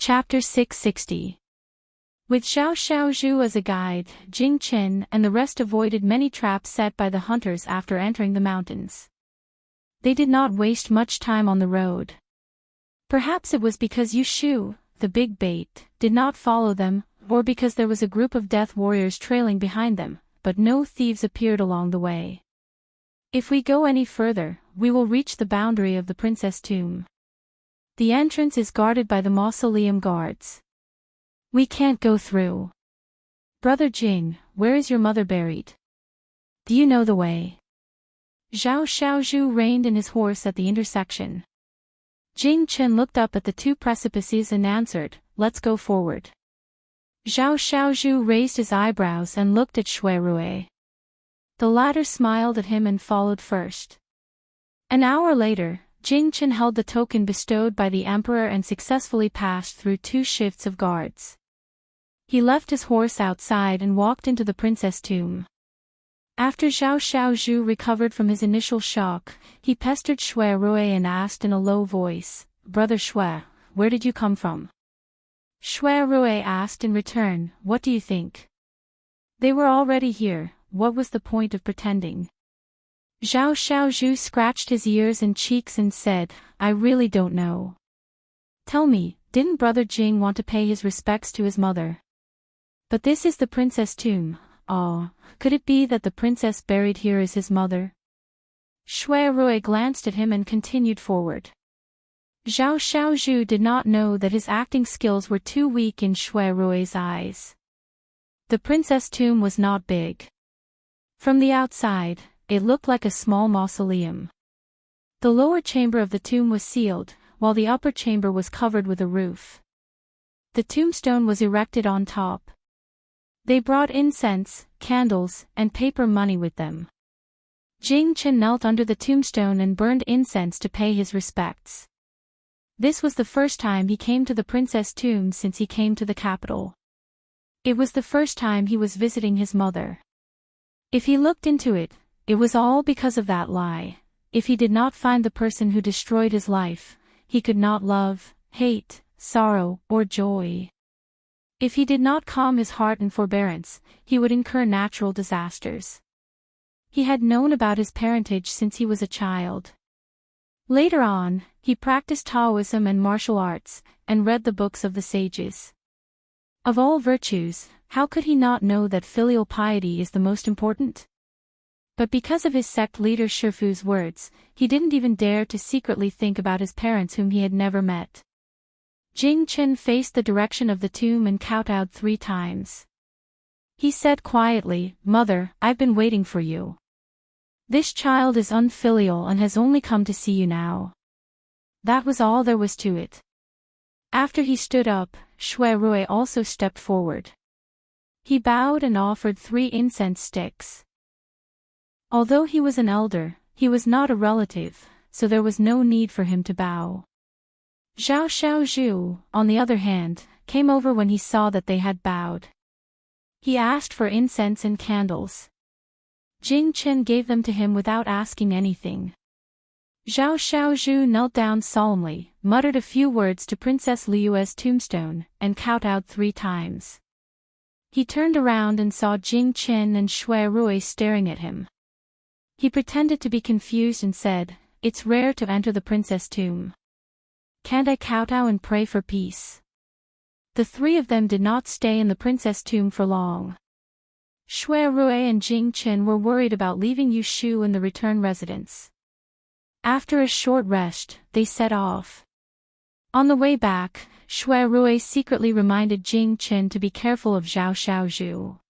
Chapter 660. With Xiao Xiaozhu as a guide, Jing Qin and the rest avoided many traps set by the hunters after entering the mountains. They did not waste much time on the road. Perhaps it was because Yu Shu, the big bait, did not follow them, or because there was a group of death warriors trailing behind them, but no thieves appeared along the way. If we go any further, we will reach the boundary of the princess tomb. The entrance is guarded by the mausoleum guards. We can't go through. Brother Jing, where is your mother buried? Do you know the way? Zhao Xiaozhu reined in his horse at the intersection. Jing Qin looked up at the two precipices and answered, "Let's go forward." Zhao Xiaozhu raised his eyebrows and looked at Shui Rui. The latter smiled at him and followed first. An hour later, Jing Qin held the token bestowed by the emperor and successfully passed through two shifts of guards. He left his horse outside and walked into the princess tomb. After Zhao Xiaozhu recovered from his initial shock, he pestered Shui Rui and asked in a low voice, "Brother Shui, where did you come from?" Shui Rui asked in return, "What do you think?" They were already here, what was the point of pretending? Zhao Xiaozhu scratched his ears and cheeks and said, "I really don't know. Tell me, didn't Brother Jing want to pay his respects to his mother? But this is the princess tomb. Oh, could it be that the princess buried here is his mother?" Shui Rui glanced at him and continued forward. Zhao Xiaozhu did not know that his acting skills were too weak in Shui Rui's eyes. The princess tomb was not big. From the outside, it looked like a small mausoleum. The lower chamber of the tomb was sealed, while the upper chamber was covered with a roof. The tombstone was erected on top. They brought incense, candles, and paper money with them. Jing Qin knelt under the tombstone and burned incense to pay his respects. This was the first time he came to the princess tomb since he came to the capital. It was the first time he was visiting his mother. If he looked into it, it was all because of that lie. If he did not find the person who destroyed his life, he could not love, hate, sorrow, or joy. If he did not calm his heart in forbearance, he would incur natural disasters. He had known about his parentage since he was a child. Later on, he practiced Taoism and martial arts, and read the books of the sages. Of all virtues, how could he not know that filial piety is the most important? But because of his sect leader Shifu's words, he didn't even dare to secretly think about his parents whom he had never met. Jing Qin faced the direction of the tomb and kowtowed 3 times. He said quietly, "Mother, I've been waiting for you. This child is unfilial and has only come to see you now." That was all there was to it. After he stood up, Shui Rui also stepped forward. He bowed and offered 3 incense sticks. Although he was an elder, he was not a relative, so there was no need for him to bow. Zhao Xiaozhu, on the other hand, came over when he saw that they had bowed. He asked for incense and candles. Jing Qin gave them to him without asking anything. Zhao Xiaozhu knelt down solemnly, muttered a few words to Princess Liu's tombstone, and kowtowed 3 times. He turned around and saw Jing Qin and Shui Rui staring at him. He pretended to be confused and said, "It's rare to enter the princess tomb. Can't I kowtow and pray for peace?" The 3 of them did not stay in the princess tomb for long. Shui Rui and Jing Qin were worried about leaving Yu Shu in the return residence. After a short rest, they set off. On the way back, Shui Rui secretly reminded Jing Qin to be careful of Zhao Xiaozhu.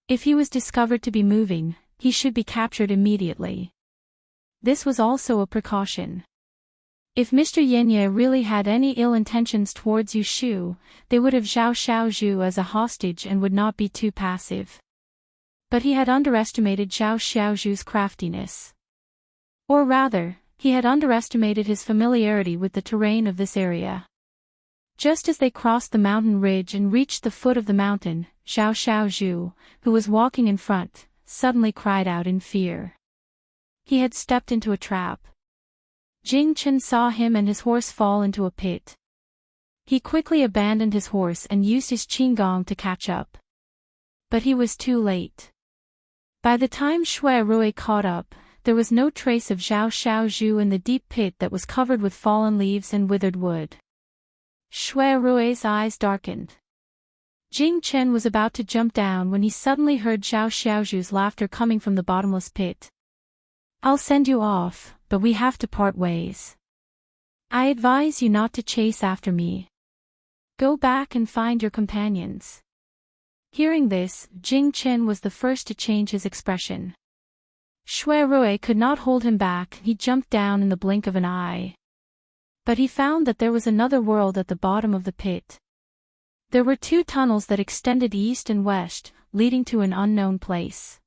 If he was discovered to be moving, he should be captured immediately. This was also a precaution. If Mr. Yenye really had any ill intentions towards Yu Shu, they would have Zhao Xiaozhu as a hostage and would not be too passive. But he had underestimated Zhao Xiaozhu's craftiness. Or rather, he had underestimated his familiarity with the terrain of this area. Just as they crossed the mountain ridge and reached the foot of the mountain, Zhao Xiaozhu, who was walking in front, suddenly cried out in fear. He had stepped into a trap. Jing Qin saw him and his horse fall into a pit. He quickly abandoned his horse and used his qigong to catch up. But he was too late. By the time Shui Rui caught up, there was no trace of Zhao Xiaozhu in the deep pit that was covered with fallen leaves and withered wood. Shui Rui's eyes darkened. Jing Chen was about to jump down when he suddenly heard Zhao Xiaozhu's laughter coming from the bottomless pit. "I'll send you off, but we have to part ways. I advise you not to chase after me. Go back and find your companions." Hearing this, Jing Chen was the first to change his expression. Shui Rui could not hold him back. He jumped down in the blink of an eye. But he found that there was another world at the bottom of the pit. There were 2 tunnels that extended east and west, leading to an unknown place.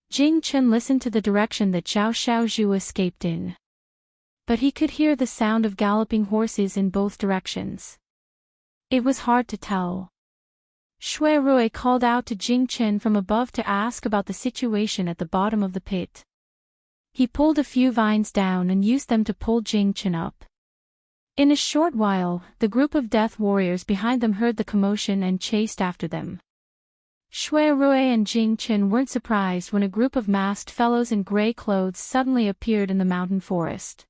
Jing Chen listened to the direction that Zhao Xiaozhu escaped in. But he could hear the sound of galloping horses in both directions. It was hard to tell. Shui Rui called out to Jing Chen from above to ask about the situation at the bottom of the pit. He pulled a few vines down and used them to pull Jing Chen up. In a short while, the group of death warriors behind them heard the commotion and chased after them. Shui Rui and Jing Chen weren't surprised when a group of masked fellows in gray clothes suddenly appeared in the mountain forest.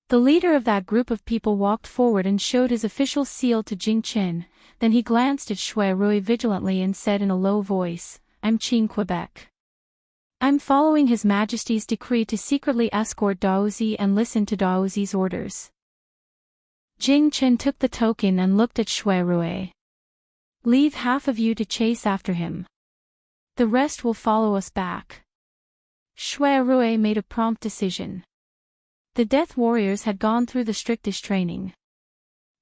The leader of that group of people walked forward and showed his official seal to Jing Chen, then he glanced at Shui Rui vigilantly and said in a low voice, "I'm Qin Quebec. I'm following His Majesty's decree to secretly escort Daozi and listen to Daozi's orders." Jing Chen took the token and looked at Shui Rui. "Leave half of you to chase after him. The rest will follow us back." Shui Rui made a prompt decision. The death warriors had gone through the strictest training.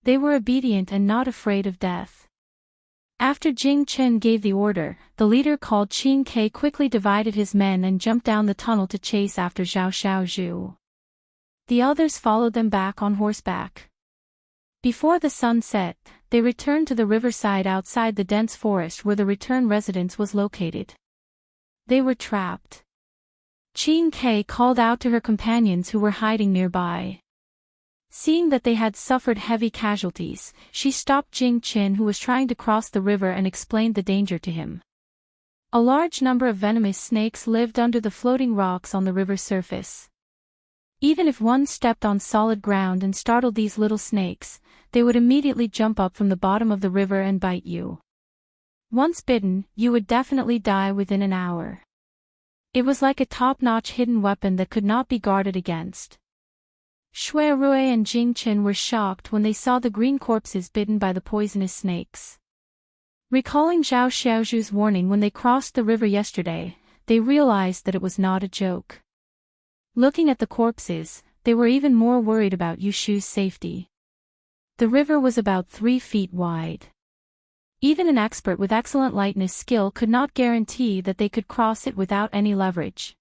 They were obedient and not afraid of death. After Jing Chen gave the order, the leader called Qin Ke quickly divided his men and jumped down the tunnel to chase after Zhao Xiaozhu. The others followed them back on horseback. Before the sun set, they returned to the riverside outside the dense forest where the return residence was located. They were trapped. Qin Ke called out to her companions who were hiding nearby. Seeing that they had suffered heavy casualties, she stopped Jing Chen who was trying to cross the river and explained the danger to him. A large number of venomous snakes lived under the floating rocks on the river's surface. Even if one stepped on solid ground and startled these little snakes, they would immediately jump up from the bottom of the river and bite you. Once bitten, you would definitely die within an hour. It was like a top-notch hidden weapon that could not be guarded against. Shui Rui and Jing Chen were shocked when they saw the green corpses bitten by the poisonous snakes. Recalling Zhao Xiaozhu's warning when they crossed the river yesterday, they realized that it was not a joke. Looking at the corpses, they were even more worried about Yushu's safety. The river was about 3 feet wide. Even an expert with excellent lightness skill could not guarantee that they could cross it without any leverage.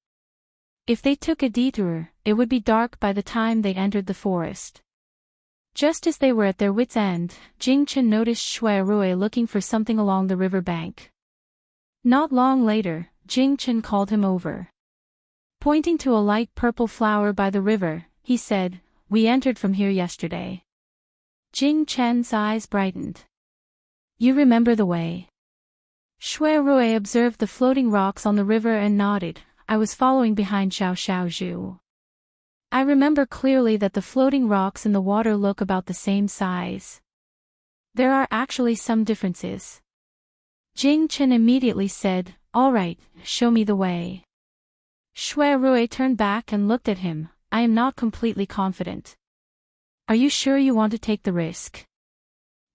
If they took a detour, it would be dark by the time they entered the forest. Just as they were at their wits' end, Jing Chen noticed Shui Rui looking for something along the river bank. Not long later, Jing Chen called him over. Pointing to a light purple flower by the river, he said, "We entered from here yesterday." Jing Chen's eyes brightened. "You remember the way?" Shui Rui observed the floating rocks on the river and nodded. "I was following behind Zhao Xiaozhu. I remember clearly that the floating rocks in the water look about the same size. There are actually some differences." Jing Chen immediately said, "All right, show me the way." Shui Rui turned back and looked at him. "I am not completely confident. Are you sure you want to take the risk?"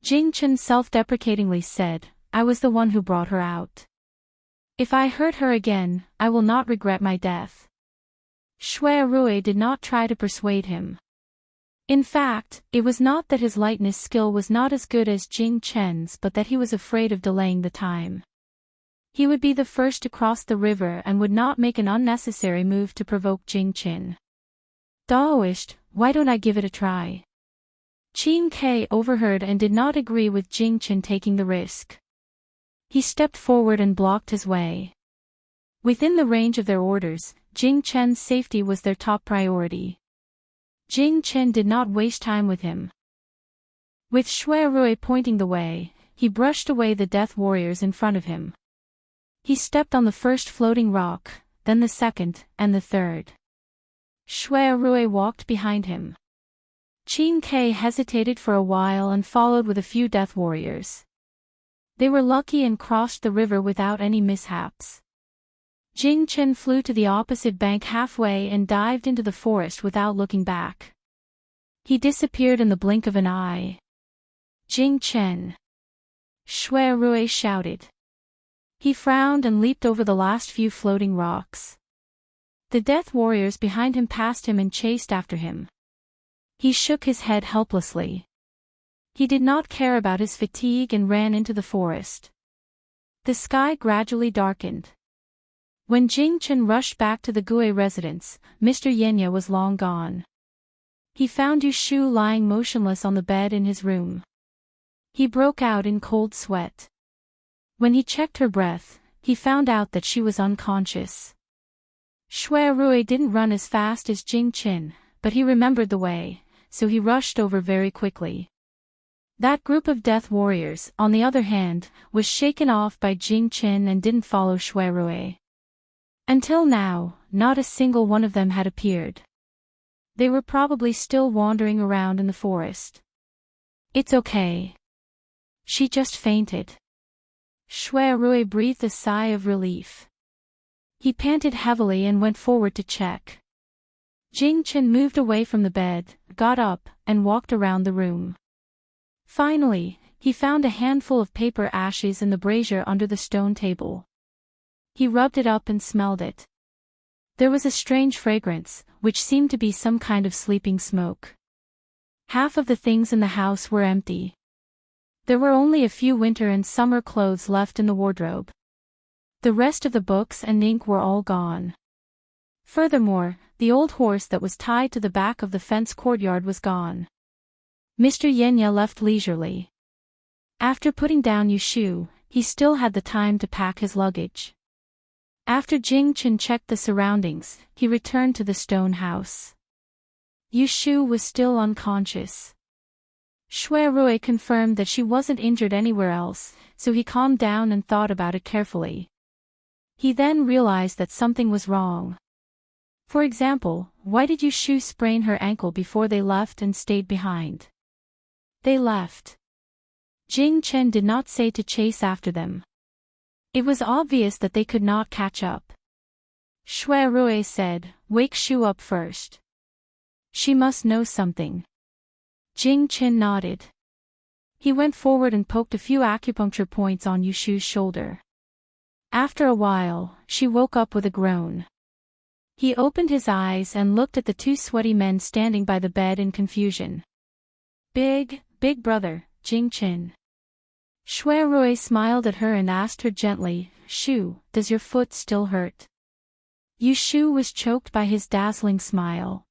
Jing Chen self-deprecatingly said, "I was the one who brought her out. If I hurt her again, I will not regret my death." Shui Rui did not try to persuade him. In fact, it was not that his lightness skill was not as good as Jing Chen's but that he was afraid of delaying the time. He would be the first to cross the river and would not make an unnecessary move to provoke Jing Chen. "Daoist, why don't I give it a try?" Qin Ke overheard and did not agree with Jing Chen taking the risk. He stepped forward and blocked his way. Within the range of their orders, Jing Chen's safety was their top priority. Jing Chen did not waste time with him. With Shui Rui pointing the way, he brushed away the death warriors in front of him. He stepped on the first floating rock, then the second, and the third. Shui Rui walked behind him. Qin Kai hesitated for a while and followed with a few death warriors. They were lucky and crossed the river without any mishaps. Jing Chen flew to the opposite bank halfway and dived into the forest without looking back. He disappeared in the blink of an eye. Jing Chen! Shui Rui shouted. He frowned and leaped over the last few floating rocks. The death warriors behind him passed him and chased after him. He shook his head helplessly. He did not care about his fatigue and ran into the forest. The sky gradually darkened. When Jing Chen rushed back to the Gui residence, Mr. Yenya was long gone. He found Yu Shu lying motionless on the bed in his room. He broke out in cold sweat. When he checked her breath, he found out that she was unconscious. Shui Rui didn't run as fast as Jing Chen, but he remembered the way, so he rushed over very quickly. That group of death warriors, on the other hand, was shaken off by Jing Chen and didn't follow Shui Rui. Until now, not a single one of them had appeared. They were probably still wandering around in the forest. It's okay. She just fainted. Shui Rui breathed a sigh of relief. He panted heavily and went forward to check. Jing Chen moved away from the bed, got up, and walked around the room. Finally, he found a handful of paper ashes in the brazier under the stone table. He rubbed it up and smelled it. There was a strange fragrance, which seemed to be some kind of sleeping smoke. Half of the things in the house were empty. There were only a few winter and summer clothes left in the wardrobe. The rest of the books and ink were all gone. Furthermore, the old horse that was tied to the back of the fence courtyard was gone. Mr. Yenya left leisurely. After putting down Yu Shu, he still had the time to pack his luggage. After Jing Chen checked the surroundings, he returned to the stone house. Yu Shu was still unconscious. Shui Rui confirmed that she wasn't injured anywhere else, so he calmed down and thought about it carefully. He then realized that something was wrong. For example, why did Yu Shu sprain her ankle before they left and stayed behind? They left. Jing Chen did not say to chase after them. It was obvious that they could not catch up. Shui Rui said, "Wake Shu up first. She must know something." Jing Chen nodded. He went forward and poked a few acupuncture points on Yu Shu's shoulder. After a while, she woke up with a groan. He opened his eyes and looked at the two sweaty men standing by the bed in confusion. Big brother, Jing Chen." Shui Rui smiled at her and asked her gently, "Shu, does your foot still hurt?" Yu Shu was choked by his dazzling smile.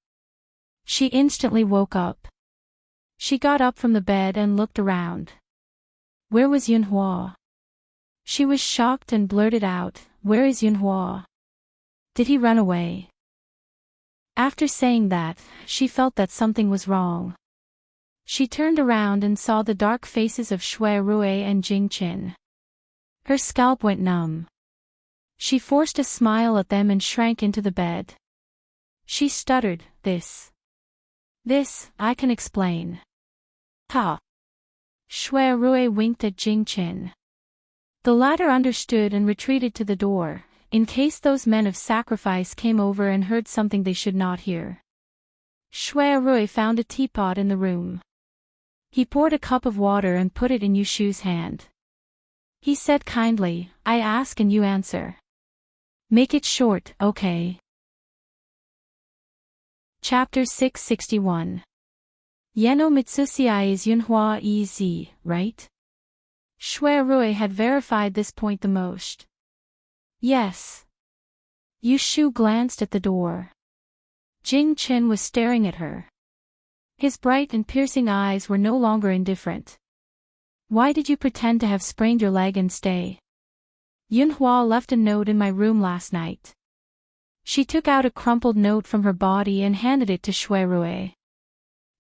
She instantly woke up. She got up from the bed and looked around. Where was Yunhua? She was shocked and blurted out, "Where is Yunhua? Did he run away?" After saying that, she felt that something was wrong. She turned around and saw the dark faces of Shui Rui and Jing Chen. Her scalp went numb. She forced a smile at them and shrank into the bed. She stuttered, This, I can explain." "Ha!" Shui Rui winked at Jing Chen. The latter understood and retreated to the door, in case those men of sacrifice came over and heard something they should not hear. Shui Rui found a teapot in the room. He poured a cup of water and put it in Yu Shu's hand. He said kindly, "I ask and you answer. Make it short, okay?" Chapter 661. Yeno Mitsusiai is Yunhua Ez, right? Shui Rui had verified this point the most. Yes. Yu Shu glanced at the door. Jing Chen was staring at her. His bright and piercing eyes were no longer indifferent. "Why did you pretend to have sprained your leg and stay?" "Yunhua left a note in my room last night." She took out a crumpled note from her body and handed it to Shui Rui.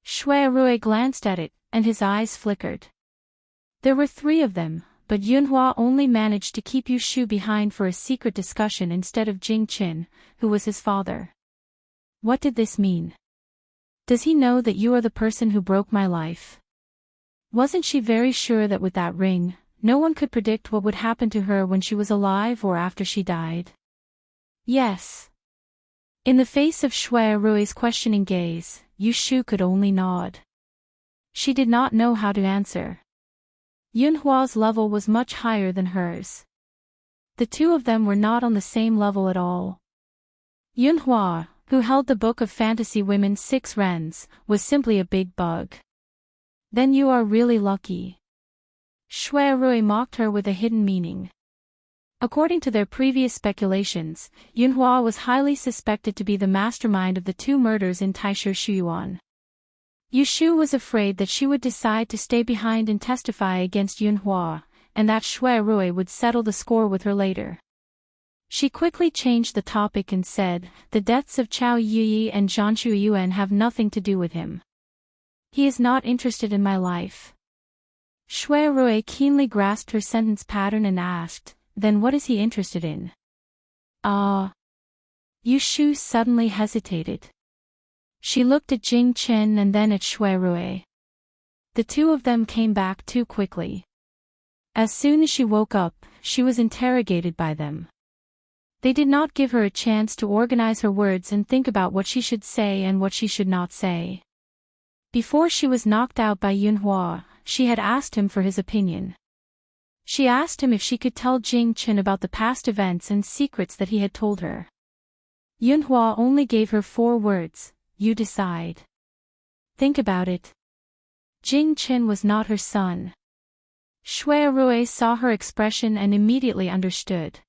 Shui Rui glanced at it, and his eyes flickered. There were 3 of them, but Yunhua only managed to keep Yushu behind for a secret discussion instead of Jingqin, who was his father. What did this mean? Does he know that you are the person who broke my life? Wasn't she very sure that with that ring, no one could predict what would happen to her when she was alive or after she died? Yes. In the face of Shui Rui's questioning gaze, Yushu could only nod. She did not know how to answer. Yunhua's level was much higher than hers. The 2 of them were not on the same level at all. Yunhua, who held the Book of Fantasy Women's 6 Rens, was simply a big bug. Then you are really lucky. Shui Rui mocked her with a hidden meaning. According to their previous speculations, Yunhua was highly suspected to be the mastermind of the 2 murders in Taishu Shuyuan. Yushu was afraid that she would decide to stay behind and testify against Yunhua, and that Shui Rui would settle the score with her later. She quickly changed the topic and said, the deaths of Chao Yuyi and Zhanshu Yuan have nothing to do with him. He is not interested in my life. Shui Rui keenly grasped her sentence pattern and asked, then what is he interested in? Yushu suddenly hesitated. She looked at Jing Chen and then at Shui Rui. The 2 of them came back too quickly. As soon as she woke up, she was interrogated by them. They did not give her a chance to organize her words and think about what she should say and what she should not say. Before she was knocked out by Yunhua, she had asked him for his opinion. She asked him if she could tell Jing Chen about the past events and secrets that he had told her. Yunhua only gave her 4 words, you decide. Think about it. Jing Chen was not her son. Shui Rui saw her expression and immediately understood.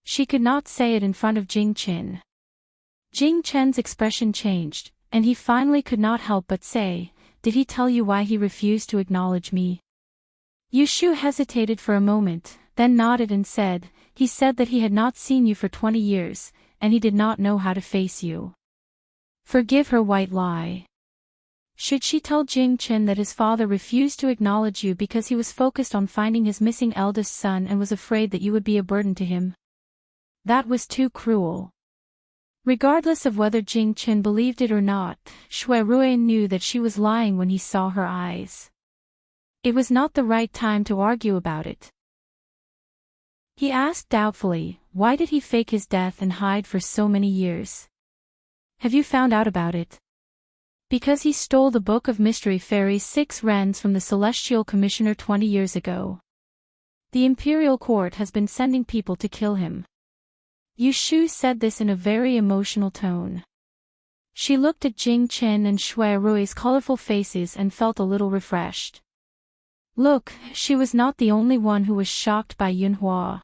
She could not say it in front of Jing Chen. Jing Chen's expression changed, and he finally could not help but say, did he tell you why he refused to acknowledge me? Yushu hesitated for a moment, then nodded and said, he said that he had not seen you for 20 years, and he did not know how to face you. Forgive her white lie. Should she tell Jing Chen that his father refused to acknowledge you because he was focused on finding his missing eldest son and was afraid that you would be a burden to him? That was too cruel. Regardless of whether Jing Chen believed it or not, Shui Rui knew that she was lying when he saw her eyes. It was not the right time to argue about it. He asked doubtfully, why did he fake his death and hide for so many years? Have you found out about it? Because he stole the Book of Mystery Fairy's 6 Rens from the Celestial Commissioner 20 years ago. The Imperial Court has been sending people to kill him. Yushu said this in a very emotional tone. She looked at Jing Chen and Shui Rui's colorful faces and felt a little refreshed. Look, she was not the only one who was shocked by Yunhua.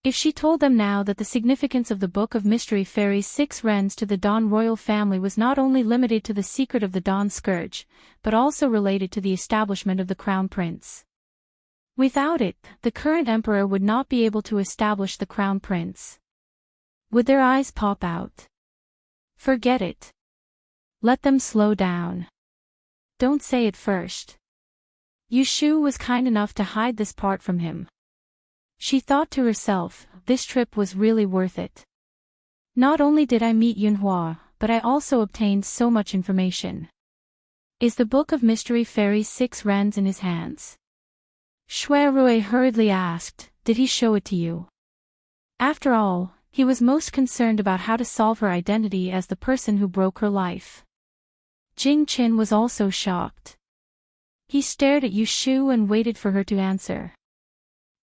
If she told them now that the significance of the Book of Mystery Fairy's 6 Rens to the Dawn royal family was not only limited to the secret of the Dawn Scourge, but also related to the establishment of the Crown Prince. Without it, the current emperor would not be able to establish the Crown Prince. Would their eyes pop out? Forget it. Let them slow down. Don't say it first. Yushu was kind enough to hide this part from him. She thought to herself, this trip was really worth it. Not only did I meet Yunhua, but I also obtained so much information. Is the Book of Mystery Fairy's 6 Rens in his hands? Shui Rui hurriedly asked, did he show it to you? After all, he was most concerned about how to solve her identity as the person who broke her life. Jing Chen was also shocked. He stared at Yushu and waited for her to answer.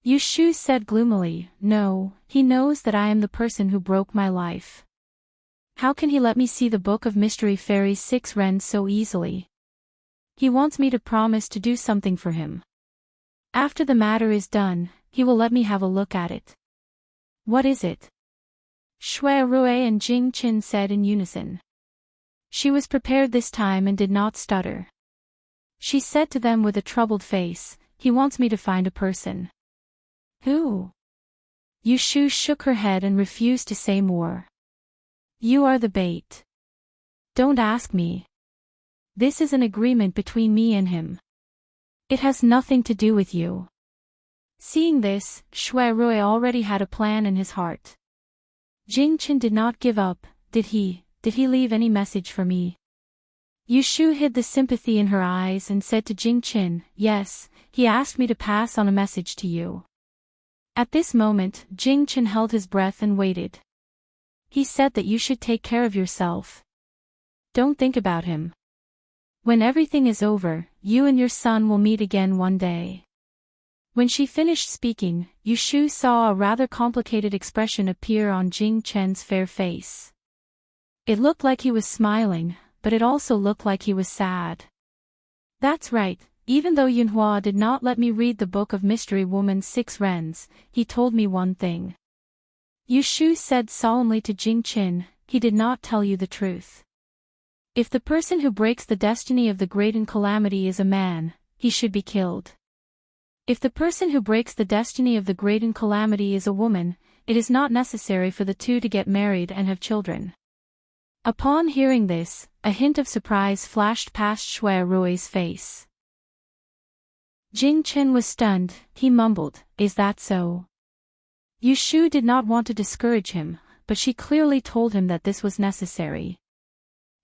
Yushu said gloomily, no, he knows that I am the person who broke my life. How can he let me see the Book of Mystery Fairy's 6 Rens so easily? He wants me to promise to do something for him. After the matter is done, he will let me have a look at it. What is it? Shui Rui and Jing Chen said in unison. She was prepared this time and did not stutter. She said to them with a troubled face, he wants me to find a person. Who? Yushu shook her head and refused to say more. You are the bait. Don't ask me. This is an agreement between me and him. It has nothing to do with you. Seeing this, Shui Rui already had a plan in his heart. Jingchen did not give up, did he? Did he leave any message for me? Yushu hid the sympathy in her eyes and said to Jingchen, yes, he asked me to pass on a message to you. At this moment, Jingchen held his breath and waited. He said that you should take care of yourself. Don't think about him. When everything is over, you and your son will meet again one day. When she finished speaking, Yushu saw a rather complicated expression appear on Jingchen's fair face. It looked like he was smiling, but it also looked like he was sad. That's right, even though Yunhua did not let me read the book of Mystery Woman's 6 Rens, he told me one thing. Yushu said solemnly to Jingchen, he did not tell you the truth. If the person who breaks the destiny of the great in calamity is a man, he should be killed. If the person who breaks the destiny of the great in calamity is a woman, it is not necessary for the two to get married and have children. Upon hearing this, a hint of surprise flashed past Shui Rui's face. Jingchen was stunned, he mumbled, is that so? Yushu did not want to discourage him, but she clearly told him that this was necessary.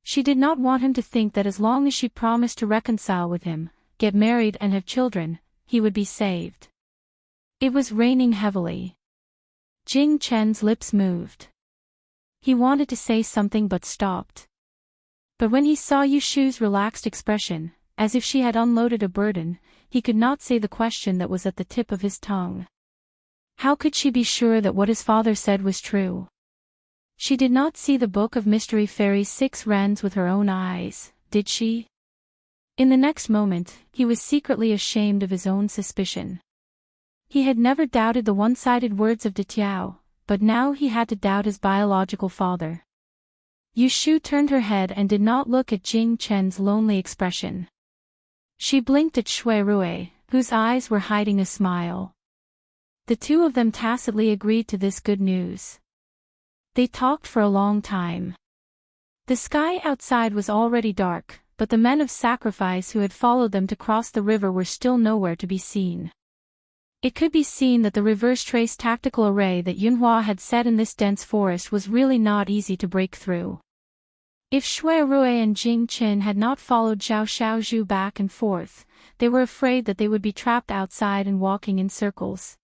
She did not want him to think that as long as she promised to reconcile with him, get married and have children, he would be saved. It was raining heavily. Jingchen's lips moved. He wanted to say something but stopped. But when he saw Yushu's relaxed expression, as if she had unloaded a burden, he could not say the question that was at the tip of his tongue. How could she be sure that what his father said was true? She did not see the Book of Mystery Fairy's 6 Rens with her own eyes, did she? In the next moment, he was secretly ashamed of his own suspicion. He had never doubted the one-sided words of De Tiao, but now he had to doubt his biological father. Yushu turned her head and did not look at Jing Chen's lonely expression. She blinked at Shui Rui, whose eyes were hiding a smile. The two of them tacitly agreed to this good news. They talked for a long time. The sky outside was already dark, but the men of sacrifice who had followed them to cross the river were still nowhere to be seen. It could be seen that the reverse trace tactical array that Yunhua had set in this dense forest was really not easy to break through. If Shui Rui and Jing Qin had not followed Zhao Xiaozhu back and forth, they were afraid that they would be trapped outside and walking in circles.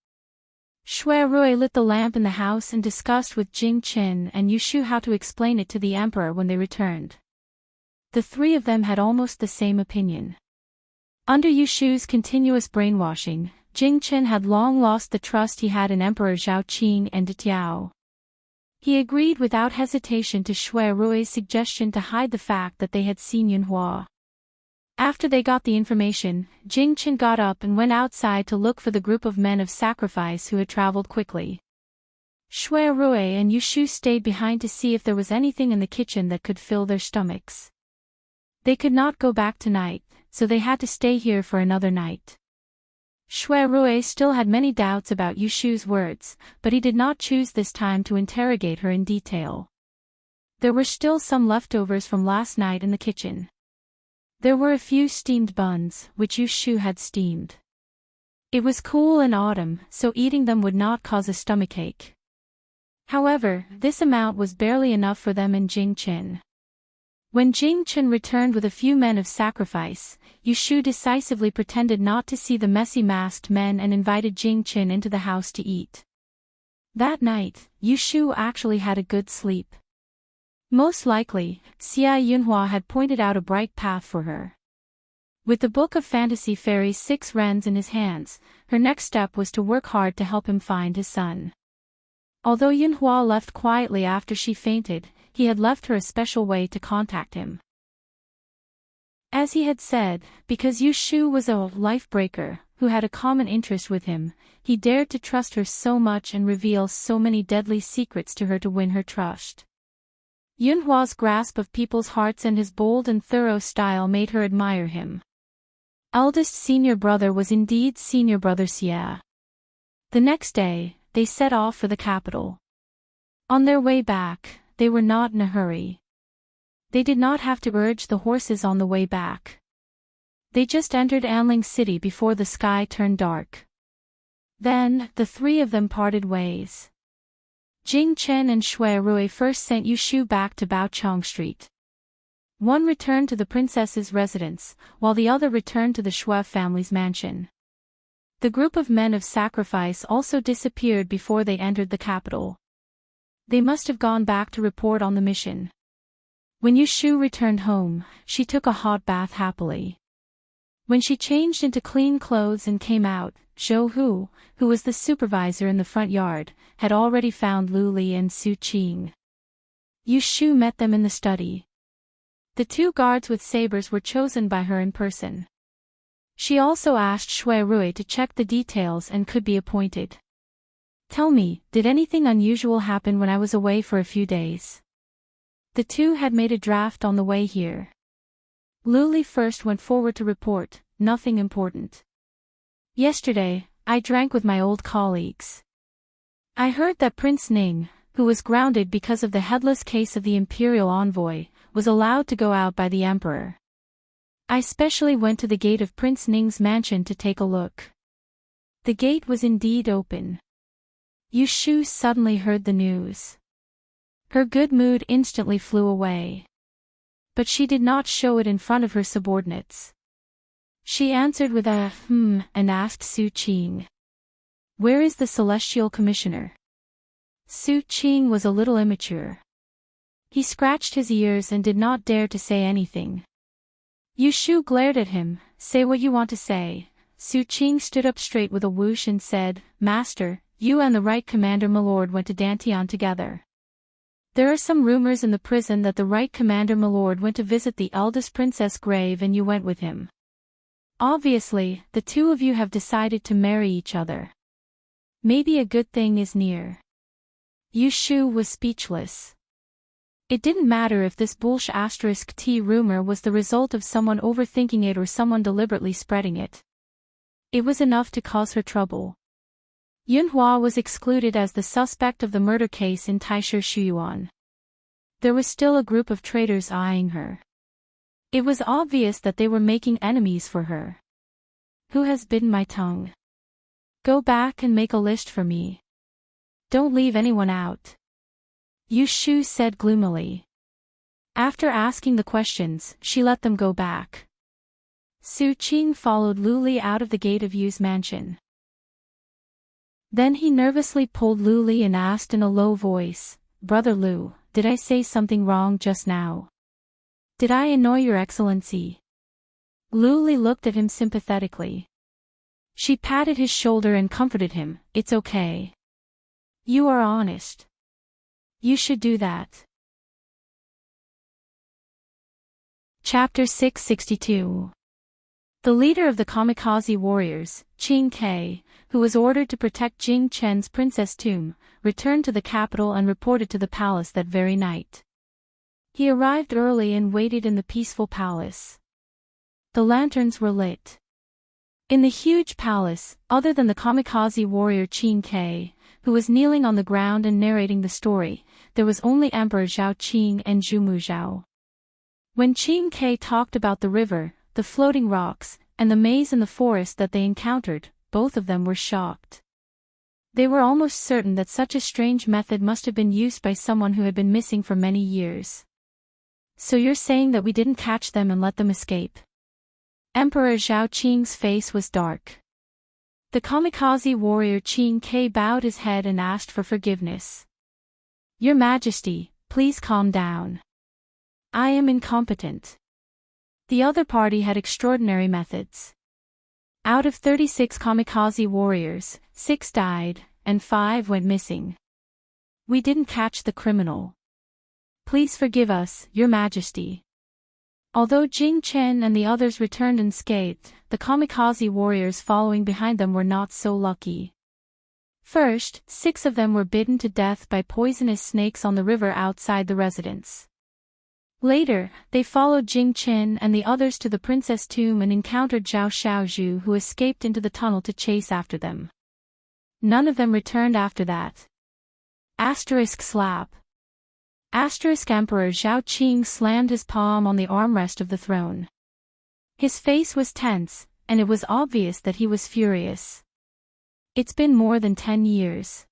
Shui Rui lit the lamp in the house and discussed with Jing Qin and Yushu how to explain it to the emperor when they returned. The three of them had almost the same opinion. Under Yushu's continuous brainwashing, Jing Qin had long lost the trust he had in Emperor Zhao Qing and De Tiao. He agreed without hesitation to Shui Rui's suggestion to hide the fact that they had seen Yunhua. After they got the information, Jing Qin got up and went outside to look for the group of men of sacrifice who had traveled quickly. Shui Rui and Yushu stayed behind to see if there was anything in the kitchen that could fill their stomachs. They could not go back tonight, so they had to stay here for another night. Shui Rui still had many doubts about Yushu's words, but he did not choose this time to interrogate her in detail. There were still some leftovers from last night in the kitchen. There were a few steamed buns, which Yushu had steamed. It was cool in autumn, so eating them would not cause a stomachache. However, this amount was barely enough for them and Jing Qin. When Jing Qin returned with a few men of sacrifice, Yushu decisively pretended not to see the messy masked men and invited Jing Qin into the house to eat. That night, Yushu actually had a good sleep. Most likely, Xia Yunhua had pointed out a bright path for her. With the Book of Fantasy Fairy's 6 Rens in his hands, her next step was to work hard to help him find his son. Although Yunhua left quietly after she fainted, he had left her a special way to contact him. As he had said, because Yushu was a life-breaker, who had a common interest with him, he dared to trust her so much and reveal so many deadly secrets to her to win her trust. Yunhua's grasp of people's hearts and his bold and thorough style made her admire him. Eldest senior brother was indeed senior brother Xia. The next day, they set off for the capital. On their way back, they were not in a hurry. They did not have to urge the horses on the way back. They just entered Anling City before the sky turned dark. Then, the three of them parted ways. Jing Chen and Shui Rui first sent Yu Shu back to Baochong Street. One returned to the princess's residence, while the other returned to the Shui family's mansion. The group of men of sacrifice also disappeared before they entered the capital. They must have gone back to report on the mission. When Yu Shu returned home, she took a hot bath happily. When she changed into clean clothes and came out, Zhou Hu, who was the supervisor in the front yard, had already found Lu Li and Su Qing. Yu Shu met them in the study. The two guards with sabers were chosen by her in person. She also asked Shui Rui to check the details and could be appointed. Tell me, did anything unusual happen when I was away for a few days? The two had made a draft on the way here. Lu Li first went forward to report, nothing important. Yesterday, I drank with my old colleagues. I heard that Prince Ning, who was grounded because of the headless case of the imperial envoy, was allowed to go out by the emperor. I specially went to the gate of Prince Ning's mansion to take a look. The gate was indeed open. Yu Shu suddenly heard the news. Her good mood instantly flew away. But she did not show it in front of her subordinates. She answered with a and asked Su Qing. Where is the celestial commissioner? Su Qing was a little immature. He scratched his ears and did not dare to say anything. Yu Shu glared at him. Say what you want to say. Su Qing stood up straight with a whoosh and said, Master, you and the right commander Milord went to Dantian together. There are some rumors in the prison that the right commander Milord went to visit the eldest princess grave and you went with him. Obviously, the two of you have decided to marry each other. Maybe a good thing is near. Yu Shu was speechless. It didn't matter if this *T rumor was the result of someone overthinking it or someone deliberately spreading it. It was enough to cause her trouble. Yunhua was excluded as the suspect of the murder case in Taisher Shuyuan. There was still a group of traitors eyeing her. It was obvious that they were making enemies for her. Who has bitten my tongue? Go back and make a list for me. Don't leave anyone out. Yu Shu said gloomily. After asking the questions, she let them go back. Su Qing followed Lu Li out of the gate of Yu's mansion. Then he nervously pulled Lu Li and asked in a low voice, Brother Lu, did I say something wrong just now? Did I annoy your excellency? Lu Li looked at him sympathetically. She patted his shoulder and comforted him, It's okay. You are honest. You should do that. Chapter 662. The leader of the kamikaze warriors, Qing Ke, who was ordered to protect Jing Chen's princess tomb, returned to the capital and reported to the palace that very night. He arrived early and waited in the peaceful palace. The lanterns were lit. In the huge palace, other than the kamikaze warrior Qing Ke, who was kneeling on the ground and narrating the story, there was only Emperor Zhao Qing and Zhumu Zhao. When Qing Ke talked about the river, the floating rocks, and the maze in the forest that they encountered, both of them were shocked. They were almost certain that such a strange method must have been used by someone who had been missing for many years. So you're saying that we didn't catch them and let them escape? Emperor Zhao Qing's face was dark. The kamikaze warrior Qing Ke bowed his head and asked for forgiveness. Your Majesty, please calm down. I am incompetent. The other party had extraordinary methods. Out of 36 kamikaze warriors, 6 died, and 5 went missing. We didn't catch the criminal. Please forgive us, Your Majesty. Although Jing Chen and the others returned unscathed, the kamikaze warriors following behind them were not so lucky. First, 6 of them were bitten to death by poisonous snakes on the river outside the residence. Later, they followed Jing Chen and the others to the princess tomb and encountered Zhao Xiaozhu, who escaped into the tunnel to chase after them. None of them returned after that. */slap. Emperor Zhao Qing slammed his palm on the armrest of the throne. His face was tense, and it was obvious that he was furious. It's been more than 10 years.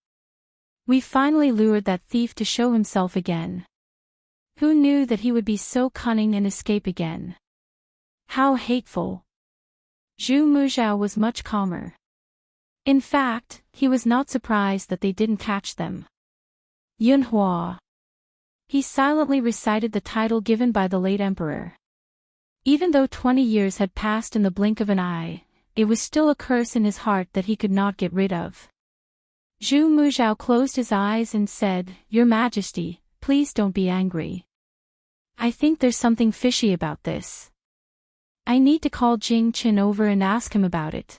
We finally lured that thief to show himself again. Who knew that he would be so cunning and escape again? How hateful. Zhu Muzhao was much calmer. In fact, he was not surprised that they didn't catch them. Yunhua. He silently recited the title given by the late emperor. Even though 20 years had passed in the blink of an eye, it was still a curse in his heart that he could not get rid of. Zhu Muzhao closed his eyes and said, "Your Majesty, please don't be angry. I think there's something fishy about this. I need to call Jing Qin over and ask him about it."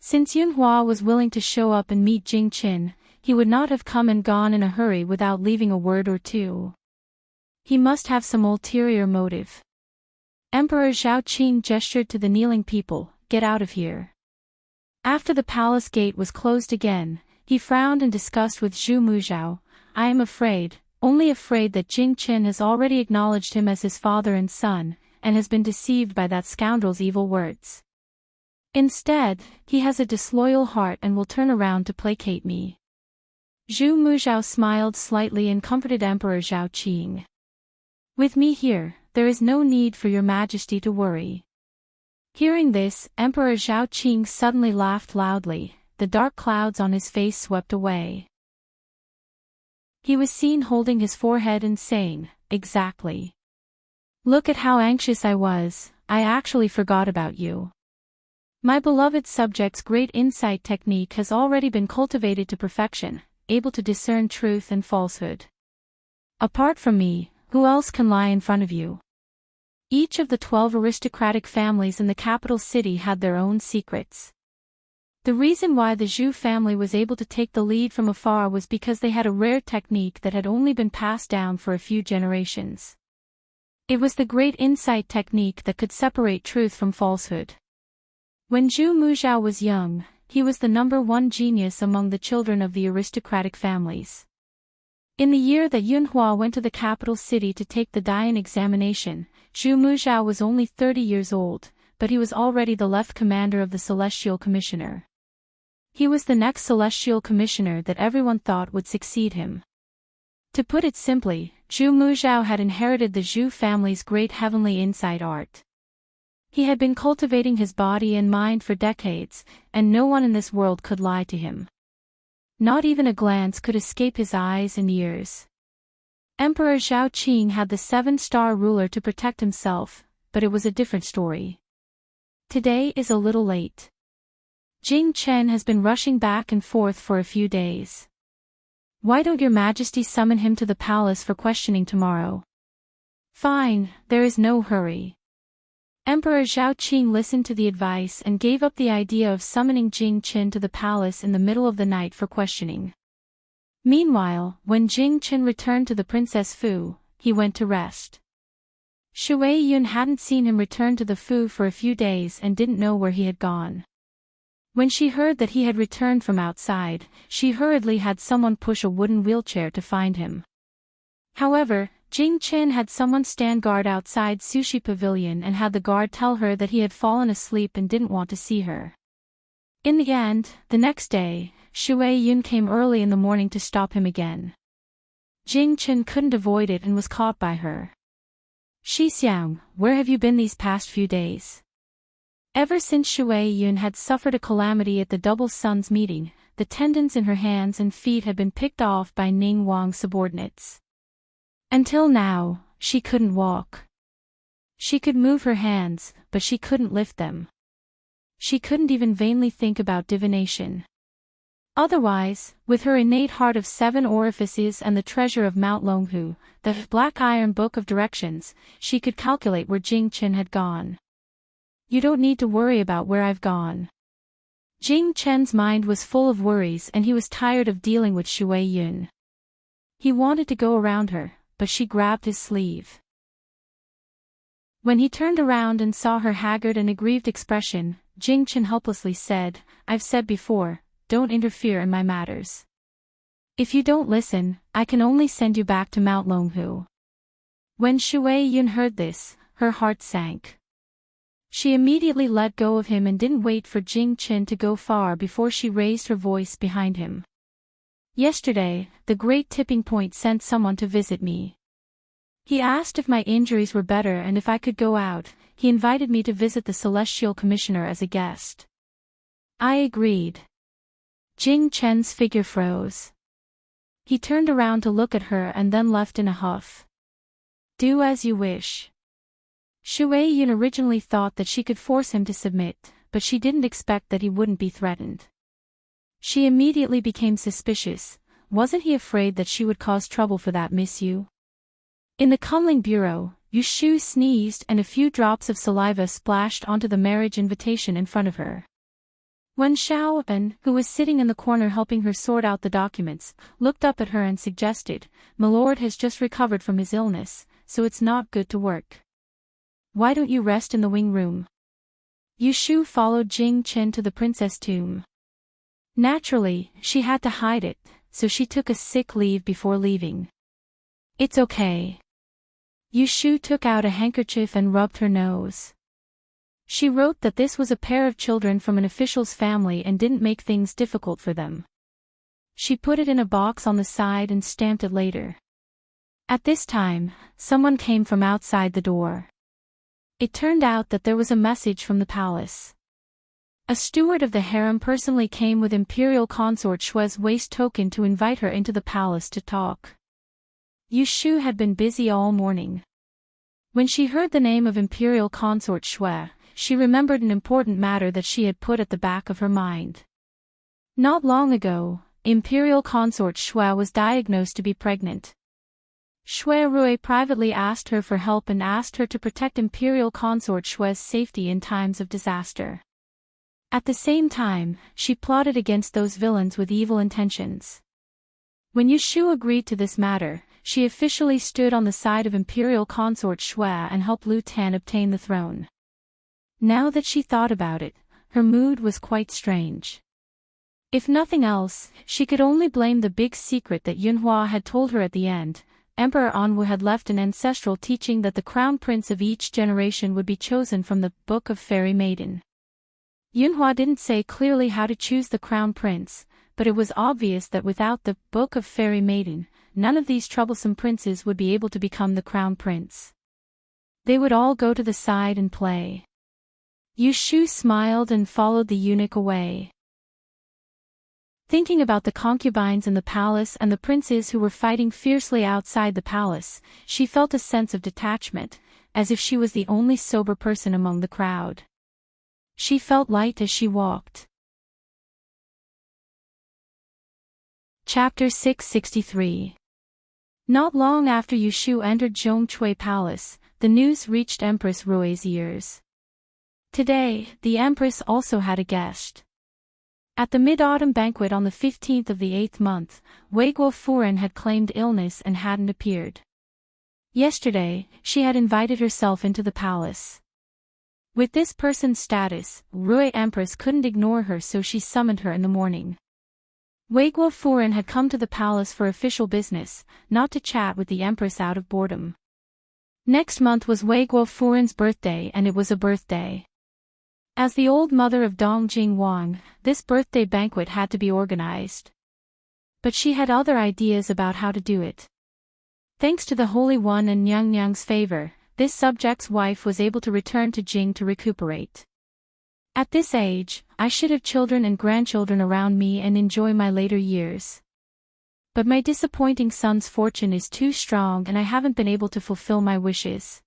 Since Yunhua was willing to show up and meet Jing Qin, he would not have come and gone in a hurry without leaving a word or two. He must have some ulterior motive. Emperor Zhao Qing gestured to the kneeling people, "Get out of here." After the palace gate was closed again, he frowned in disgust with Zhu Muzhao. "I am afraid, only afraid that Jing Qin has already acknowledged him as his father and son, and has been deceived by that scoundrel's evil words. Instead, he has a disloyal heart and will turn around to placate me." Zhu Muzhao smiled slightly and comforted Emperor Zhao Qing. "With me here, there is no need for your Majesty to worry." Hearing this, Emperor Zhao Qing suddenly laughed loudly. The dark clouds on his face swept away. He was seen holding his forehead and saying, "Exactly. Look at how anxious I was, I actually forgot about you." My beloved subject's great insight technique has already been cultivated to perfection, able to discern truth and falsehood. Apart from me, who else can lie in front of you? Each of the 12 aristocratic families in the capital city had their own secrets. The reason why the Zhu family was able to take the lead from afar was because they had a rare technique that had only been passed down for a few generations. It was the great insight technique that could separate truth from falsehood. When Zhu Muzhao was young, he was the #1 genius among the children of the aristocratic families. In the year that Yunhua went to the capital city to take the Dian examination, Zhu Muzhao was only 30 years old, but he was already the left commander of the Celestial Commissioner. He was the next Celestial Commissioner that everyone thought would succeed him. To put it simply, Zhu Muzhao had inherited the Zhu family's great heavenly insight art. He had been cultivating his body and mind for decades, and no one in this world could lie to him. Not even a glance could escape his eyes and ears. Emperor Zhao Qing had the 7-star ruler to protect himself, but it was a different story. Today is a little late. Jing Chen has been rushing back and forth for a few days. Why don't your Majesty summon him to the palace for questioning tomorrow? Fine, there is no hurry. Emperor Zhao Qing listened to the advice and gave up the idea of summoning Jing Chen to the palace in the middle of the night for questioning. Meanwhile, when Jing Chen returned to the Princess Fu, he went to rest. Shui Yun hadn't seen him return to the Fu for a few days and didn't know where he had gone. When she heard that he had returned from outside, she hurriedly had someone push a wooden wheelchair to find him. However, Jing Chen had someone stand guard outside Sushi Pavilion and had the guard tell her that he had fallen asleep and didn't want to see her. In the end, the next day, Shui Yun came early in the morning to stop him again. Jing Chen couldn't avoid it and was caught by her. "Xixiang, where have you been these past few days?" Ever since Shui Yun had suffered a calamity at the Double Suns meeting, the tendons in her hands and feet had been picked off by Ning Wang's subordinates. Until now, she couldn't walk. She could move her hands, but she couldn't lift them. She couldn't even vainly think about divination. Otherwise, with her innate heart of 7 orifices and the treasure of Mount Longhu, the Black Iron Book of Directions, she could calculate where Jing Chen had gone. "You don't need to worry about where I've gone." Jing Chen's mind was full of worries and he was tired of dealing with Shui Yun. He wanted to go around her, but she grabbed his sleeve. When he turned around and saw her haggard and aggrieved expression, Jing Chen helplessly said, "I've said before, don't interfere in my matters." If you don't listen, I can only send you back to Mount Longhu. When Shui Yun heard this, her heart sank. She immediately let go of him and didn't wait for Jing Qin to go far before she raised her voice behind him. Yesterday, the Great Tipping Point sent someone to visit me. He asked if my injuries were better and if I could go out. He invited me to visit the Celestial Commissioner as a guest. I agreed. Jing Chen's figure froze. He turned around to look at her and then left in a huff. Do as you wish. Shui Yun originally thought that she could force him to submit, but she didn't expect that he wouldn't be threatened. She immediately became suspicious. Wasn't he afraid that she would cause trouble for that Miss Yu? In the Kunling Bureau, Yu Shu sneezed and a few drops of saliva splashed onto the marriage invitation in front of her. When Xiao En, who was sitting in the corner helping her sort out the documents, looked up at her and suggested, "Milord has just recovered from his illness, so it's not good to work. Why don't you rest in the wing room?" Yu Shu followed Jing Chen to the princess tomb. Naturally, she had to hide it, so she took a sick leave before leaving. It's okay. Yu Shu took out a handkerchief and rubbed her nose. She wrote that this was a pair of children from an official's family and didn't make things difficult for them. She put it in a box on the side and stamped it later. At this time, someone came from outside the door. It turned out that there was a message from the palace. A steward of the harem personally came with Imperial Consort Shue's waist token to invite her into the palace to talk. Yu Shu had been busy all morning. When she heard the name of Imperial Consort Shue, she remembered an important matter that she had put at the back of her mind. Not long ago, Imperial Consort Shue was diagnosed to be pregnant. Shui Rui privately asked her for help and asked her to protect Imperial Consort Shue's safety in times of disaster. At the same time, she plotted against those villains with evil intentions. When Yu Shu agreed to this matter, she officially stood on the side of Imperial Consort Shue and helped Lu Tan obtain the throne. Now that she thought about it, her mood was quite strange. If nothing else, she could only blame the big secret that Yunhua had told her at the end. Emperor Anwu had left an ancestral teaching that the crown prince of each generation would be chosen from the Book of Fairy Maiden. Yunhua didn't say clearly how to choose the crown prince, but it was obvious that without the Book of Fairy Maiden, none of these troublesome princes would be able to become the crown prince. They would all go to the side and play. Yu Shu smiled and followed the eunuch away. Thinking about the concubines in the palace and the princes who were fighting fiercely outside the palace, she felt a sense of detachment, as if she was the only sober person among the crowd. She felt light as she walked. Chapter 663. Not long after Yu Shu entered Zhongcui Palace, the news reached Empress Rui's ears. Today, the Empress also had a guest. At the mid-autumn banquet on the 15th of the 8th month, Wei Guo Furen had claimed illness and hadn't appeared. Yesterday, she had invited herself into the palace. With this person's status, Rui Empress couldn't ignore her, so she summoned her in the morning. Wei Guo Furen had come to the palace for official business, not to chat with the Empress out of boredom. Next month was Wei Guo Furen's birthday, and it was a birthday. As the old mother of Dong Jing Wang, this birthday banquet had to be organized. But she had other ideas about how to do it. Thanks to the Holy One and Nyang Nyang's favor, this subject's wife was able to return to Jing to recuperate. At this age, I should have children and grandchildren around me and enjoy my later years. But my disappointing son's fortune is too strong and I haven't been able to fulfill my wishes.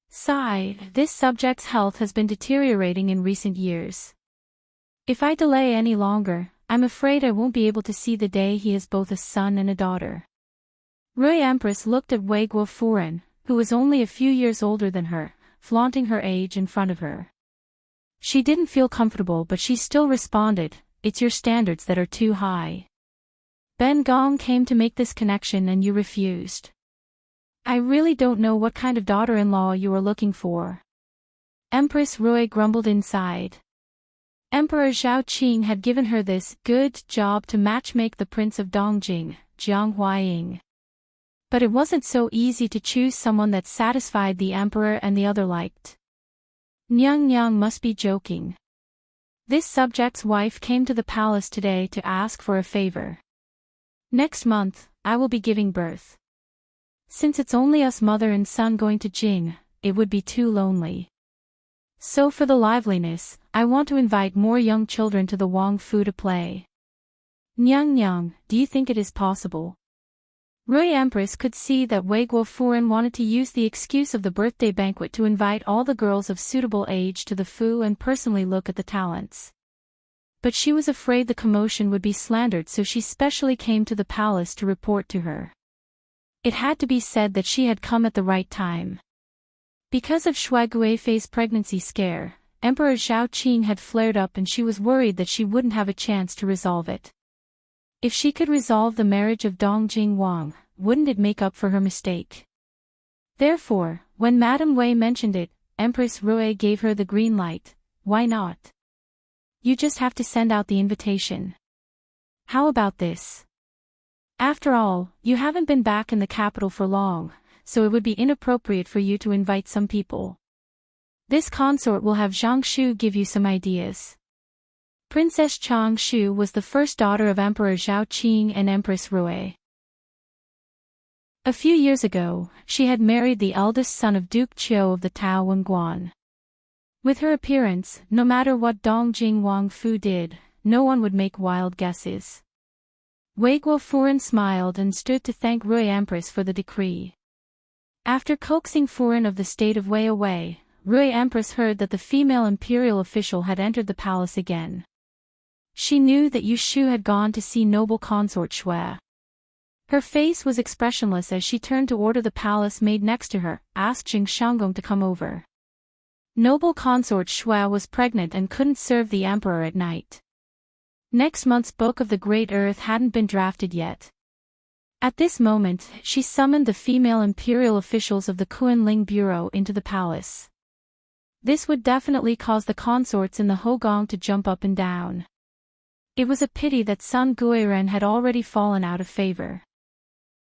Sigh, this subject's health has been deteriorating in recent years. If I delay any longer, I'm afraid I won't be able to see the day he has both a son and a daughter. Rui Empress looked at Wei Guo Furen, who was only a few years older than her, flaunting her age in front of her. She didn't feel comfortable, but she still responded, "It's your standards that are too high. Ben Gong came to make this connection and you refused. I really don't know what kind of daughter-in-law you are looking for." Empress Rui grumbled inside. Emperor Zhao Qing had given her this good job to matchmake the Prince of Dongjing, Jiang Huaying. But it wasn't so easy to choose someone that satisfied the emperor and the other liked. Nyang Nyang must be joking. This subject's wife came to the palace today to ask for a favor. Next month, I will be giving birth. Since it's only us mother and son going to Jing, it would be too lonely. So for the liveliness, I want to invite more young children to the Wang Fu to play. Nyang Nyang, do you think it is possible? Rui Empress could see that Wei Guofuren wanted to use the excuse of the birthday banquet to invite all the girls of suitable age to the Fu and personally look at the talents. But she was afraid the commotion would be slandered, so she specially came to the palace to report to her. It had to be said that she had come at the right time. Because of Shui Guifei's pregnancy scare, Emperor Zhao Qing had flared up and she was worried that she wouldn't have a chance to resolve it. If she could resolve the marriage of Dongjing Wang, wouldn't it make up for her mistake? Therefore, when Madame Wei mentioned it, Empress Rui gave her the green light. Why not? You just have to send out the invitation. How about this? After all, you haven't been back in the capital for long, so it would be inappropriate for you to invite some people. This consort will have Zhang Shu give you some ideas. Princess Chang Shu was the first daughter of Emperor Zhao Qing and Empress Rui. A few years ago, she had married the eldest son of Duke Qiu of the Tao Wenguan. With her appearance, no matter what Dongjing Wang Fu did, no one would make wild guesses. Wei Guofuren smiled and stood to thank Rui Empress for the decree. After coaxing Furen of the state of Wei away, Rui Empress heard that the female imperial official had entered the palace again. She knew that Yu Shu had gone to see noble consort Shui. Her face was expressionless as she turned to order the palace maid next to her, ask Jing Shanggong to come over. Noble consort Shui was pregnant and couldn't serve the emperor at night. Next month's Book of the Great Earth hadn't been drafted yet. At this moment, she summoned the female imperial officials of the Kunling Bureau into the palace. This would definitely cause the consorts in the Hogong to jump up and down. It was a pity that Sun Guiren had already fallen out of favor.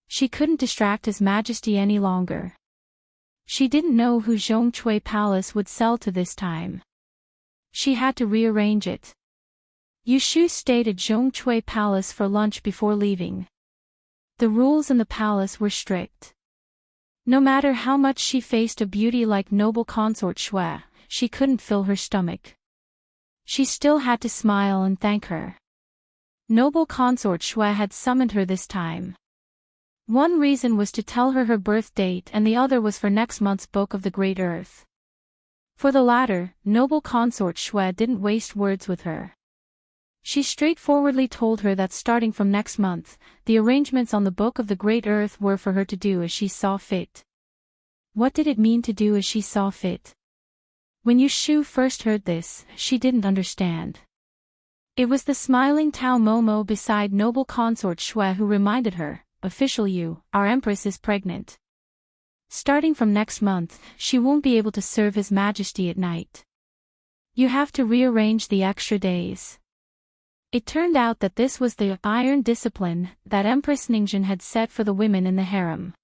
She couldn't distract His Majesty any longer. She didn't know who Zhongcui Palace would sell to this time. She had to rearrange it. Yu Shu stayed at Zhongcui Palace for lunch before leaving. The rules in the palace were strict. No matter how much she faced a beauty like noble consort Shui, she couldn't fill her stomach. She still had to smile and thank her. Noble consort Shui had summoned her this time. One reason was to tell her birth date and the other was for next month's Book of the Great Earth. For the latter, noble consort Shui didn't waste words with her. She straightforwardly told her that starting from next month, the arrangements on the Book of the Great Earth were for her to do as she saw fit. What did it mean to do as she saw fit? When Yu Shu first heard this, she didn't understand. It was the smiling Tao Momo beside noble consort Shui who reminded her, "Official Yu, our empress is pregnant. Starting from next month, she won't be able to serve His Majesty at night. You have to rearrange the extra days." It turned out that this was the iron discipline that Empress Ningzhen had set for the women in the harem.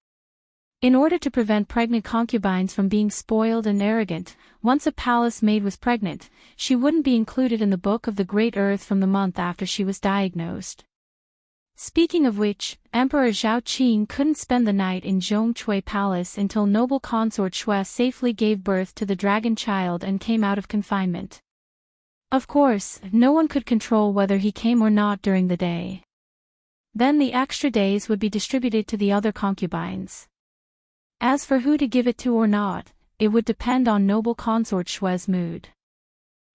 In order to prevent pregnant concubines from being spoiled and arrogant, once a palace maid was pregnant, she wouldn't be included in the Book of the Great Earth from the month after she was diagnosed. Speaking of which, Emperor Zhao Qing couldn't spend the night in Zhongcui Palace until noble consort Shui safely gave birth to the dragon child and came out of confinement. Of course, no one could control whether he came or not during the day. Then the extra days would be distributed to the other concubines. As for who to give it to or not, it would depend on noble consort Shui's mood.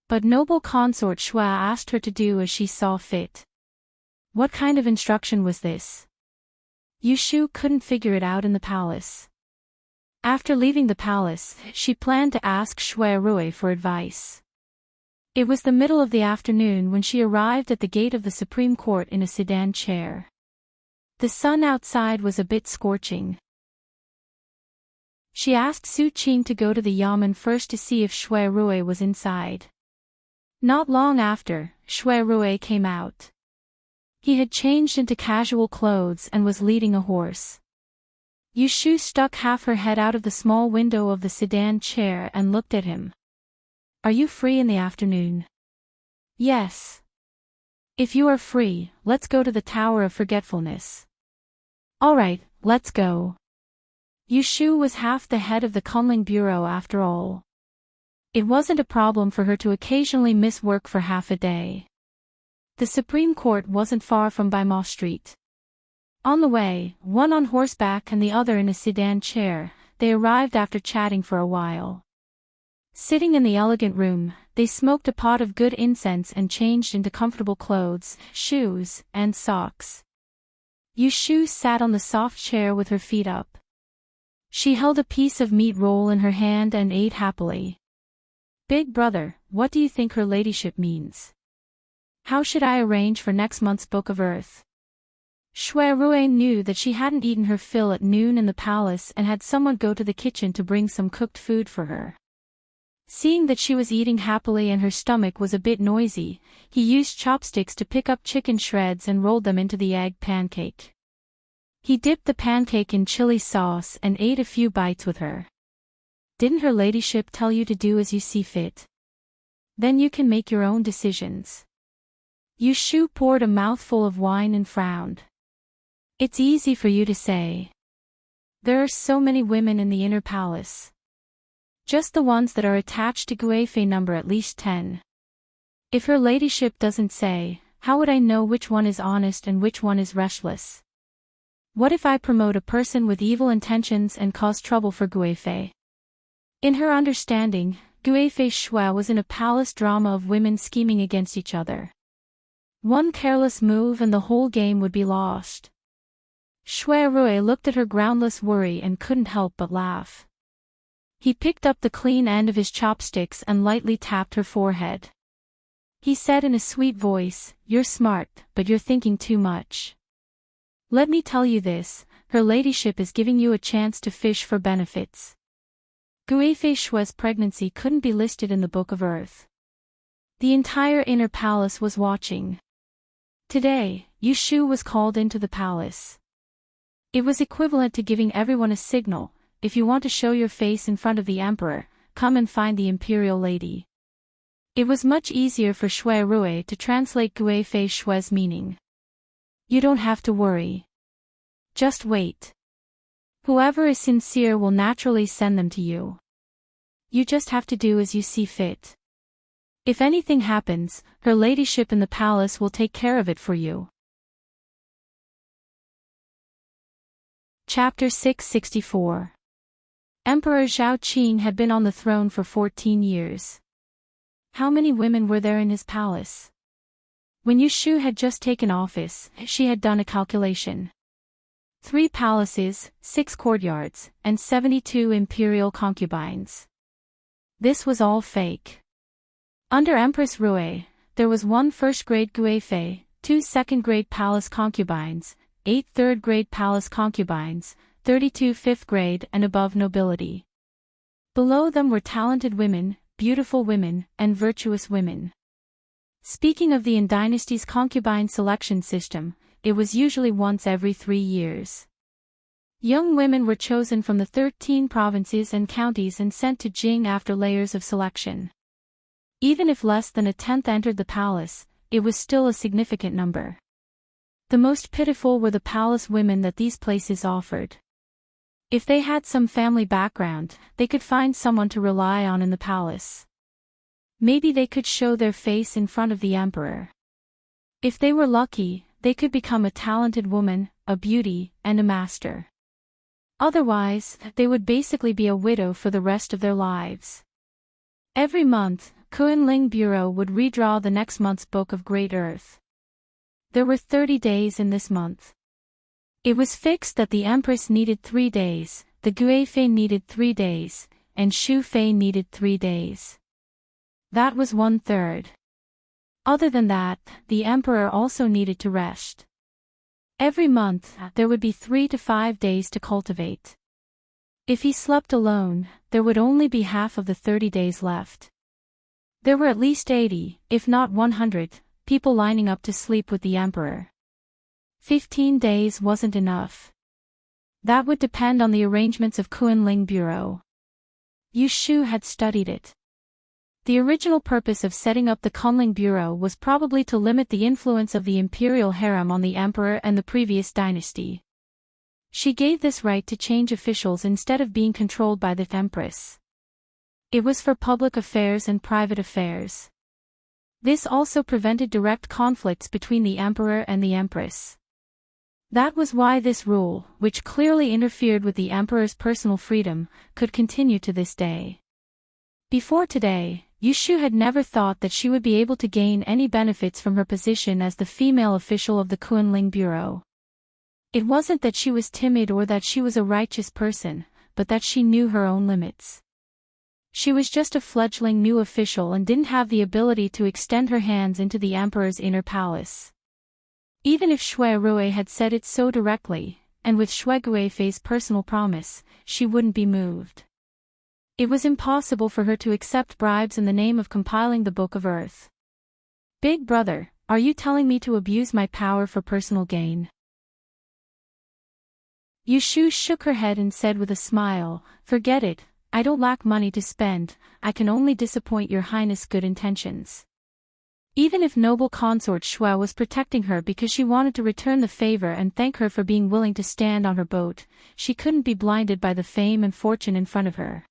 But noble consort Shui asked her to do as she saw fit. What kind of instruction was this? Yu Shu couldn't figure it out in the palace. After leaving the palace, she planned to ask Shui Rui for advice. It was the middle of the afternoon when she arrived at the gate of the Supreme Court in a sedan chair. The sun outside was a bit scorching. She asked Su Qing to go to the yamen first to see if Shui Rui was inside. Not long after, Shui Rui came out. He had changed into casual clothes and was leading a horse. Yushu stuck half her head out of the small window of the sedan chair and looked at him. Are you free in the afternoon? Yes. If you are free, let's go to the Tower of Forgetfulness. Alright, let's go. Yushu was half the head of the Kunling Bureau after all. It wasn't a problem for her to occasionally miss work for half a day. The Supreme Court wasn't far from Baimao Street. On the way, one on horseback and the other in a sedan chair, they arrived after chatting for a while. Sitting in the elegant room, they smoked a pot of good incense and changed into comfortable clothes, shoes, and socks. Yushu sat on the soft chair with her feet up. She held a piece of meat roll in her hand and ate happily. Big brother, what do you think her ladyship means? How should I arrange for next month's Book of Earth? Shui Rui knew that she hadn't eaten her fill at noon in the palace and had someone go to the kitchen to bring some cooked food for her. Seeing that she was eating happily and her stomach was a bit noisy, he used chopsticks to pick up chicken shreds and rolled them into the egg pancake. He dipped the pancake in chili sauce and ate a few bites with her. Didn't her ladyship tell you to do as you see fit? Then you can make your own decisions. Yushu poured a mouthful of wine and frowned. It's easy for you to say. There are so many women in the inner palace. Just the ones that are attached to Guifei number at least 10. If her ladyship doesn't say, how would I know which one is honest and which one is restless? What if I promote a person with evil intentions and cause trouble for Guifei? In her understanding, Guifei Shui was in a palace drama of women scheming against each other. One careless move and the whole game would be lost. Shui Rui looked at her groundless worry and couldn't help but laugh. He picked up the clean end of his chopsticks and lightly tapped her forehead. He said in a sweet voice, "You're smart, but you're thinking too much. Let me tell you this, her ladyship is giving you a chance to fish for benefits." Guifei Shui's pregnancy couldn't be listed in the Book of Earth. The entire inner palace was watching. Today, Yushu was called into the palace. It was equivalent to giving everyone a signal, if you want to show your face in front of the emperor, come and find the imperial lady. It was much easier for Shui Rui to translate Guifei Shui's meaning. You don't have to worry. Just wait. Whoever is sincere will naturally send them to you. You just have to do as you see fit. If anything happens, her ladyship in the palace will take care of it for you. Chapter 664. Emperor Zhao Qing had been on the throne for 14 years. How many women were there in his palace? When Yushu had just taken office, she had done a calculation. 3 palaces, 6 courtyards, and 72 imperial concubines. This was all fake. Under Empress Rui, there was 1 first-grade Guifei, 2 second-grade palace concubines, 8 third-grade palace concubines, 32 fifth-grade and above nobility. Below them were talented women, beautiful women, and virtuous women. Speaking of the Yin dynasty's concubine selection system, it was usually once every 3 years. Young women were chosen from the 13 provinces and counties and sent to Jing after layers of selection. Even if less than a tenth entered the palace, it was still a significant number. The most pitiful were the palace women that these places offered. If they had some family background, they could find someone to rely on in the palace. Maybe they could show their face in front of the emperor. If they were lucky, they could become a talented woman, a beauty, and a master. Otherwise, they would basically be a widow for the rest of their lives. Every month, Kunling Bureau would redraw the next month's Book of Great Earth. There were 30 days in this month. It was fixed that the Empress needed 3 days, the Guifei needed 3 days, and Shu Fei needed 3 days. That was 1/3. Other than that, the Emperor also needed to rest. Every month, there would be 3 to 5 days to cultivate. If he slept alone, there would only be half of the 30 days left. There were at least 80, if not 100, people lining up to sleep with the emperor. 15 days wasn't enough. That would depend on the arrangements of Kunling Bureau. Yu Shu had studied it. The original purpose of setting up the Kunling Bureau was probably to limit the influence of the imperial harem on the emperor and the previous dynasty. She gave this right to change officials instead of being controlled by the empress. It was for public affairs and private affairs. This also prevented direct conflicts between the emperor and the empress. That was why this rule, which clearly interfered with the emperor's personal freedom, could continue to this day. Before today, Yu Shu had never thought that she would be able to gain any benefits from her position as the female official of the Kunling Bureau. It wasn't that she was timid or that she was a righteous person, but that she knew her own limits. She was just a fledgling new official and didn't have the ability to extend her hands into the emperor's inner palace. Even if Shui Rui had said it so directly, and with Shui Guifei's personal promise, she wouldn't be moved. It was impossible for her to accept bribes in the name of compiling the Book of Earth. Big brother, are you telling me to abuse my power for personal gain? Yu Shu shook her head and said with a smile, forget it, I don't lack money to spend, I can only disappoint your highness' good intentions. Even if noble consort Shui was protecting her because she wanted to return the favor and thank her for being willing to stand on her boat, she couldn't be blinded by the fame and fortune in front of her.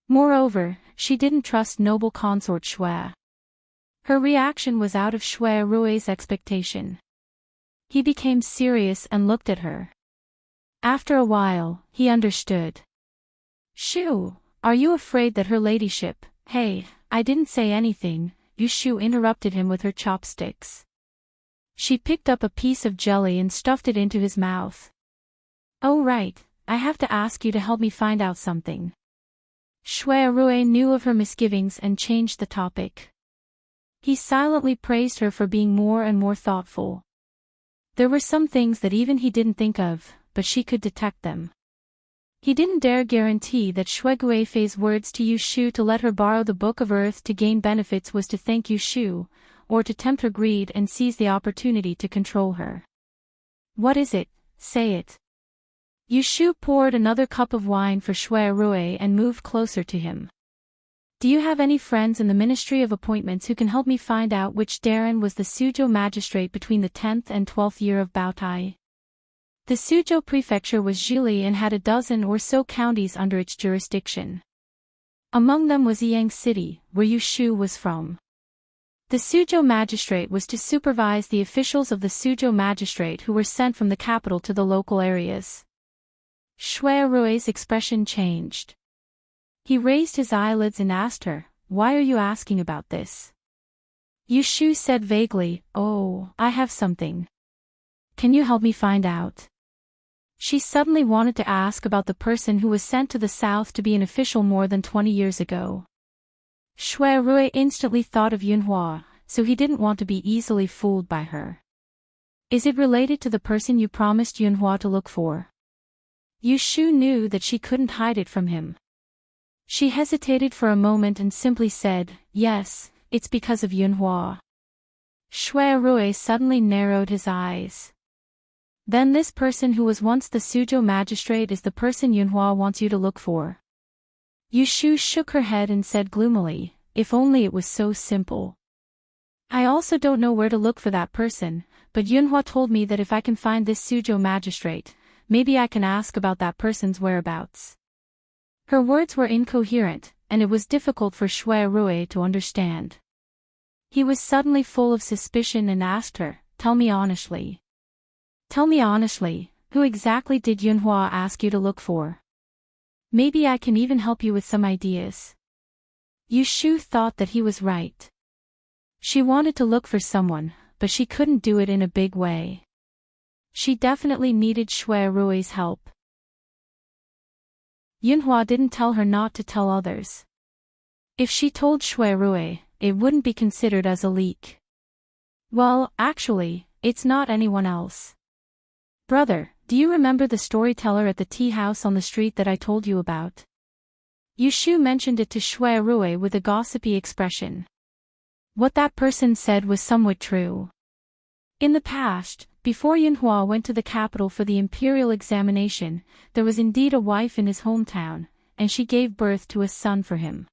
Moreover, she didn't trust noble consort Shui. Her reaction was out of Shui Rui's expectation. He became serious and looked at her. After a while, he understood. Shu, are you afraid that her ladyship— Hey, I didn't say anything, Yu Shu interrupted him with her chopsticks. She picked up a piece of jelly and stuffed it into his mouth. Oh right, I have to ask you to help me find out something. Shui Rui knew of her misgivings and changed the topic. He silently praised her for being more and more thoughtful. There were some things that even he didn't think of, but she could detect them. He didn't dare guarantee that Shui Guifei's words to Yu Shu to let her borrow the Book of Earth to gain benefits was to thank Yu Shu, or to tempt her greed and seize the opportunity to control her. What is it? Say it. Yu Shu poured another cup of wine for Shui Rui and moved closer to him. Do you have any friends in the Ministry of Appointments who can help me find out which Darren was the Suzhou magistrate between the 10th and 12th year of Baotai? The Suzhou prefecture was Zhili and had a dozen or so counties under its jurisdiction. Among them was Yang City, where Yu Shu was from. The Suzhou magistrate was to supervise the officials of the Suzhou magistrate who were sent from the capital to the local areas. Shui Rui's expression changed. He raised his eyelids and asked her, why are you asking about this? Yu Shu said vaguely, oh, I have something. Can you help me find out? She suddenly wanted to ask about the person who was sent to the south to be an official more than 20 years ago. Shui Rui instantly thought of Yunhua, so he didn't want to be easily fooled by her. Is it related to the person you promised Yunhua to look for? Yu Shu knew that she couldn't hide it from him. She hesitated for a moment and simply said, yes, it's because of Yunhua. Shui Rui suddenly narrowed his eyes. Then this person who was once the Suzhou magistrate is the person Yunhua wants you to look for. Yu Shu shook her head and said gloomily, if only it was so simple. I also don't know where to look for that person, but Yunhua told me that if I can find this Suzhou magistrate, maybe I can ask about that person's whereabouts. Her words were incoherent, and it was difficult for Shui Rui to understand. He was suddenly full of suspicion and asked her, tell me honestly. Tell me honestly, who exactly did Yunhua ask you to look for? Maybe I can even help you with some ideas. Yu Shu thought that he was right. She wanted to look for someone, but she couldn't do it in a big way. She definitely needed Shui Rui's help. Yunhua didn't tell her not to tell others. If she told Shui Rui, it wouldn't be considered as a leak. Well, actually, it's not anyone else. Brother, do you remember the storyteller at the tea house on the street that I told you about? Yushu mentioned it to Shui Rui with a gossipy expression. What that person said was somewhat true. In the past, before Yunhua went to the capital for the imperial examination, there was indeed a wife in his hometown, and she gave birth to a son for him.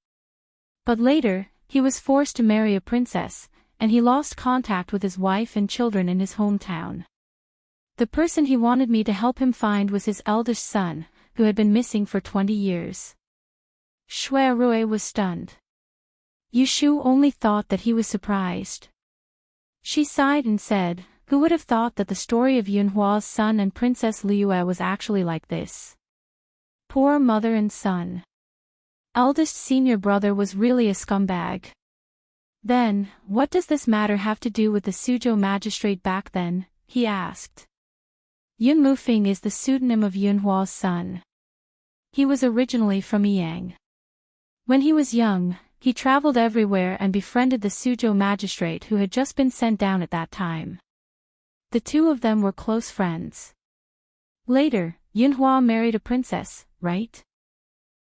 But later, he was forced to marry a princess, and he lost contact with his wife and children in his hometown. The person he wanted me to help him find was his eldest son, who had been missing for 20 years. Shui Rui was stunned. Yushu only thought that he was surprised. She sighed and said, "Who would have thought that the story of Yunhua's son and Princess Liyue was actually like this? Poor mother and son. Eldest senior brother was really a scumbag." Then, what does this matter have to do with the Suzhou magistrate back then? He asked. Yun Mufing is the pseudonym of Yunhua's son. He was originally from Yang. When he was young, he traveled everywhere and befriended the Suzhou magistrate who had just been sent down at that time. The two of them were close friends. Later, Yunhua married a princess, right?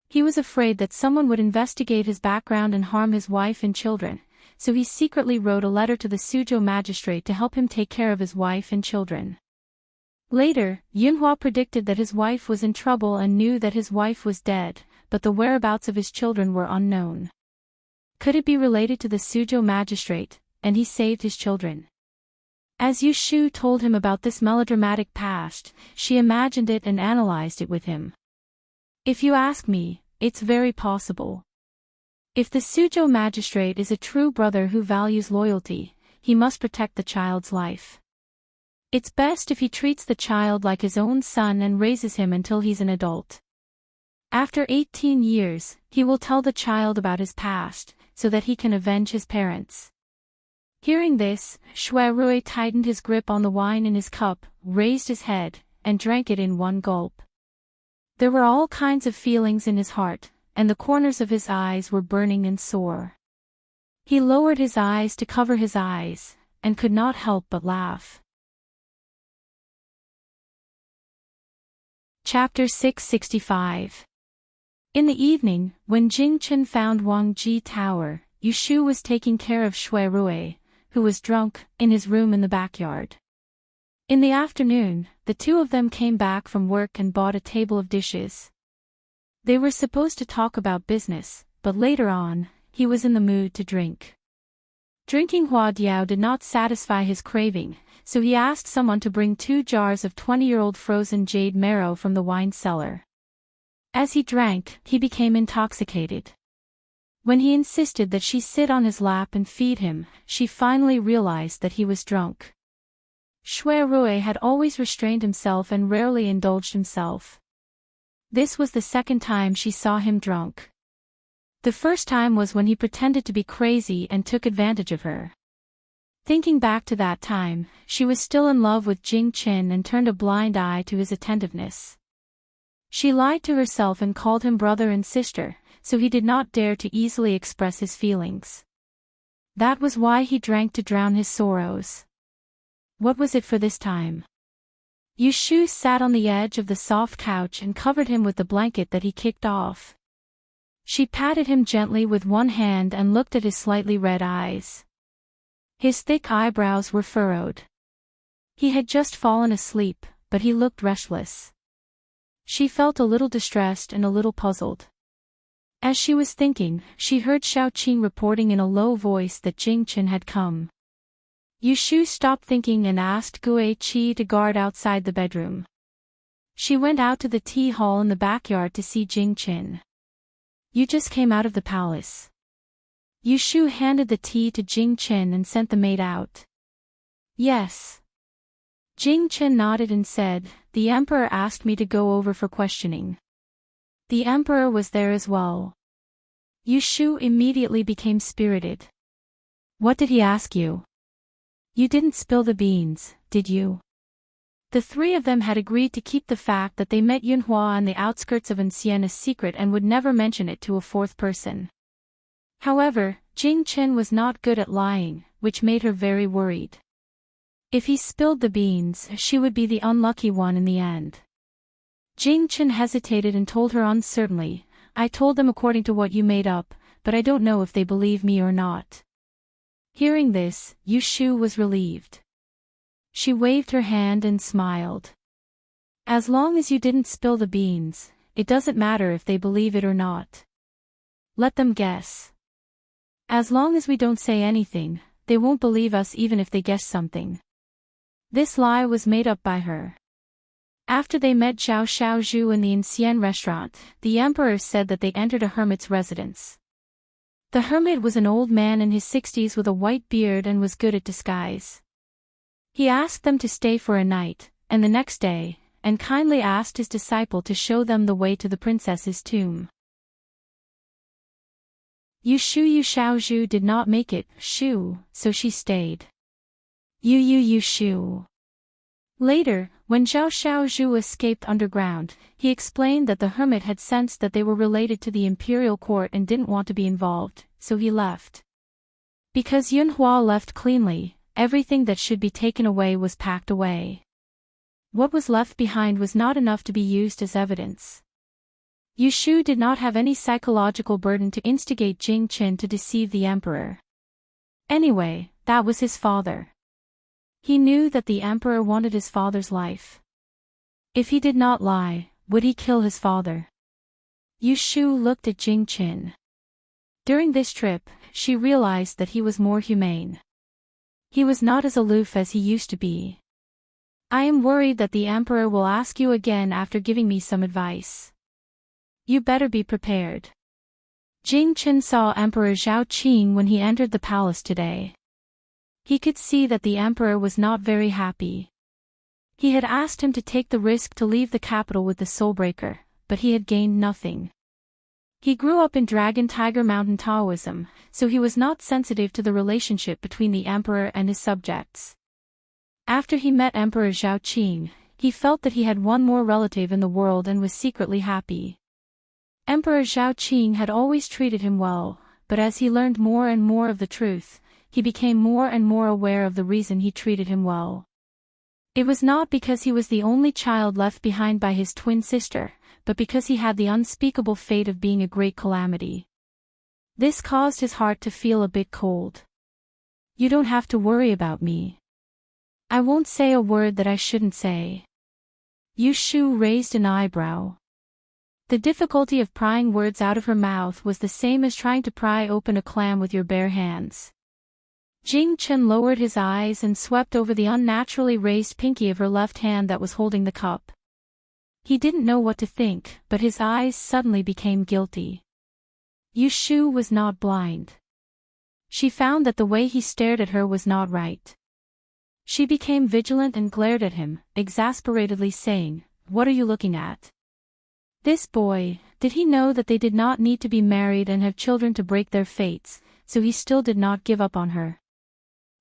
He was afraid that someone would investigate his background and harm his wife and children, so he secretly wrote a letter to the Suzhou magistrate to help him take care of his wife and children. Later, Yunhua predicted that his wife was in trouble and knew that his wife was dead, but the whereabouts of his children were unknown. Could it be related to the Suzhou magistrate, and he saved his children? As Yushu told him about this melodramatic past, she imagined it and analyzed it with him. If you ask me, it's very possible. If the Suzhou magistrate is a true brother who values loyalty, he must protect the child's life. It's best if he treats the child like his own son and raises him until he's an adult. After 18 years, he will tell the child about his past, so that he can avenge his parents. Hearing this, Shui Rui tightened his grip on the wine in his cup, raised his head, and drank it in one gulp. There were all kinds of feelings in his heart, and the corners of his eyes were burning and sore. He lowered his eyes to cover his eyes, and could not help but laugh. Chapter 665. In the evening, when Jing Chen found Wang Ji Tower, Yushu was taking care of Shui Rui, who was drunk, in his room in the backyard. In the afternoon, the two of them came back from work and bought a table of dishes. They were supposed to talk about business, but later on, he was in the mood to drink. Drinking Hua Diao did not satisfy his craving, so he asked someone to bring 2 jars of 20-year-old frozen jade marrow from the wine cellar. As he drank, he became intoxicated. When he insisted that she sit on his lap and feed him, she finally realized that he was drunk. Shui Rui had always restrained himself and rarely indulged himself. This was the second time she saw him drunk. The first time was when he pretended to be crazy and took advantage of her. Thinking back to that time, she was still in love with Jing Chen and turned a blind eye to his attentiveness. She lied to herself and called him brother and sister, so he did not dare to easily express his feelings. That was why he drank to drown his sorrows. What was it for this time? Yushu sat on the edge of the soft couch and covered him with the blanket that he kicked off. She patted him gently with one hand and looked at his slightly red eyes. His thick eyebrows were furrowed. He had just fallen asleep, but he looked restless. She felt a little distressed and a little puzzled. As she was thinking, she heard Xiaoqing reporting in a low voice that Jing Chen had come. Yushu stopped thinking and asked Gue Qi to guard outside the bedroom. She went out to the tea hall in the backyard to see Jing Chen. You just came out of the palace. Yushu handed the tea to Jing Chen and sent the maid out. Yes. Jing Chen nodded and said, the emperor asked me to go over for questioning. The emperor was there as well. Yushu immediately became spirited. What did he ask you? You didn't spill the beans, did you? The three of them had agreed to keep the fact that they met Yunhua on the outskirts of Ancien a secret and would never mention it to a fourth person. However, Jing Chen was not good at lying, which made her very worried. If he spilled the beans, she would be the unlucky one in the end. Jing Chen hesitated and told her uncertainly, I told them according to what you made up, but I don't know if they believe me or not. Hearing this, Yushu was relieved. She waved her hand and smiled. As long as you didn't spill the beans, it doesn't matter if they believe it or not. Let them guess. As long as we don't say anything, they won't believe us even if they guess something. This lie was made up by her. After they met Zhao Xiaozhu in the Ancien restaurant, the emperor said that they entered a hermit's residence. The hermit was an old man in his 60s with a white beard and was good at disguise. He asked them to stay for a night, and the next day, and kindly asked his disciple to show them the way to the princess's tomb. Yushu Xiaozhu did not make it, so she stayed. Yushu. Later, when Zhao Xiaozhu escaped underground, he explained that the hermit had sensed that they were related to the imperial court and didn't want to be involved, so he left. Because Yunhua left cleanly, everything that should be taken away was packed away. What was left behind was not enough to be used as evidence. Yushu did not have any psychological burden to instigate Jing Qin to deceive the emperor. Anyway, that was his father. He knew that the emperor wanted his father's life. If he did not lie, would he kill his father? Yushu looked at Jing Qin. During this trip, she realized that he was more humane. He was not as aloof as he used to be. I am worried that the emperor will ask you again after giving me some advice. You better be prepared. Jing Qin saw Emperor Zhao Qing when he entered the palace today. He could see that the emperor was not very happy. He had asked him to take the risk to leave the capital with the Soulbreaker, but he had gained nothing. He grew up in Dragon Tiger Mountain Taoism, so he was not sensitive to the relationship between the emperor and his subjects. After he met Emperor Zhao Qing, he felt that he had one more relative in the world and was secretly happy. Emperor Zhao Qing had always treated him well, but as he learned more and more of the truth, he became more and more aware of the reason he treated him well. It was not because he was the only child left behind by his twin sister, but because he had the unspeakable fate of being a great calamity. This caused his heart to feel a bit cold. You don't have to worry about me. I won't say a word that I shouldn't say. Yushu raised an eyebrow. The difficulty of prying words out of her mouth was the same as trying to pry open a clam with your bare hands. Jing Qin lowered his eyes and swept over the unnaturally raised pinky of her left hand that was holding the cup. He didn't know what to think, but his eyes suddenly became guilty. Yushu was not blind. She found that the way he stared at her was not right. She became vigilant and glared at him, exasperatedly saying, "What are you looking at?" This boy, did he know that they did not need to be married and have children to break their fates, so he still did not give up on her.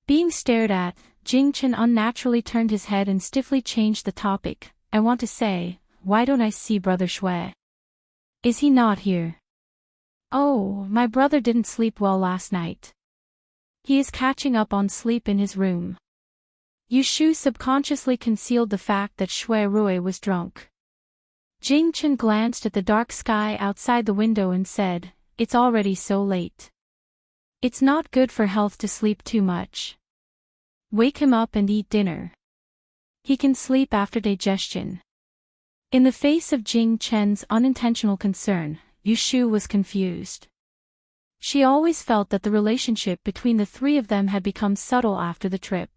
Being stared at, Jing Qin unnaturally turned his head and stiffly changed the topic. I want to say, why don't I see Brother Shui? Is he not here? Oh, my brother didn't sleep well last night. He is catching up on sleep in his room. Yushu subconsciously concealed the fact that Shui Rui was drunk. Jing Qin glanced at the dark sky outside the window and said, "It's already so late. It's not good for health to sleep too much. Wake him up and eat dinner. He can sleep after digestion." In the face of Jing Qin's unintentional concern, Yushu was confused. She always felt that the relationship between the three of them had become subtle after the trip.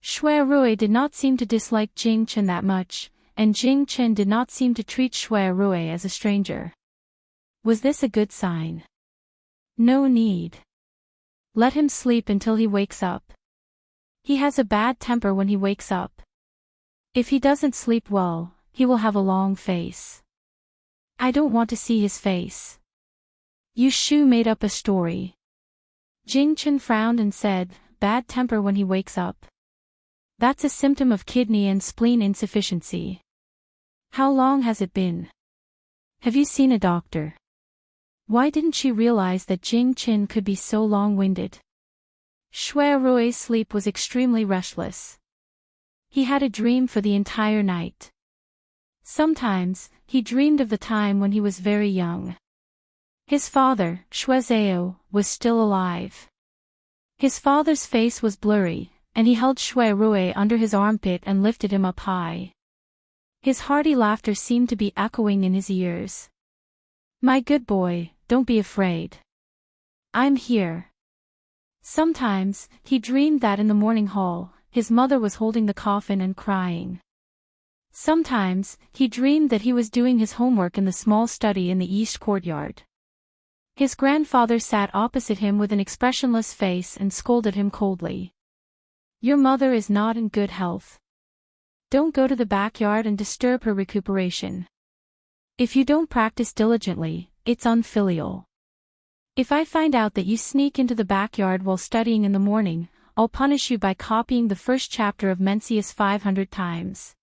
Shui Rui did not seem to dislike Jing Qin that much, and Jing Qin did not seem to treat Shui Rui as a stranger. Was this a good sign? No need. Let him sleep until he wakes up. He has a bad temper when he wakes up. If he doesn't sleep well, he will have a long face. I don't want to see his face. Yushu made up a story. Jing Qin frowned and said, "Bad temper when he wakes up. That's a symptom of kidney and spleen insufficiency. How long has it been? Have you seen a doctor?" Why didn't she realize that Jing Qin could be so long-winded? Shui Rui's sleep was extremely restless. He had a dream for the entire night. Sometimes, he dreamed of the time when he was very young. His father, Shuezeo, was still alive. His father's face was blurry, and he held Shui Rui under his armpit and lifted him up high. His hearty laughter seemed to be echoing in his ears. "My good boy, don't be afraid. I'm here." Sometimes, he dreamed that in the morning hall, his mother was holding the coffin and crying. Sometimes, he dreamed that he was doing his homework in the small study in the east courtyard. His grandfather sat opposite him with an expressionless face and scolded him coldly. "Your mother is not in good health. Don't go to the backyard and disturb her recuperation. If you don't practice diligently, it's unfilial. If I find out that you sneak into the backyard while studying in the morning, I'll punish you by copying the first chapter of Mencius 500 times.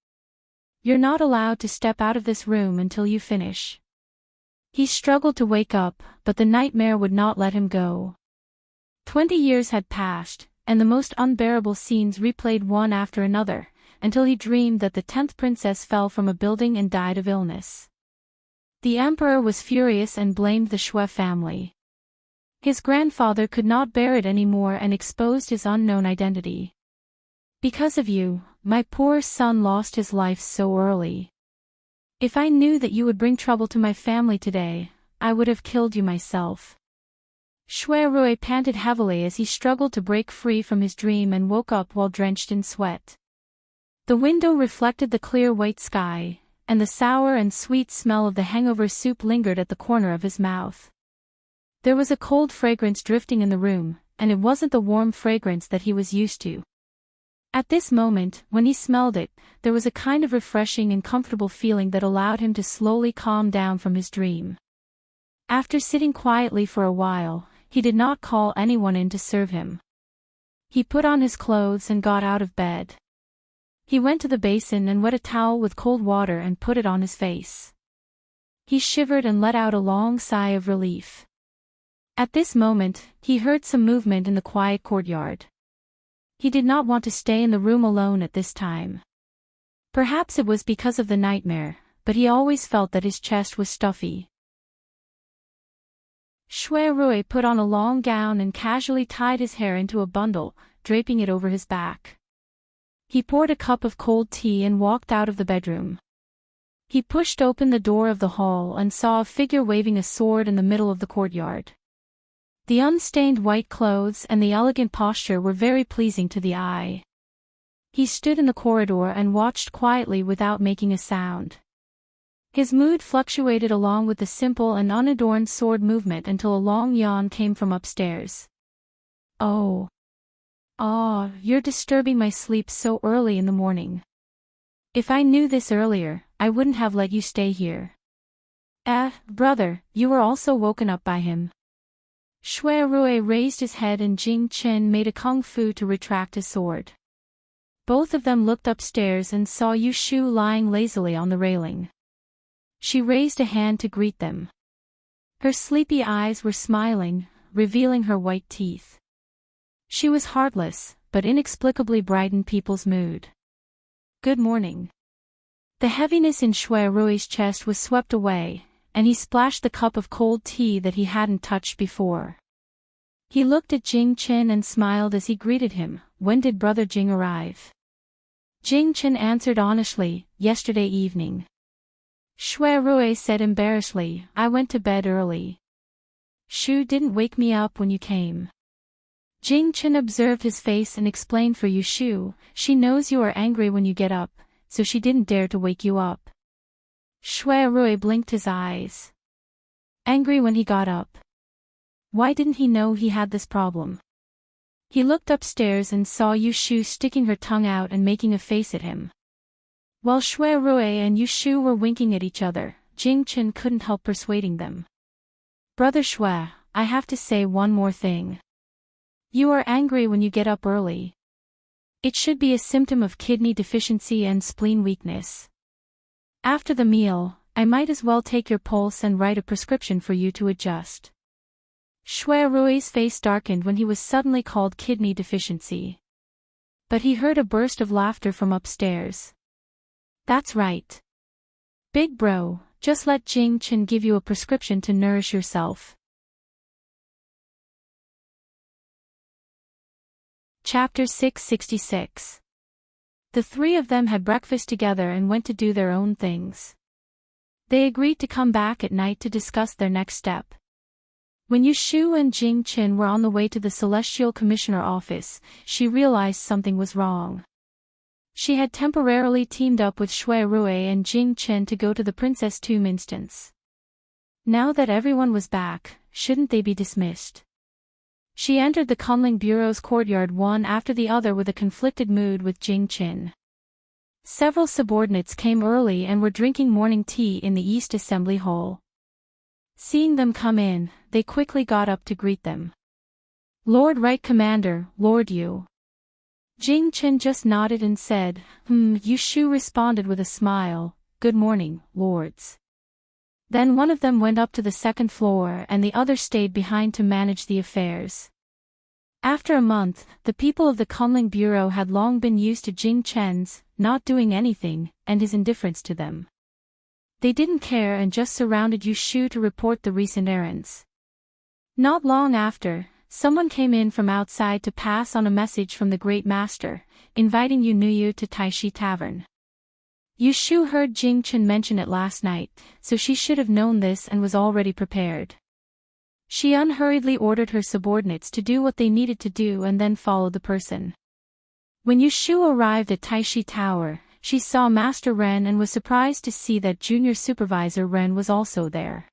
You're not allowed to step out of this room until you finish." He struggled to wake up, but the nightmare would not let him go. 20 years had passed, and the most unbearable scenes replayed one after another, until he dreamed that the 10th princess fell from a building and died of illness. The emperor was furious and blamed the Shui family. His grandfather could not bear it anymore and exposed his unknown identity. "Because of you, my poor son lost his life so early. If I knew that you would bring trouble to my family today, I would have killed you myself." Shui Rui panted heavily as he struggled to break free from his dream and woke up while drenched in sweat. The window reflected the clear white sky, and the sour and sweet smell of the hangover soup lingered at the corner of his mouth. There was a cold fragrance drifting in the room, and it wasn't the warm fragrance that he was used to. At this moment, when he smelled it, there was a kind of refreshing and comfortable feeling that allowed him to slowly calm down from his dream. After sitting quietly for a while, he did not call anyone in to serve him. He put on his clothes and got out of bed. He went to the basin and wet a towel with cold water and put it on his face. He shivered and let out a long sigh of relief. At this moment, he heard some movement in the quiet courtyard. He did not want to stay in the room alone at this time. Perhaps it was because of the nightmare, but he always felt that his chest was stuffy. Shui Rui put on a long gown and casually tied his hair into a bundle, draping it over his back. He poured a cup of cold tea and walked out of the bedroom. He pushed open the door of the hall and saw a figure waving a sword in the middle of the courtyard. The unstained white clothes and the elegant posture were very pleasing to the eye. He stood in the corridor and watched quietly without making a sound. His mood fluctuated along with the simple and unadorned sword movement until a long yawn came from upstairs. "Oh, you're disturbing my sleep so early in the morning. If I knew this earlier, I wouldn't have let you stay here." Brother, you were also woken up by him." Shui Rui raised his head and Jing Chen made a kung fu to retract his sword. Both of them looked upstairs and saw Yu Shu lying lazily on the railing. She raised a hand to greet them. Her sleepy eyes were smiling, revealing her white teeth. She was heartless, but inexplicably brightened people's mood. "Good morning." The heaviness in Shui Rui's chest was swept away, and he splashed the cup of cold tea that he hadn't touched before. He looked at Jing Chen and smiled as he greeted him. "When did Brother Jing arrive?" Jing Chen answered honestly, "Yesterday evening." Shui Rui said embarrassedly, "I went to bed early. Shu didn't wake me up when you came." Jing Chen observed his face and explained for Yu Shu, "She knows you are angry when you get up, so she didn't dare to wake you up." Shui Rui blinked his eyes. Angry when he got up? Why didn't he know he had this problem? He looked upstairs and saw Yu Shu sticking her tongue out and making a face at him. While Shui Rui and Yu Shu were winking at each other, Jing Chen couldn't help persuading them. "Brother Shui, I have to say one more thing. You are angry when you get up early. It should be a symptom of kidney deficiency and spleen weakness. After the meal, I might as well take your pulse and write a prescription for you to adjust." Shui Rui's face darkened when he was suddenly called kidney deficiency. But he heard a burst of laughter from upstairs. "That's right. Big bro, just let Jing Chen give you a prescription to nourish yourself. Chapter 666. The three of them had breakfast together and went to do their own things. They agreed to come back at night to discuss their next step. When Yushu and Jing Chen were on the way to the Celestial Commissioner office, she realized something was wrong. She had temporarily teamed up with Shui Rue and Jing Chen to go to the Princess Tomb instance. Now that everyone was back, shouldn't they be dismissed? She entered the Kunling Bureau's courtyard one after the other with a conflicted mood with Jing Chen. Several subordinates came early and were drinking morning tea in the East Assembly Hall. Seeing them come in, they quickly got up to greet them. Lord Right Commander, Lord Yu. Jing Chen just nodded and said, Yushu responded with a smile, Good morning, lords. Then one of them went up to the second floor and the other stayed behind to manage the affairs. After a month, the people of the Kunling Bureau had long been used to Jing Chen's not doing anything and his indifference to them. They didn't care and just surrounded Yushu to report the recent errands. Not long after, someone came in from outside to pass on a message from the Great Master, inviting Yunuyu to Taishi Tavern. Yushu heard Jing Chen mention it last night, so she should have known this and was already prepared. She unhurriedly ordered her subordinates to do what they needed to do and then followed the person. When Yushu arrived at Taishi Tower, she saw Master Ren and was surprised to see that Junior Supervisor Ren was also there.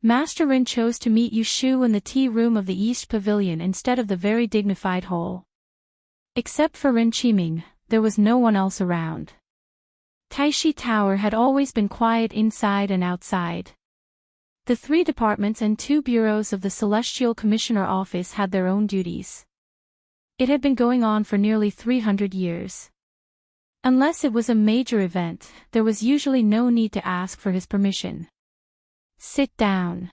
Master Ren chose to meet Yushu in the tea room of the East Pavilion instead of the very dignified hall. Except for Ren Qiming, there was no one else around. Taishi Tower had always been quiet inside and outside. The 3 departments and 2 bureaus of the Celestial Commissioner Office had their own duties. It had been going on for nearly 300 years. Unless it was a major event, there was usually no need to ask for his permission. Sit down.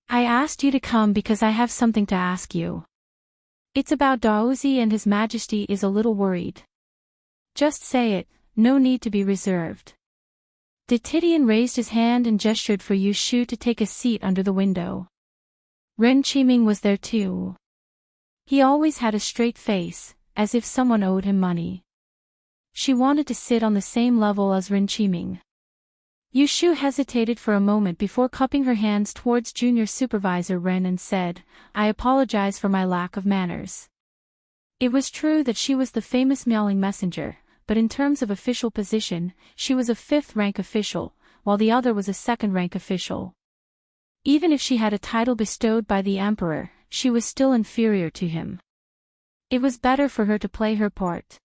I asked you to come because I have something to ask you. It's about Daozi and His Majesty is a little worried. Just say it. No need to be reserved. De Tidian raised his hand and gestured for Yushu to take a seat under the window. Ren Qiming was there too. He always had a straight face, as if someone owed him money. She wanted to sit on the same level as Ren Qiming. Yushu hesitated for a moment before cupping her hands towards Junior Supervisor Ren and said, I apologize for my lack of manners. It was true that she was the famous Miaoling messenger, but in terms of official position, she was a 5th-rank official, while the other was a 2nd-rank official. Even if she had a title bestowed by the emperor, she was still inferior to him. It was better for her to play her part.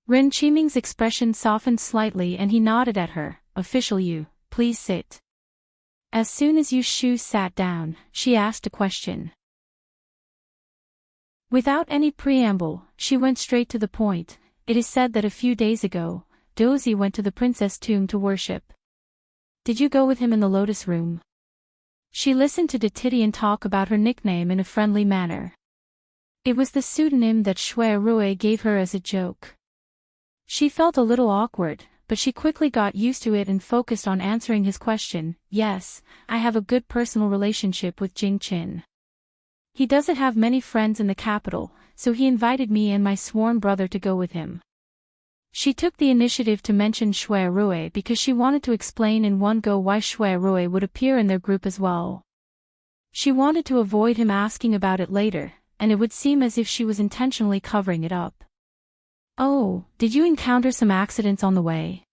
Ren Qiming's expression softened slightly and he nodded at her, Official Yu, please sit. As soon as Yushu sat down, she asked a question. Without any preamble, she went straight to the point. It is said that a few days ago, Dozi went to the princess tomb to worship. Did you go with him in the lotus room? She listened to De Tidian talk about her nickname in a friendly manner. It was the pseudonym that Shui Rue gave her as a joke. She felt a little awkward, but she quickly got used to it and focused on answering his question. Yes, I have a good personal relationship with Jing Chen. He doesn't have many friends in the capital, so he invited me and my sworn brother to go with him. She took the initiative to mention Shui Rue because she wanted to explain in one go why Shui Rue would appear in their group as well. She wanted to avoid him asking about it later, and it would seem as if she was intentionally covering it up. Oh, did you encounter some accidents on the way?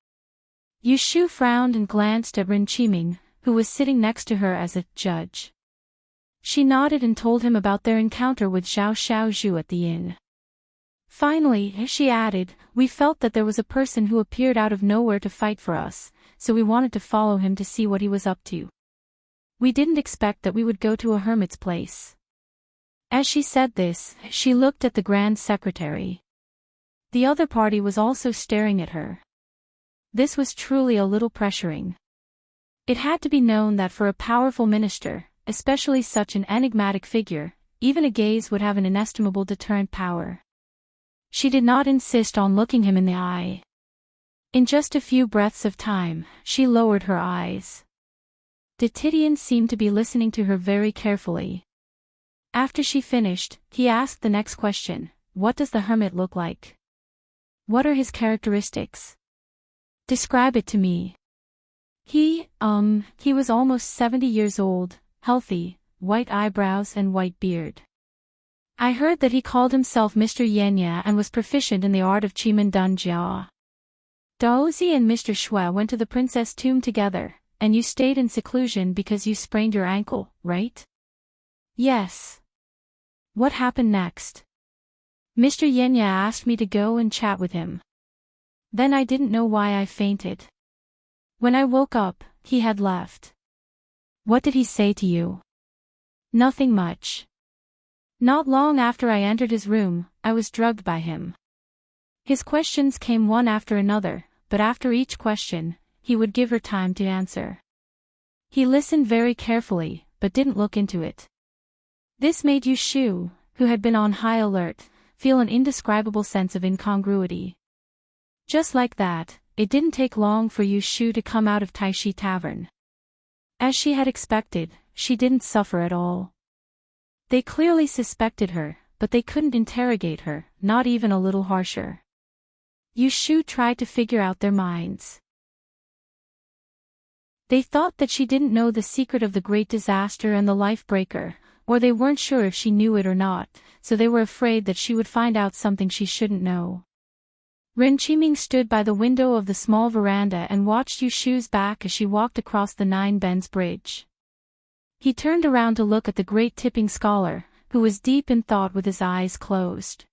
Yushu frowned and glanced at Ren Qiming, who was sitting next to her as a judge. She nodded and told him about their encounter with Zhao Xiaozhu at the inn. Finally, she added, we felt that there was a person who appeared out of nowhere to fight for us, so we wanted to follow him to see what he was up to. We didn't expect that we would go to a hermit's place. As she said this, she looked at the Grand Secretary. The other party was also staring at her. This was truly a little pressuring. It had to be known that for a powerful minister, especially such an enigmatic figure, even a gaze would have an inestimable deterrent power. She did not insist on looking him in the eye. In just a few breaths of time, she lowered her eyes. The Titian seemed to be listening to her very carefully. After she finished, he asked the next question: what does the hermit look like? What are his characteristics? Describe it to me. He was almost 70 years old, healthy, white eyebrows and white beard. I heard that he called himself Mr. Yenya and was proficient in the art of Chiman Dunjia. Daozi and Mr. Shui went to the princess tomb together, and you stayed in seclusion because you sprained your ankle, right? Yes. What happened next? Mr. Yenya asked me to go and chat with him. Then I didn't know why I fainted. When I woke up, he had left. What did he say to you? Nothing much. Not long after I entered his room, I was drugged by him. His questions came one after another, but after each question, he would give her time to answer. He listened very carefully, but didn't look into it. This made Yu Shu, who had been on high alert, feel an indescribable sense of incongruity. Just like that, it didn't take long for Yu Shu to come out of Taishi Tavern. As she had expected, she didn't suffer at all. They clearly suspected her, but they couldn't interrogate her, not even a little harsher. Yu Shu tried to figure out their minds. They thought that she didn't know the secret of the great disaster and the life breaker, or they weren't sure if she knew it or not, so they were afraid that she would find out something she shouldn't know. Ren Qiming stood by the window of the small veranda and watched Yu Shu's back as she walked across the Nine Bends Bridge. He turned around to look at the great tipping scholar, who was deep in thought with his eyes closed.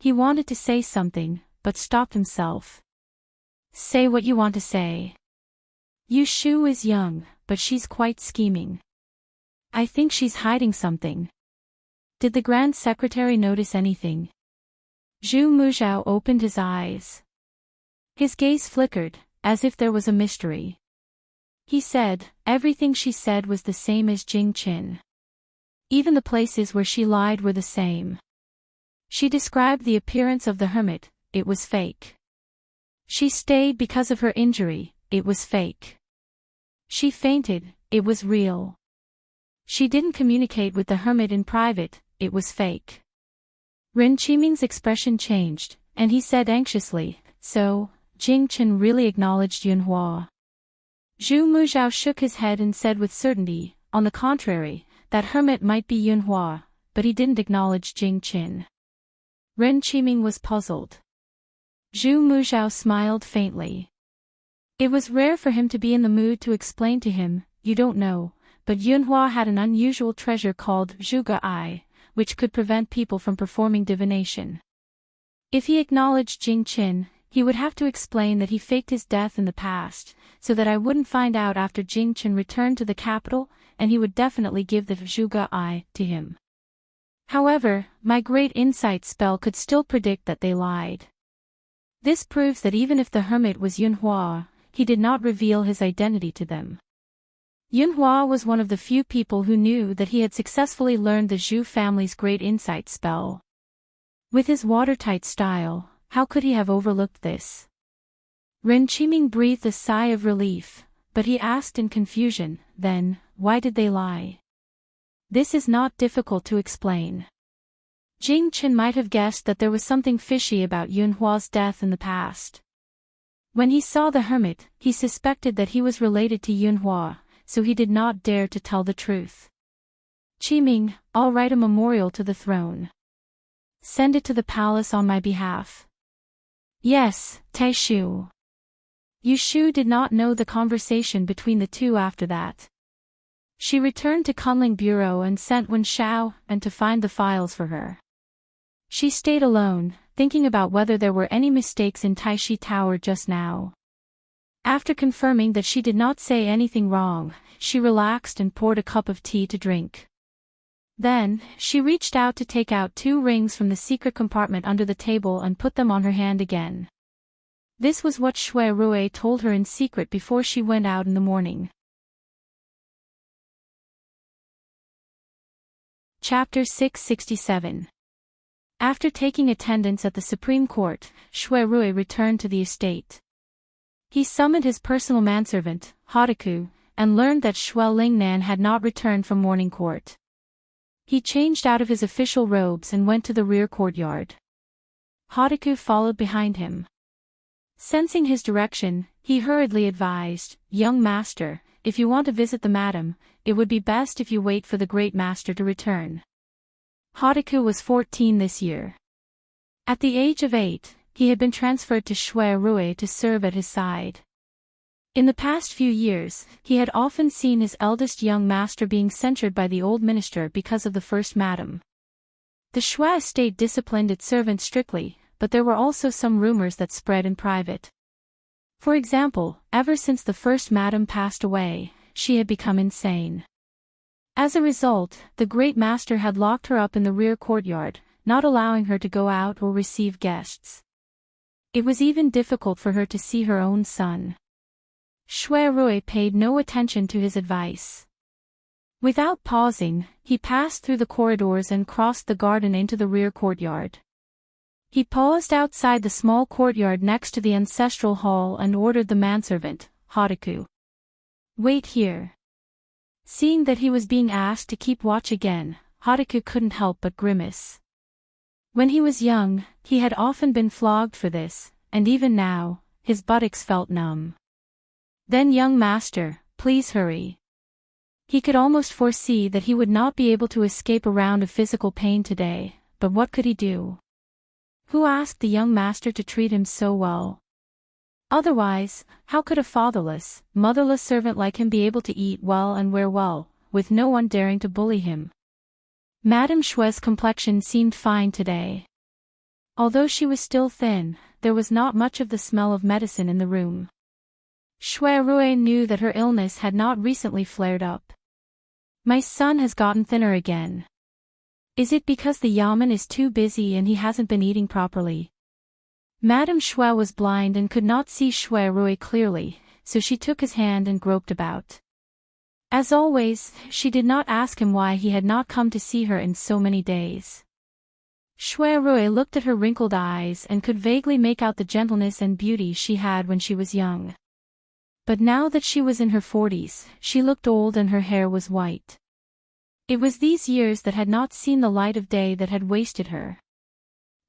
He wanted to say something, but stopped himself. Say what you want to say. Yu Shu is young, but she's quite scheming. I think she's hiding something. Did the Grand Secretary notice anything? Zhu Muzhao opened his eyes. His gaze flickered, as if there was a mystery. He said, everything she said was the same as Jing Qin. Even the places where she lied were the same. She described the appearance of the hermit, it was fake. She stayed because of her injury, it was fake. She fainted, it was real. She didn't communicate with the hermit in private, it was fake. Ren Qiming's expression changed, and he said anxiously, so, Jing Qin really acknowledged Yunhua. Zhu Muzhao shook his head and said with certainty, on the contrary, that hermit might be Yunhua, but he didn't acknowledge Jing Qin. Ren Qiming was puzzled. Zhu Muzhao smiled faintly. It was rare for him to be in the mood to explain to him, you don't know, but Yunhua had an unusual treasure called Zhuge Ai, which could prevent people from performing divination. If he acknowledged Jing Qin, he would have to explain that he faked his death in the past, so that I wouldn't find out after Jing Qin returned to the capital, and he would definitely give the Zhuge Ai to him. However, my great insight spell could still predict that they lied. This proves that even if the hermit was Yunhua, he did not reveal his identity to them. Yunhua was one of the few people who knew that he had successfully learned the Zhu family's great insight spell. With his watertight style, how could he have overlooked this? Ren Qiming breathed a sigh of relief, but he asked in confusion, then, why did they lie? This is not difficult to explain. Jing Qin might have guessed that there was something fishy about Yunhua's death in the past. When he saw the hermit, he suspected that he was related to Yunhua, so he did not dare to tell the truth. Qiming, I'll write a memorial to the throne. Send it to the palace on my behalf. Yes, Taishu. Yu Shu did not know the conversation between the two after that. She returned to Kunling Bureau and sent Wen Shao and to find the files for her. She stayed alone, thinking about whether there were any mistakes in Taishi Tower just now. After confirming that she did not say anything wrong, she relaxed and poured a cup of tea to drink. Then, she reached out to take out 2 rings from the secret compartment under the table and put them on her hand again. This was what Shui Rui told her in secret before she went out in the morning. Chapter 667. After taking attendance at the Supreme Court, Shui Rui returned to the estate. He summoned his personal manservant, Hotaku, and learned that Shui Lingnan had not returned from morning court. He changed out of his official robes and went to the rear courtyard. Hotaku followed behind him. Sensing his direction, he hurriedly advised, "Young master, if you want to visit the madam, it would be best if you wait for the great master to return." Hotaku was 14 this year. At the age of 8, he had been transferred to Shui Rui to serve at his side. In the past few years, he had often seen his eldest young master being censured by the old minister because of the first madam. The Shui estate disciplined its servants strictly, but there were also some rumors that spread in private. For example, ever since the first madam passed away, she had become insane. As a result, the great master had locked her up in the rear courtyard, not allowing her to go out or receive guests. It was even difficult for her to see her own son. Shui Rui paid no attention to his advice. Without pausing, he passed through the corridors and crossed the garden into the rear courtyard. He paused outside the small courtyard next to the ancestral hall and ordered the manservant, Hotaku, "Wait here." Seeing that he was being asked to keep watch again, Hotaku couldn't help but grimace. When he was young, he had often been flogged for this, and even now, his buttocks felt numb. "Then young master, please hurry." He could almost foresee that he would not be able to escape a round of physical pain today, but what could he do? Who asked the young master to treat him so well? Otherwise, how could a fatherless, motherless servant like him be able to eat well and wear well, with no one daring to bully him? Madame Shui's complexion seemed fine today. Although she was still thin, there was not much of the smell of medicine in the room. Shui Rui knew that her illness had not recently flared up. "My son has gotten thinner again. Is it because the yamen is too busy and he hasn't been eating properly?" Madame Shui was blind and could not see Shui Rui clearly, so she took his hand and groped about. As always, she did not ask him why he had not come to see her in so many days. Shui Rui looked at her wrinkled eyes and could vaguely make out the gentleness and beauty she had when she was young. But now that she was in her 40s, she looked old and her hair was white. It was these years that had not seen the light of day that had wasted her.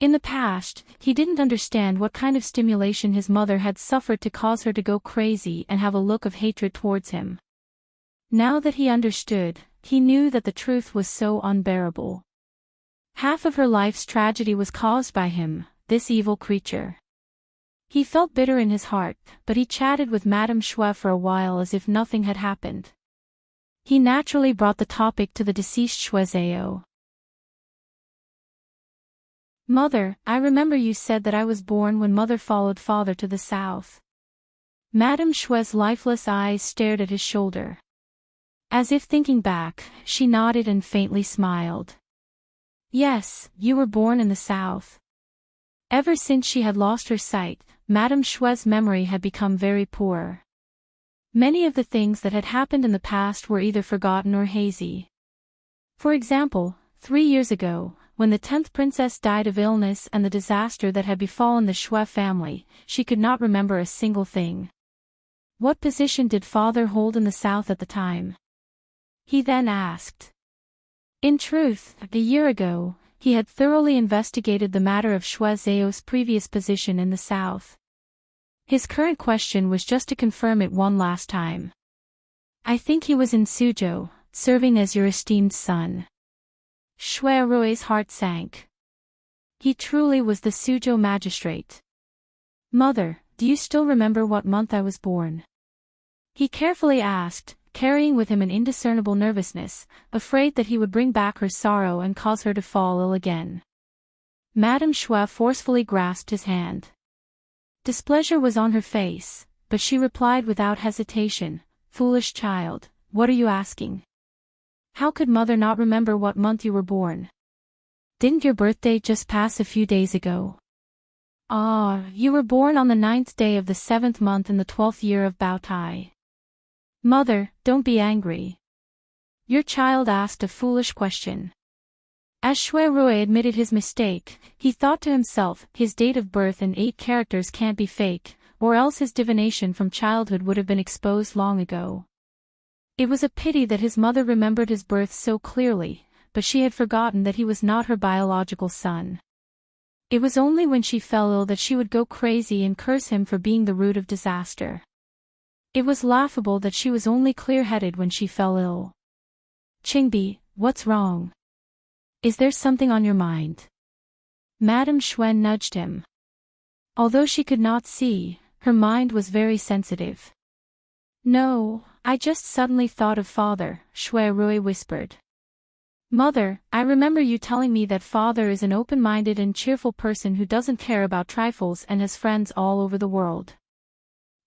In the past, he didn't understand what kind of stimulation his mother had suffered to cause her to go crazy and have a look of hatred towards him. Now that he understood, he knew that the truth was so unbearable. Half of her life's tragedy was caused by him, this evil creature. He felt bitter in his heart, but he chatted with Madame Shui for a while as if nothing had happened. He naturally brought the topic to the deceased Shui Zhao. "Mother, I remember you said that I was born when mother followed father to the south." Madame Shui's lifeless eyes stared at his shoulder. As if thinking back, she nodded and faintly smiled. "Yes, you were born in the south." Ever since she had lost her sight, Madame Shui's memory had become very poor. Many of the things that had happened in the past were either forgotten or hazy. For example, 3 years ago, when the 10th princess died of illness and the disaster that had befallen the Shui family, she could not remember a single thing. What position did father hold in the south at the time? He then asked. In truth, a year ago, he had thoroughly investigated the matter of Shui Zhao's previous position in the south. His current question was just to confirm it one last time. "I think he was in Suzhou, serving as your esteemed son." Shui Rui's heart sank. He truly was the Suzhou magistrate. "Mother, do you still remember what month I was born?" He carefully asked, carrying with him an indiscernible nervousness, afraid that he would bring back her sorrow and cause her to fall ill again. Madame Shui forcefully grasped his hand. Displeasure was on her face, but she replied without hesitation, "Foolish child, what are you asking? How could mother not remember what month you were born? Didn't your birthday just pass a few days ago?" "Ah, you were born on the 9th day of the 7th month in the 12th year of Baotai." "Mother, don't be angry. Your child asked a foolish question." As Shui Rui admitted his mistake, he thought to himself, his date of birth and 8 characters can't be fake, or else his divination from childhood would have been exposed long ago. It was a pity that his mother remembered his birth so clearly, but she had forgotten that he was not her biological son. It was only when she fell ill that she would go crazy and curse him for being the root of disaster. It was laughable that she was only clear-headed when she fell ill. "Qingbi, what's wrong? Is there something on your mind?" Madame Xuan nudged him. Although she could not see, her mind was very sensitive. "No, I just suddenly thought of father," Shui Rui whispered. "Mother, I remember you telling me that father is an open-minded and cheerful person who doesn't care about trifles and has friends all over the world."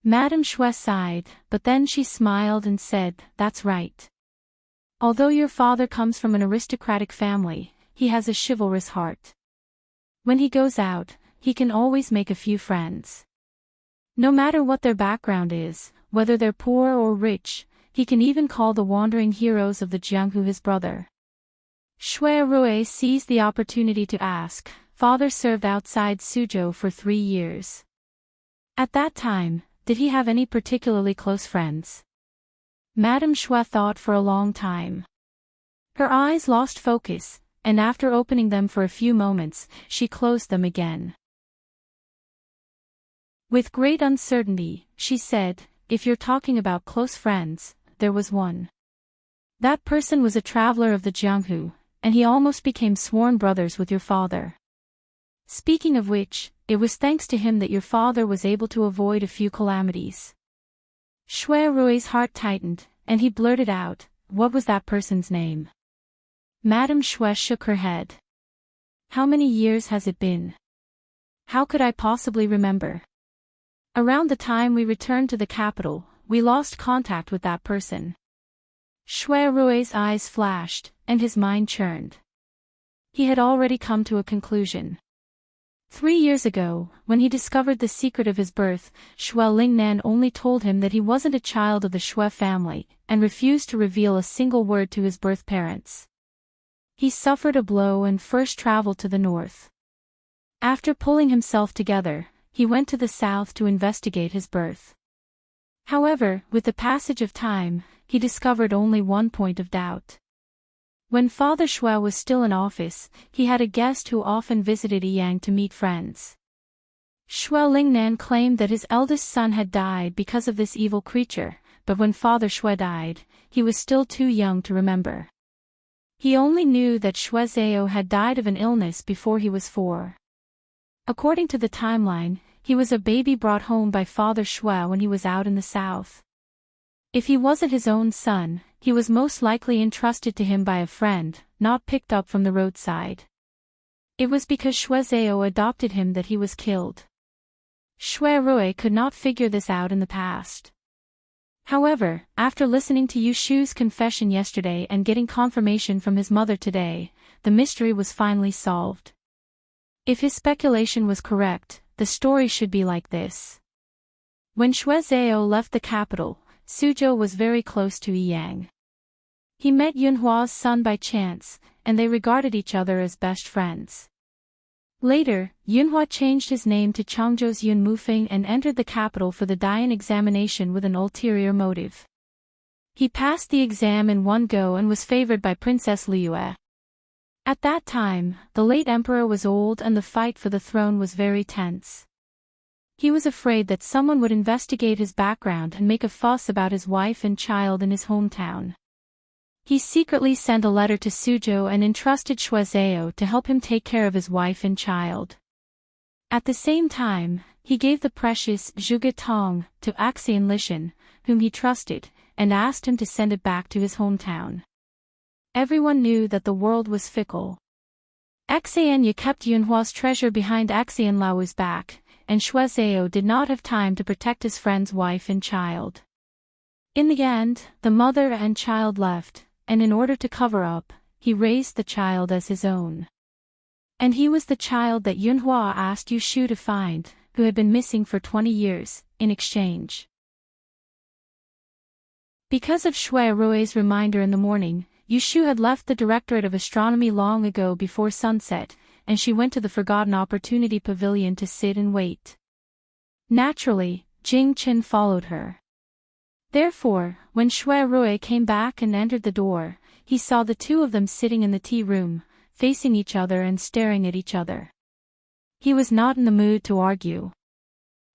Madame Shui sighed, but then she smiled and said, "That's right. Although your father comes from an aristocratic family, he has a chivalrous heart. When he goes out, he can always make a few friends. No matter what their background is, whether they're poor or rich, he can even call the wandering heroes of the Jianghu his brother." Shui Rui seized the opportunity to ask, "Father served outside Suzhou for 3 years. At that time, did he have any particularly close friends?" Madame Shui thought for a long time. Her eyes lost focus, and after opening them for a few moments, she closed them again. With great uncertainty, she said, "If you're talking about close friends, there was one. That person was a traveler of the Jianghu, and he almost became sworn brothers with your father. Speaking of which, it was thanks to him that your father was able to avoid a few calamities." Shui Rui's heart tightened, and he blurted out, "What was that person's name?" Madame Shui shook her head. "How many years has it been? How could I possibly remember? Around the time we returned to the capital, we lost contact with that person." Shui Rui's eyes flashed, and his mind churned. He had already come to a conclusion. 3 years ago, when he discovered the secret of his birth, Shui Lingnan only told him that he wasn't a child of the Shui family, and refused to reveal a single word to his birth parents. He suffered a blow and first traveled to the north. After pulling himself together, he went to the south to investigate his birth. However, with the passage of time, he discovered only one point of doubt. When Father Shui was still in office, he had a guest who often visited Yang to meet friends. Shui Lingnan claimed that his eldest son had died because of this evil creature, but when Father Shui died, he was still too young to remember. He only knew that Shui Zhao had died of an illness before he was 4. According to the timeline, he was a baby brought home by Father Shui when he was out in the south. If he wasn't his own son, he was most likely entrusted to him by a friend, not picked up from the roadside. It was because Shui Zhao adopted him that he was killed. Shui Rui could not figure this out in the past. However, after listening to Yu Shu's confession yesterday and getting confirmation from his mother today, the mystery was finally solved. If his speculation was correct, the story should be like this. When Shui Zhao left the capital, Suzhou was very close to Yang. He met Yunhua's son by chance, and they regarded each other as best friends. Later, Yunhua changed his name to Changzhou's Yun Mufeng and entered the capital for the Dian examination with an ulterior motive. He passed the exam in one go and was favored by Princess Liue. At that time, the late emperor was old and the fight for the throne was very tense. He was afraid that someone would investigate his background and make a fuss about his wife and child in his hometown. He secretly sent a letter to Suzhou and entrusted Shui Zhao to help him take care of his wife and child. At the same time, he gave the precious Zhuge Tong to Axian Lishan, whom he trusted, and asked him to send it back to his hometown. Everyone knew that the world was fickle. Axian Ye kept Yunhua's treasure behind Axian Lao's back, and Shui Zhao did not have time to protect his friend's wife and child. In the end, the mother and child left, and in order to cover up, he raised the child as his own. And he was the child that Yunhua asked Yu Shu to find, who had been missing for 20 years, in exchange. Because of Shui Rui's reminder in the morning, Yu Shu had left the Directorate of Astronomy long ago before sunset, and she went to the Forgotten Opportunity Pavilion to sit and wait. Naturally, Jing Chen followed her. Therefore, when Shui Rui came back and entered the door, he saw the two of them sitting in the tea room, facing each other and staring at each other. He was not in the mood to argue.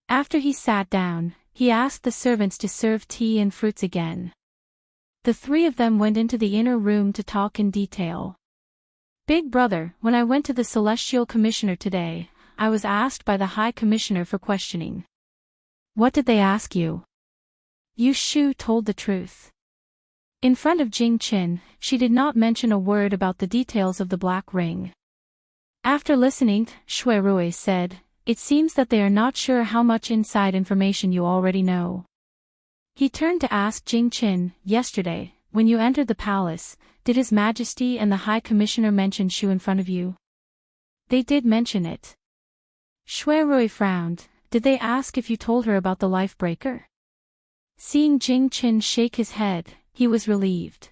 After he sat down, he asked the servants to serve tea and fruits again. The three of them went into the inner room to talk in detail. Big brother, when I went to the Celestial Commissioner today, I was asked by the High Commissioner for questioning. What did they ask you? Yu Shu told the truth. In front of Jing Chen, she did not mention a word about the details of the black ring. After listening, Shui Rui said, "It seems that they are not sure how much inside information you already know." He turned to ask Jing Chen, "Yesterday, when you entered the palace, did His Majesty and the High Commissioner mention Shu in front of you?" "They did mention it." Shui Rui frowned. "Did they ask if you told her about the life breaker?" Seeing Jing Chen shake his head, he was relieved.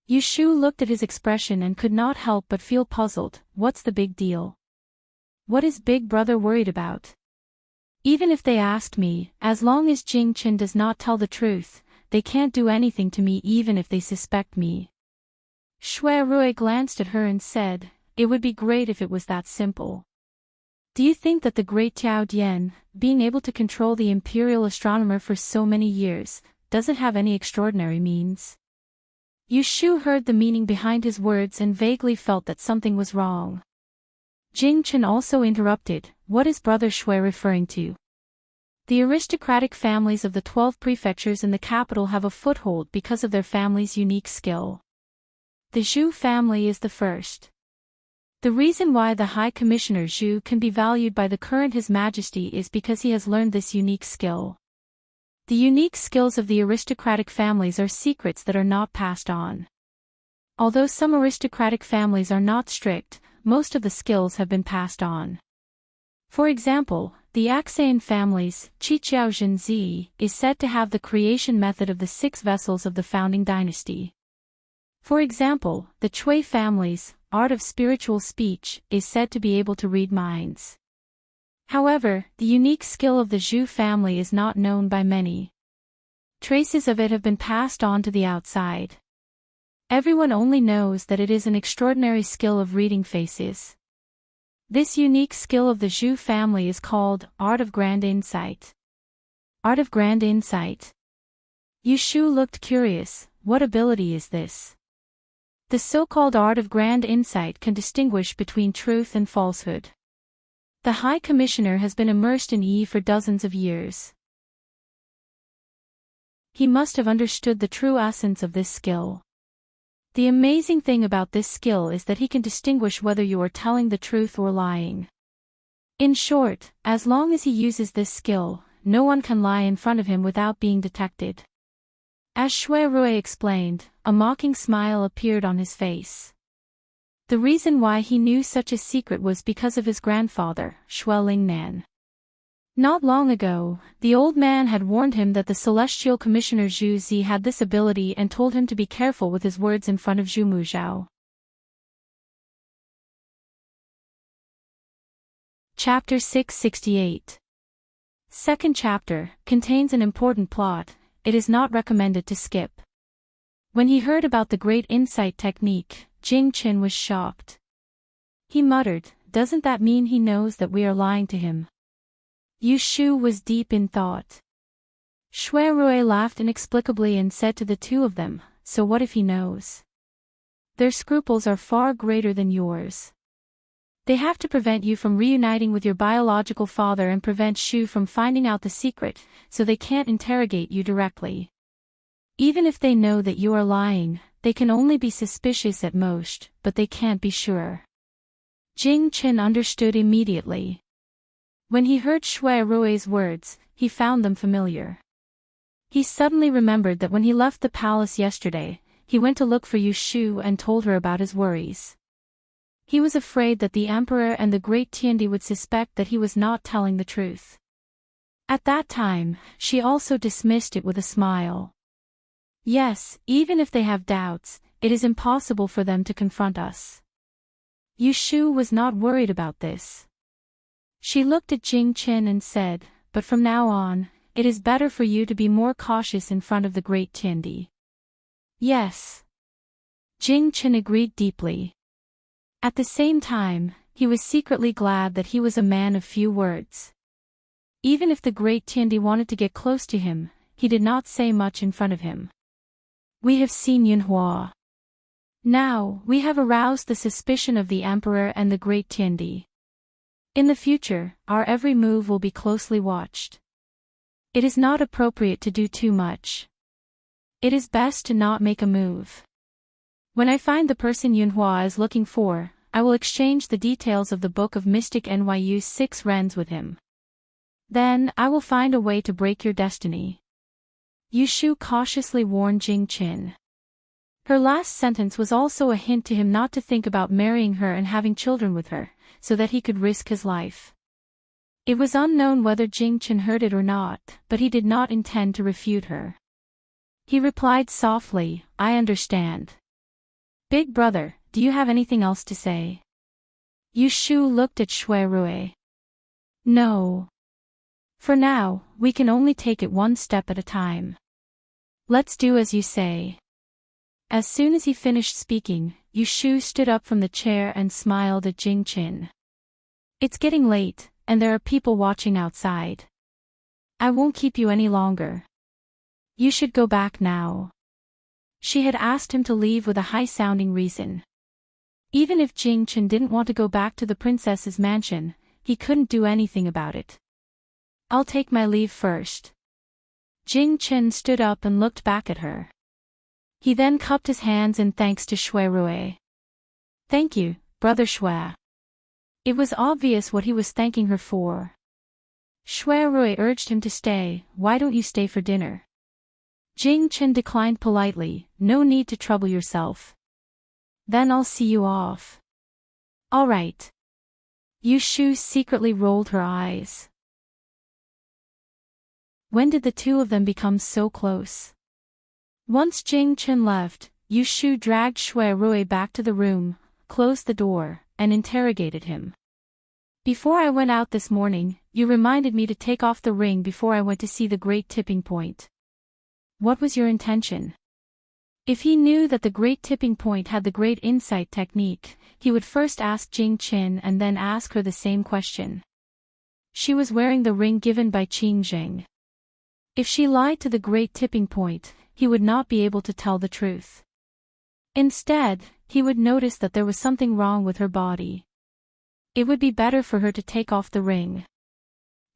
Yu Shu looked at his expression and could not help but feel puzzled. What's the big deal? What is Big Brother worried about? Even if they asked me, as long as Jing Chen does not tell the truth, they can't do anything to me even if they suspect me. Shui Rui glanced at her and said, "It would be great if it was that simple." Do you think that the great Tiao Dian, being able to control the imperial astronomer for so many years, doesn't have any extraordinary means? Yu Shu heard the meaning behind his words and vaguely felt that something was wrong. Jing Chen also interrupted, "What is Brother Shui referring to?" The aristocratic families of the 12 prefectures in the capital have a foothold because of their family's unique skill. The Zhu family is the first. The reason why the High Commissioner Zhu can be valued by the current His Majesty is because he has learned this unique skill. The unique skills of the aristocratic families are secrets that are not passed on. Although some aristocratic families are not strict, most of the skills have been passed on. For example, the Axean family's Qiqiao Zhenzi is said to have the creation method of the 6 vessels of the founding dynasty. For example, the Cui family's art of spiritual speech is said to be able to read minds. However, the unique skill of the Zhu family is not known by many. Traces of it have been passed on to the outside. Everyone only knows that it is an extraordinary skill of reading faces. This unique skill of the Zhu family is called Art of Grand Insight. Art of Grand Insight. Yu Shu looked curious. What ability is this? The so-called Art of Grand Insight can distinguish between truth and falsehood. The High Commissioner has been immersed in Yi for dozens of years. He must have understood the true essence of this skill. The amazing thing about this skill is that he can distinguish whether you are telling the truth or lying. In short, as long as he uses this skill, no one can lie in front of him without being detected. As Shui Rui explained, a mocking smile appeared on his face. The reason why he knew such a secret was because of his grandfather, Shui Lingnan. Not long ago, the old man had warned him that the Celestial Commissioner Zhu Zi had this ability and told him to be careful with his words in front of Zhu Muzhao. Chapter 668. Second chapter, contains an important plot. It is not recommended to skip. When he heard about the Great Insight technique, Jing Chen was shocked. He muttered, "Doesn't that mean he knows that we are lying to him?" Yu Shu was deep in thought. Shui Rui laughed inexplicably and said to the two of them, "So what if he knows? Their scruples are far greater than yours. They have to prevent you from reuniting with your biological father and prevent Shu from finding out the secret, so they can't interrogate you directly. Even if they know that you are lying, they can only be suspicious at most, but they can't be sure." Jing Chen understood immediately. When he heard Shui Rui's words, he found them familiar. He suddenly remembered that when he left the palace yesterday, he went to look for Yu Shu and told her about his worries. He was afraid that the emperor and the great Tiandi would suspect that he was not telling the truth. At that time, she also dismissed it with a smile. Yes, even if they have doubts, it is impossible for them to confront us. Yu Shu was not worried about this. She looked at Jing Chen and said, but from now on, it is better for you to be more cautious in front of the great Tiandi. Yes. Jing Chen agreed deeply. At the same time, he was secretly glad that he was a man of few words. Even if the great Tiandi wanted to get close to him, he did not say much in front of him. We have seen Yunhua. Now, we have aroused the suspicion of the emperor and the great Tiandi. In the future, our every move will be closely watched. It is not appropriate to do too much. It is best to not make a move. When I find the person Yunhua is looking for, I will exchange the details of the Book of Mystic Nyu's 6 rens with him. Then, I will find a way to break your destiny. Yu Shu cautiously warned Jing Chen. Her last sentence was also a hint to him not to think about marrying her and having children with her, so that he could risk his life. It was unknown whether Jing Chen heard it or not, but he did not intend to refute her. He replied softly, I understand. Big brother, do you have anything else to say? Yu Shu looked at Shui Rui. No. For now, we can only take it one step at a time. Let's do as you say. As soon as he finished speaking, Yu Shu stood up from the chair and smiled at Jing Chen. It's getting late, and there are people watching outside. I won't keep you any longer. You should go back now. She had asked him to leave with a high-sounding reason. Even if Jing Chen didn't want to go back to the princess's mansion, he couldn't do anything about it. I'll take my leave first. Jing Chen stood up and looked back at her. He then cupped his hands in thanks to Shui Rui. Thank you, brother Shui. It was obvious what he was thanking her for. Shui Rui urged him to stay. Why don't you stay for dinner? Jing Chen declined politely. No need to trouble yourself. Then I'll see you off. All right. Yu Shu secretly rolled her eyes. When did the two of them become so close? Once Jing Chen left, Yu Shu dragged Shui Rui back to the room, closed the door, and interrogated him. Before I went out this morning, you reminded me to take off the ring before I went to see the great tipping point. What was your intention? If he knew that the great tipping point had the great insight technique, he would first ask Jing Chen and then ask her the same question. She was wearing the ring given by Qing Zheng. If she lied to the great tipping point, he would not be able to tell the truth. Instead, he would notice that there was something wrong with her body. It would be better for her to take off the ring.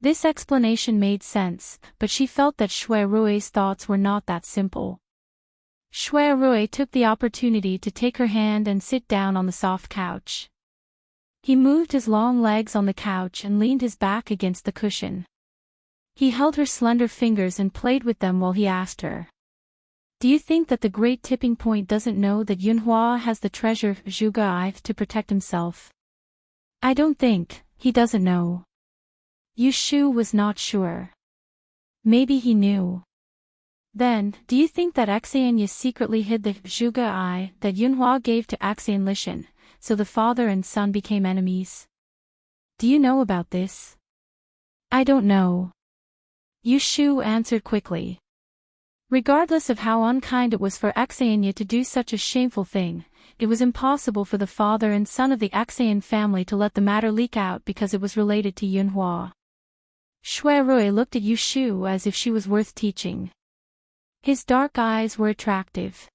This explanation made sense, but she felt that Shui Rui's thoughts were not that simple. Shui Rui took the opportunity to take her hand and sit down on the soft couch. He moved his long legs on the couch and leaned his back against the cushion. He held her slender fingers and played with them while he asked her. Do you think that the great tipping point doesn't know that Yunhua has the treasure Zhuge Ai to protect himself? I don't think he doesn't know. Yu Shu was not sure. Maybe he knew. Then, do you think that Axianya secretly hid the Zhuge Ai that Yunhua gave to Axian Lishan, so the father and son became enemies? Do you know about this? I don't know. Yu Shu answered quickly. Regardless of how unkind it was for Axianya to do such a shameful thing, it was impossible for the father and son of the Axian family to let the matter leak out because it was related to Yunhua. Shui Rui looked at Yu Shu as if she was worth teaching. His dark eyes were attractive.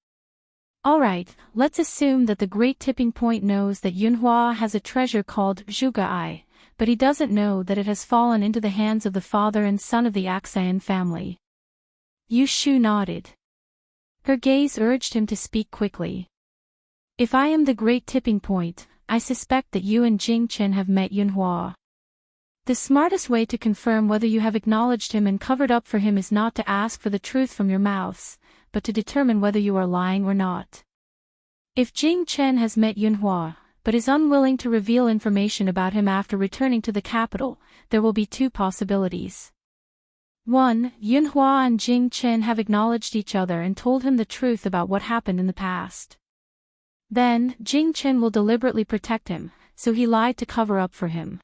Alright, let's assume that the great tipping point knows that Yunhua has a treasure called Zhuge Ai, but he doesn't know that it has fallen into the hands of the father and son of the Axian family. Yu Shu nodded. Her gaze urged him to speak quickly. If I am the great tipping point, I suspect that you and Jing Chen have met Yunhua. The smartest way to confirm whether you have acknowledged him and covered up for him is not to ask for the truth from your mouths, but to determine whether you are lying or not. If Jing Chen has met Yunhua, but is unwilling to reveal information about him after returning to the capital, there will be two possibilities. 1. Yunhua and Jing Chen have acknowledged each other and told him the truth about what happened in the past. Then, Jing Chen will deliberately protect him, so he lied to cover up for him.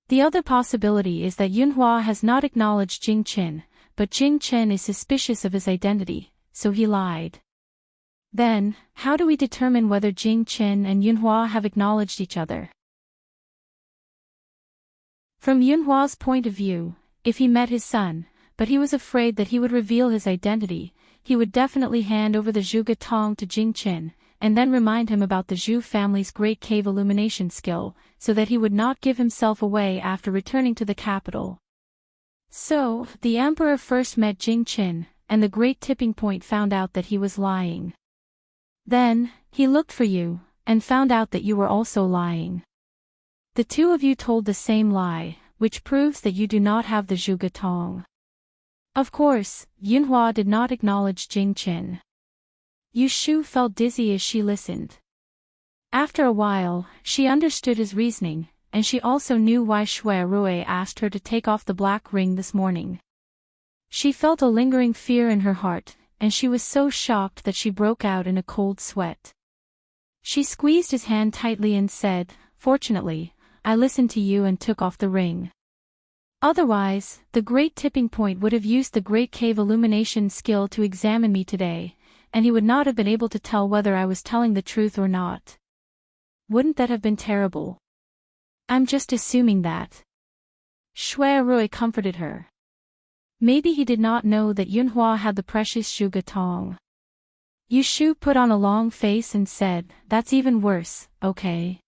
The other possibility is that Yunhua has not acknowledged Jing Qin, but Jing Qin is suspicious of his identity, so he lied. Then, how do we determine whether Jing Qin and Yunhua have acknowledged each other? From Yunhua's point of view, if he met his son, but he was afraid that he would reveal his identity, he would definitely hand over the Zhuge Tong to Jing Qin, and then remind him about the Zhu family's great cave illumination skill, so that he would not give himself away after returning to the capital. So, the emperor first met Jing Qin, and the great tipping point found out that he was lying. Then, he looked for you, and found out that you were also lying. The two of you told the same lie, which proves that you do not have the Zhuge Tong. Of course, Yunhua did not acknowledge Jing Qin. Yu Shu felt dizzy as she listened. After a while, she understood his reasoning, and she also knew why Shui Rui asked her to take off the black ring this morning. She felt a lingering fear in her heart, and she was so shocked that she broke out in a cold sweat. She squeezed his hand tightly and said, "Fortunately, I listened to you and took off the ring. Otherwise, the great tipping point would have used the great cave illumination skill to examine me today, and he would not have been able to tell whether I was telling the truth or not. Wouldn't that have been terrible? I'm just assuming that." Shui Rui comforted her. Maybe he did not know that Yunhua had the precious Zhuge Tong. Yu Shu put on a long face and said, "That's even worse, okay?"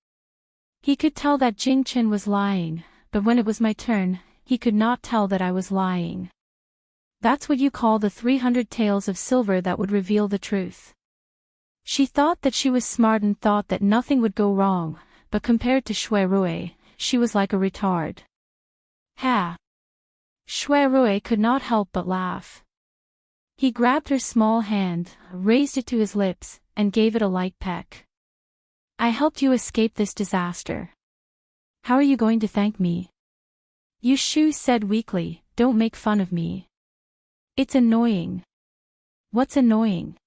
He could tell that Jing Qin was lying, but when it was my turn, he could not tell that I was lying. That's what you call the 300 taels of silver that would reveal the truth. She thought that she was smart and thought that nothing would go wrong, but compared to Shui Rui, she was like a retard. Ha! Shui Rui could not help but laugh. He grabbed her small hand, raised it to his lips, and gave it a light peck. "I helped you escape this disaster. How are you going to thank me?" Yu Shu said weakly, "Don't make fun of me. It's annoying." "What's annoying?"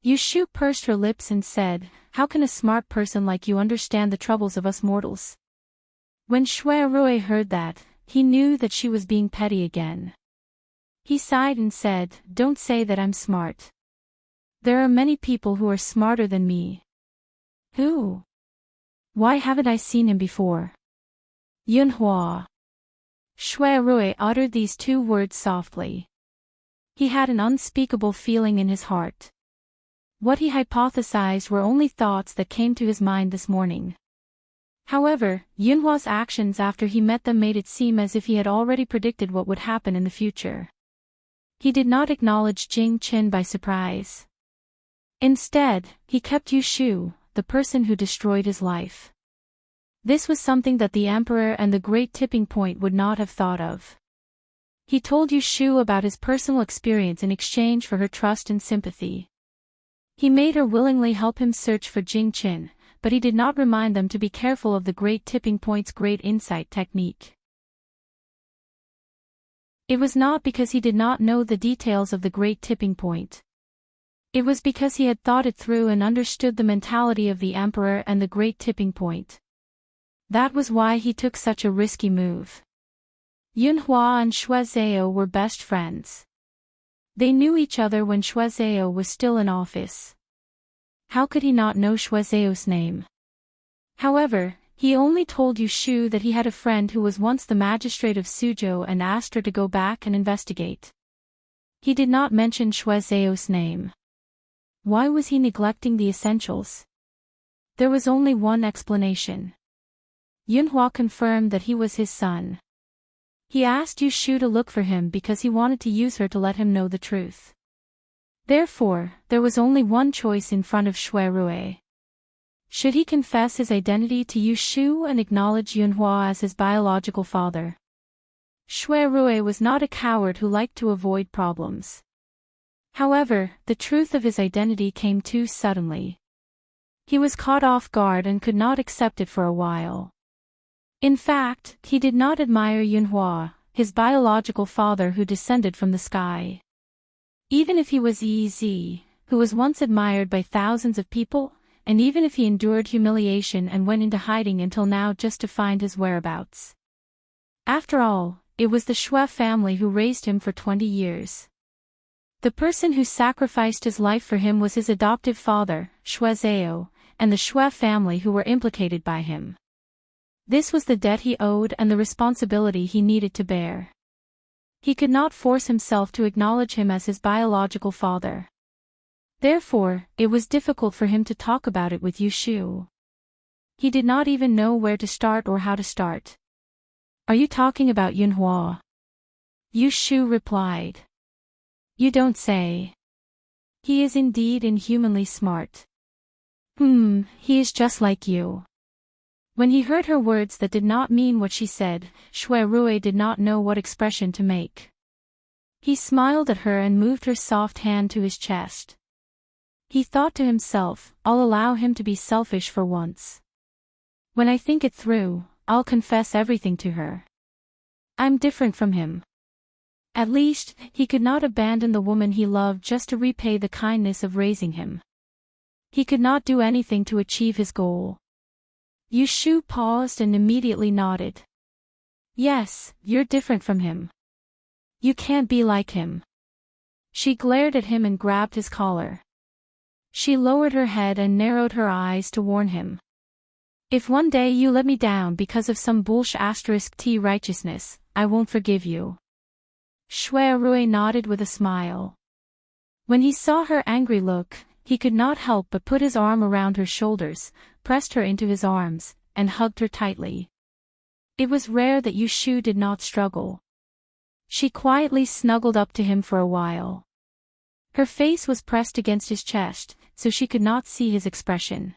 Yu Shu pursed her lips and said, "How can a smart person like you understand the troubles of us mortals?" When Shui Rui heard that, he knew that she was being petty again. He sighed and said, "Don't say that I'm smart. There are many people who are smarter than me." "Who? Why haven't I seen him before?" "Yunhua." Shui Rui uttered these two words softly. He had an unspeakable feeling in his heart. What he hypothesized were only thoughts that came to his mind this morning. However, Yunhua's actions after he met them made it seem as if he had already predicted what would happen in the future. He did not acknowledge Jing Qin by surprise. Instead, he kept Yu Shu, the person who destroyed his life. This was something that the emperor and the great tipping point would not have thought of. He told Yu Shu about his personal experience in exchange for her trust and sympathy. He made her willingly help him search for Jing Qin, but he did not remind them to be careful of the great tipping point's great insight technique. It was not because he did not know the details of the great tipping point. It was because he had thought it through and understood the mentality of the emperor and the great tipping point. That was why he took such a risky move. Yunhua and Shui Zhao were best friends. They knew each other when Shui Zhao was still in office. How could he not know Shui Zhao's name? However, he only told Yu Shu that he had a friend who was once the magistrate of Suzhou and asked her to go back and investigate. He did not mention Shui Zhao's name. Why was he neglecting the essentials? There was only one explanation. Yunhua confirmed that he was his son. He asked Yu Shu to look for him because he wanted to use her to let him know the truth. Therefore, there was only one choice in front of Shui Rui. Should he confess his identity to Yu Shu and acknowledge Yunhua as his biological father? Shui Rui was not a coward who liked to avoid problems. However, the truth of his identity came too suddenly. He was caught off guard and could not accept it for a while. In fact, he did not admire Yunhua, his biological father who descended from the sky. Even if he was Ez, who was once admired by thousands of people, and even if he endured humiliation and went into hiding until now just to find his whereabouts. After all, it was the Shui family who raised him for 20 years. The person who sacrificed his life for him was his adoptive father, Shui Zhao, and the Shui family who were implicated by him. This was the debt he owed and the responsibility he needed to bear. He could not force himself to acknowledge him as his biological father. Therefore, it was difficult for him to talk about it with Yu Shu. He did not even know where to start or how to start. "Are you talking about Yunhua?" Yu Shu replied. "You don't say. He is indeed inhumanly smart." He is just like you." When he heard her words that did not mean what she said, Shui Rui did not know what expression to make. He smiled at her and moved her soft hand to his chest. He thought to himself, "I'll allow him to be selfish for once. When I think it through, I'll confess everything to her. I'm different from him." At least, he could not abandon the woman he loved just to repay the kindness of raising him. He could not do anything to achieve his goal. Yu Shu paused and immediately nodded. "Yes, you're different from him. You can't be like him." She glared at him and grabbed his collar. She lowered her head and narrowed her eyes to warn him. "If one day you let me down because of some bullsh** T righteousness, I won't forgive you." Shui Rui nodded with a smile. When he saw her angry look, he could not help but put his arm around her shoulders, pressed her into his arms, and hugged her tightly. It was rare that Yu Shu did not struggle. She quietly snuggled up to him for a while. Her face was pressed against his chest, so she could not see his expression.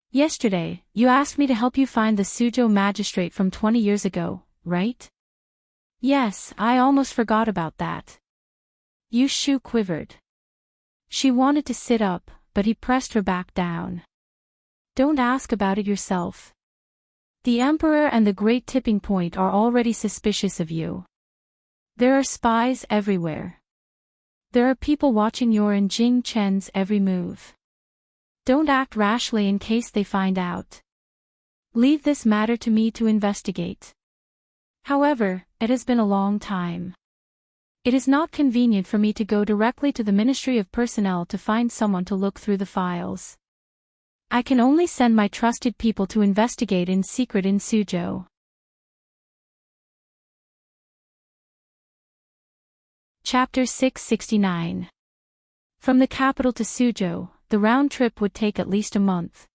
"Yesterday, you asked me to help you find the Suzhou magistrate from 20 years ago, right?" "Yes, I almost forgot about that." Yu Shu quivered. She wanted to sit up, but he pressed her back down. "Don't ask about it yourself. The Emperor and the Great Tipping Point are already suspicious of you. There are spies everywhere. There are people watching your and Jing Chen's every move. Don't act rashly in case they find out. Leave this matter to me to investigate. However, it has been a long time. It is not convenient for me to go directly to the Ministry of Personnel to find someone to look through the files. I can only send my trusted people to investigate in secret in Suzhou." Chapter 669. From the capital to Suzhou, the round trip would take at least a month.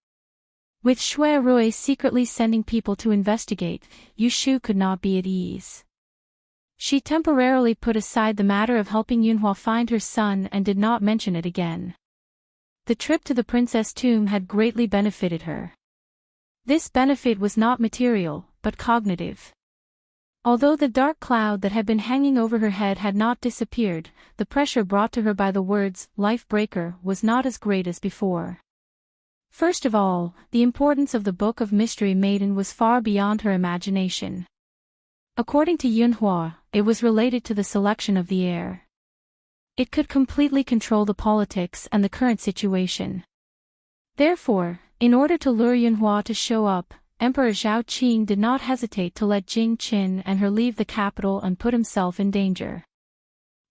With Shui Rui secretly sending people to investigate, Yu Shu could not be at ease. She temporarily put aside the matter of helping Yunhua find her son and did not mention it again. The trip to the princess tomb had greatly benefited her. This benefit was not material, but cognitive. Although the dark cloud that had been hanging over her head had not disappeared, the pressure brought to her by the words, "life breaker," was not as great as before. First of all, the importance of the Book of Mystery Maiden was far beyond her imagination. According to Yunhua, it was related to the selection of the heir. It could completely control the politics and the current situation. Therefore, in order to lure Yunhua to show up, Emperor Zhao Qing did not hesitate to let Jing Qin and her leave the capital and put himself in danger.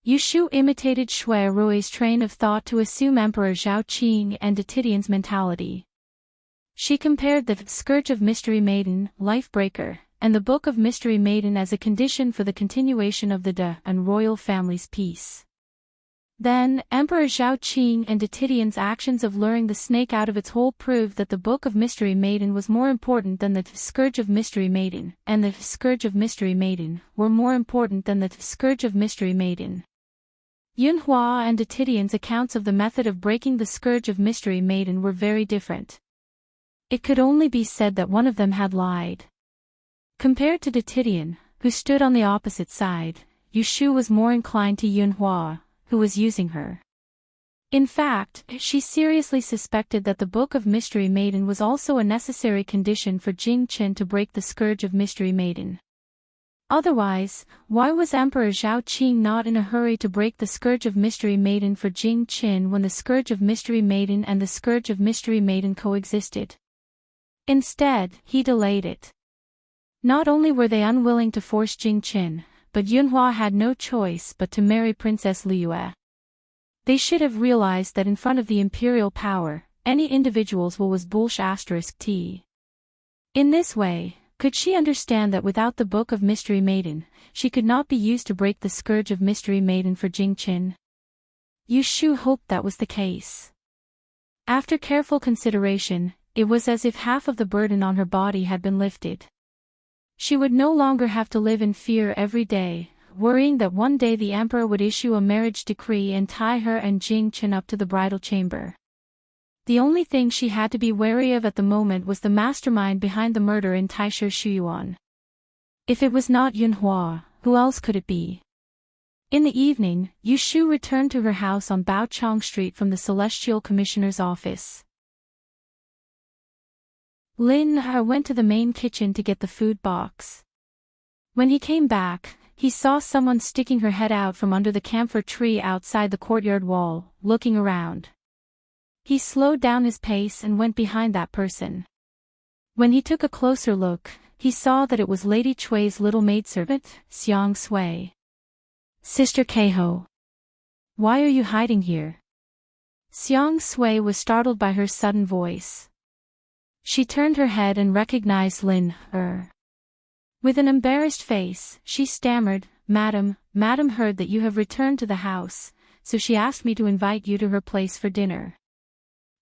Yu Shu imitated Shui Rui's train of thought to assume Emperor Zhao Qing and Detidian's mentality. She compared the Scourge of Mystery Maiden, Lifebreaker, and the Book of Mystery Maiden as a condition for the continuation of the De and royal family's peace. Then, Emperor Zhao Qing and Detidian's actions of luring the snake out of its hole proved that the Book of Mystery Maiden was more important than the Scourge of Mystery Maiden, and the Scourge of Mystery Maiden were more important than the Scourge of Mystery Maiden. Yunhua and Detidian's accounts of the method of breaking the Scourge of Mystery Maiden were very different. It could only be said that one of them had lied. Compared to Detidian, who stood on the opposite side, Yu Shu was more inclined to Yunhua, who was using her. In fact, she seriously suspected that the Book of Mystery Maiden was also a necessary condition for Jing Qin to break the Scourge of Mystery Maiden. Otherwise, why was Emperor Zhao Qing not in a hurry to break the Scourge of Mystery Maiden for Jing Qin when the Scourge of Mystery Maiden and the Scourge of Mystery Maiden coexisted? Instead, he delayed it. Not only were they unwilling to force Jing Qin, but Yunhua had no choice but to marry Princess Liyue. They should have realized that in front of the imperial power, any individual's will was **t. In this way, could she understand that without the Book of Mystery Maiden, she could not be used to break the scourge of Mystery Maiden for Jing Qin? Yu Shu hoped that was the case. After careful consideration, it was as if half of the burden on her body had been lifted. She would no longer have to live in fear every day, worrying that one day the emperor would issue a marriage decree and tie her and Jing Qin up to the bridal chamber. The only thing she had to be wary of at the moment was the mastermind behind the murder in Taisha Shuyuan. If it was not Yunhua, who else could it be? In the evening, Yu Shu returned to her house on Baochong Street from the Celestial Commissioner's office. Lin Er went to the main kitchen to get the food box. When he came back, he saw someone sticking her head out from under the camphor tree outside the courtyard wall, looking around. He slowed down his pace and went behind that person. When he took a closer look, he saw that it was Lady Chui's little maidservant, Xiang Sui. "Sister Keiho. Why are you hiding here?" Xiang Sui was startled by her sudden voice. She turned her head and recognized Lin Er. With an embarrassed face, she stammered, Madam heard that you have returned to the house, so she asked me to invite you to her place for dinner."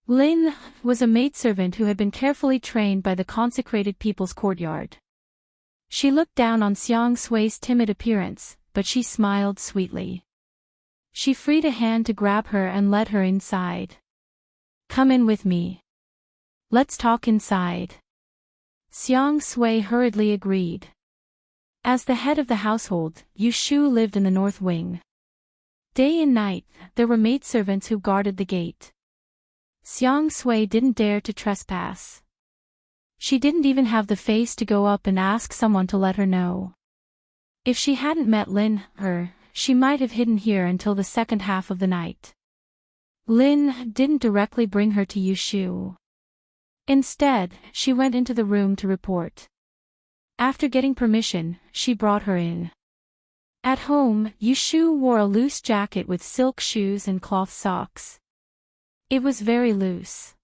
Lin was a maidservant who had been carefully trained by the consecrated people's courtyard. She looked down on Xiang Sui's timid appearance, but she smiled sweetly. She freed a hand to grab her and led her inside. "Come in with me. Let's talk inside." Xiang Sui hurriedly agreed. As the head of the household, Yu Shu lived in the north wing. Day and night, there were maidservants who guarded the gate. Xiang Sui didn't dare to trespass. She didn't even have the face to go up and ask someone to let her know. If she hadn't met Lin Er, she might have hidden here until the second half of the night. Lin didn't directly bring her to Yu Shu. Instead, she went into the room to report. After getting permission, she brought her in. At home, Yu Shu wore a loose jacket with silk shoes and cloth socks. It was very loose.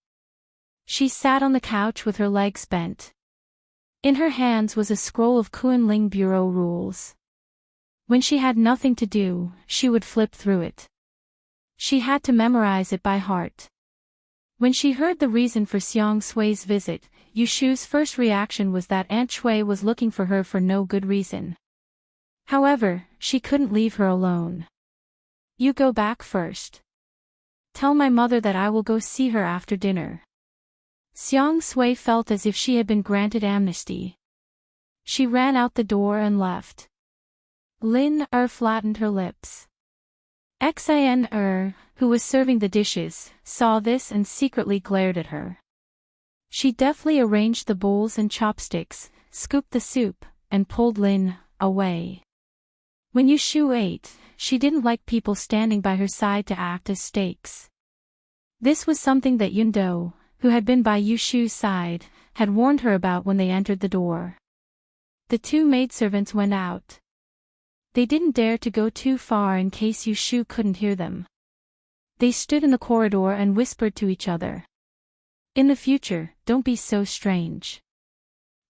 She sat on the couch with her legs bent. In her hands was a scroll of Kunling Bureau rules. When she had nothing to do, she would flip through it. She had to memorize it by heart. When she heard the reason for Xiang Sui's visit, Yu Shu's first reaction was that Aunt Chui was looking for her for no good reason. However, she couldn't leave her alone. "You go back first. Tell my mother that I will go see her after dinner." Xiang Sui felt as if she had been granted amnesty. She ran out the door and left. Lin Er flattened her lips. Xin Er, who was serving the dishes, saw this and secretly glared at her. She deftly arranged the bowls and chopsticks, scooped the soup, and pulled Lin away. When Yu Shu ate, she didn't like people standing by her side to act as stakes. This was something that Yun Do, who had been by Yu Shu's side, had warned her about when they entered the door. The two maidservants went out. They didn't dare to go too far in case Yu Shu couldn't hear them. They stood in the corridor and whispered to each other. "In the future, don't be so strange.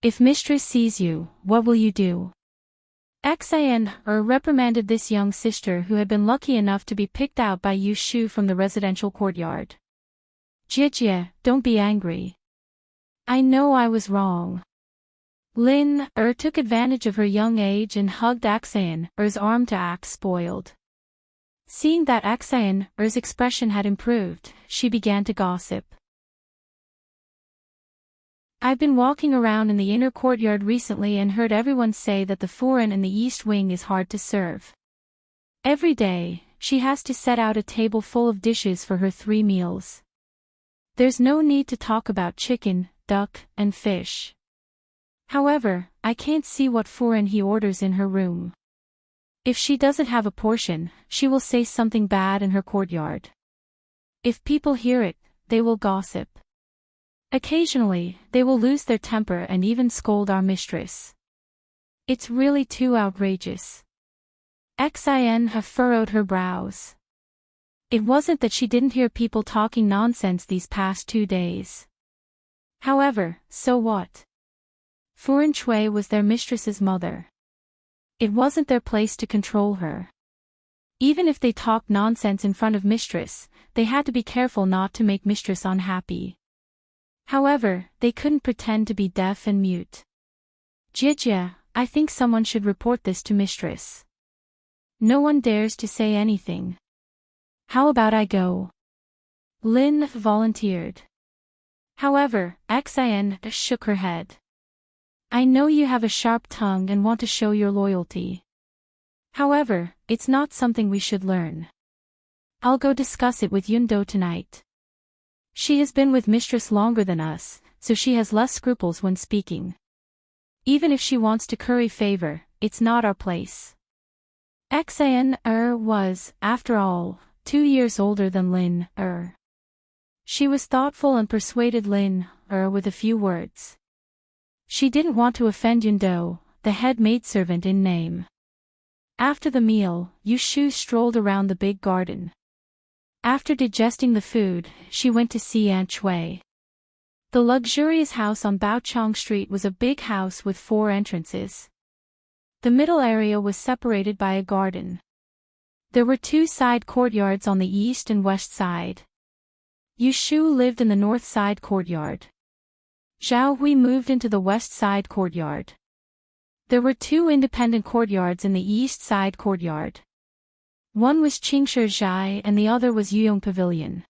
If mistress sees you, what will you do?" Xin Er reprimanded this young sister who had been lucky enough to be picked out by Yu Shu from the residential courtyard. "Jie, don't be angry. I know I was wrong." Lin Er took advantage of her young age and hugged Xin Er's arm to act spoiled. Seeing that Xin Er's expression had improved, she began to gossip. "I've been walking around in the inner courtyard recently and heard everyone say that the Furen in the East Wing is hard to serve. Every day, she has to set out a table full of dishes for her 3 meals. There's no need to talk about chicken, duck, and fish. However, I can't see what Furen he orders in her room. If she doesn't have a portion, she will say something bad in her courtyard. If people hear it, they will gossip. Occasionally, they will lose their temper and even scold our mistress. It's really too outrageous. Xin furrowed her brows. It wasn't that she didn't hear people talking nonsense these past 2 days. However, so what? Furan Shui was their mistress's mother. It wasn't their place to control her. Even if they talked nonsense in front of mistress, they had to be careful not to make mistress unhappy. However, they couldn't pretend to be deaf and mute. Jijia, I think someone should report this to mistress. No one dares to say anything. How about I go? Lin volunteered. However, Xin shook her head. I know you have a sharp tongue and want to show your loyalty. However, it's not something we should learn. I'll go discuss it with Yundo tonight. She has been with mistress longer than us, so she has less scruples when speaking. Even if she wants to curry favor, it's not our place. Xin was, after all, 2 years older than Lin She was thoughtful and persuaded Lin with a few words. She didn't want to offend Yundo, the head maidservant in name. After the meal, Yushu strolled around the big garden. After digesting the food, she went to see Aunt Shui. The luxurious house on Baochang Street was a big house with 4 entrances. The middle area was separated by a garden. There were 2 side courtyards on the east and west side. Yushu lived in the north side courtyard. Zhao Hui moved into the west side courtyard. There were 2 independent courtyards in the east side courtyard. One was Qingshi Zhai and the other was Yuyong Pavilion.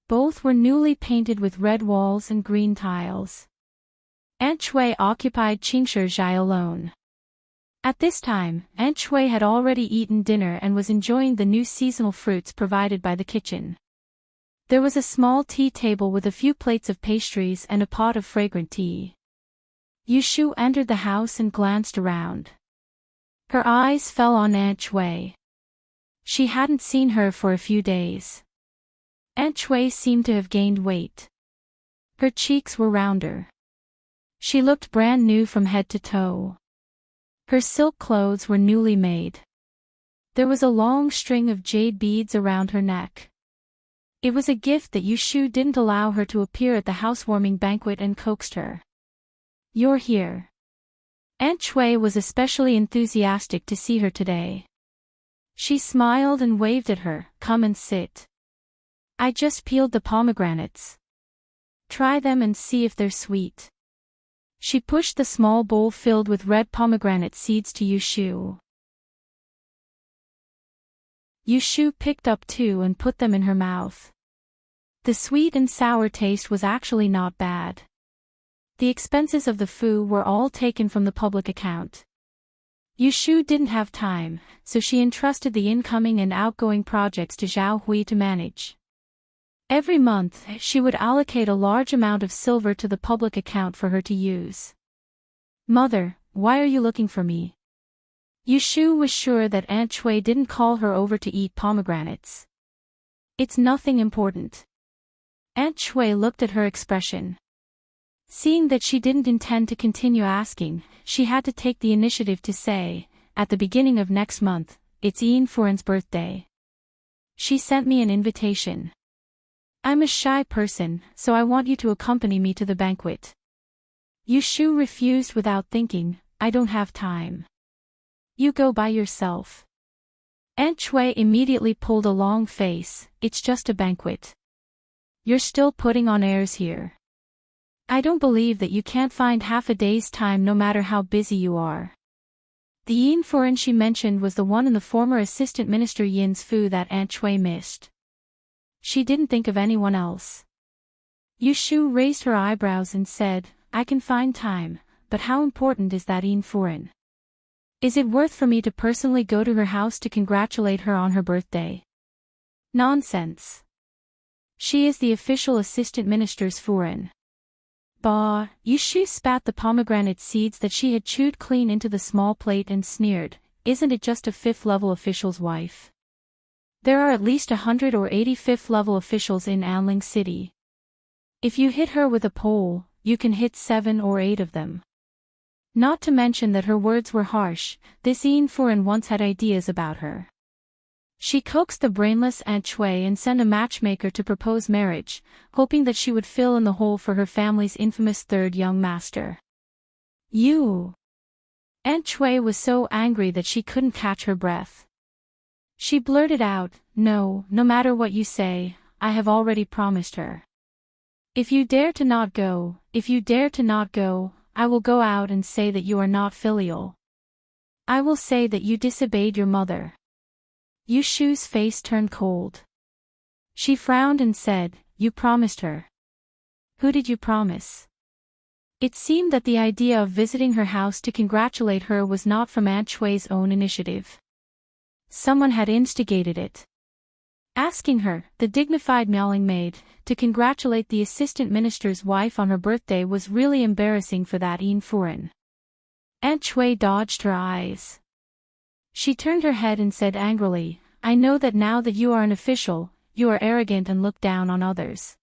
Both were newly painted with red walls and green tiles. Aunt Shui occupied Qingshi Zhai alone. At this time, Aunt Shui had already eaten dinner and was enjoying the new seasonal fruits provided by the kitchen. There was a small tea table with a few plates of pastries and a pot of fragrant tea. Yushu entered the house and glanced around. Her eyes fell on Aunt Shui. She hadn't seen her for a few days. Aunt Shui seemed to have gained weight. Her cheeks were rounder. She looked brand new from head to toe. Her silk clothes were newly made. There was a long string of jade beads around her neck. It was a gift that Yushu didn't allow her to appear at the housewarming banquet and coaxed her. You're here. Aunt Shui was especially enthusiastic to see her today. She smiled and waved at her, come and sit. I just peeled the pomegranates. Try them and see if they're sweet. She pushed the small bowl filled with red pomegranate seeds to Yushu. Yushu picked up 2 and put them in her mouth. The sweet and sour taste was actually not bad. The expenses of the food were all taken from the public account. Yushu didn't have time, so she entrusted the incoming and outgoing projects to Zhao Hui to manage. Every month, she would allocate a large amount of silver to the public account for her to use. Mother, why are you looking for me? Yushu was sure that Aunt Shui didn't call her over to eat pomegranates. It's nothing important. Aunt Shui looked at her expression. Seeing that she didn't intend to continue asking, she had to take the initiative to say, at the beginning of next month, it's Ian Furan's birthday. She sent me an invitation. I'm a shy person, so I want you to accompany me to the banquet. Yushu refused without thinking, I don't have time. You go by yourself. Aunt Shui immediately pulled a long face, it's just a banquet. You're still putting on airs here. I don't believe that you can't find half a day's time no matter how busy you are. The Yin Furan she mentioned was the one in the former assistant minister Yin's Fu that Aunt Shui missed. She didn't think of anyone else. Yushu raised her eyebrows and said, I can find time, but how important is that Yin Furan? Is it worth for me to personally go to her house to congratulate her on her birthday? Nonsense. She is the official assistant minister's Furan. Bah, Yushu spat the pomegranate seeds that she had chewed clean into the small plate and sneered, isn't it just a 5th-level official's wife? There are at least 100 or 80 5th-level officials in Anling City. If you hit her with a pole, you can hit 7 or 8 of them. Not to mention that her words were harsh, this Yin Furen once had ideas about her. She coaxed the brainless Aunt Chui and sent a matchmaker to propose marriage, hoping that she would fill in the hole for her family's infamous third young master. You! Aunt Chui was so angry that she couldn't catch her breath. She blurted out, no matter what you say, I have already promised her. If you dare to not go, I will go out and say that you are not filial. I will say that you disobeyed your mother. Yu Shu's face turned cold. She frowned and said, you promised her. Who did you promise? It seemed that the idea of visiting her house to congratulate her was not from Aunt Chui's own initiative. Someone had instigated it. Asking her, the dignified miaoling maid, to congratulate the assistant minister's wife on her birthday was really embarrassing for that Yin Furen. Aunt Chui dodged her eyes. She turned her head and said angrily, I know that now that you are an official, you are arrogant and look down on others.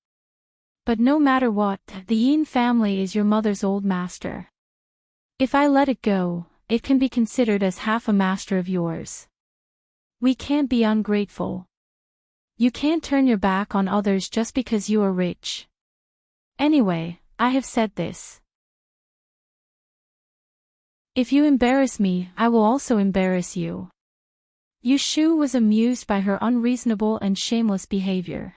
But no matter what, the Yin family is your mother's old master. If I let it go, it can be considered as half a master of yours. We can't be ungrateful. You can't turn your back on others just because you are rich. Anyway, I have said this. If you embarrass me, I will also embarrass you. Yu Shu was amused by her unreasonable and shameless behavior.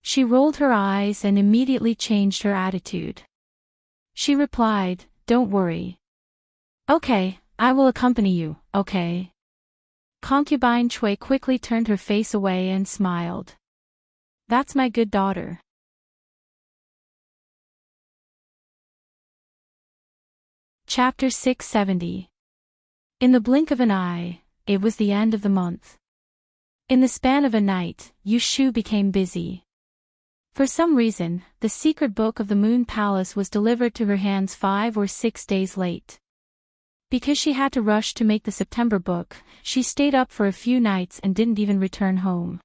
She rolled her eyes and immediately changed her attitude. She replied, don't worry. Okay, I will accompany you, okay? Concubine Chui quickly turned her face away and smiled. That's my good daughter. Chapter 670. In the blink of an eye, it was the end of the month. In the span of a night, Yu Shu became busy. For some reason, the secret book of the Moon Palace was delivered to her hands 5 or 6 days late. Because she had to rush to make the September book, she stayed up for a few nights and didn't even return home.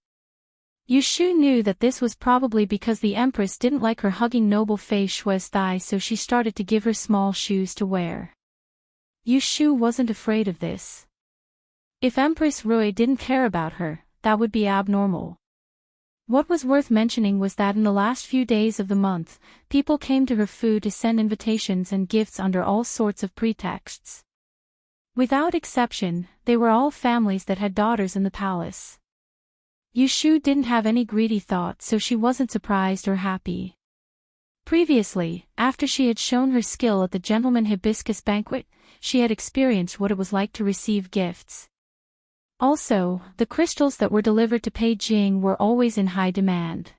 Yu Shu knew that this was probably because the Empress didn't like her hugging noble Fei Shui's thigh, so she started to give her small shoes to wear. Yu Shu wasn't afraid of this. If Empress Rui didn't care about her, that would be abnormal. What was worth mentioning was that in the last few days of the month, people came to her fu to send invitations and gifts under all sorts of pretexts. Without exception, they were all families that had daughters in the palace. Yu Shu didn't have any greedy thought, so she wasn't surprised or happy. Previously, after she had shown her skill at the gentleman hibiscus banquet, she had experienced what it was like to receive gifts. Also, the crystals that were delivered to Beijing were always in high demand.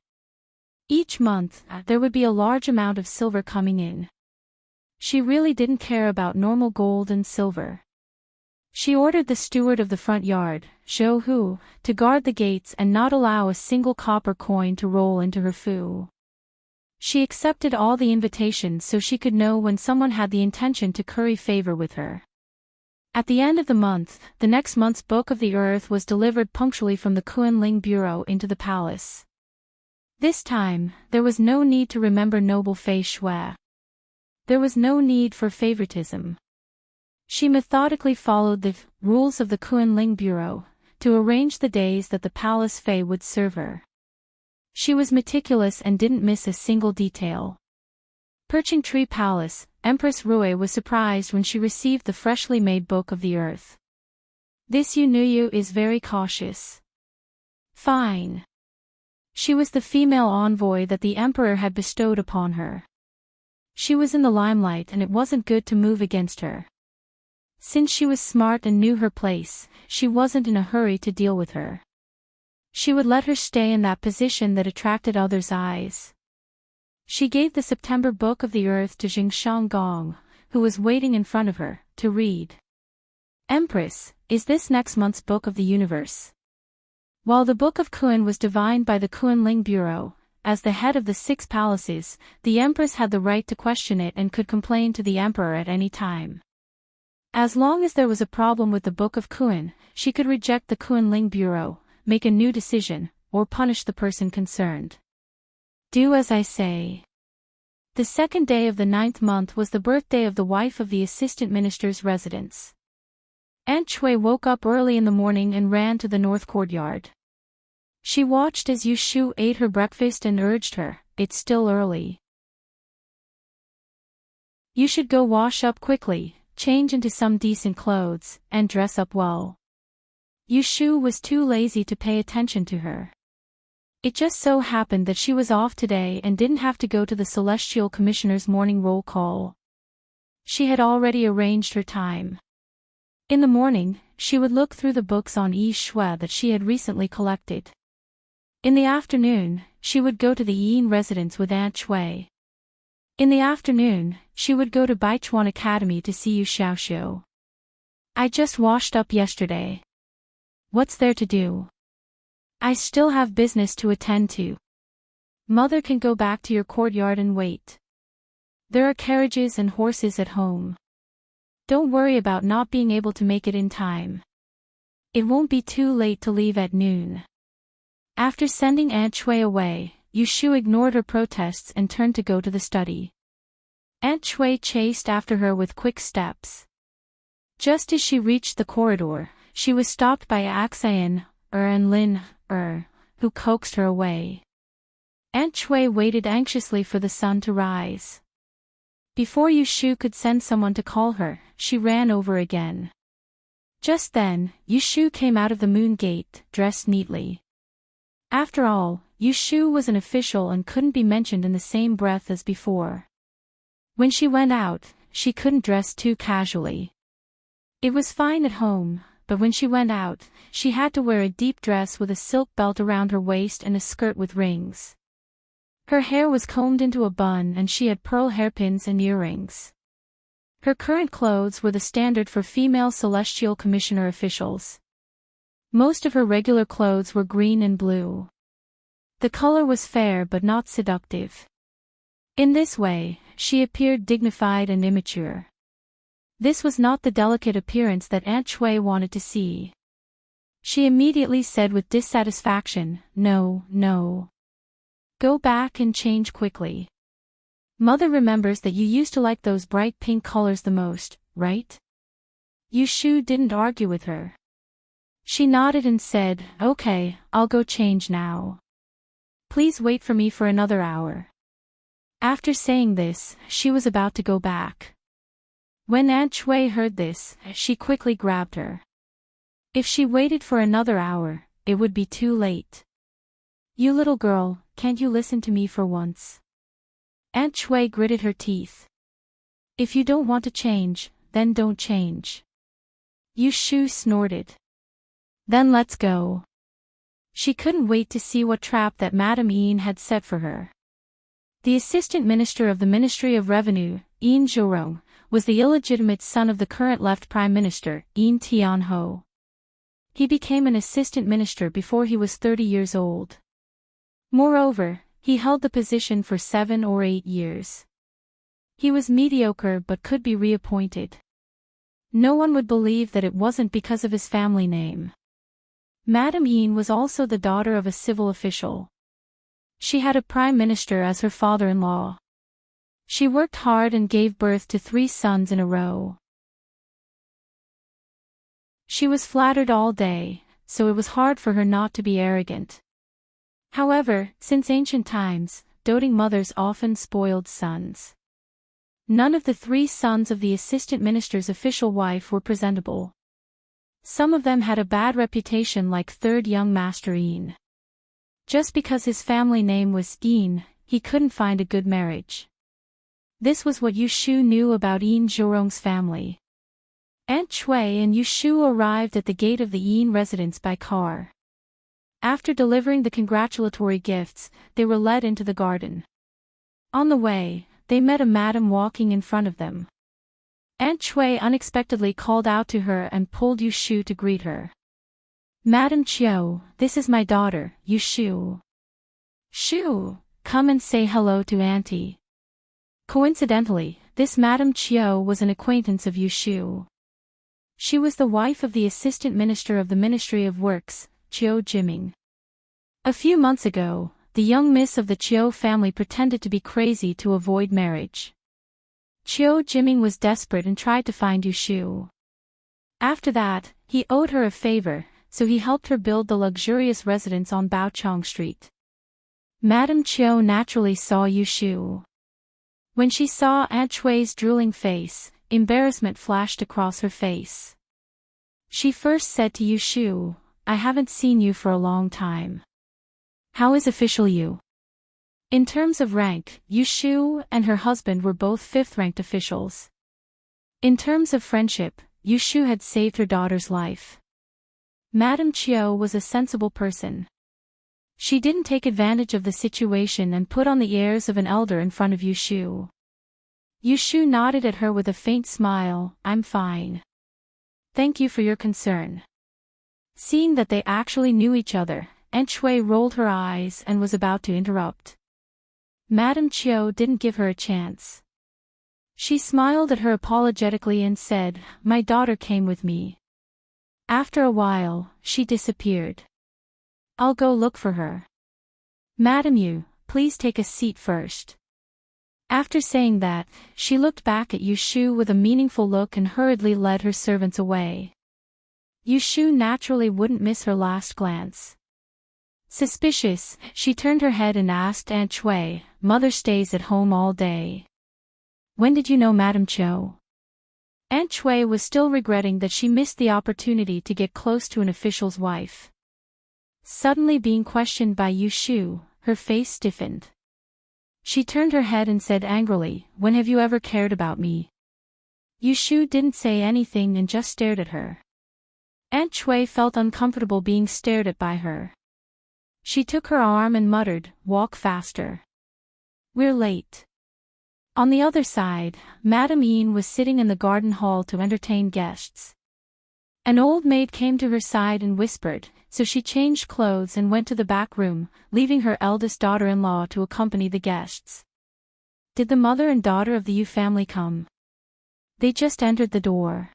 Each month, there would be a large amount of silver coming in. She really didn't care about normal gold and silver. She ordered the steward of the front yard, Zhou Hu, to guard the gates and not allow a single copper coin to roll into her fu. She accepted all the invitations so she could know when someone had the intention to curry favor with her. At the end of the month, the next month's Book of the Earth was delivered punctually from the Kunling Bureau into the palace. This time, there was no need to remember noble Fei Shui. There was no need for favoritism. She methodically followed the rules of the Kunling Bureau to arrange the days that the palace Fei would serve her. She was meticulous and didn't miss a single detail. Perching Tree Palace, Empress Rui was surprised when she received the freshly made Book of the Earth. This Yu Nuyu is very cautious. Fine. She was the female envoy that the emperor had bestowed upon her. She was in the limelight and it wasn't good to move against her. Since she was smart and knew her place, she wasn't in a hurry to deal with her. She would let her stay in that position that attracted others' eyes. She gave the September Book of the Earth to Jing Shanggong, who was waiting in front of her, to read. Empress, is this next month's Book of the Universe? While the Book of Kun was divined by the Kunling Bureau, as the head of the 6 palaces, the Empress had the right to question it and could complain to the Emperor at any time. As long as there was a problem with the Book of Kun, she could reject the Kunling Bureau, make a new decision, or punish the person concerned. Do as I say. The second day of the 9th month was the birthday of the wife of the assistant minister's residence. Aunt Shui woke up early in the morning and ran to the north courtyard. She watched as Yu Shu ate her breakfast and urged her, "It's still early. You should go wash up quickly, change into some decent clothes, and dress up well." Yu Shu was too lazy to pay attention to her. It just so happened that she was off today and didn't have to go to the Celestial Commissioner's morning roll call. She had already arranged her time. In the morning, she would look through the books on Yi Shui that she had recently collected. In the afternoon, she would go to the Yin residence with Aunt Shui. In the afternoon, she would go to Baichuan Academy to see Yu Xiaoxiu. "I just washed up yesterday. What's there to do? I still have business to attend to. Mother can go back to your courtyard and wait. There are carriages and horses at home. Don't worry about not being able to make it in time. It won't be too late to leave at noon." After sending Aunt Shui away, Yu Shu ignored her protests and turned to go to the study. Aunt Shui chased after her with quick steps. Just as she reached the corridor, she was stopped by Axayan, and Lin, who coaxed her away. Aunt Shui waited anxiously for the sun to rise. Before Yu Shu could send someone to call her, she ran over again. Just then, Yu Shu came out of the moon gate, dressed neatly. After all, Yu Shu was an official and couldn't be mentioned in the same breath as before. When she went out, she couldn't dress too casually. It was fine at home, but when she went out, she had to wear a deep dress with a silk belt around her waist and a skirt with rings. Her hair was combed into a bun and she had pearl hairpins and earrings. Her current clothes were the standard for female Celestial Commissioner officials. Most of her regular clothes were green and blue. The color was fair but not seductive. In this way, she appeared dignified and immature. This was not the delicate appearance that Aunt Shui wanted to see. She immediately said with dissatisfaction, "No, no. Go back and change quickly. Mother remembers that you used to like those bright pink colors the most, right?" Yu Shu didn't argue with her. She nodded and said, "Okay, I'll go change now. Please wait for me for another hour." After saying this, she was about to go back. When Aunt Shui heard this, she quickly grabbed her. If she waited for another hour, it would be too late. "You little girl, can't you listen to me for once?" Aunt Shui gritted her teeth. "If you don't want to change, then don't change." Yu Shu snorted. "Then let's go." She couldn't wait to see what trap that Madame Yin had set for her. The assistant minister of the Ministry of Revenue, Yin Zhurong, was the illegitimate son of the current left prime minister, Yin Tianho. He became an assistant minister before he was 30 years old. Moreover, he held the position for 7 or 8 years. He was mediocre but could be reappointed. No one would believe that it wasn't because of his family name. Madame Yin was also the daughter of a civil official. She had a prime minister as her father-in-law. She worked hard and gave birth to 3 sons in a row. She was flattered all day, so it was hard for her not to be arrogant. However, since ancient times, doting mothers often spoiled sons. None of the 3 sons of the assistant minister's official wife were presentable. Some of them had a bad reputation like third young Master Yin. Just because his family name was Yin, he couldn't find a good marriage. This was what Yu Shu knew about Yin Zhurong's family. Aunt Shui and Yu Shu arrived at the gate of the Yin residence by car. After delivering the congratulatory gifts, they were led into the garden. On the way, they met a madam walking in front of them. Aunt Shui unexpectedly called out to her and pulled Yu Shu to greet her. "Madam Chiu, this is my daughter, Yu Shu. Shu, come and say hello to Auntie." Coincidentally, this Madam Chiu was an acquaintance of Yu Shu. She was the wife of the assistant minister of the Ministry of Works, Chiu Jiming. A few months ago, the young miss of the Chiu family pretended to be crazy to avoid marriage. Chiu Jiming was desperate and tried to find Yushu. After that, he owed her a favor, so he helped her build the luxurious residence on Baochong Street. Madame Chiu naturally saw Yushu. When she saw Aunt Chui's drooling face, embarrassment flashed across her face. She first said to Yushu, "I haven't seen you for a long time. How is official you?" In terms of rank, Yushu and her husband were both fifth-ranked officials. In terms of friendship, Yushu had saved her daughter's life. Madame Chiu was a sensible person. She didn't take advantage of the situation and put on the airs of an elder in front of Yushu. Yushu nodded at her with a faint smile, "I'm fine. Thank you for your concern." Seeing that they actually knew each other, Aunt Chui rolled her eyes and was about to interrupt. Madame Chiu didn't give her a chance. She smiled at her apologetically and said, "My daughter came with me." After a while, she disappeared. "I'll go look for her." "Madam Yu, please take a seat first." After saying that, she looked back at Yushu with a meaningful look and hurriedly led her servants away. Yushu naturally wouldn't miss her last glance. Suspicious, she turned her head and asked Aunt Chui, "Mother stays at home all day. When did you know Madame Chiu?" Aunt Chui was still regretting that she missed the opportunity to get close to an official's wife. Suddenly being questioned by Yushu, her face stiffened. She turned her head and said angrily, "When have you ever cared about me?" Yushu didn't say anything and just stared at her. Aunt Chui felt uncomfortable being stared at by her. She took her arm and muttered, "Walk faster. We're late." On the other side, Madame Yin was sitting in the garden hall to entertain guests. An old maid came to her side and whispered, so she changed clothes and went to the back room, leaving her eldest daughter-in-law to accompany the guests. Did the mother and daughter of the Yu family come? They just entered the door.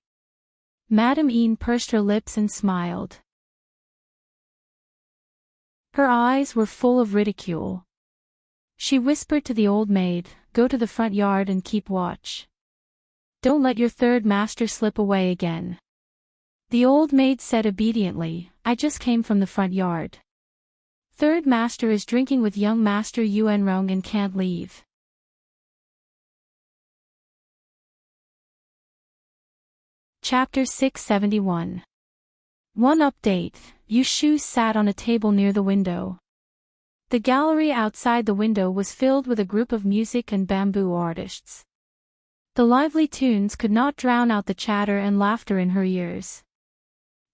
Madame Yin pursed her lips and smiled. Her eyes were full of ridicule. She whispered to the old maid, "Go to the front yard and keep watch. Don't let your third master slip away again." The old maid said obediently, "I just came from the front yard. Third master is drinking with young master Yuanrong and can't leave." Chapter 671. One update, Yushu sat on a table near the window. The gallery outside the window was filled with a group of music and bamboo artists. The lively tunes could not drown out the chatter and laughter in her ears.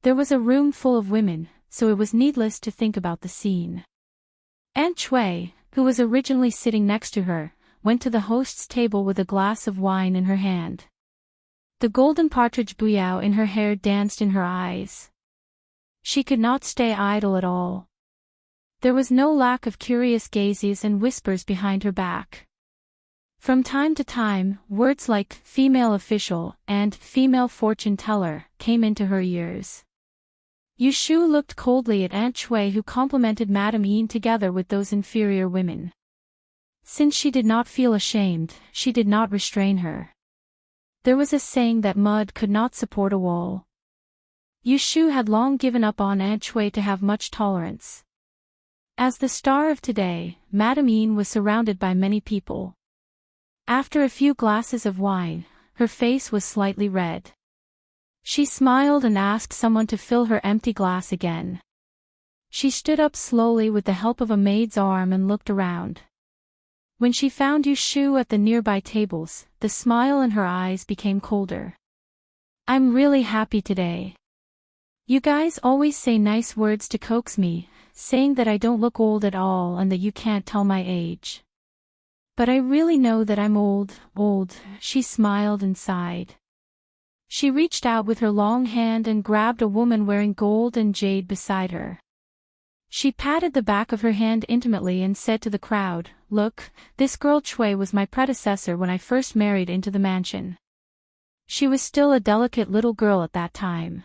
There was a room full of women, so it was needless to think about the scene. Aunt Chui, who was originally sitting next to her, went to the host's table with a glass of wine in her hand. The golden partridge buyao in her hair danced in her eyes. She could not stay idle at all. There was no lack of curious gazes and whispers behind her back. From time to time, words like "female official" and "female fortune teller" came into her ears. Yushu looked coldly at Aunt Chui, who complimented Madame Yin together with those inferior women. Since she did not feel ashamed, she did not restrain her. There was a saying that mud could not support a wall. Yushu had long given up on Aunt Chui to have much tolerance. As the star of today, Madame Yin was surrounded by many people. After a few glasses of wine, her face was slightly red. She smiled and asked someone to fill her empty glass again. She stood up slowly with the help of a maid's arm and looked around. When she found Yushu at the nearby tables, the smile in her eyes became colder. "I'm really happy today. You guys always say nice words to coax me, saying that I don't look old at all and that you can't tell my age. But I really know that I'm old." She smiled and sighed. She reached out with her long hand and grabbed a woman wearing gold and jade beside her. She patted the back of her hand intimately and said to the crowd, "Look, this girl Chui was my predecessor when I first married into the mansion. She was still a delicate little girl at that time.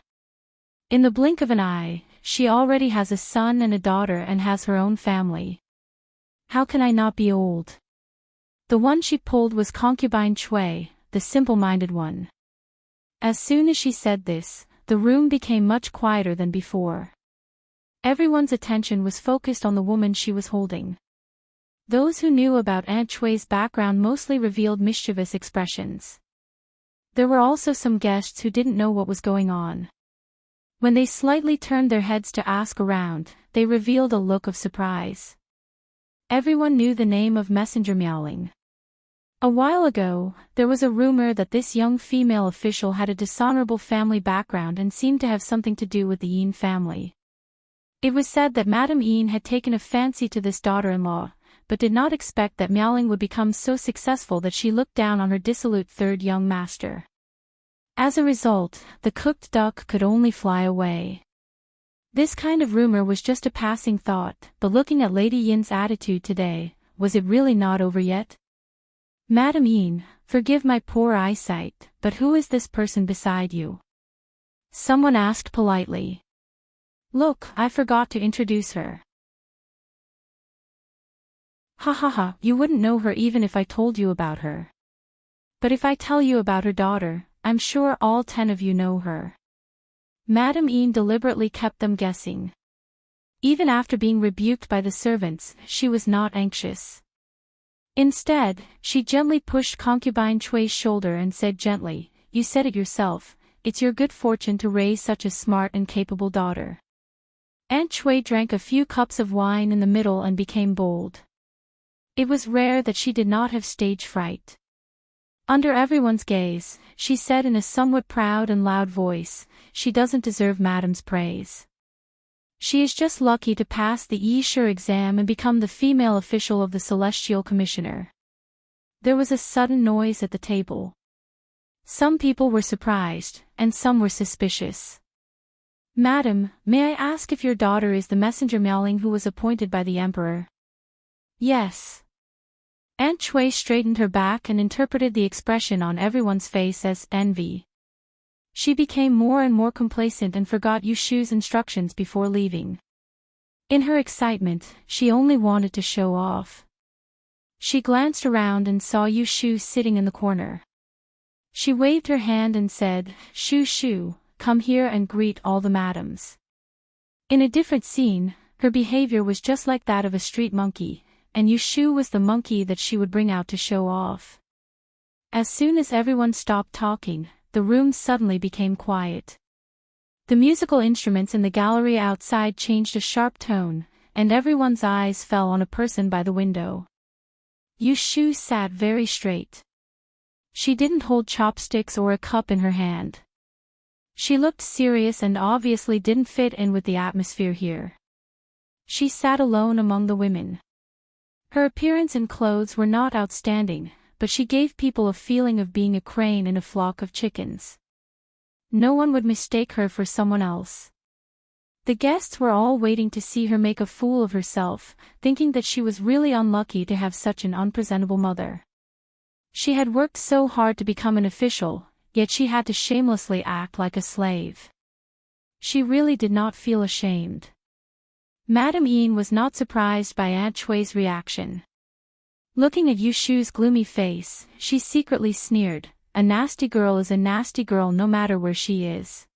In the blink of an eye, she already has a son and a daughter and has her own family. How can I not be old? The one she pulled was concubine Chui, the simple-minded one. As soon as she said this, the room became much quieter than before. Everyone's attention was focused on the woman she was holding. Those who knew about Aunt Chui's background mostly revealed mischievous expressions. There were also some guests who didn't know what was going on. When they slightly turned their heads to ask around, they revealed a look of surprise. Everyone knew the name of Messenger Meowling. A while ago, there was a rumor that this young female official had a dishonorable family background and seemed to have something to do with the Yin family. It was said that Madame Yin had taken a fancy to this daughter-in-law, but did not expect that Meowling would become so successful that she looked down on her dissolute third young master. As a result, the cooked duck could only fly away. This kind of rumor was just a passing thought, but looking at Lady Yin's attitude today, was it really not over yet? Madame Yin, forgive my poor eyesight, but who is this person beside you? Someone asked politely. Look, I forgot to introduce her. Ha ha ha, you wouldn't know her even if I told you about her. But if I tell you about her daughter, I'm sure all 10 of you know her. Madame Yin deliberately kept them guessing. Even after being rebuked by the servants, she was not anxious. Instead, she gently pushed concubine Chui's shoulder and said gently, You said it yourself, it's your good fortune to raise such a smart and capable daughter. Aunt Chui drank a few cups of wine in the middle and became bold. It was rare that she did not have stage fright. Under everyone's gaze, she said in a somewhat proud and loud voice, She doesn't deserve Madame's praise. She is just lucky to pass the Yi-Shi exam and become the female official of the Celestial Commissioner. There was a sudden noise at the table. Some people were surprised, and some were suspicious. Madam, may I ask if your daughter is the messenger Meowling who was appointed by the Emperor? Yes. Aunt Chui straightened her back and interpreted the expression on everyone's face as envy. She became more and more complacent and forgot Yushu's instructions before leaving. In her excitement, she only wanted to show off. She glanced around and saw Yushu sitting in the corner. She waved her hand and said, Shu Shu, come here and greet all the madams. In a different scene, her behavior was just like that of a street monkey, and Yushu was the monkey that she would bring out to show off. As soon as everyone stopped talking, the room suddenly became quiet. The musical instruments in the gallery outside changed a sharp tone, and everyone's eyes fell on a person by the window. Yushu sat very straight. She didn't hold chopsticks or a cup in her hand. She looked serious and obviously didn't fit in with the atmosphere here. She sat alone among the women. Her appearance and clothes were not outstanding, but she gave people a feeling of being a crane in a flock of chickens. No one would mistake her for someone else. The guests were all waiting to see her make a fool of herself, thinking that she was really unlucky to have such an unpresentable mother. She had worked so hard to become an official, yet she had to shamelessly act like a slave. She really did not feel ashamed. Madame Yin was not surprised by Aunt Chui's reaction. Looking at Yushu's gloomy face, she secretly sneered, A nasty girl is a nasty girl no matter where she is.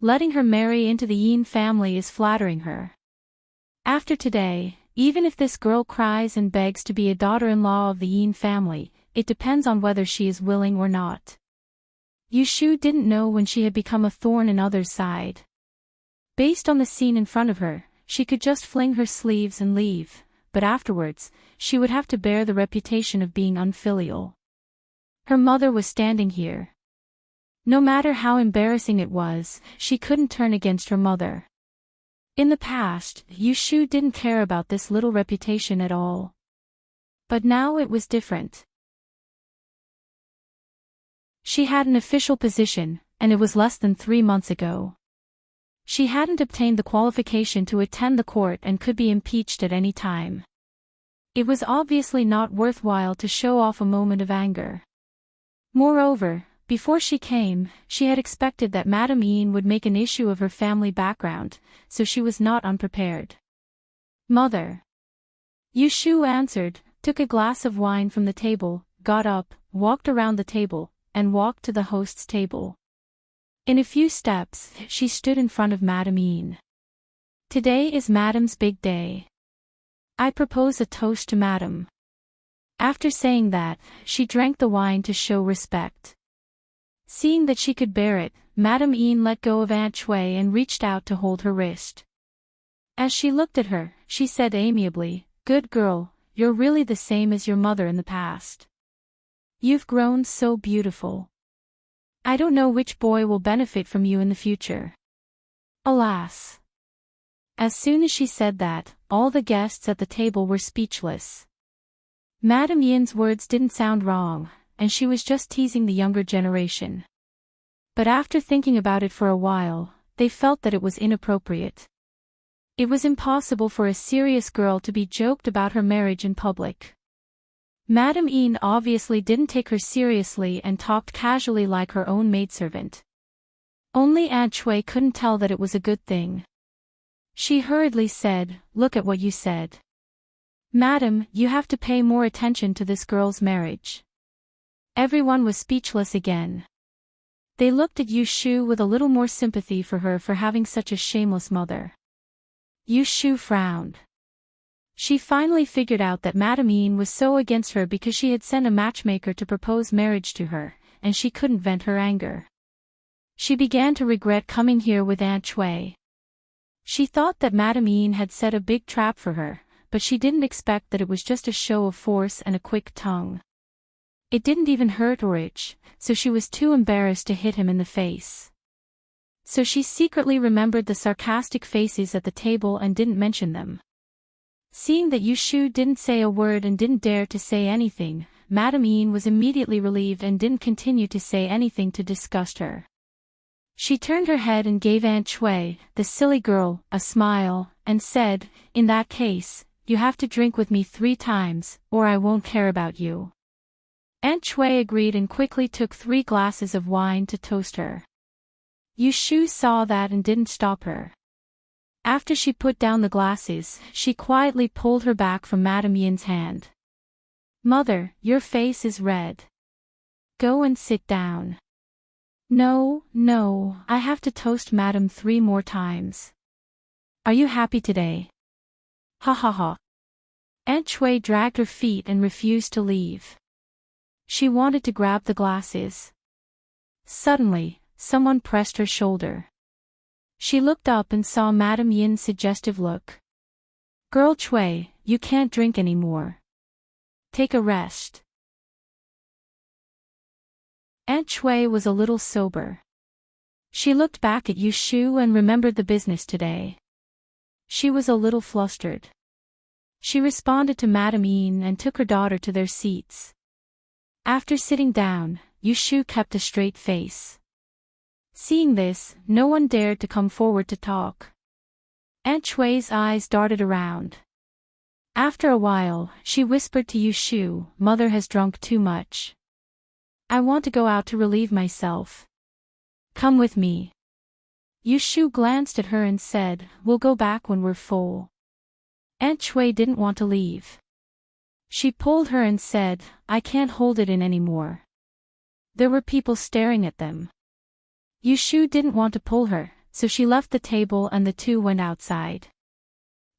Letting her marry into the Yin family is flattering her. After today, even if this girl cries and begs to be a daughter-in-law of the Yin family, it depends on whether she is willing or not. Yushu didn't know when she had become a thorn in others' side. Based on the scene in front of her, she could just fling her sleeves and leave, but afterwards, she would have to bear the reputation of being unfilial. Her mother was standing here. No matter how embarrassing it was, she couldn't turn against her mother. In the past, Yushu didn't care about this little reputation at all. But now it was different. She had an official position, and it was less than 3 months ago. She hadn't obtained the qualification to attend the court and could be impeached at any time. It was obviously not worthwhile to show off a moment of anger. Moreover, before she came, she had expected that Madame Yin would make an issue of her family background, so she was not unprepared. Mother. Yushu answered, took a glass of wine from the table, got up, walked around the table, and walked to the host's table. In a few steps, she stood in front of Madame Yin. Today is Madame's big day. I propose a toast to Madame. After saying that, she drank the wine to show respect. Seeing that she could bear it, Madame Yin let go of Aunt Shui and reached out to hold her wrist. As she looked at her, she said amiably, "Good girl, you're really the same as your mother in the past. You've grown so beautiful. I don't know which boy will benefit from you in the future." Alas! As soon as she said that, all the guests at the table were speechless. Madame Yin's words didn't sound wrong, and she was just teasing the younger generation. But after thinking about it for a while, they felt that it was inappropriate. It was impossible for a serious girl to be joked about her marriage in public. Madame Yin obviously didn't take her seriously and talked casually like her own maidservant. Only Aunt Shui couldn't tell that it was a good thing. She hurriedly said, "Look at what you said. Madam, you have to pay more attention to this girl's marriage." Everyone was speechless again. They looked at Yushu with a little more sympathy for her for having such a shameless mother. Yushu frowned. She finally figured out that Madame Yin was so against her because she had sent a matchmaker to propose marriage to her, and she couldn't vent her anger. She began to regret coming here with Aunt Shui. She thought that Madame Yin had set a big trap for her, but she didn't expect that it was just a show of force and a quick tongue. It didn't even hurt or itch, so she was too embarrassed to hit him in the face. So she secretly remembered the sarcastic faces at the table and didn't mention them. Seeing that Yushu didn't say a word and didn't dare to say anything, Madame Yin was immediately relieved and didn't continue to say anything to disgust her. She turned her head and gave Aunt Shui, the silly girl, a smile, and said, "In that case, you have to drink with me 3 times, or I won't care about you." Aunt Shui agreed and quickly took 3 glasses of wine to toast her. Yushu saw that and didn't stop her. After she put down the glasses, she quietly pulled her back from Madame Yin's hand. "Mother, your face is red. Go and sit down." No, I have to toast Madame 3 more times. Are you happy today?" Ha ha ha. Aunt Shui dragged her feet and refused to leave. She wanted to grab the glasses. Suddenly, someone pressed her shoulder. She looked up and saw Madame Yin's suggestive look. "Girl Shui, you can't drink anymore. Take a rest." Aunt Shui was a little sober. She looked back at Yushu and remembered the business today. She was a little flustered. She responded to Madame Yin and took her daughter to their seats. After sitting down, Yushu kept a straight face. Seeing this, no one dared to come forward to talk. Aunt Shui's eyes darted around. After a while, she whispered to Yushu, "Mother has drunk too much. I want to go out to relieve myself. Come with me." Yushu glanced at her and said, "We'll go back when we're full." Aunt Shui didn't want to leave. She pulled her and said, "I can't hold it in anymore." There were people staring at them. Yushu didn't want to pull her, so she left the table and the two went outside.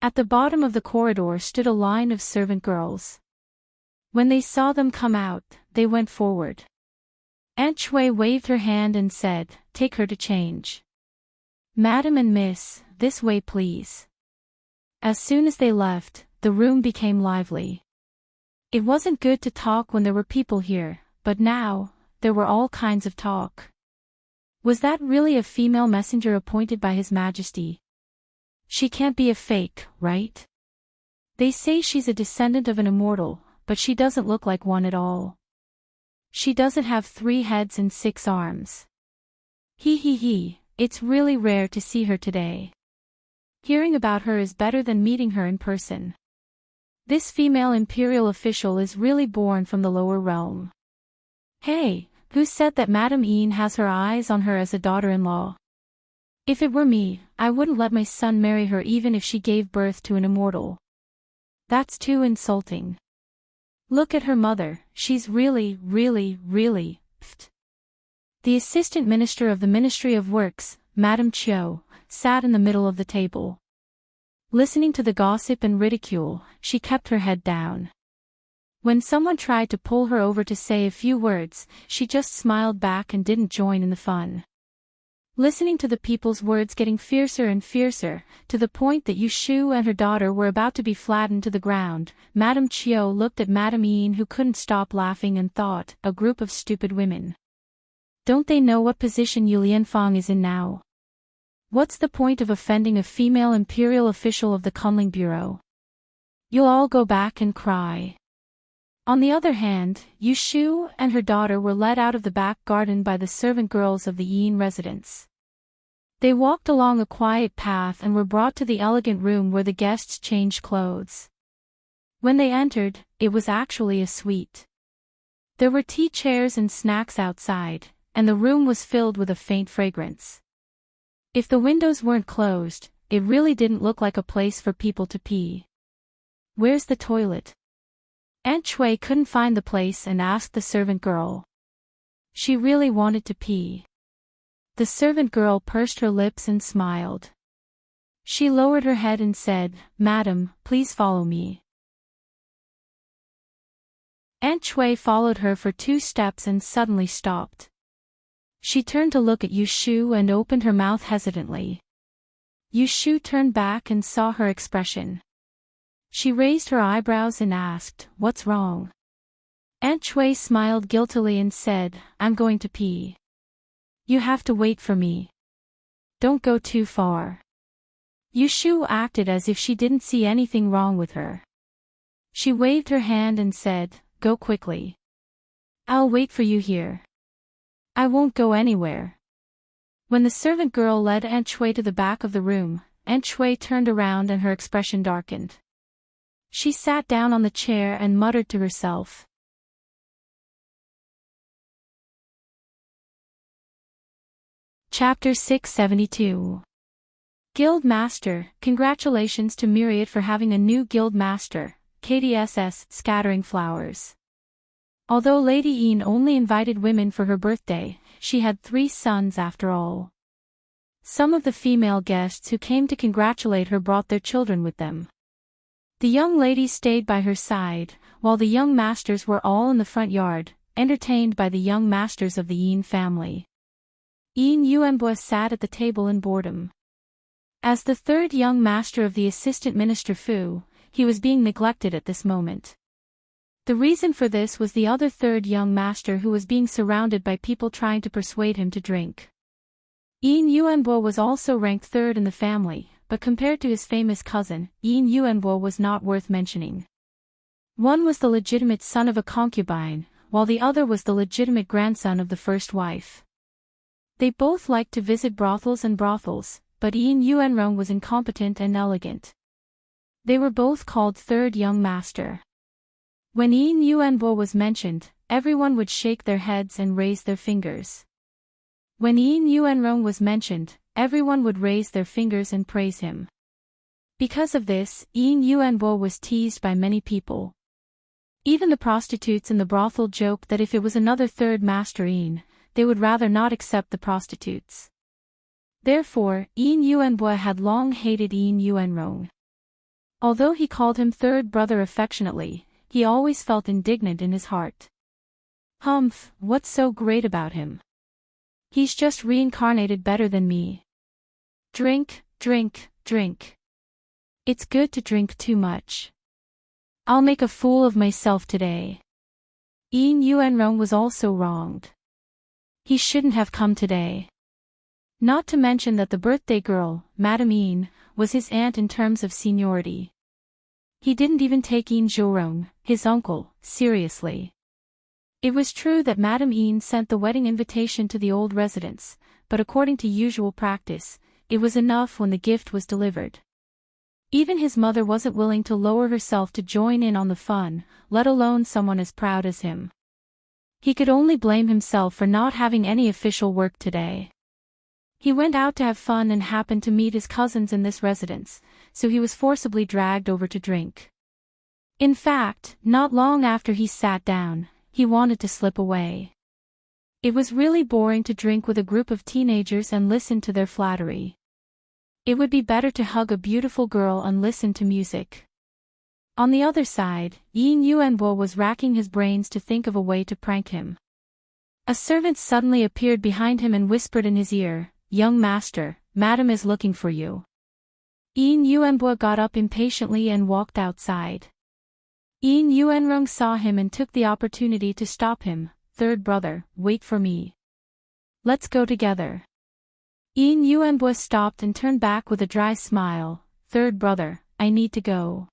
At the bottom of the corridor stood a line of servant girls. When they saw them come out, they went forward. Aunt Shui waved her hand and said, "Take her to change. Madam and Miss, this way please." As soon as they left, the room became lively. It wasn't good to talk when there were people here, but now, there were all kinds of talk. Was that really a female messenger appointed by His Majesty? She can't be a fake, right? They say she's a descendant of an immortal, but she doesn't look like one at all. She doesn't have 3 heads and 6 arms. He, it's really rare to see her today. Hearing about her is better than meeting her in person. This female imperial official is really born from the lower realm. Hey, who said that Madame Yin has her eyes on her as a daughter-in-law? If it were me, I wouldn't let my son marry her even if she gave birth to an immortal. That's too insulting. Look at her mother, she's really pfft. The assistant minister of the Ministry of Works, Madame Chiu, sat in the middle of the table. Listening to the gossip and ridicule, she kept her head down. When someone tried to pull her over to say a few words, she just smiled back and didn't join in the fun. Listening to the people's words getting fiercer and fiercer, to the point that Yu Shu and her daughter were about to be flattened to the ground, Madame Chiu looked at Madame Yin, who couldn't stop laughing, and thought, a group of stupid women. Don't they know what position Yu Lianfang is in now? What's the point of offending a female imperial official of the Kunling Bureau? You'll all go back and cry. On the other hand, Yu Shu and her daughter were led out of the back garden by the servant girls of the Yin residence. They walked along a quiet path and were brought to the elegant room where the guests changed clothes. When they entered, it was actually a suite. There were tea chairs and snacks outside, and the room was filled with a faint fragrance. If the windows weren't closed, it really didn't look like a place for people to pee. Where's the toilet? Aunt Chui couldn't find the place and asked the servant girl. She really wanted to pee. The servant girl pursed her lips and smiled. She lowered her head and said, "Madam, please follow me." Aunt Chui followed her for 2 steps and suddenly stopped. She turned to look at Yu Shu and opened her mouth hesitantly. Yu Shu turned back and saw her expression. She raised her eyebrows and asked, "What's wrong?" Aunt Chui smiled guiltily and said, "I'm going to pee. You have to wait for me. Don't go too far." Yu Shu acted as if she didn't see anything wrong with her. She waved her hand and said, "Go quickly. I'll wait for you here. I won't go anywhere." When the servant girl led Aunt Chui to the back of the room, Aunt Chui turned around and her expression darkened. She sat down on the chair and muttered to herself. Chapter 672. Guild Master. Congratulations to Myriad for having a new Guild Master, KDSS, Scattering Flowers. Although Lady Yin only invited women for her birthday, she had 3 sons after all. Some of the female guests who came to congratulate her brought their children with them. The young ladies stayed by her side, while the young masters were all in the front yard, entertained by the young masters of the Yin family. Yin Yuanbo sat at the table in boredom. As the 3rd young master of the assistant minister Fu, he was being neglected at this moment. The reason for this was the other 3rd young master, who was being surrounded by people trying to persuade him to drink. Yin Yuanbo was also ranked 3rd in the family, but compared to his famous cousin, Yin Yuanbo was not worth mentioning. One was the legitimate son of a concubine, while the other was the legitimate grandson of the first wife. They both liked to visit brothels, but Yin Yuanrong was incompetent and elegant. They were both called 3rd young master. When Yin Yuanbo was mentioned, everyone would shake their heads and raise their fingers. When Yin Yuanrong was mentioned, everyone would raise their fingers and praise him. Because of this, Yin Yuanbo was teased by many people. Even the prostitutes in the brothel joked that if it was another 3rd master Yin, they would rather not accept the prostitutes. Therefore, Yin Yuanbo had long hated Yin Yuanrong. Although he called him 3rd brother affectionately, he always felt indignant in his heart. Humph, what's so great about him? He's just reincarnated better than me. Drink, drink, drink. It's good to drink too much. I'll make a fool of myself today. Yin Yuanrong was also wronged. He shouldn't have come today. Not to mention that the birthday girl, Madame Yin, was his aunt in terms of seniority. He didn't even take Yin Zhurong, his uncle, seriously. It was true that Madame Yin sent the wedding invitation to the old residence, but according to usual practice, it was enough when the gift was delivered. Even his mother wasn't willing to lower herself to join in on the fun, let alone someone as proud as him. He could only blame himself for not having any official work today. He went out to have fun and happened to meet his cousins in this residence, so he was forcibly dragged over to drink. In fact, not long after he sat down, he wanted to slip away. It was really boring to drink with a group of teenagers and listen to their flattery. It would be better to hug a beautiful girl and listen to music. On the other side, Yin Yuanbo was racking his brains to think of a way to prank him. A servant suddenly appeared behind him and whispered in his ear, "Young master, madam is looking for you." Yin Yuanbo got up impatiently and walked outside. Yin Yuanrong saw him and took the opportunity to stop him. "Third brother, wait for me. Let's go together." Yin Yuanbo stopped and turned back with a dry smile. "Third brother, I need to go."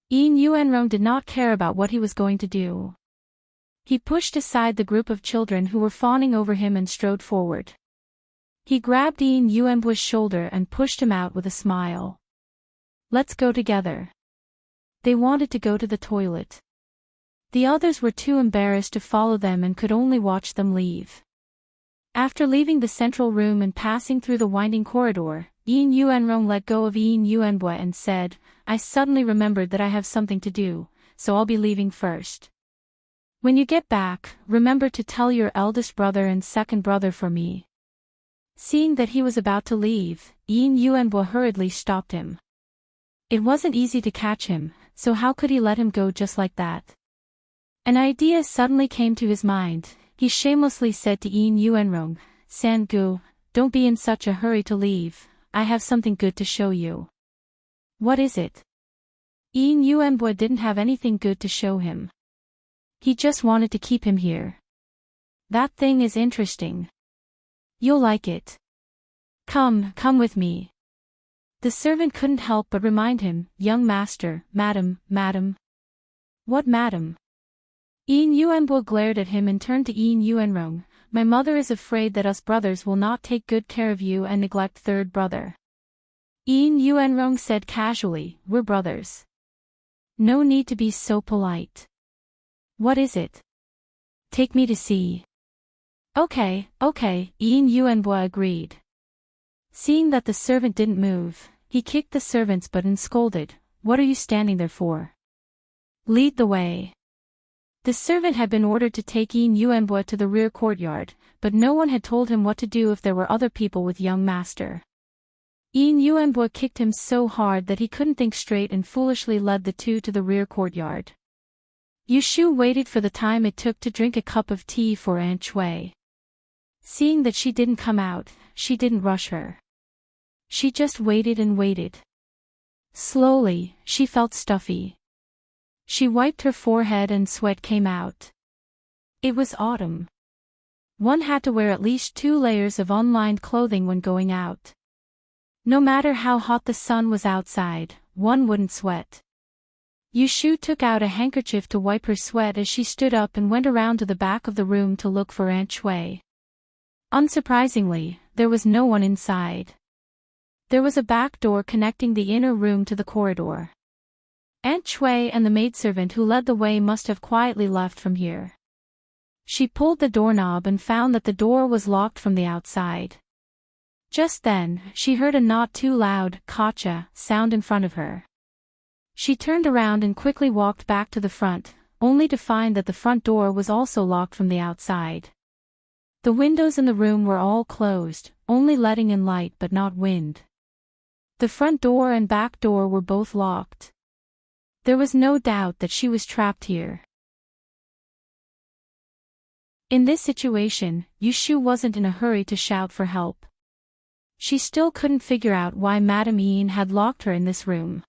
Yin Yuanrong did not care about what he was going to do. He pushed aside the group of children who were fawning over him and strode forward. He grabbed Yin Yuanbo's shoulder and pushed him out with a smile. "Let's go together." They wanted to go to the toilet. The others were too embarrassed to follow them and could only watch them leave. After leaving the central room and passing through the winding corridor, Yin Yuanrong let go of Yin Yuanbo and said, "I suddenly remembered that I have something to do, so I'll be leaving first. When you get back, remember to tell your eldest brother and second brother for me." Seeing that he was about to leave, Yin Yuanbo hurriedly stopped him. It wasn't easy to catch him, so how could he let him go just like that? An idea suddenly came to his mind. He shamelessly said to Yin Yuanrong, "Sangu, don't be in such a hurry to leave. I have something good to show you." "What is it?" Yin Yuanbo didn't have anything good to show him. He just wanted to keep him here. "That thing is interesting. You'll like it. Come with me." The servant couldn't help but remind him, "Young master, madam." "What madam?" Yin Yuanbo glared at him and turned to Yin Yuanrong. "My mother is afraid that us brothers will not take good care of you and neglect third brother." Yin Yuanrong said casually, "We're brothers. No need to be so polite." "What is it?" "Take me to see." Okay, Yin Yuanbo agreed. Seeing that the servant didn't move, he kicked the servant's butt and scolded, "What are you standing there for? Lead the way." The servant had been ordered to take Yin Yuanbo to the rear courtyard, but no one had told him what to do if there were other people with young master. Yin Yuanbo kicked him so hard that he couldn't think straight and foolishly led the two to the rear courtyard. Yushu waited for the time it took to drink a cup of tea for Aunt Shui. Seeing that she didn't come out, she didn't rush her. She just waited and waited. Slowly, she felt stuffy. She wiped her forehead and sweat came out. It was autumn. One had to wear at least 2 layers of unlined clothing when going out. No matter how hot the sun was outside, one wouldn't sweat. Yushu took out a handkerchief to wipe her sweat as she stood up and went around to the back of the room to look for Aunt Shui. Unsurprisingly, there was no one inside. There was a back door connecting the inner room to the corridor. Aunt Shui and the maidservant who led the way must have quietly left from here. She pulled the doorknob and found that the door was locked from the outside. Just then, she heard a not too loud "Kacha" sound in front of her. She turned around and quickly walked back to the front, only to find that the front door was also locked from the outside. The windows in the room were all closed, only letting in light but not wind. The front door and back door were both locked. There was no doubt that she was trapped here. In this situation, Yushu wasn't in a hurry to shout for help. She still couldn't figure out why Madame Yin had locked her in this room.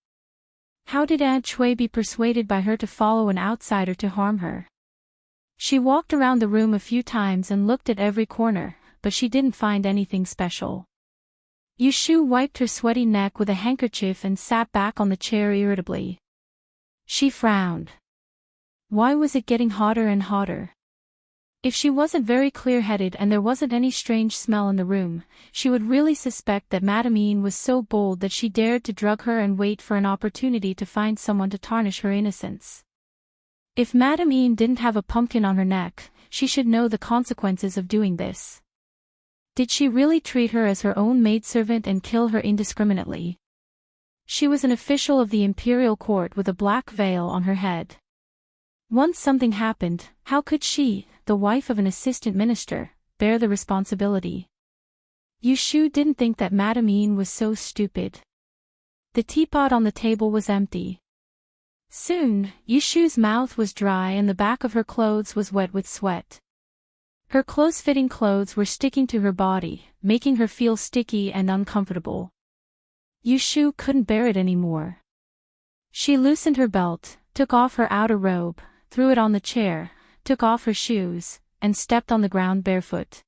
How did Aunt Shui be persuaded by her to follow an outsider to harm her? She walked around the room a few times and looked at every corner, but she didn't find anything special. Yushu wiped her sweaty neck with a handkerchief and sat back on the chair irritably. She frowned. Why was it getting hotter and hotter? If she wasn't very clear-headed and there wasn't any strange smell in the room, she would really suspect that Madame Yin was so bold that she dared to drug her and wait for an opportunity to find someone to tarnish her innocence. If Madame Yin didn't have a pumpkin on her neck, she should know the consequences of doing this. Did she really treat her as her own maidservant and kill her indiscriminately? She was an official of the imperial court with a black veil on her head. Once something happened, how could she, the wife of an assistant minister, bear the responsibility? Yushu didn't think that Madame Yin was so stupid. The teapot on the table was empty. Soon, Yushu's mouth was dry and the back of her clothes was wet with sweat. Her close-fitting clothes were sticking to her body, making her feel sticky and uncomfortable. Yushu couldn't bear it anymore. She loosened her belt, took off her outer robe, threw it on the chair, took off her shoes, and stepped on the ground barefoot.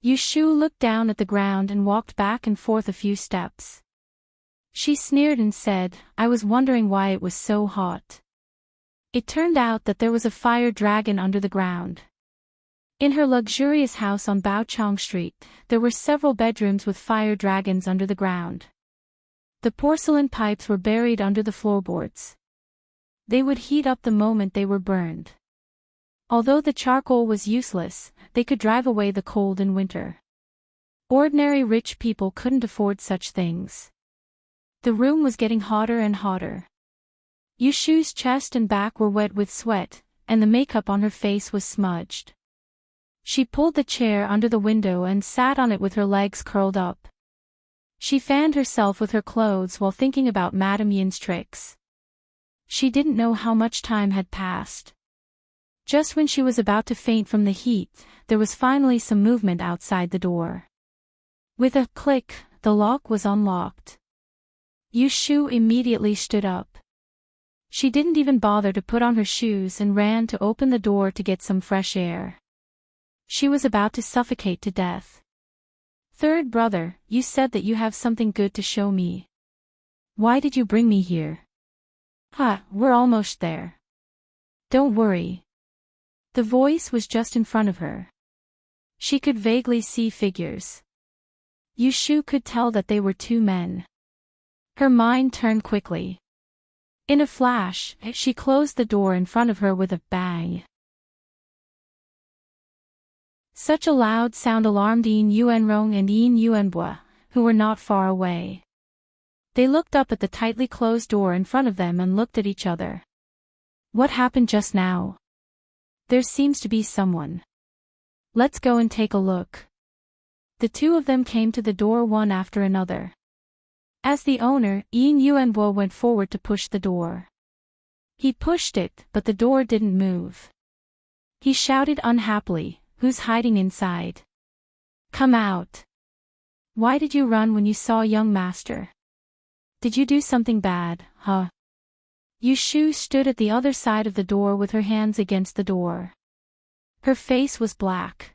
Yushu looked down at the ground and walked back and forth a few steps. She sneered and said, "I was wondering why it was so hot." It turned out that there was a fire dragon under the ground. In her luxurious house on Baochong Street, there were several bedrooms with fire dragons under the ground. The porcelain pipes were buried under the floorboards. They would heat up the moment they were burned. Although the charcoal was useless, they could drive away the cold in winter. Ordinary rich people couldn't afford such things. The room was getting hotter and hotter. Yushu's chest and back were wet with sweat, and the makeup on her face was smudged. She pulled the chair under the window and sat on it with her legs curled up. She fanned herself with her clothes while thinking about Madame Yin's tricks. She didn't know how much time had passed. Just when she was about to faint from the heat, there was finally some movement outside the door. With a click, the lock was unlocked. Yushu immediately stood up. She didn't even bother to put on her shoes and ran to open the door to get some fresh air. She was about to suffocate to death. "Third brother, you said that you have something good to show me. Why did you bring me here?" We're almost there. Don't worry." The voice was just in front of her. She could vaguely see figures. Yushu could tell that they were two men. Her mind turned quickly. In a flash, she closed the door in front of her with a bang. Such a loud sound alarmed Yin Yuanrong and Yin Yuanbua, who were not far away. They looked up at the tightly closed door in front of them and looked at each other. "What happened just now? There seems to be someone. Let's go and take a look." The two of them came to the door one after another. As the owner, Yin Yuanbo went forward to push the door. He pushed it, but the door didn't move. He shouted unhappily, "Who's hiding inside? Come out. Why did you run when you saw young master? Did you do something bad, huh?" Yushu stood at the other side of the door with her hands against the door. Her face was black.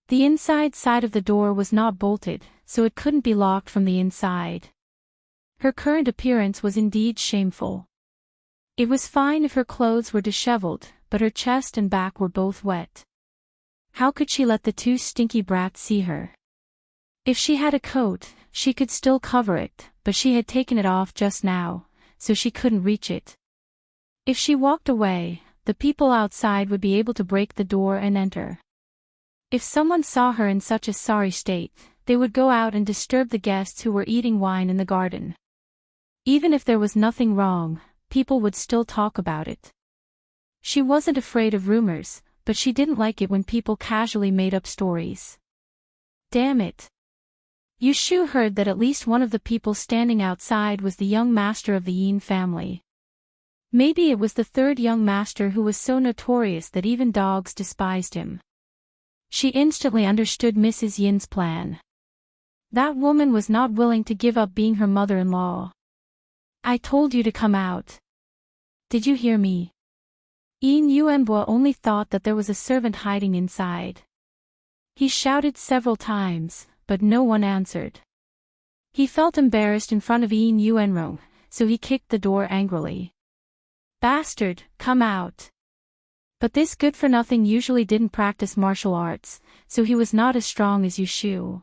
The inside side of the door was not bolted, so it couldn't be locked from the inside. Her current appearance was indeed shameful. It was fine if her clothes were disheveled, but her chest and back were both wet. How could she let the two stinky brats see her? If she had a coat, she could still cover it, but she had taken it off just now, so she couldn't reach it. If she walked away, the people outside would be able to break the door and enter. If someone saw her in such a sorry state, they would go out and disturb the guests who were eating wine in the garden. Even if there was nothing wrong, people would still talk about it. She wasn't afraid of rumors, but she didn't like it when people casually made up stories. Damn it. Yushu heard that at least one of the people standing outside was the young master of the Yin family. Maybe it was the third young master who was so notorious that even dogs despised him. She instantly understood Mrs. Yin's plan. That woman was not willing to give up being her mother-in-law. "I told you to come out. Did you hear me?" Yin Yuanbo only thought that there was a servant hiding inside. He shouted several times, but no one answered. He felt embarrassed in front of Yin Yuanrong, so he kicked the door angrily. "Bastard, come out." But this good-for-nothing usually didn't practice martial arts, so he was not as strong as Yushu.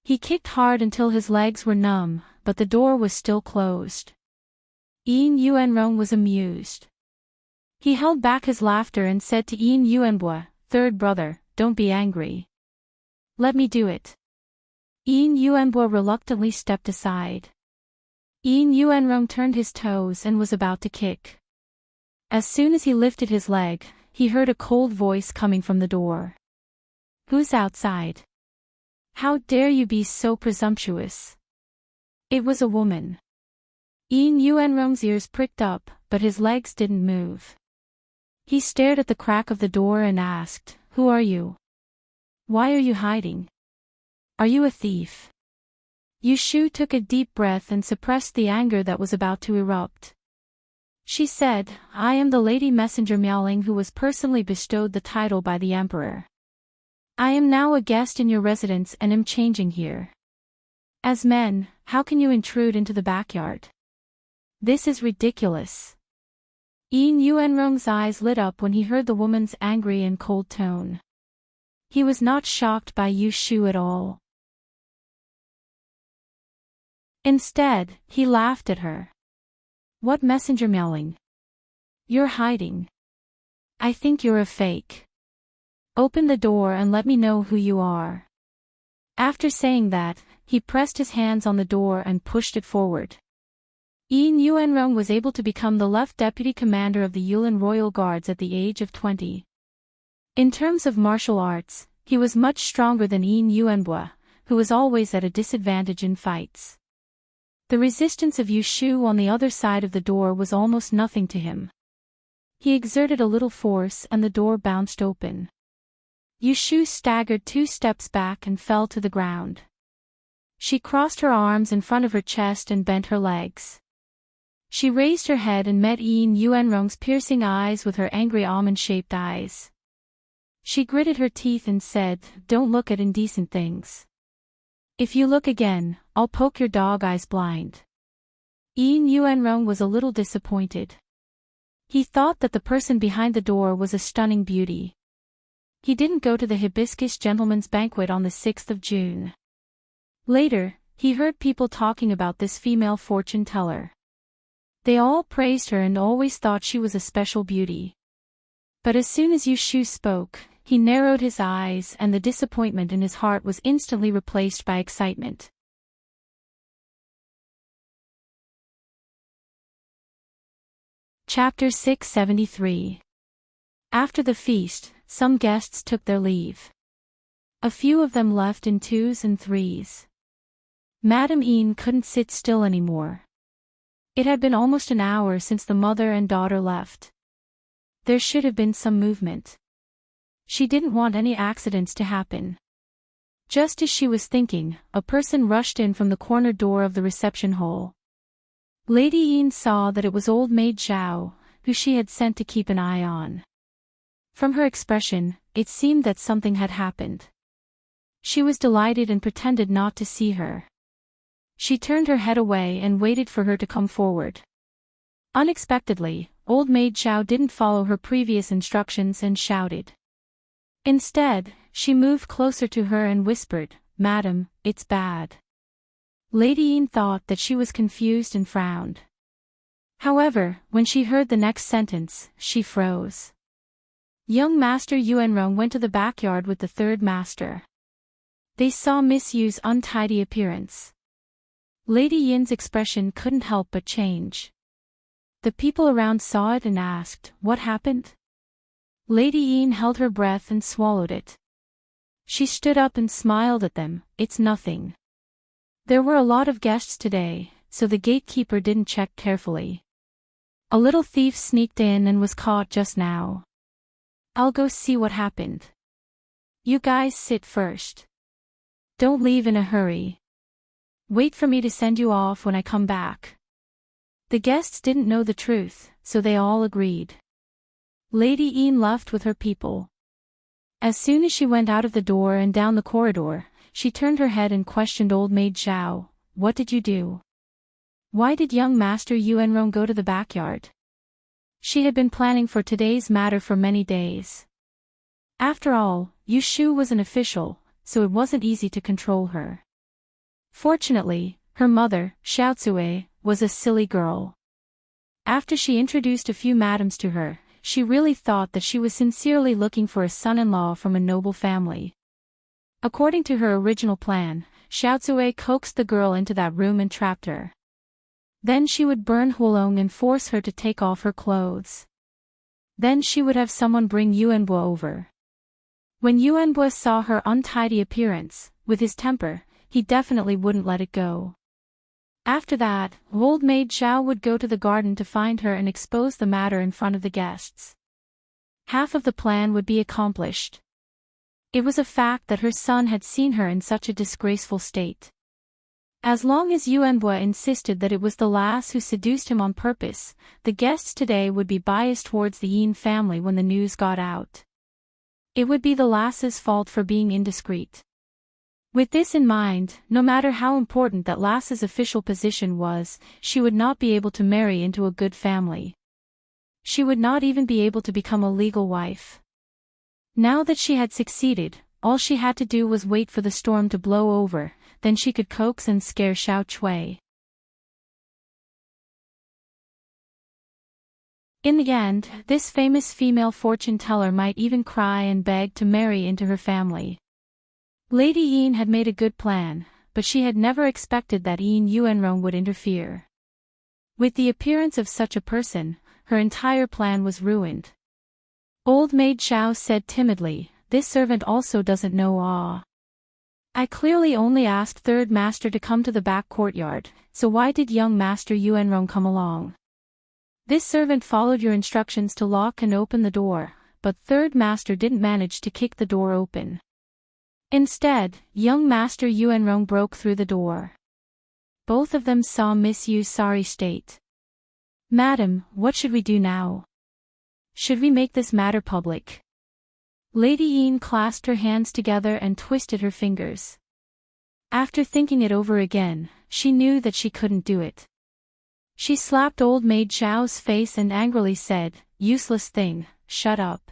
He kicked hard until his legs were numb, but the door was still closed. Yin Yuanrong was amused. He held back his laughter and said to Yin Yuanbo, "Third brother, don't be angry. Let me do it." Yin Yuanbo reluctantly stepped aside. Yin Yuanrong turned his toes and was about to kick. As soon as he lifted his leg, he heard a cold voice coming from the door. "Who's outside? How dare you be so presumptuous?" It was a woman. Yin Yuanrong's ears pricked up, but his legs didn't move. He stared at the crack of the door and asked, "Who are you? Why are you hiding? Are you a thief?" Yu Shu took a deep breath and suppressed the anger that was about to erupt. She said, "I am the lady messenger Miaoling who was personally bestowed the title by the emperor. I am now a guest in your residence and am changing here. As men, how can you intrude into the backyard? This is ridiculous." Yin Yuanrong's eyes lit up when he heard the woman's angry and cold tone. He was not shocked by Yu Shu at all. Instead, he laughed at her. "What messenger Miaoling? You're hiding. I think you're a fake. Open the door and let me know who you are." After saying that, he pressed his hands on the door and pushed it forward. Yin Yuanrong was able to become the left deputy commander of the Yulin Royal Guards at the age of 20. In terms of martial arts, he was much stronger than Yin Yuanbo, who was always at a disadvantage in fights. The resistance of Yu Shu on the other side of the door was almost nothing to him. He exerted a little force and the door bounced open. Yu Shu staggered 2 steps back and fell to the ground. She crossed her arms in front of her chest and bent her legs. She raised her head and met Yin Yuanrong's piercing eyes with her angry almond-shaped eyes. She gritted her teeth and said, "Don't look at indecent things. If you look again, I'll poke your dog eyes blind." Yin Yuanrong was a little disappointed. He thought that the person behind the door was a stunning beauty. He didn't go to the Hibiscus Gentleman's Banquet on the 6th of June. Later, he heard people talking about this female fortune teller. They all praised her and always thought she was a special beauty. But as soon as Yu Shu spoke, he narrowed his eyes and the disappointment in his heart was instantly replaced by excitement. Chapter 673. After the feast, some guests took their leave. A few of them left in 2s and 3s. Madame Yin couldn't sit still anymore. It had been almost an hour since the mother and daughter left. There should have been some movement. She didn't want any accidents to happen. Just as she was thinking, a person rushed in from the corner door of the reception hall. Lady Yin saw that it was old maid Zhao, who she had sent to keep an eye on. From her expression, it seemed that something had happened. She was delighted and pretended not to see her. She turned her head away and waited for her to come forward. Unexpectedly, old maid Zhao didn't follow her previous instructions and shouted. Instead, she moved closer to her and whispered, "Madam, it's bad." Lady Yin thought that she was confused and frowned. However, when she heard the next sentence, she froze. Young Master Yuanrong went to the backyard with the 3rd master. They saw Miss Yu's untidy appearance. Lady Yin's expression couldn't help but change. The people around saw it and asked, "What happened?" Lady Yin held her breath and swallowed it. She stood up and smiled at them, "It's nothing. There were a lot of guests today, so the gatekeeper didn't check carefully. A little thief sneaked in and was caught just now. I'll go see what happened. You guys sit first. Don't leave in a hurry. Wait for me to send you off when I come back." The guests didn't know the truth, so they all agreed. Lady Yin left with her people. As soon as she went out of the door and down the corridor, she turned her head and questioned old maid Zhao, "What did you do? Why did young Master Yuanrong go to the backyard?" She had been planning for today's matter for many days. After all, Yu Shu was an official, so it wasn't easy to control her. Fortunately, her mother, Xiaotsue, was a silly girl. After she introduced a few madams to her, she really thought that she was sincerely looking for a son-in-law from a noble family. According to her original plan, Xiaozue coaxed the girl into that room and trapped her. Then she would burn Huolong and force her to take off her clothes. Then she would have someone bring Yuanbo over. When Yuanbo saw her untidy appearance, with his temper, he definitely wouldn't let it go. After that, old maid Zhao would go to the garden to find her and expose the matter in front of the guests. Half of the plan would be accomplished. It was a fact that her son had seen her in such a disgraceful state. As long as Yuanbo insisted that it was the lass who seduced him on purpose, the guests today would be biased towards the Yin family when the news got out. It would be the lass's fault for being indiscreet. With this in mind, no matter how important that lass's official position was, she would not be able to marry into a good family. She would not even be able to become a legal wife. Now that she had succeeded, all she had to do was wait for the storm to blow over, then she could coax and scare Xiao Cui. In the end, this famous female fortune-teller might even cry and beg to marry into her family. Lady Yin had made a good plan, but she had never expected that Yin Yuanrong would interfere. With the appearance of such a person, her entire plan was ruined. Old maid Xiao said timidly, "This servant also doesn't know. I clearly only asked third master to come to the back courtyard, so why did young master Yuanrong come along? This servant followed your instructions to lock and open the door, but third master didn't manage to kick the door open. Instead, young master Yuanrong broke through the door. Both of them saw Miss Yu's sorry state. Madam, what should we do now? Should we make this matter public?" Lady Yin clasped her hands together and twisted her fingers. After thinking it over again, she knew that she couldn't do it. She slapped old maid Zhao's face and angrily said, "Useless thing, shut up.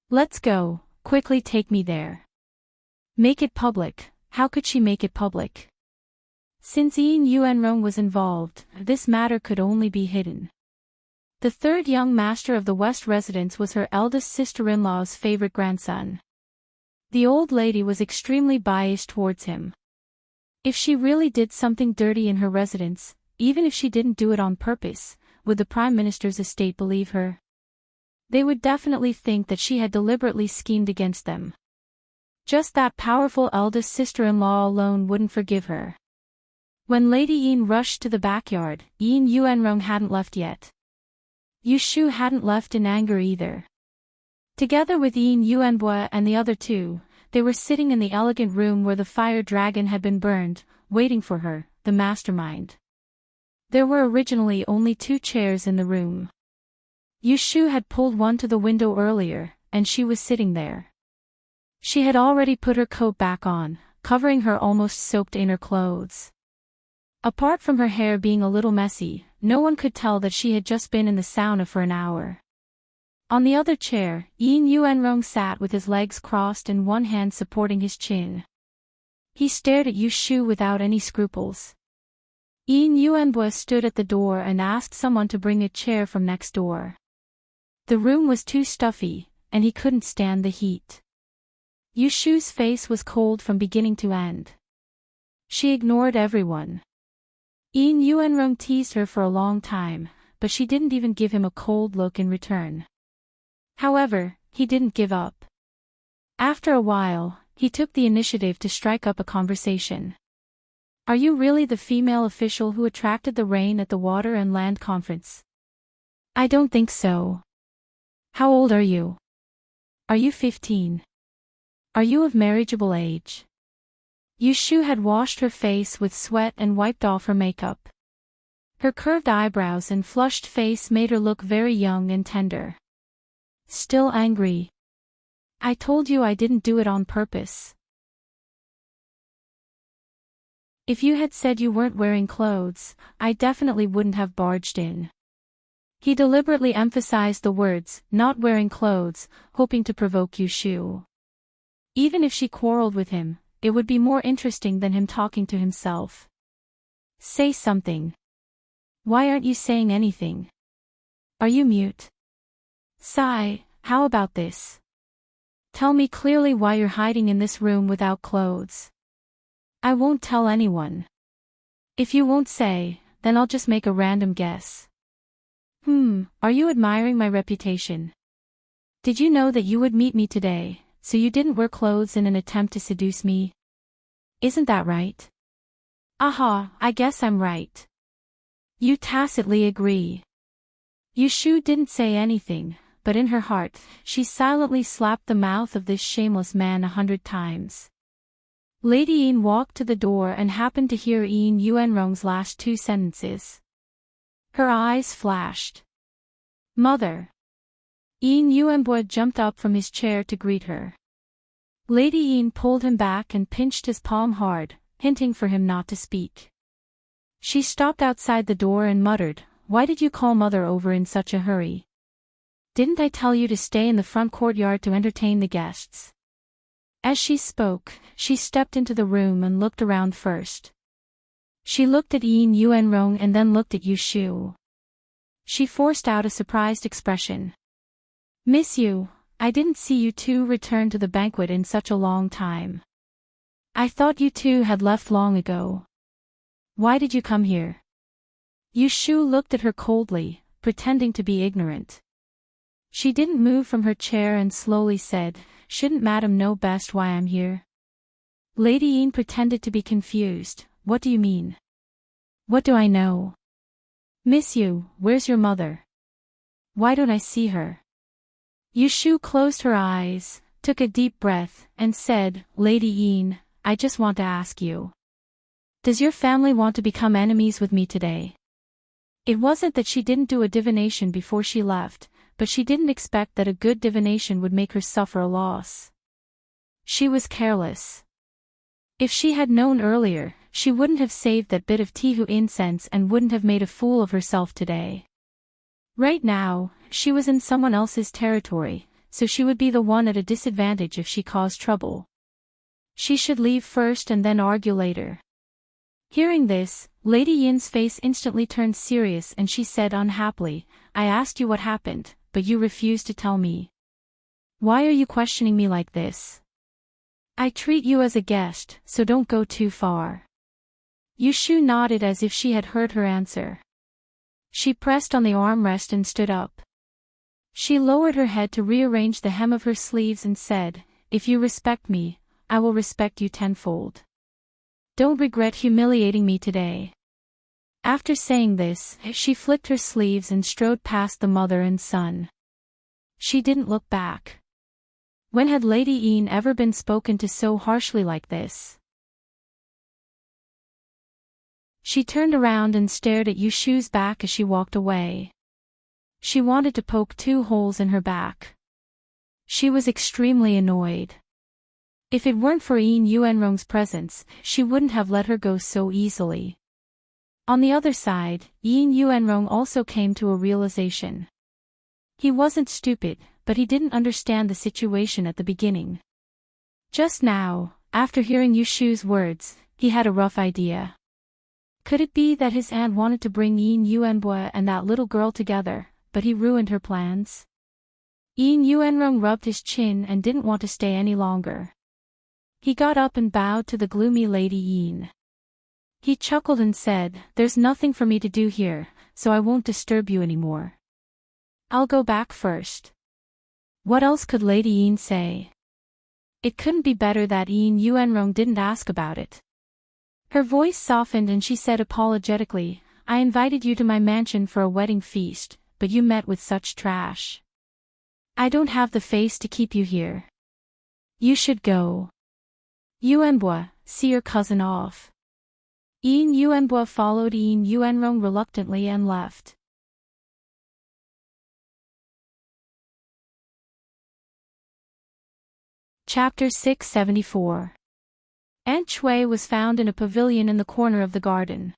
Let's go, quickly take me there." Make it public. How could she make it public? Since Yin Yuanrong was involved, this matter could only be hidden. The third young master of the West residence was her eldest sister-in-law's favorite grandson. The old lady was extremely biased towards him. If she really did something dirty in her residence, even if she didn't do it on purpose, would the Prime Minister's estate believe her? They would definitely think that she had deliberately schemed against them. Just that powerful eldest sister-in-law alone wouldn't forgive her. When Lady Yin rushed to the backyard, Yin Yuanrong hadn't left yet. Yu Shu hadn't left in anger either. Together with Yin Yuanbo and the other two, they were sitting in the elegant room where the fire dragon had been burned, waiting for her, the mastermind. There were originally only 2 chairs in the room. Yu Shu had pulled one to the window earlier, and she was sitting there. She had already put her coat back on, covering her almost soaked inner clothes. Apart from her hair being a little messy, no one could tell that she had just been in the sauna for an hour. On the other chair, Yin Yuanrong sat with his legs crossed and one hand supporting his chin. He stared at Yu Shu without any scruples. Yin Yuanbo stood at the door and asked someone to bring a chair from next door. The room was too stuffy, and he couldn't stand the heat. Yu Shu's face was cold from beginning to end. She ignored everyone. Yin Yuanrong teased her for a long time, but she didn't even give him a cold look in return. However, he didn't give up. After a while, he took the initiative to strike up a conversation. "Are you really the female official who attracted the rain at the Water and Land Conference?" "I don't think so." "How old are you?" "Are you 15? Are you of marriageable age?" Yu Shu had washed her face with sweat and wiped off her makeup. Her curved eyebrows and flushed face made her look very young and tender. Still angry. "I told you I didn't do it on purpose. If you had said you weren't wearing clothes, I definitely wouldn't have barged in." He deliberately emphasized the words, "not wearing clothes," hoping to provoke Yu Shu. Even if she quarreled with him, it would be more interesting than him talking to himself. "Say something. Why aren't you saying anything? Are you mute? Sigh, how about this? Tell me clearly why you're hiding in this room without clothes." I won't tell anyone. If you won't say, then I'll just make a random guess. Are you admiring my reputation? Did you know that you would meet me today, so you didn't wear clothes in an attempt to seduce me? Isn't that right? Aha, I guess I'm right. You tacitly agree. Yushu didn't say anything, but in her heart, she silently slapped the mouth of this shameless man 100 times. Lady Yin walked to the door and happened to hear Yin Yuanrong's last 2 sentences. Her eyes flashed. Mother! Yin Yuanbo jumped up from his chair to greet her. Lady Yin pulled him back and pinched his palm hard, hinting for him not to speak. She stopped outside the door and muttered, "Why did you call Mother over in such a hurry? Didn't I tell you to stay in the front courtyard to entertain the guests?" As she spoke, she stepped into the room and looked around first. She looked at Yin Yuanrong and then looked at Yushu. She forced out a surprised expression. "Miss you, I didn't see you two return to the banquet in such a long time. I thought you two had left long ago. Why did you come here?" Yushu looked at her coldly, pretending to be ignorant. She didn't move from her chair and slowly said, "Shouldn't Madam know best why I'm here?" Lady Yin pretended to be confused. "What do you mean?" "What do I know? Miss you, where's your mother? Why don't I see her?" Yushu closed her eyes, took a deep breath, and said, "Lady Yin, I just want to ask you. Does your family want to become enemies with me today?" It wasn't that she didn't do a divination before she left, but she didn't expect that a good divination would make her suffer a loss. She was careless. If she had known earlier, she wouldn't have saved that bit of Tihu incense and wouldn't have made a fool of herself today. Right now, she was in someone else's territory, so she would be the one at a disadvantage if she caused trouble. She should leave first and then argue later. Hearing this, Lady Yin's face instantly turned serious and she said unhappily, "I asked you what happened, but you refused to tell me. Why are you questioning me like this? I treat you as a guest, so don't go too far." Yushu nodded as if she had heard her answer. She pressed on the armrest and stood up. She lowered her head to rearrange the hem of her sleeves and said, "If you respect me, I will respect you tenfold. Don't regret humiliating me today." After saying this, she flicked her sleeves and strode past the mother and son. She didn't look back. When had Lady Yin ever been spoken to so harshly like this? She turned around and stared at Yushu's back as she walked away. She wanted to poke 2 holes in her back. She was extremely annoyed. If it weren't for Yin Yuanrong's presence, she wouldn't have let her go so easily. On the other side, Yin Yuanrong also came to a realization. He wasn't stupid, but he didn't understand the situation at the beginning. Just now, after hearing Yushu's words, he had a rough idea. Could it be that his aunt wanted to bring Yin Yuanbo and that little girl together, but he ruined her plans? Yin Yuanrong rubbed his chin and didn't want to stay any longer. He got up and bowed to the gloomy Lady Yin. He chuckled and said, "There's nothing for me to do here, so I won't disturb you anymore. I'll go back first." What else could Lady Yin say? It couldn't be better that Yin Yuanrong didn't ask about it. Her voice softened and she said apologetically, "I invited you to my mansion for a wedding feast, but you met with such trash. I don't have the face to keep you here. You should go. Yuanbo, see your cousin off." Yin Yuanbo followed Yin Yuanrong reluctantly and left. Chapter 674. Aunt Chui was found in a pavilion in the corner of the garden.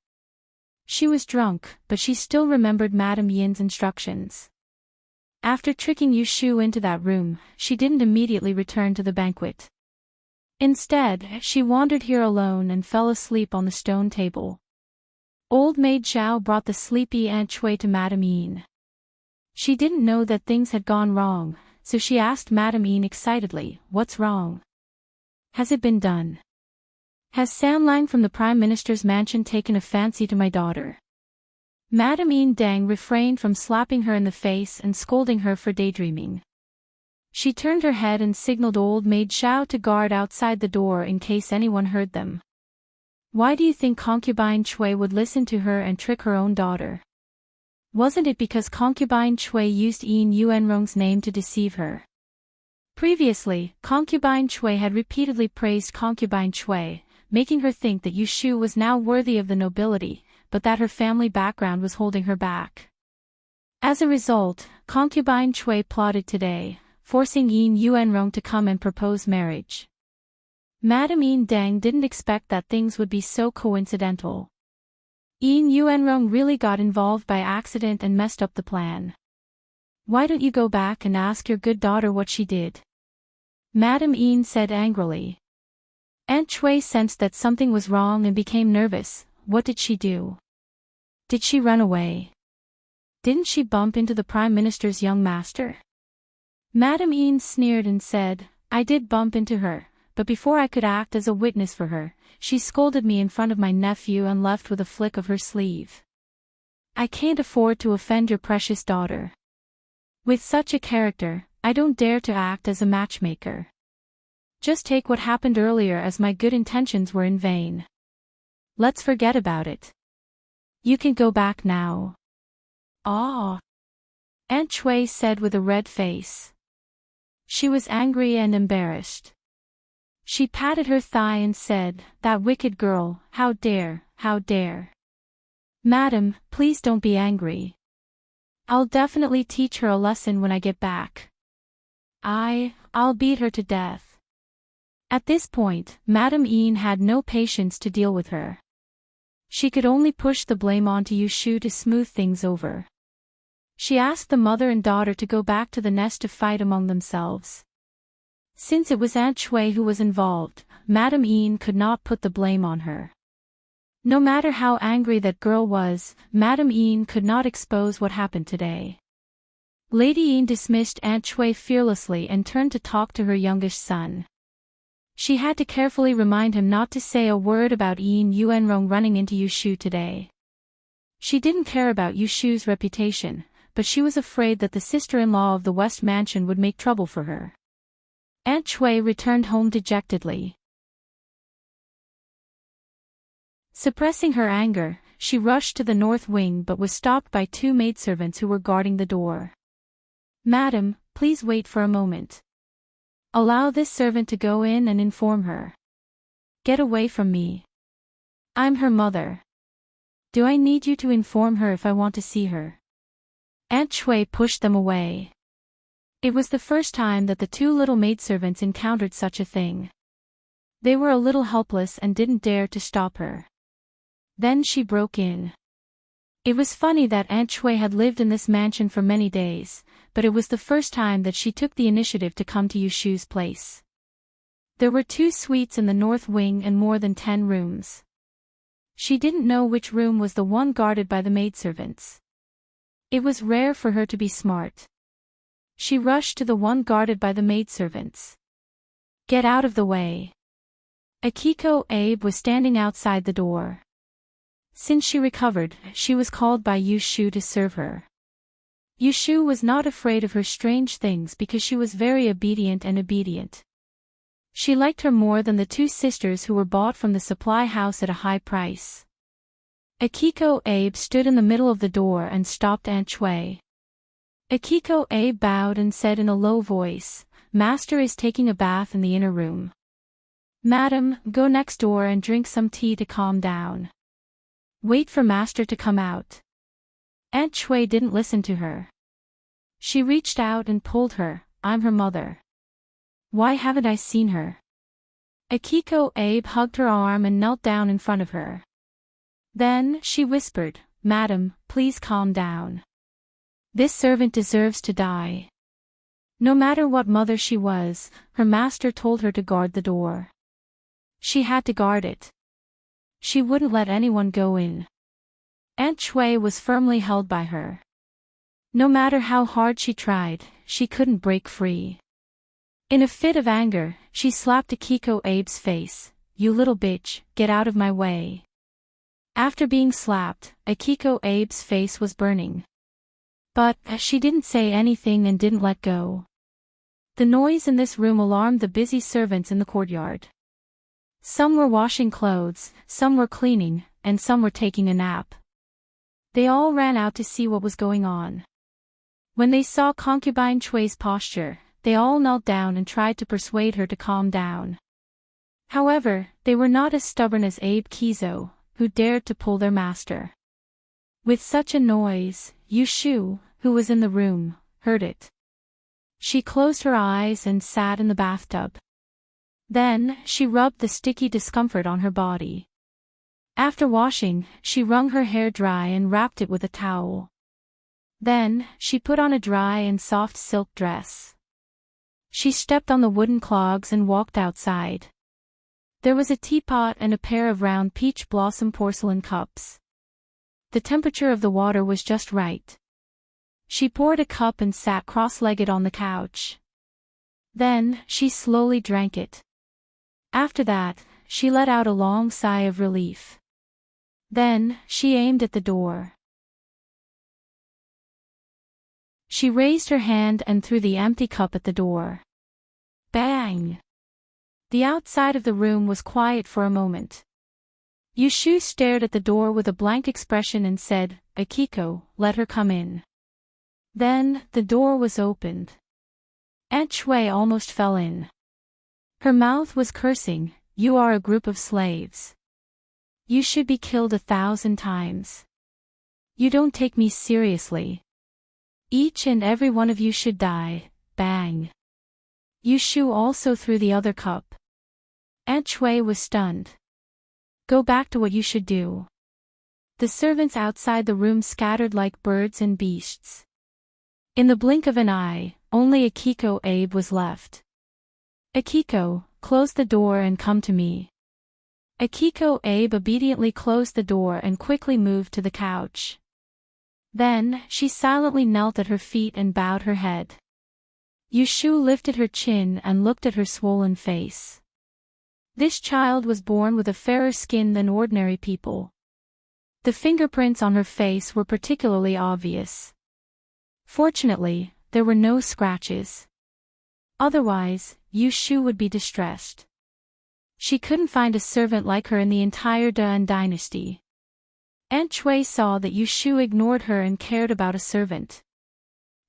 She was drunk, but she still remembered Madame Yin's instructions. After tricking Yushu into that room, she didn't immediately return to the banquet. Instead, she wandered here alone and fell asleep on the stone table. Old maid Zhao brought the sleepy Aunt Chui to Madame Yin. She didn't know that things had gone wrong, so she asked Madame Yin excitedly, "What's wrong? Has it been done?" Has Sam Lang from the Prime Minister's mansion taken a fancy to my daughter? Madame Yin Dang refrained from slapping her in the face and scolding her for daydreaming. She turned her head and signaled old maid Xiao to guard outside the door in case anyone heard them. Why do you think concubine Chui would listen to her and trick her own daughter? Wasn't it because concubine Chui used Yin Yuanrong's name to deceive her? Previously, concubine Chui had repeatedly praised concubine Chui, making her think that Yu Shu was now worthy of the nobility, but that her family background was holding her back. As a result, concubine Chui plotted today, forcing Yin Yuanrong to come and propose marriage. Madame Yin Dang didn't expect that things would be so coincidental. Yin Yuanrong really got involved by accident and messed up the plan. Why don't you go back and ask your good daughter what she did? Madame Yin said angrily. Aunt Chui sensed that something was wrong and became nervous. What did she do? Did she run away? Didn't she bump into the Prime Minister's young master? Madame Yin sneered and said, I did bump into her, but before I could act as a witness for her, she scolded me in front of my nephew and left with a flick of her sleeve. I can't afford to offend your precious daughter. With such a character, I don't dare to act as a matchmaker. Just take what happened earlier as my good intentions were in vain. Let's forget about it. You can go back now. Ah, Aunt Chui said with a red face. She was angry and embarrassed. She patted her thigh and said, that wicked girl, how dare, how dare. Madam, please don't be angry. I'll definitely teach her a lesson when I get back. I'll beat her to death. At this point, Madame Yin had no patience to deal with her. She could only push the blame onto Yu Shu to smooth things over. She asked the mother and daughter to go back to the nest to fight among themselves. Since it was Aunt Chui who was involved, Madame Yin could not put the blame on her. No matter how angry that girl was, Madame Yin could not expose what happened today. Lady Yin dismissed Aunt Chui fearlessly and turned to talk to her youngest son. She had to carefully remind him not to say a word about Yin Yuanrong running into Yu Shu today. She didn't care about Yu Shu's reputation, but she was afraid that the sister-in-law of the West Mansion would make trouble for her. Aunt Chui returned home dejectedly. Suppressing her anger, she rushed to the north wing but was stopped by two maidservants who were guarding the door. Madam, please wait for a moment. Allow this servant to go in and inform her. Get away from me. I'm her mother. Do I need you to inform her if I want to see her? Aunt Chui pushed them away. It was the first time that the two little maidservants encountered such a thing. They were a little helpless and didn't dare to stop her. Then she broke in. It was funny that Aunt Chui had lived in this mansion for many days, but it was the first time that she took the initiative to come to Yu Shu's place. There were 2 suites in the north wing and more than 10 rooms. She didn't know which room was the one guarded by the maidservants. It was rare for her to be smart. She rushed to the one guarded by the maidservants. Get out of the way. Akiko Abe was standing outside the door. Since she recovered, she was called by Yu Shu to serve her. Yu Shu was not afraid of her strange things because she was very obedient. She liked her more than the 2 sisters who were bought from the supply house at a high price. Akiko Abe stood in the middle of the door and stopped Aunt Chui. Akiko Abe bowed and said in a low voice, Master is taking a bath in the inner room. Madam, go next door and drink some tea to calm down. Wait for Master to come out. Aunt Chui didn't listen to her. She reached out and pulled her. I'm her mother. Why haven't I seen her? Akiko Abe hugged her arm and knelt down in front of her. Then, she whispered, Madam, please calm down. This servant deserves to die. No matter what mother she was, her master told her to guard the door. She had to guard it. She wouldn't let anyone go in. Aunt Chui was firmly held by her. No matter how hard she tried, she couldn't break free. In a fit of anger, she slapped Akiko Abe's face. "You little bitch, get out of my way." After being slapped, Akiko Abe's face was burning. But she didn't say anything and didn't let go. The noise in this room alarmed the busy servants in the courtyard. Some were washing clothes, some were cleaning, and some were taking a nap. They all ran out to see what was going on. When they saw concubine Chui's posture, they all knelt down and tried to persuade her to calm down. However, they were not as stubborn as Abe Kizo, who dared to pull their master. With such a noise, Yushu, who was in the room, heard it. She closed her eyes and sat in the bathtub. Then, she rubbed the sticky discomfort on her body. After washing, she wrung her hair dry and wrapped it with a towel. Then, she put on a dry and soft silk dress. She stepped on the wooden clogs and walked outside. There was a teapot and a pair of round peach blossom porcelain cups. The temperature of the water was just right. She poured a cup and sat cross-legged on the couch. Then, she slowly drank it. After that, she let out a long sigh of relief. Then, she aimed at the door. She raised her hand and threw the empty cup at the door. Bang! The outside of the room was quiet for a moment. Yushu stared at the door with a blank expression and said, "Akiko, let her come in." Then, the door was opened. Aunt Chui almost fell in. Her mouth was cursing, "You are a group of slaves. You should be killed 1,000 times. You don't take me seriously. Each and every one of you should die." Bang! Yushu also threw the other cup. Aunt Chui was stunned. "Go back to what you should do." The servants outside the room scattered like birds and beasts. In the blink of an eye, only Akiko Abe was left. "Akiko, close the door and come to me." Akiko Abe obediently closed the door and quickly moved to the couch. Then, she silently knelt at her feet and bowed her head. Yushu lifted her chin and looked at her swollen face. This child was born with a fairer skin than ordinary people. The fingerprints on her face were particularly obvious. Fortunately, there were no scratches. Otherwise, Yushu would be distressed. She couldn't find a servant like her in the entire Dan dynasty. Aunt Chui saw that Yushu ignored her and cared about a servant.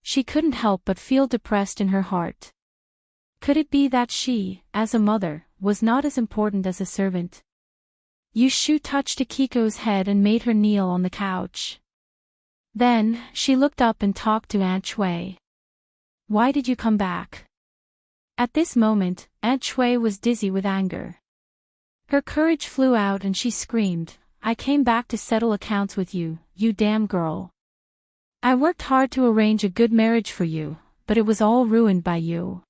She couldn't help but feel depressed in her heart. Could it be that she, as a mother, was not as important as a servant? Yushu touched Akiko's head and made her kneel on the couch. Then, she looked up and talked to Aunt Chui. "Why did you come back?" At this moment, Aunt Chui was dizzy with anger. Her courage flew out and she screamed, "I came back to settle accounts with you, you damn girl. I worked hard to arrange a good marriage for you, but it was all ruined by you.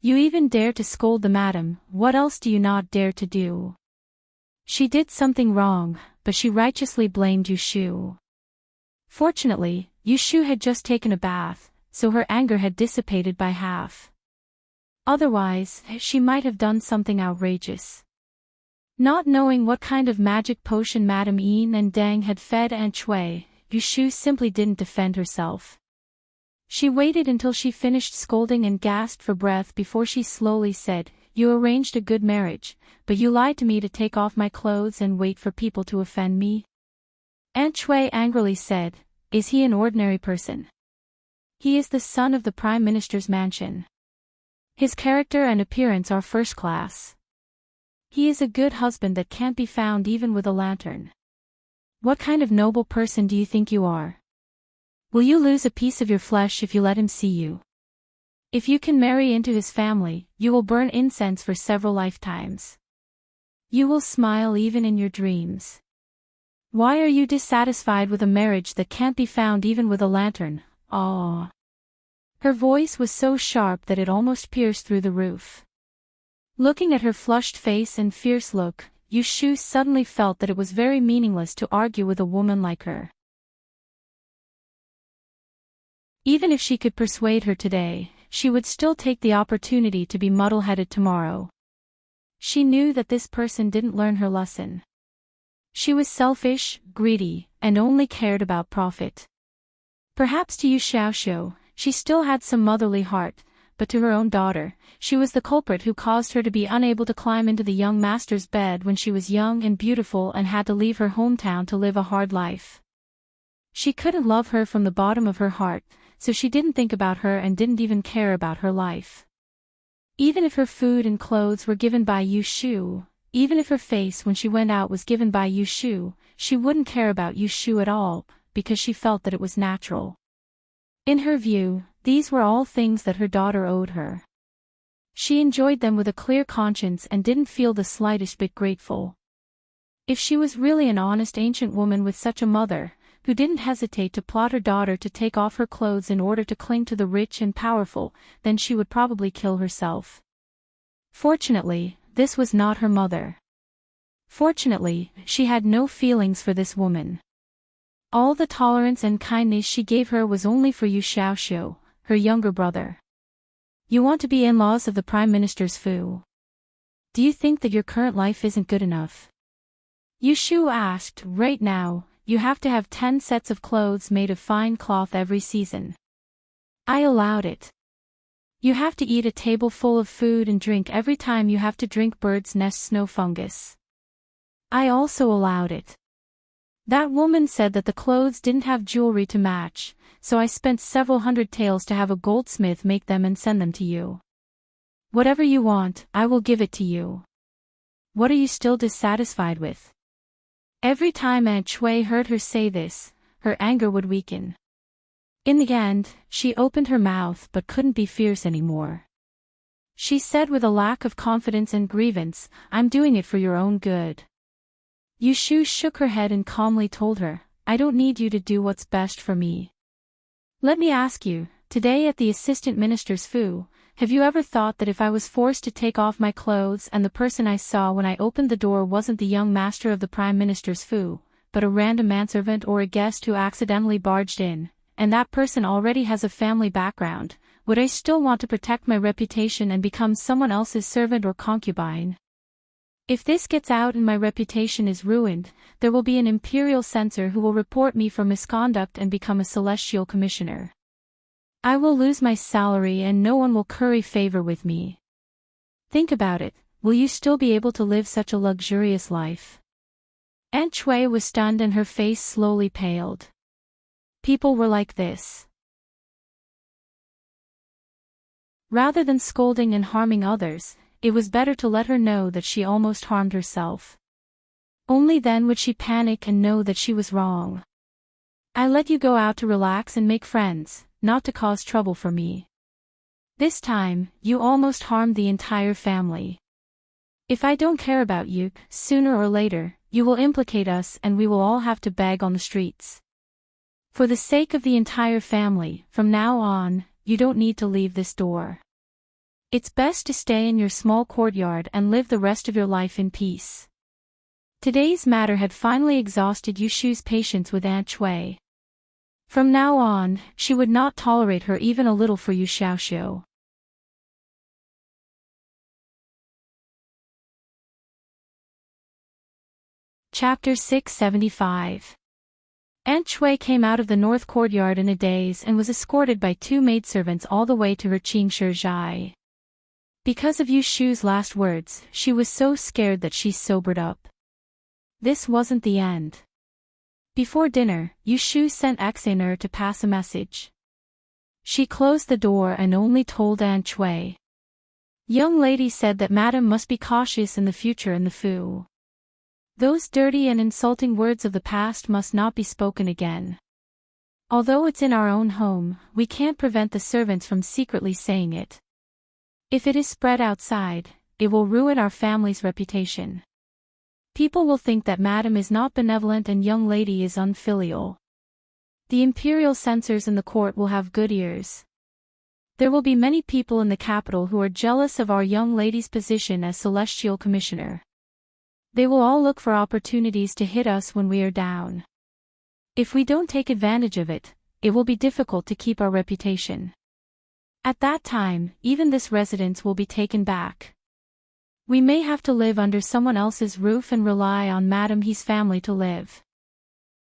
You even dare to scold the madam, what else do you not dare to do?" She did something wrong, but she righteously blamed Yushu. Fortunately, Yushu had just taken a bath, so her anger had dissipated by half. Otherwise, she might have done something outrageous. Not knowing what kind of magic potion Madame Yin and Deng had fed Aunt Chui, Yushu simply didn't defend herself. She waited until she finished scolding and gasped for breath before she slowly said, "You arranged a good marriage, but you lied to me to take off my clothes and wait for people to offend me." Aunt Chui angrily said, "Is he an ordinary person? He is the son of the Prime Minister's mansion. His character and appearance are first class. He is a good husband that can't be found even with a lantern. What kind of noble person do you think you are? Will you lose a piece of your flesh if you let him see you? If you can marry into his family, you will burn incense for several lifetimes. You will smile even in your dreams. Why are you dissatisfied with a marriage that can't be found even with a lantern? Aww." Her voice was so sharp that it almost pierced through the roof. Looking at her flushed face and fierce look, Yushu suddenly felt that it was very meaningless to argue with a woman like her. Even if she could persuade her today, she would still take the opportunity to be muddle-headed tomorrow. She knew that this person didn't learn her lesson. She was selfish, greedy, and only cared about profit. Perhaps to Yu Xiaoxiu, she still had some motherly heart, but to her own daughter, she was the culprit who caused her to be unable to climb into the young master's bed when she was young and beautiful and had to leave her hometown to live a hard life. She couldn't love her from the bottom of her heart, so she didn't think about her and didn't even care about her life. Even if her food and clothes were given by Yu Shu, even if her face when she went out was given by Yu Shu, she wouldn't care about Yu Shu at all, because she felt that it was natural. In her view, these were all things that her daughter owed her. She enjoyed them with a clear conscience and didn't feel the slightest bit grateful. If she was really an honest ancient woman with such a mother, who didn't hesitate to plot her daughter to take off her clothes in order to cling to the rich and powerful, then she would probably kill herself. Fortunately, this was not her mother. Fortunately, she had no feelings for this woman. All the tolerance and kindness she gave her was only for Yu Xiaoxiu, her younger brother. You want to be in-laws of the Prime Minister's Fu? Do you think that your current life isn't good enough? Yu Shu asked. Right now, you have to have 10 sets of clothes made of fine cloth every season. I allowed it. You have to eat a table full of food and drink every time you have to drink bird's nest snow fungus. I also allowed it. That woman said that the clothes didn't have jewelry to match, so I spent several hundred taels to have a goldsmith make them and send them to you. Whatever you want, I will give it to you. What are you still dissatisfied with? Every time Aunt Chui heard her say this, her anger would weaken. In the end, she opened her mouth but couldn't be fierce anymore. She said with a lack of confidence and grievance, I'm doing it for your own good. Yu Shu shook her head and calmly told her, I don't need you to do what's best for me. Let me ask you, today at the assistant minister's Fu, have you ever thought that if I was forced to take off my clothes and the person I saw when I opened the door wasn't the young master of the Prime Minister's Fu, but a random manservant or a guest who accidentally barged in, and that person already has a family background, would I still want to protect my reputation and become someone else's servant or concubine? If this gets out and my reputation is ruined, there will be an imperial censor who will report me for misconduct and become a celestial commissioner. I will lose my salary and no one will curry favor with me. Think about it, will you still be able to live such a luxurious life? Aunt Chui was stunned and her face slowly paled. People were like this. Rather than scolding and harming others, it was better to let her know that she almost harmed herself. Only then would she panic and know that she was wrong. I let you go out to relax and make friends, not to cause trouble for me. This time, you almost harmed the entire family. If I don't care about you, sooner or later, you will implicate us and we will all have to beg on the streets. For the sake of the entire family, from now on, you don't need to leave this door. It's best to stay in your small courtyard and live the rest of your life in peace. Today's matter had finally exhausted Yu Shu's patience with Aunt Chui. From now on, she would not tolerate her even a little for Yu Xiaoxiu. Chapter 675. Aunt Chui came out of the north courtyard in a daze and was escorted by 2 maidservants all the way to her Qingshi Zhai. Because of Yu Shu's last words, she was so scared that she sobered up. This wasn't the end. Before dinner, Yu Shu sent Xaner to pass a message. She closed the door and only told Aunt Chui. Young lady said that Madam must be cautious in the future in the Fu. Those dirty and insulting words of the past must not be spoken again. Although it's in our own home, we can't prevent the servants from secretly saying it. If it is spread outside, it will ruin our family's reputation. People will think that Madam is not benevolent and young lady is unfilial. The imperial censors in the court will have good ears. There will be many people in the capital who are jealous of our young lady's position as celestial commissioner. They will all look for opportunities to hit us when we are down. If we don't take advantage of it, it will be difficult to keep our reputation. At that time, even this residence will be taken back. We may have to live under someone else's roof and rely on Madame He's family to live.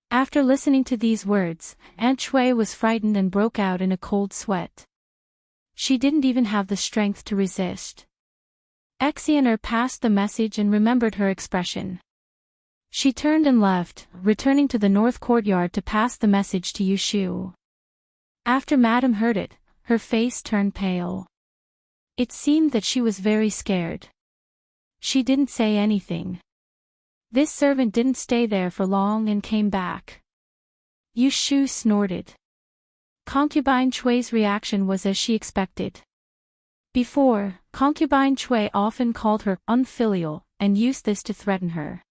After listening to these words, Aunt Shui was frightened and broke out in a cold sweat. She didn't even have the strength to resist. Xian'er passed the message and remembered her expression. She turned and left, returning to the north courtyard to pass the message to Yushu. After Madame heard it, her face turned pale. It seemed that she was very scared. She didn't say anything. This servant didn't stay there for long and came back. Yushu snorted. Concubine Chui's reaction was as she expected. Before, Concubine Chui often called her unfilial and used this to threaten her.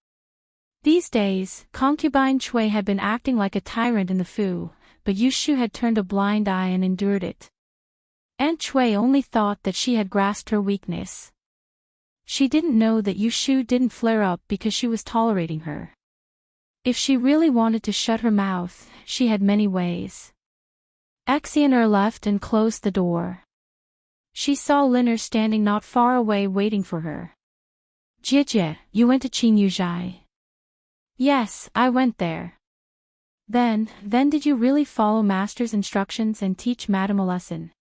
These days, Concubine Chui had been acting like a tyrant in the Fu, but Yushu had turned a blind eye and endured it. Aunt Chui only thought that she had grasped her weakness. She didn't know that Yushu didn't flare up because she was tolerating her. If she really wanted to shut her mouth, she had many ways. Xian'er left and closed the door. She saw Liner standing not far away waiting for her. Jie, you went to Qingyuzhai? Yes, I went there. Then did you really follow Master's instructions and teach Madame a lesson?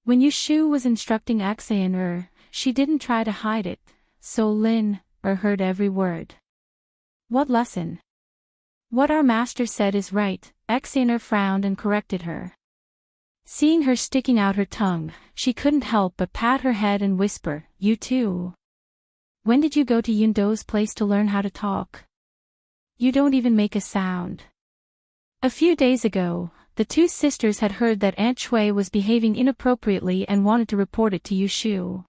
When Yushu was instructing Xian'er, she didn't try to hide it, so Liner heard every word. What lesson? What our master said is right, Xian'er frowned and corrected her. Seeing her sticking out her tongue, she couldn't help but pat her head and whisper, You too. When did you go to Yundo's place to learn how to talk? You don't even make a sound. A few days ago, the two sisters had heard that Aunt Shui was behaving inappropriately and wanted to report it to Yushu.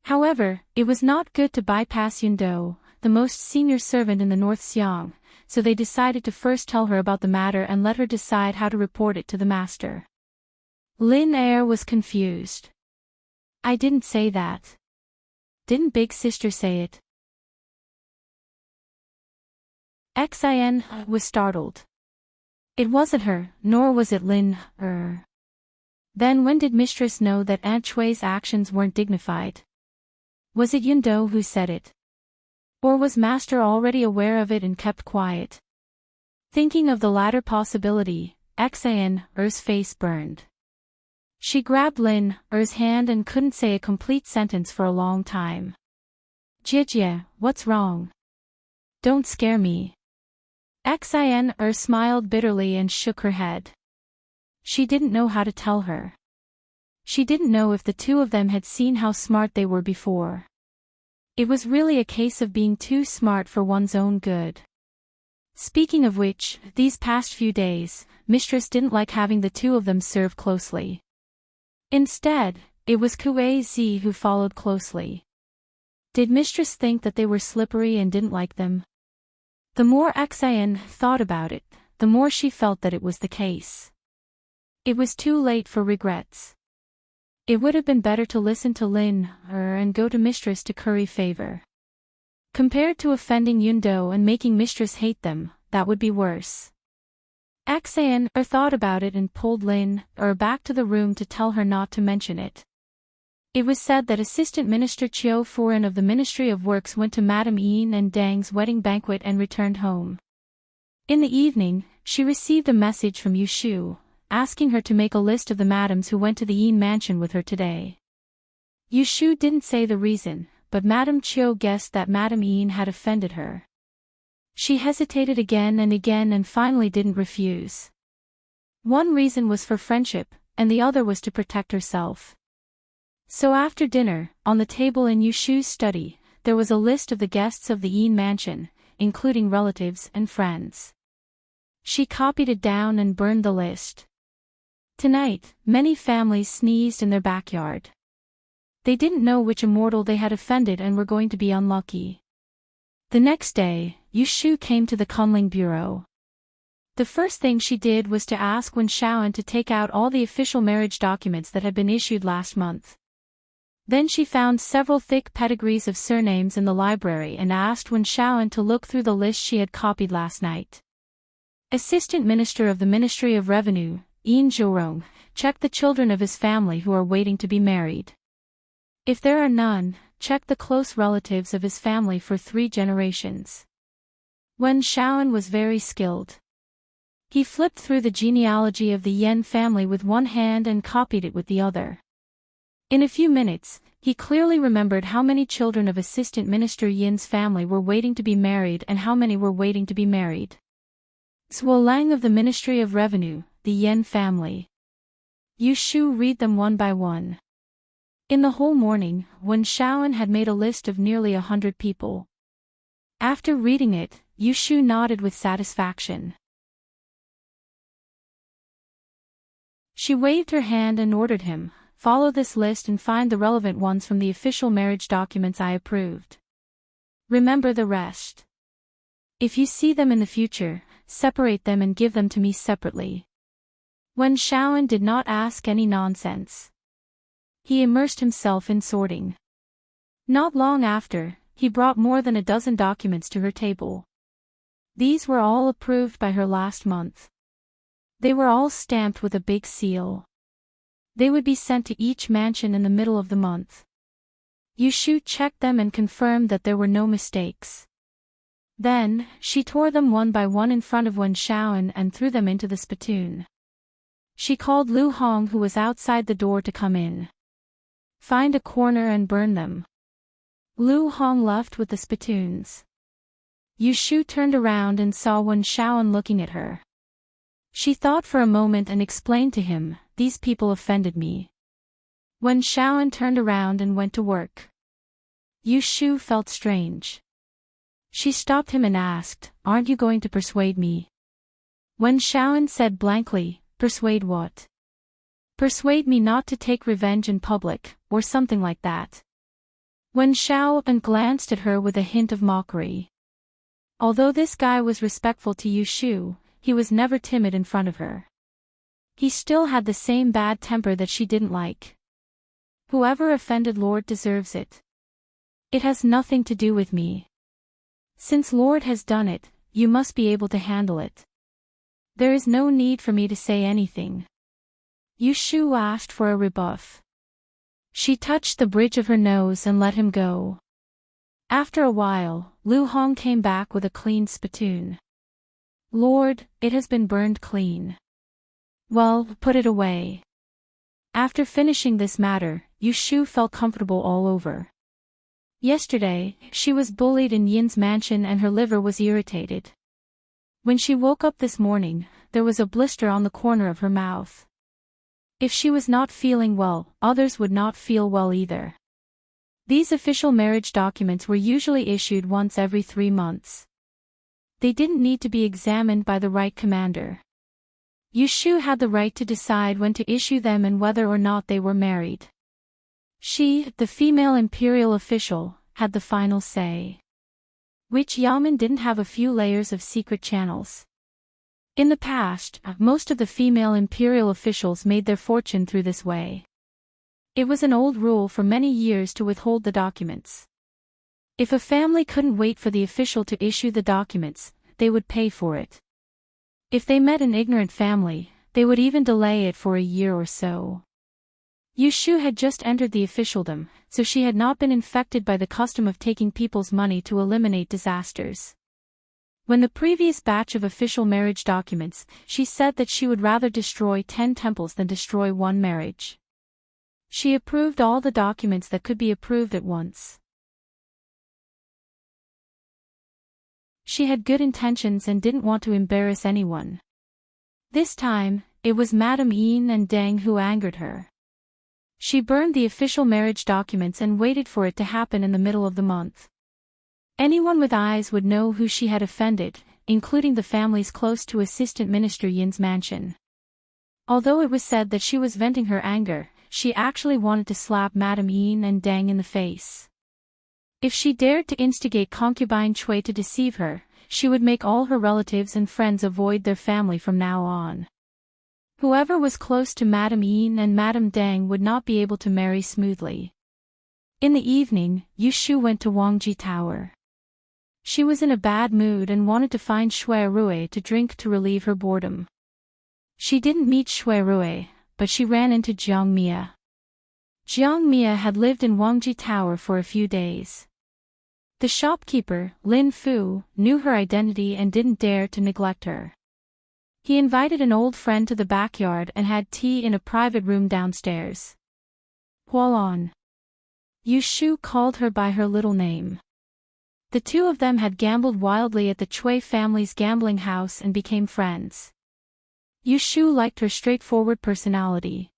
However, it was not good to bypass Yundo, the most senior servant in the North Xiang, so they decided to first tell her about the matter and let her decide how to report it to the master. Liner was confused. I didn't say that. Didn't Big Sister say it? Xian was startled. It wasn't her, nor was it Liner. Then when did Mistress know that Aunt Chui's actions weren't dignified? Was it Yundo who said it? Or was Master already aware of it and kept quiet? Thinking of the latter possibility, Xian'er's face burned. She grabbed Liner's hand and couldn't say a complete sentence for a long time. Jie, what's wrong? Don't scare me. Xian'er smiled bitterly and shook her head. She didn't know how to tell her. She didn't know if the two of them had seen how smart they were before. It was really a case of being too smart for one's own good. Speaking of which, these past few days, Mistress didn't like having the two of them serve closely. Instead, it was Kuei Zi who followed closely. Did Mistress think that they were slippery and didn't like them? The more Xian thought about it, the more she felt that it was the case. It was too late for regrets. It would have been better to listen to Liner and go to Mistress to curry favor. Compared to offending Yundo and making Mistress hate them, that would be worse. Xian thought about it and pulled Liner back to the room to tell her not to mention it. It was said that Assistant Minister Chiu Furan of the Ministry of Works went to Madame Yin and Dang's wedding banquet and returned home. In the evening, she received a message from Yushu, asking her to make a list of the madams who went to the Yin mansion with her today. Yushu didn't say the reason, but Madame Chiu guessed that Madame Yin had offended her. She hesitated again and finally didn't refuse. One reason was for friendship, and the other was to protect herself. So after dinner, on the table in Yushu's study, there was a list of the guests of the Yin mansion, including relatives and friends. She copied it down and burned the list. Tonight, many families sneezed in their backyard. They didn't know which immortal they had offended and were going to be unlucky. The next day, Yushu came to the Kunling bureau. The first thing she did was to ask Wen Shaoan to take out all the official marriage documents that had been issued last month. Then she found several thick pedigrees of surnames in the library and asked Wen Shaoan to look through the list she had copied last night. Assistant Minister of the Ministry of Revenue, Yin Zhurong, checked the children of his family who are waiting to be married. If there are none, checked the close relatives of his family for 3 generations. Wen Shaoan was very skilled. He flipped through the genealogy of the Yen family with one hand and copied it with the other. In a few minutes, he clearly remembered how many children of Assistant Minister Yin's family were waiting to be married and how many were waiting to be married. Zhuo Lang of the Ministry of Revenue, the Yen family. Yu Shu read them one by one. In the whole morning, Wen Shaoan had made a list of nearly 100 people. After reading it, Yu Shu nodded with satisfaction. She waved her hand and ordered him, "Follow this list and find the relevant ones from the official marriage documents I approved. Remember the rest. If you see them in the future, separate them and give them to me separately." Wen Shaoan did not ask any nonsense. He immersed himself in sorting. Not long after, he brought more than a dozen documents to her table. These were all approved by her last month. They were all stamped with a big seal. They would be sent to each mansion in the middle of the month. Yu Shu checked them and confirmed that there were no mistakes. Then, she tore them one by one in front of Wen Shaoan and threw them into the spittoon. She called Lu Hong, who was outside the door, to come in. "Find a corner and burn them." Lu Hong left with the spittoons. Yu Shu turned around and saw Wen Shaoan looking at her. She thought for a moment and explained to him, "These people offended me." Wen Shaoan turned around and went to work. Yu Shu felt strange. She stopped him and asked, "Aren't you going to persuade me?" Wen Shaoan said blankly, "Persuade what?" "Persuade me not to take revenge in public, or something like that." Wen Shaoan glanced at her with a hint of mockery. Although this guy was respectful to Yu Shu, he was never timid in front of her. He still had the same bad temper that she didn't like. "Whoever offended Lord deserves it. It has nothing to do with me. Since Lord has done it, you must be able to handle it. There is no need for me to say anything." Yu Shu asked for a rebuff. She touched the bridge of her nose and let him go. After a while, Lu Hong came back with a clean spittoon. "Lord, it has been burned clean." "Well, put it away." After finishing this matter, Yu Shu felt comfortable all over. Yesterday, she was bullied in Yin's mansion and her liver was irritated. When she woke up this morning, there was a blister on the corner of her mouth. If she was not feeling well, others would not feel well either. These official marriage documents were usually issued once every 3 months. They didn't need to be examined by the right commander. Yu Shu had the right to decide when to issue them and whether or not they were married. She, the female imperial official, had the final say. Which Yamen didn't have a few layers of secret channels. In the past, most of the female imperial officials made their fortune through this way. It was an old rule for many years to withhold the documents. If a family couldn't wait for the official to issue the documents, they would pay for it. If they met an ignorant family, they would even delay it for a year or so. Yu Shu had just entered the officialdom, so she had not been infected by the custom of taking people's money to eliminate disasters. When the previous batch of official marriage documents, she said that she would rather destroy 10 temples than destroy 1 marriage. She approved all the documents that could be approved at once. She had good intentions and didn't want to embarrass anyone. This time, it was Madame Yin and Deng who angered her. She burned the official marriage documents and waited for it to happen in the middle of the month. Anyone with eyes would know who she had offended, including the families close to Assistant Minister Yin's mansion. Although it was said that she was venting her anger, she actually wanted to slap Madame Yin and Deng in the face. If she dared to instigate concubine Cui to deceive her, she would make all her relatives and friends avoid their family from now on. Whoever was close to Madame Yin and Madame Deng would not be able to marry smoothly. In the evening, Yu Shu went to Wangji Tower. She was in a bad mood and wanted to find Shui Rui to drink to relieve her boredom. She didn't meet Shui Rui, but she ran into Jiang Mia. Jiang Mia had lived in Wangji Tower for a few days. The shopkeeper, Lin Fu, knew her identity and didn't dare to neglect her. He invited an old friend to the backyard and had tea in a private room downstairs. Hualon. Yu Shu called her by her little name. The two of them had gambled wildly at the Cui family's gambling house and became friends. Yu Shu liked her straightforward personality.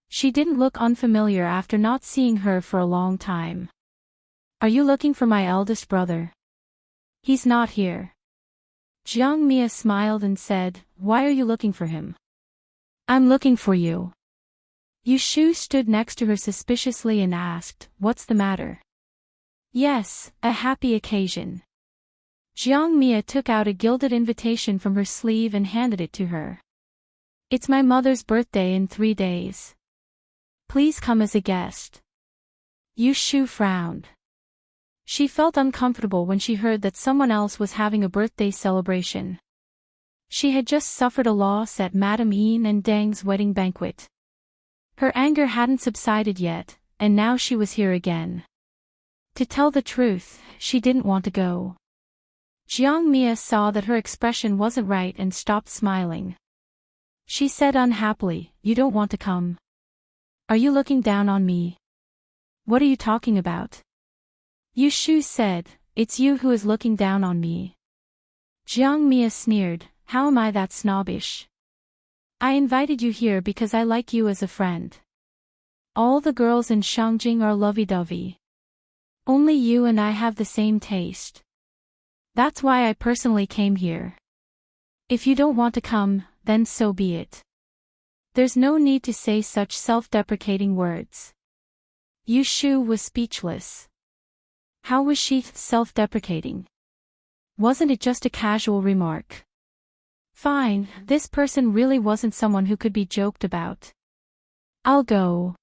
She didn't look unfamiliar after not seeing her for a long time. Are you looking for my eldest brother? He's not here. Jiang Mia smiled and said, Why are you looking for him? I'm looking for you. Yu Shu stood next to her suspiciously and asked, What's the matter? Yes, a happy occasion. Jiang Mia took out a gilded invitation from her sleeve and handed it to her. It's my mother's birthday in 3 days. Please come as a guest. Yu Shu frowned. She felt uncomfortable when she heard that someone else was having a birthday celebration. She had just suffered a loss at Madame Yin and Deng's wedding banquet. Her anger hadn't subsided yet, and now she was here again. To tell the truth, she didn't want to go. Jiang Mia saw that her expression wasn't right and stopped smiling. She said unhappily, You don't want to come? Are you looking down on me? What are you talking about? Yu Shu said, It's you who is looking down on me. Jiang Mia sneered, How am I that snobbish? I invited you here because I like you as a friend. All the girls in Shangjing are lovey-dovey. Only you and I have the same taste. That's why I personally came here. If you don't want to come, then so be it. There's no need to say such self-deprecating words. Yu Shu was speechless. How was she self-deprecating? Wasn't it just a casual remark? Fine, this person really wasn't someone who could be joked about. I'll go.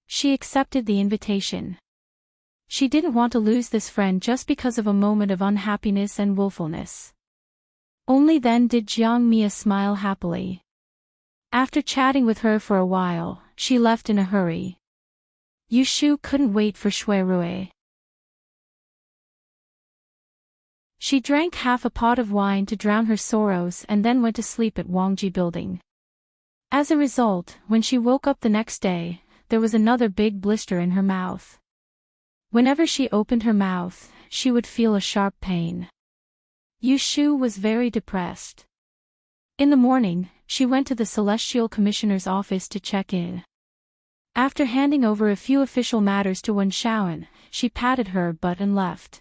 She accepted the invitation. She didn't want to lose this friend just because of a moment of unhappiness and willfulness. Only then did Jiang Mia smile happily. After chatting with her for a while, she left in a hurry. Yu Shu couldn't wait for Shui Rui. She drank half a pot of wine to drown her sorrows and then went to sleep at Wangji Building. As a result, when she woke up the next day, there was another big blister in her mouth. Whenever she opened her mouth, she would feel a sharp pain. Yu Shu was very depressed. In the morning, she went to the Celestial Commissioner's office to check in. After handing over a few official matters to Wen Shaoan, she patted her butt and left.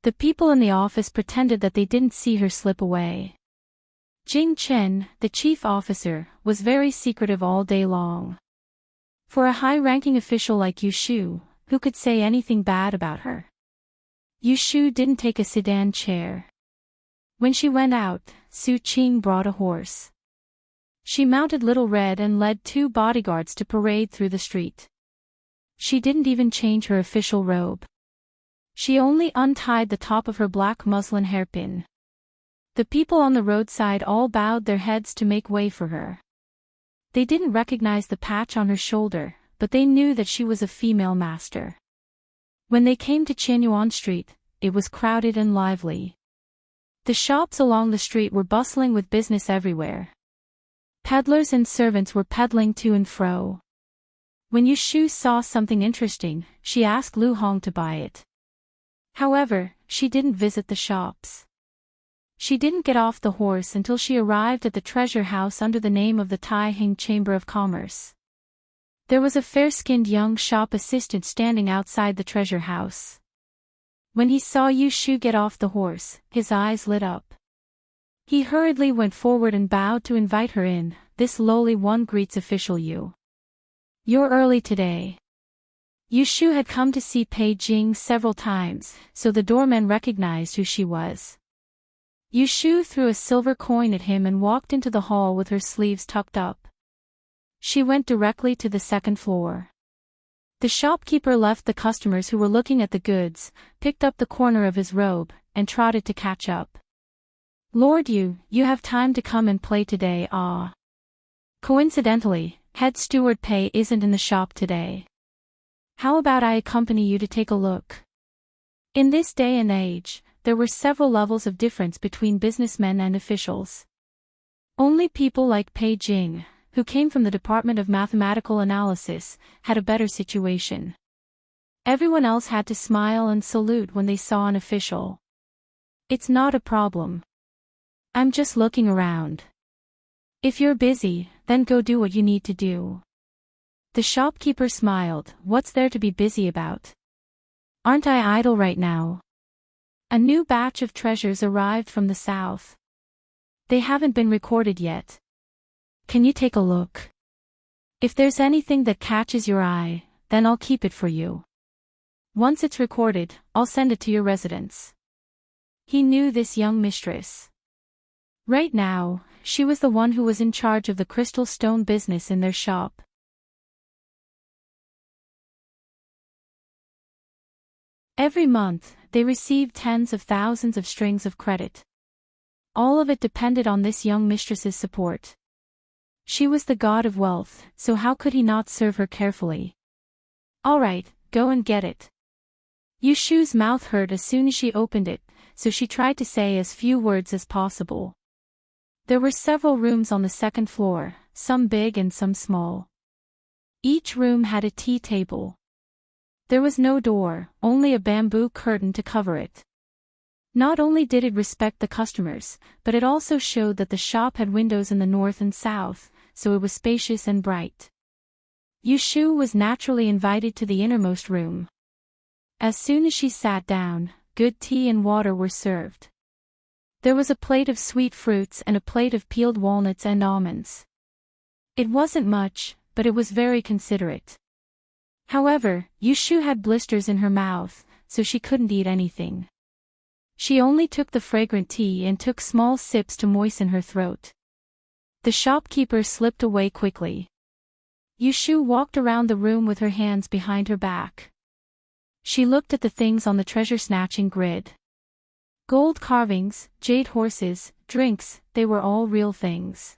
The people in the office pretended that they didn't see her slip away. Jing Chen, the chief officer, was very secretive all day long. For a high-ranking official like Yu Shu, who could say anything bad about her? Yu Shu didn't take a sedan chair. When she went out, Su Qing brought a horse. She mounted Little Red and led 2 bodyguards to parade through the street. She didn't even change her official robe. She only untied the top of her black muslin hairpin. The people on the roadside all bowed their heads to make way for her. They didn't recognize the patch on her shoulder, but they knew that she was a female master. When they came to Qianyuan Street, it was crowded and lively. The shops along the street were bustling with business everywhere. Peddlers and servants were peddling to and fro. When Yu Shu saw something interesting, she asked Lu Hong to buy it. However, she didn't visit the shops. She didn't get off the horse until she arrived at the treasure house under the name of the Tai Hing Chamber of Commerce. There was a fair-skinned young shop assistant standing outside the treasure house. When he saw Yu Shu get off the horse, his eyes lit up. He hurriedly went forward and bowed to invite her in. This lowly one greets official Yu. You're early today. Yu Shu had come to see Pei Jing several times, so the doorman recognized who she was. Yu Shu threw a silver coin at him and walked into the hall with her sleeves tucked up. She went directly to the 2nd floor. The shopkeeper left the customers who were looking at the goods, picked up the corner of his robe, and trotted to catch up. Lord Yu, you have time to come and play today, ah. Coincidentally, Head steward Pei isn't in the shop today. How about I accompany you to take a look? In this day and age, there were several levels of difference between businessmen and officials. Only people like Pei Jing, who came from the Department of Mathematical Analysis, had a better situation. Everyone else had to smile and salute when they saw an official. It's not a problem. I'm just looking around. If you're busy, then go do what you need to do. The shopkeeper smiled. What's there to be busy about? Aren't I idle right now? A new batch of treasures arrived from the south. They haven't been recorded yet. Can you take a look? If there's anything that catches your eye, then I'll keep it for you. Once it's recorded, I'll send it to your residence. He knew this young mistress. Right now, she was the one who was in charge of the crystal stone business in their shop. Every month, they received tens of thousands of strings of credit. All of it depended on this young mistress's support. She was the god of wealth, so how could he not serve her carefully? All right, go and get it. Yushu's mouth hurt as soon as she opened it, so she tried to say as few words as possible. There were several rooms on the second floor, some big and some small. Each room had a tea table. There was no door, only a bamboo curtain to cover it. Not only did it respect the customers, but it also showed that the shop had windows in the north and south, so it was spacious and bright. Yushu was naturally invited to the innermost room. As soon as she sat down, good tea and water were served. There was a plate of sweet fruits and a plate of peeled walnuts and almonds. It wasn't much, but it was very considerate. However, Yushu had blisters in her mouth, so she couldn't eat anything. She only took the fragrant tea and took small sips to moisten her throat. The shopkeeper slipped away quickly. Yushu walked around the room with her hands behind her back. She looked at the things on the treasure-snatching grid. Gold carvings, jade horses, drinks, they were all real things.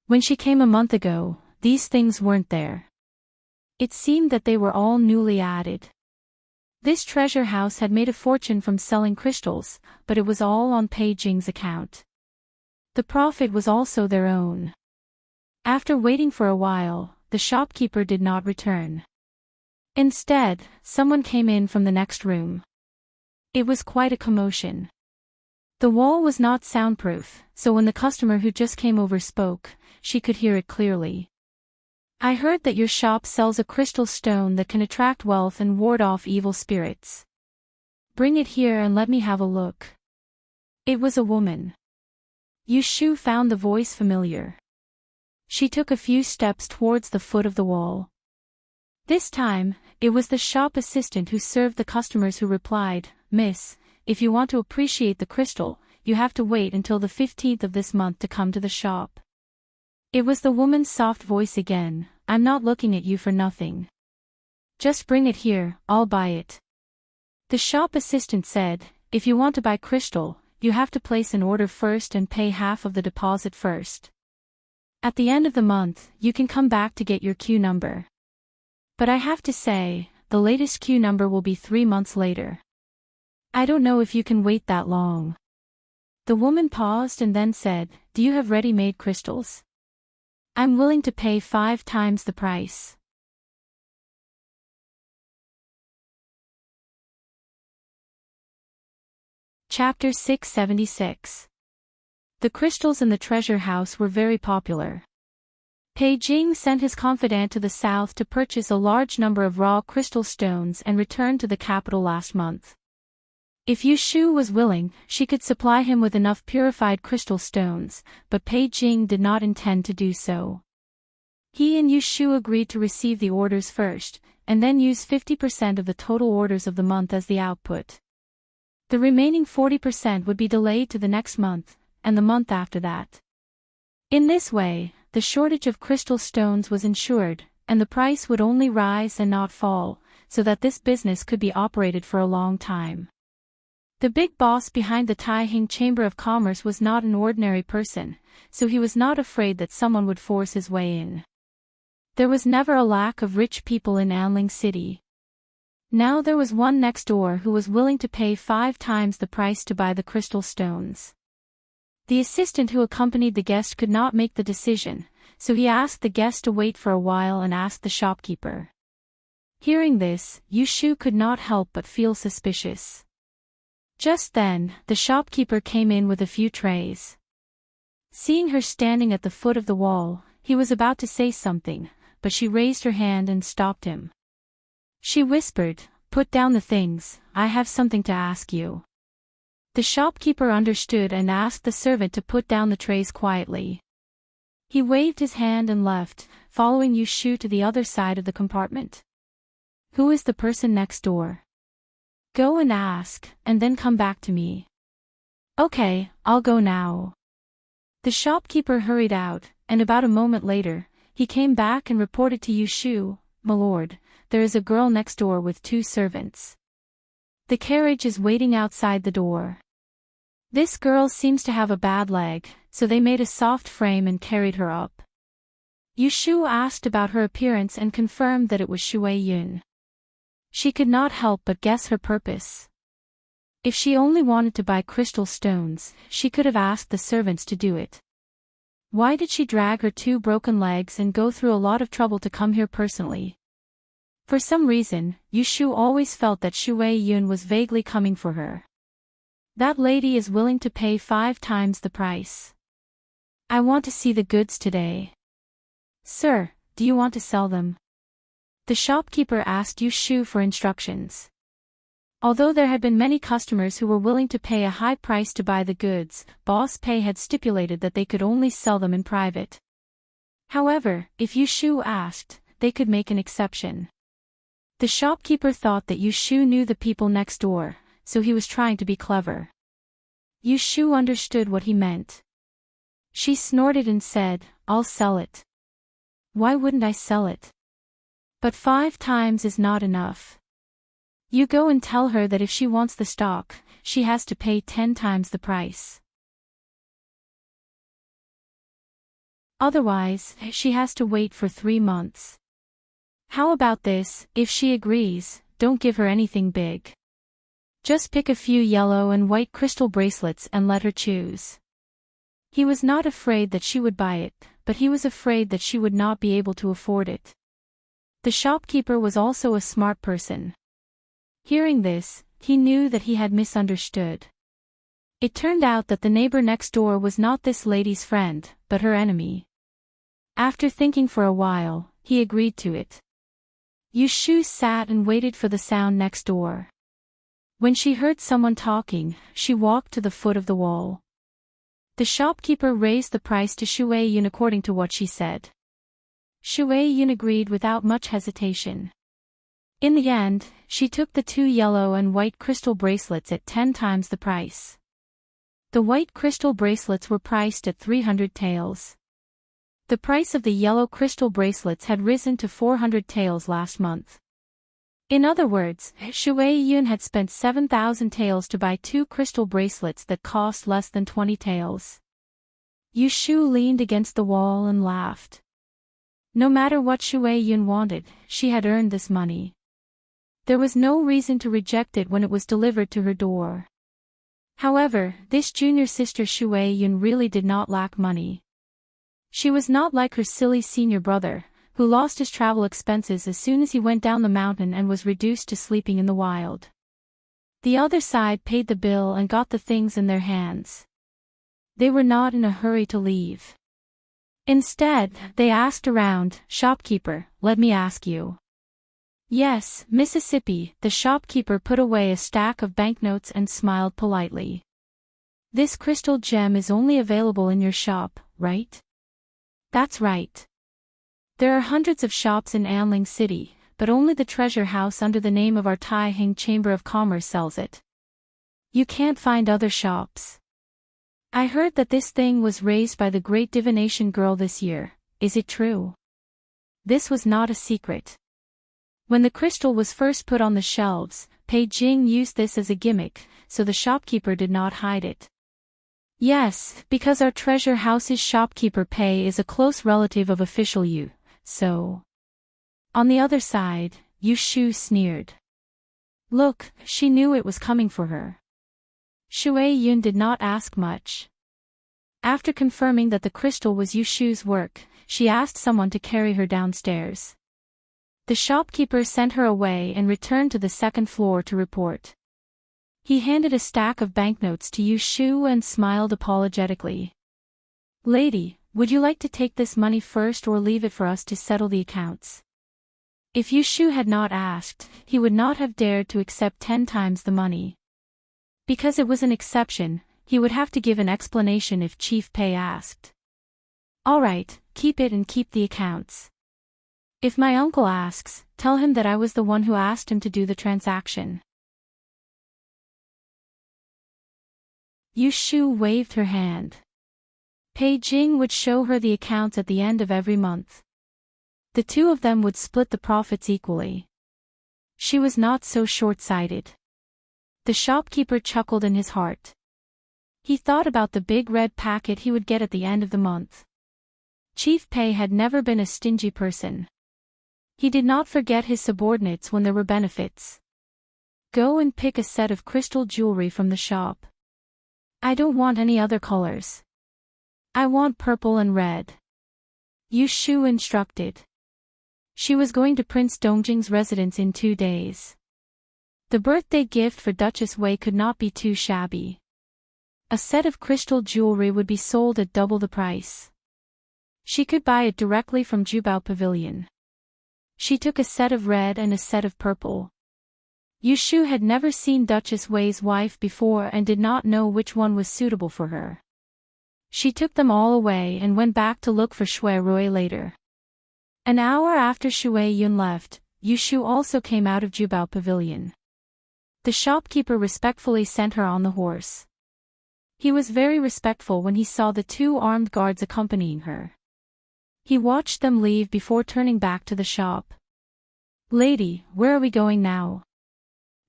When she came a month ago, these things weren't there. It seemed that they were all newly added. This treasure house had made a fortune from selling crystals, but it was all on Pei Jing's account. The profit was also their own. After waiting for a while, the shopkeeper did not return. Instead, someone came in from the next room. It was quite a commotion. The wall was not soundproof, so when the customer who just came over spoke, she could hear it clearly. I heard that your shop sells a crystal stone that can attract wealth and ward off evil spirits. Bring it here and let me have a look. It was a woman. Yushu found the voice familiar. She took a few steps towards the foot of the wall. This time, it was the shop assistant who served the customers who replied, Miss, if you want to appreciate the crystal, you have to wait until the 15th of this month to come to the shop. It was the woman's soft voice again. I'm not looking at you for nothing. Just bring it here, I'll buy it. The shop assistant said, if you want to buy crystal, you have to place an order first and pay half of the deposit first. At the end of the month, you can come back to get your queue number. But I have to say, the latest queue number will be 3 months later. I don't know if you can wait that long. The woman paused and then said, do you have ready-made crystals? I'm willing to pay 5 times the price. Chapter 676. The crystals in the treasure house were very popular. Pei Jing sent his confidant to the south to purchase a large number of raw crystal stones and returned to the capital last month. If Yushu was willing, she could supply him with enough purified crystal stones, but Pei Jing did not intend to do so. He and Yushu agreed to receive the orders first, and then use 50% of the total orders of the month as the output. The remaining 40% would be delayed to the next month, and the month after that. In this way, the shortage of crystal stones was ensured, and the price would only rise and not fall, so that this business could be operated for a long time. The big boss behind the Taihing Chamber of Commerce was not an ordinary person, so he was not afraid that someone would force his way in. There was never a lack of rich people in Anling City. Now there was one next door who was willing to pay 5 times the price to buy the crystal stones. The assistant who accompanied the guest could not make the decision, so he asked the guest to wait for a while and asked the shopkeeper. Hearing this, Yushu could not help but feel suspicious. Just then, the shopkeeper came in with a few trays. Seeing her standing at the foot of the wall, he was about to say something, but she raised her hand and stopped him. She whispered, "Put down the things, I have something to ask you." The shopkeeper understood and asked the servant to put down the trays quietly. He waved his hand and left, following Yushu to the other side of the compartment. "Who is the person next door? Go and ask, and then come back to me." "Okay, I'll go now." The shopkeeper hurried out, and about a moment later, he came back and reported to Yushu, "My lord, there is a girl next door with 2 servants. The carriage is waiting outside the door. This girl seems to have a bad leg, so they made a soft frame and carried her up." Yushu asked about her appearance and confirmed that it was Shui Yun. She could not help but guess her purpose. If she only wanted to buy crystal stones, she could have asked the servants to do it. Why did she drag her 2 broken legs and go through a lot of trouble to come here personally? For some reason, Yushu always felt that Shui Yun was vaguely coming for her. That lady is willing to pay 5 times the price. "I want to see the goods today." "Sir, do you want to sell them?" The shopkeeper asked Yushu for instructions. Although there had been many customers who were willing to pay a high price to buy the goods, Boss Pei had stipulated that they could only sell them in private. However, if Yushu asked, they could make an exception. The shopkeeper thought that Yushu knew the people next door, so he was trying to be clever. Yushu understood what he meant. She snorted and said, "I'll sell it." "Why wouldn't I sell it?" "But 5 times is not enough. You go and tell her that if she wants the stock, she has to pay 10 times the price. Otherwise, she has to wait for 3 months. How about this? If she agrees, don't give her anything big. Just pick a few yellow and white crystal bracelets and let her choose." He was not afraid that she would buy it, but he was afraid that she would not be able to afford it. The shopkeeper was also a smart person. Hearing this, he knew that he had misunderstood. It turned out that the neighbor next door was not this lady's friend, but her enemy. After thinking for a while, he agreed to it. Yushu sat and waited for the sound next door. When she heard someone talking, she walked to the foot of the wall. The shopkeeper raised the price to Shui Yun according to what she said. Shui Yun agreed without much hesitation. In the end, she took the 2 yellow and white crystal bracelets at 10 times the price. The white crystal bracelets were priced at 300 taels. The price of the yellow crystal bracelets had risen to 400 taels last month. In other words, Shui Yun had spent 7,000 taels to buy 2 crystal bracelets that cost less than 20 taels. Yushu leaned against the wall and laughed. No matter what Shui Yun wanted, she had earned this money. There was no reason to reject it when it was delivered to her door. However, this junior sister Shui Yun really did not lack money. She was not like her silly senior brother, who lost his travel expenses as soon as he went down the mountain and was reduced to sleeping in the wild. The other side paid the bill and got the things in their hands. They were not in a hurry to leave. Instead, they asked around, "Shopkeeper, let me ask you." "Yes, Mississippi." The shopkeeper put away a stack of banknotes and smiled politely. "This crystal gem is only available in your shop, right?" "That's right. There are hundreds of shops in Anling City, but only the treasure house under the name of our Taiheng Chamber of Commerce sells it. You can't find other shops. I heard that this thing was raised by the great divination girl this year. Is it true?" This was not a secret. When the crystal was first put on the shelves, Pei Jing used this as a gimmick, so the shopkeeper did not hide it. "Yes, because our treasure house's shopkeeper Pei is a close relative of official Yu, so. On the other side, Yu Shu sneered. Look, she knew it was coming for her. Shui Yun did not ask much. After confirming that the crystal was Yu Shu's work, she asked someone to carry her downstairs. The shopkeeper sent her away and returned to the second floor to report. He handed a stack of banknotes to Yu Shu and smiled apologetically. Lady, would you like to take this money first or leave it for us to settle the accounts? If Yu Shu had not asked, he would not have dared to accept 10 times the money. Because it was an exception, he would have to give an explanation if Chief Pei asked. All right, keep it and keep the accounts. If my uncle asks, tell him that I was the one who asked him to do the transaction. Yu Shu waved her hand. Pei Jing would show her the accounts at the end of every month. The two of them would split the profits equally. She was not so short-sighted. The shopkeeper chuckled in his heart. He thought about the big red packet he would get at the end of the month. Chief Pei had never been a stingy person. He did not forget his subordinates when there were benefits. Go and pick a set of crystal jewelry from the shop. I don't want any other colors. I want purple and red. Yu Shu instructed. She was going to Prince Dongjing's residence in 2 days. The birthday gift for Duchess Wei could not be too shabby. A set of crystal jewelry would be sold at double the price. She could buy it directly from Jubao Pavilion. She took a set of red and a set of purple. Yu Shu had never seen Duchess Wei's wife before and did not know which one was suitable for her. She took them all away and went back to look for Shui Rui later. An hour after Shui Yun left, Yu Shu also came out of Jubao Pavilion. The shopkeeper respectfully sent her on the horse. He was very respectful when he saw the 2 armed guards accompanying her. He watched them leave before turning back to the shop. Lady, where are we going now?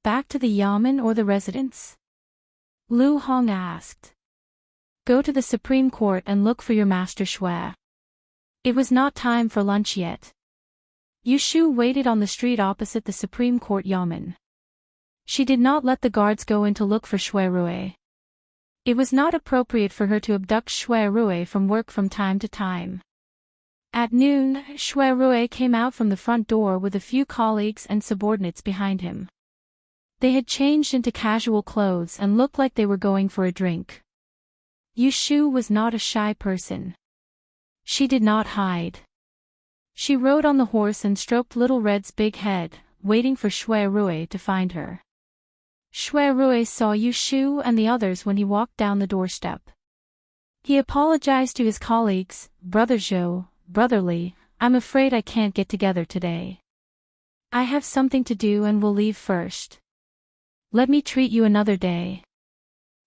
Back to the yamen or the residence? Lu Hong asked. Go to the Supreme Court and look for your master Shui. It was not time for lunch yet. Yu Shu waited on the street opposite the Supreme Court yamen. She did not let the guards go in to look for Shui Rui. It was not appropriate for her to abduct Shui Rui from work from time to time. At noon, Shui Rui came out from the front door with a few colleagues and subordinates behind him. They had changed into casual clothes and looked like they were going for a drink. Yu Shu was not a shy person. She did not hide. She rode on the horse and stroked Little Red's big head, waiting for Shui Rui to find her. Shui Rui saw Yu Shu and the others when he walked down the doorstep. He apologized to his colleagues, Brother Zhou, Brother Li, I'm afraid I can't get together today. I have something to do and will leave first. Let me treat you another day.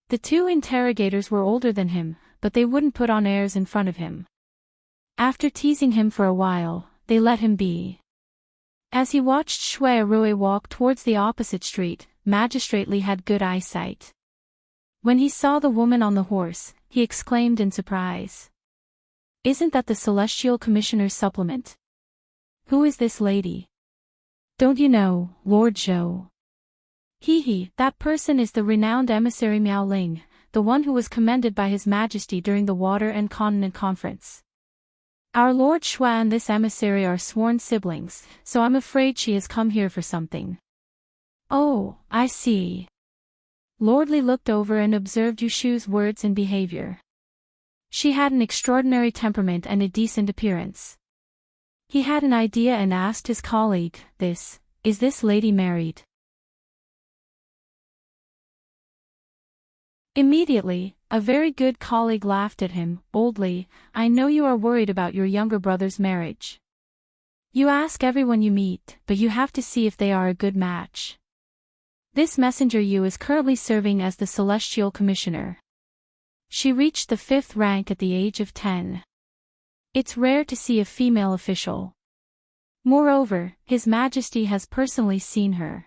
The 2 interrogators were older than him, but they wouldn't put on airs in front of him. After teasing him for a while, they let him be. As he watched Shui Rui walk towards the opposite street, Magistrate Li had good eyesight. When he saw the woman on the horse, he exclaimed in surprise. Isn't that the Celestial Commissioner's supplement? Who is this lady? Don't you know, Lord Zhou? That person is the renowned emissary Miao Ling, the one who was commended by His Majesty during the Water and Continent Conference. Our Lord Shui and this emissary are sworn siblings, so I'm afraid she has come here for something. Oh, I see. Lord Li looked over and observed Yu Shu's words and behavior. She had an extraordinary temperament and a decent appearance. He had an idea and asked his colleague, is this lady married? Immediately, a very good colleague laughed at him, Old Li, I know you are worried about your younger brother's marriage. You ask everyone you meet, but you have to see if they are a good match. This messenger Yu is currently serving as the Celestial Commissioner. She reached the 5th rank at the age of 10. It's rare to see a female official. Moreover, His Majesty has personally seen her.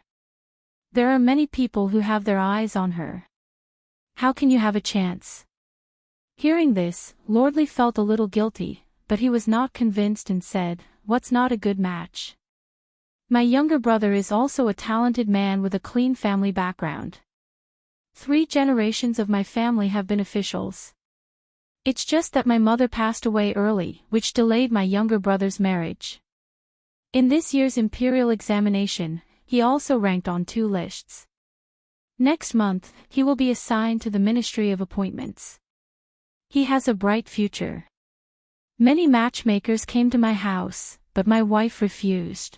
There are many people who have their eyes on her. How can you have a chance? Hearing this, Lord Li felt a little guilty, but he was not convinced and said, "What's not a good match? My younger brother is also a talented man with a clean family background. 3 generations of my family have been officials. It's just that my mother passed away early, which delayed my younger brother's marriage. In this year's imperial examination, he also ranked on 2 lists. Next month, he will be assigned to the Ministry of Appointments. He has a bright future. Many matchmakers came to my house, but my wife refused.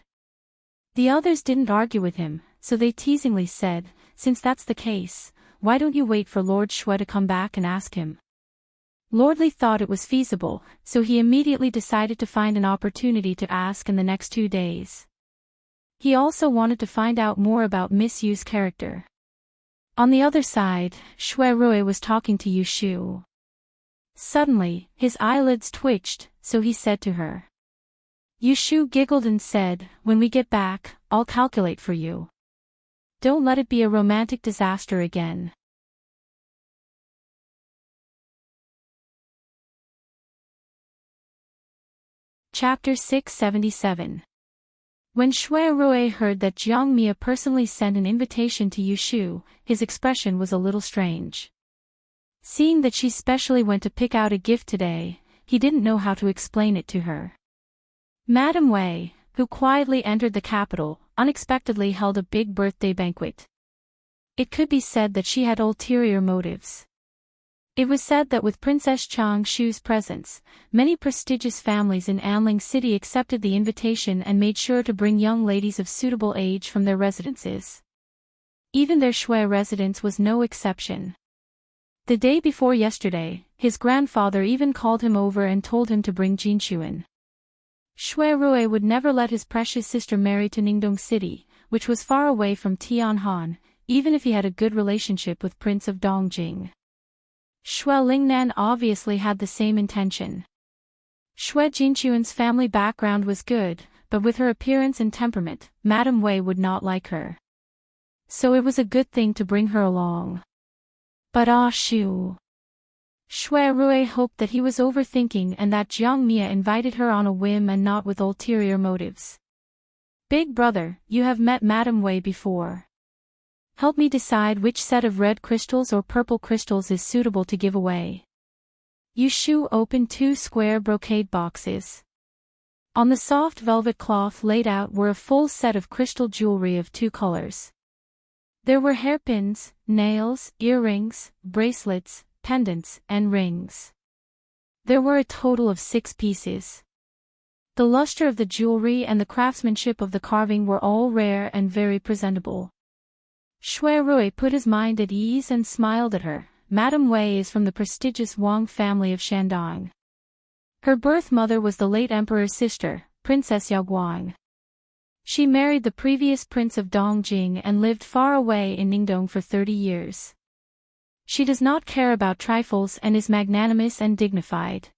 The others didn't argue with him, so they teasingly said, 'Since that's the case, why don't you wait for Lord Shui to come back and ask him?' Lordly thought it was feasible, so he immediately decided to find an opportunity to ask in the next 2 days. He also wanted to find out more about Miss Yu's character. On the other side, Shui Rui was talking to Yu Shu. Suddenly, his eyelids twitched, so he said to her. Yu Shu giggled and said, "When we get back, I'll calculate for you. Don't let it be a romantic disaster again." Chapter 677. When Shui Rui heard that Jiang Mia personally sent an invitation to Yu Shu, his expression was a little strange. Seeing that she specially went to pick out a gift today, he didn't know how to explain it to her. Madame Wei, who quietly entered the capital, unexpectedly held a big birthday banquet. It could be said that she had ulterior motives. It was said that with Princess Chang Shu's presence, many prestigious families in Anling City accepted the invitation and made sure to bring young ladies of suitable age from their residences. Even their Shui residence was no exception. The day before yesterday, his grandfather even called him over and told him to bring Jinshuan. Shui Rui would never let his precious sister marry to Ningdong City, which was far away from Tianhan, even if he had a good relationship with Prince of Dongjing. Shui Lingnan obviously had the same intention. Shui Jinshuan's family background was good, but with her appearance and temperament, Madame Wei would not like her. So it was a good thing to bring her along. But Shui Rui hoped that he was overthinking and that Jiang Mia invited her on a whim and not with ulterior motives. "Big brother, you have met Madame Wei before. Help me decide which set of red crystals or purple crystals is suitable to give away." Yu Shu opened 2 square brocade boxes. On the soft velvet cloth laid out were a full set of crystal jewelry of 2 colors. There were hairpins, nails, earrings, bracelets, pendants, and rings. There were a total of 6 pieces. The luster of the jewelry and the craftsmanship of the carving were all rare and very presentable. Shui Rui put his mind at ease and smiled at her. Madame Wei is from the prestigious Wang family of Shandong. Her birth mother was the late emperor's sister, Princess Yaoguang. She married the previous prince of Dongjing and lived far away in Ningdong for 30 years. She does not care about trifles and is magnanimous and dignified.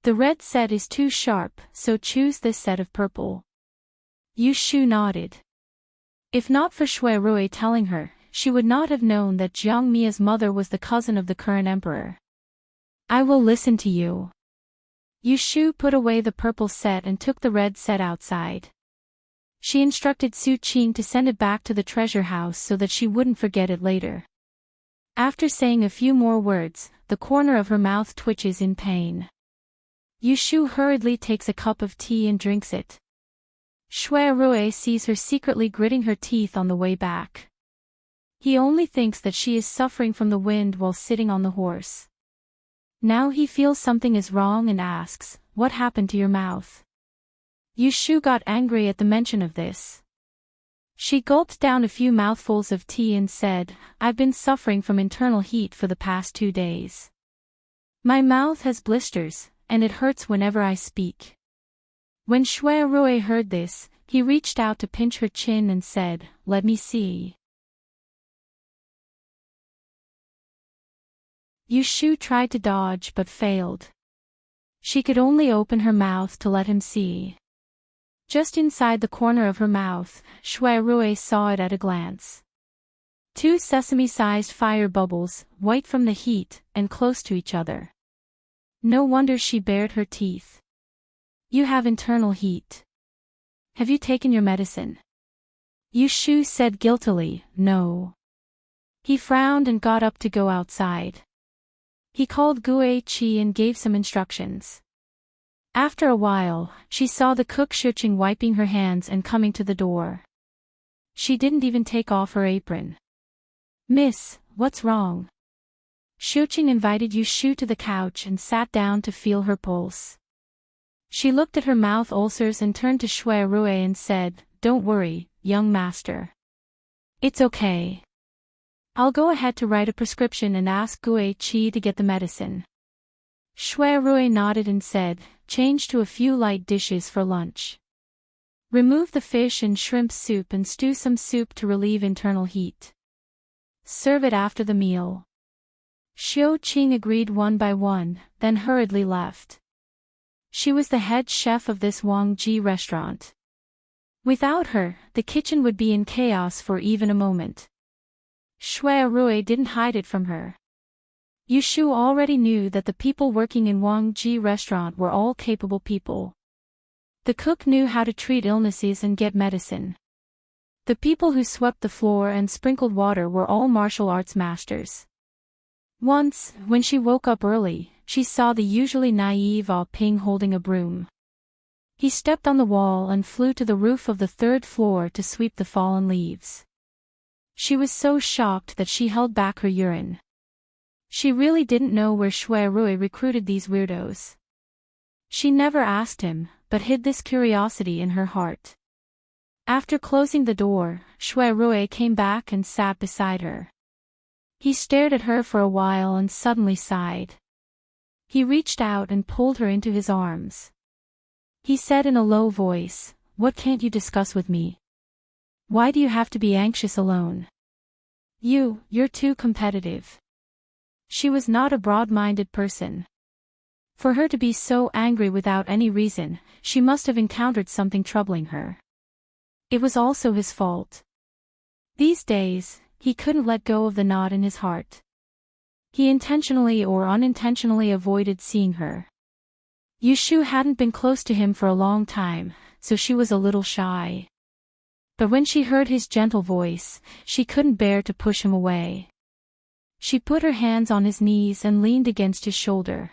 The red set is too sharp, so choose this set of purple. Yu Shu nodded. If not for Shui Rui telling her, she would not have known that Jiang Mia's mother was the cousin of the current emperor. "I will listen to you." Yu Shu put away the purple set and took the red set outside. She instructed Su Qing to send it back to the treasure house so that she wouldn't forget it later. After saying a few more words, the corner of her mouth twitches in pain. Yu Shu hurriedly takes a cup of tea and drinks it. Shui Rui sees her secretly gritting her teeth on the way back. He only thinks that she is suffering from the wind while sitting on the horse. Now he feels something is wrong and asks, "What happened to your mouth?" Yu Shu got angry at the mention of this. She gulped down a few mouthfuls of tea and said, "I've been suffering from internal heat for the past 2 days. My mouth has blisters, and it hurts whenever I speak." When Shui Rui heard this, he reached out to pinch her chin and said, "Let me see." Yu Shu tried to dodge but failed. She could only open her mouth to let him see. Just inside the corner of her mouth, Shui Rui saw it at a glance. 2 sesame-sized fire bubbles, white from the heat, and close to each other. No wonder she bared her teeth. You have internal heat. Have you taken your medicine? Yushu said guiltily, no. He frowned and got up to go outside. He called Guichi and gave some instructions. After a while, she saw the cook Shuqing wiping her hands and coming to the door. She didn't even take off her apron. Miss, what's wrong? Shuqing invited Yushu to the couch and sat down to feel her pulse. She looked at her mouth ulcers and turned to Shui Rui and said, don't worry, young master. It's okay. I'll go ahead to write a prescription and ask Guichi to get the medicine. Shui Rui nodded and said, change to a few light dishes for lunch. Remove the fish and shrimp soup and stew some soup to relieve internal heat. Serve it after the meal. Xiao Qing agreed one by one, then hurriedly left. She was the head chef of this Wangji restaurant. Without her, the kitchen would be in chaos for even a moment. Shui Rui didn't hide it from her. Yushu already knew that the people working in Wangji restaurant were all capable people. The cook knew how to treat illnesses and get medicine. The people who swept the floor and sprinkled water were all martial arts masters. Once, when she woke up early, she saw the usually naive Ah Ping holding a broom. He stepped on the wall and flew to the roof of the third floor to sweep the fallen leaves. She was so shocked that she held back her urine. She really didn't know where Shui Rui recruited these weirdos. She never asked him, but hid this curiosity in her heart. After closing the door, Shui Rui came back and sat beside her. He stared at her for a while and suddenly sighed. He reached out and pulled her into his arms. He said in a low voice, what can't you discuss with me? Why do you have to be anxious alone? You're too competitive. She was not a broad-minded person. For her to be so angry without any reason, she must have encountered something troubling her. It was also his fault. These days, he couldn't let go of the knot in his heart. He intentionally or unintentionally avoided seeing her. Yushu hadn't been close to him for a long time, so she was a little shy. But when she heard his gentle voice, she couldn't bear to push him away. She put her hands on his knees and leaned against his shoulder.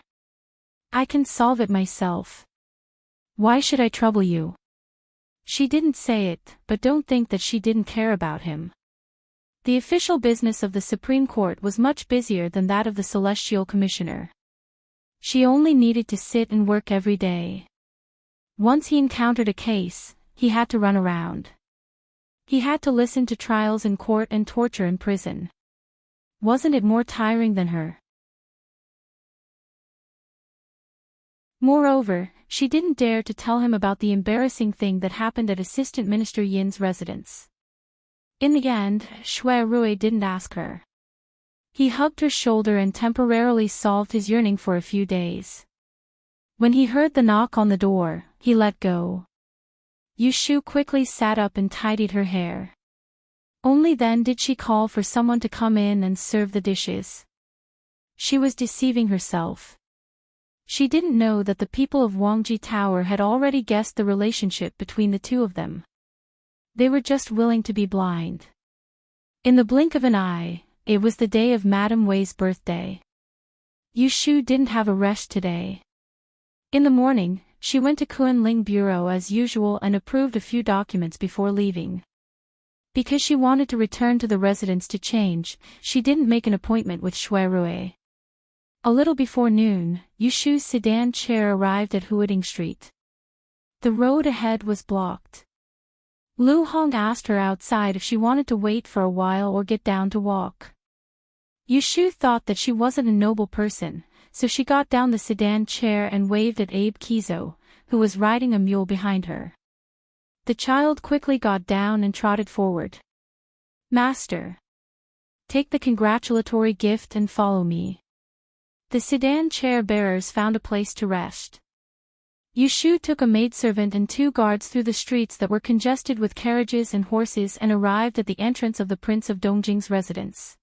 I can solve it myself. Why should I trouble you? She didn't say it, but don't think that she didn't care about him. The official business of the Supreme Court was much busier than that of the Celestial Commissioner. She only needed to sit and work every day. Once he encountered a case, he had to run around. He had to listen to trials in court and torture in prison. Wasn't it more tiring than her? Moreover, she didn't dare to tell him about the embarrassing thing that happened at Assistant Minister Yin's residence. In the end, Shui Rui didn't ask her. He hugged her shoulder and temporarily solved his yearning for a few days. When he heard the knock on the door, he let go. Yushu quickly sat up and tidied her hair. Only then did she call for someone to come in and serve the dishes. She was deceiving herself. She didn't know that the people of Wangji Tower had already guessed the relationship between the two of them. They were just willing to be blind. In the blink of an eye, it was the day of Madame Wei's birthday. Yushu didn't have a rest today. In the morning, she went to Kunling Bureau as usual and approved a few documents before leaving. Because she wanted to return to the residence to change, she didn't make an appointment with Shui Rui. A little before noon, Yushu's sedan chair arrived at Huading Street. The road ahead was blocked. Lu Hong asked her outside if she wanted to wait for a while or get down to walk. Yushu thought that she wasn't a noble person, so she got down the sedan chair and waved at Abe Kizo, who was riding a mule behind her. The child quickly got down and trotted forward. Master. Take the congratulatory gift and follow me. The sedan chair bearers found a place to rest. Yushu took a maidservant and 2 guards through the streets that were congested with carriages and horses and arrived at the entrance of the Prince of Dongjing's residence.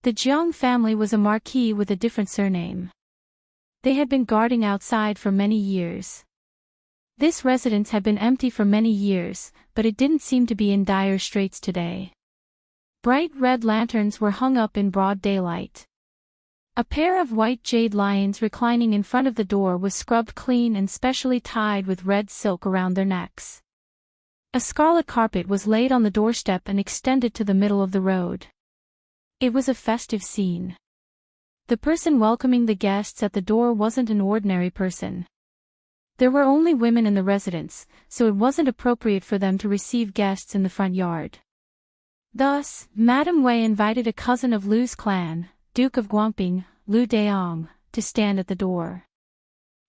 The Jiang family was a marquis with a different surname. They had been guarding outside for many years. This residence had been empty for many years, but it didn't seem to be in dire straits today. Bright red lanterns were hung up in broad daylight. A pair of white jade lions reclining in front of the door was scrubbed clean and specially tied with red silk around their necks. A scarlet carpet was laid on the doorstep and extended to the middle of the road. It was a festive scene. The person welcoming the guests at the door wasn't an ordinary person. There were only women in the residence, so it wasn't appropriate for them to receive guests in the front yard. Thus, Madame Wei invited a cousin of Lu's clan, Duke of Guangping, Lu Daong, to stand at the door.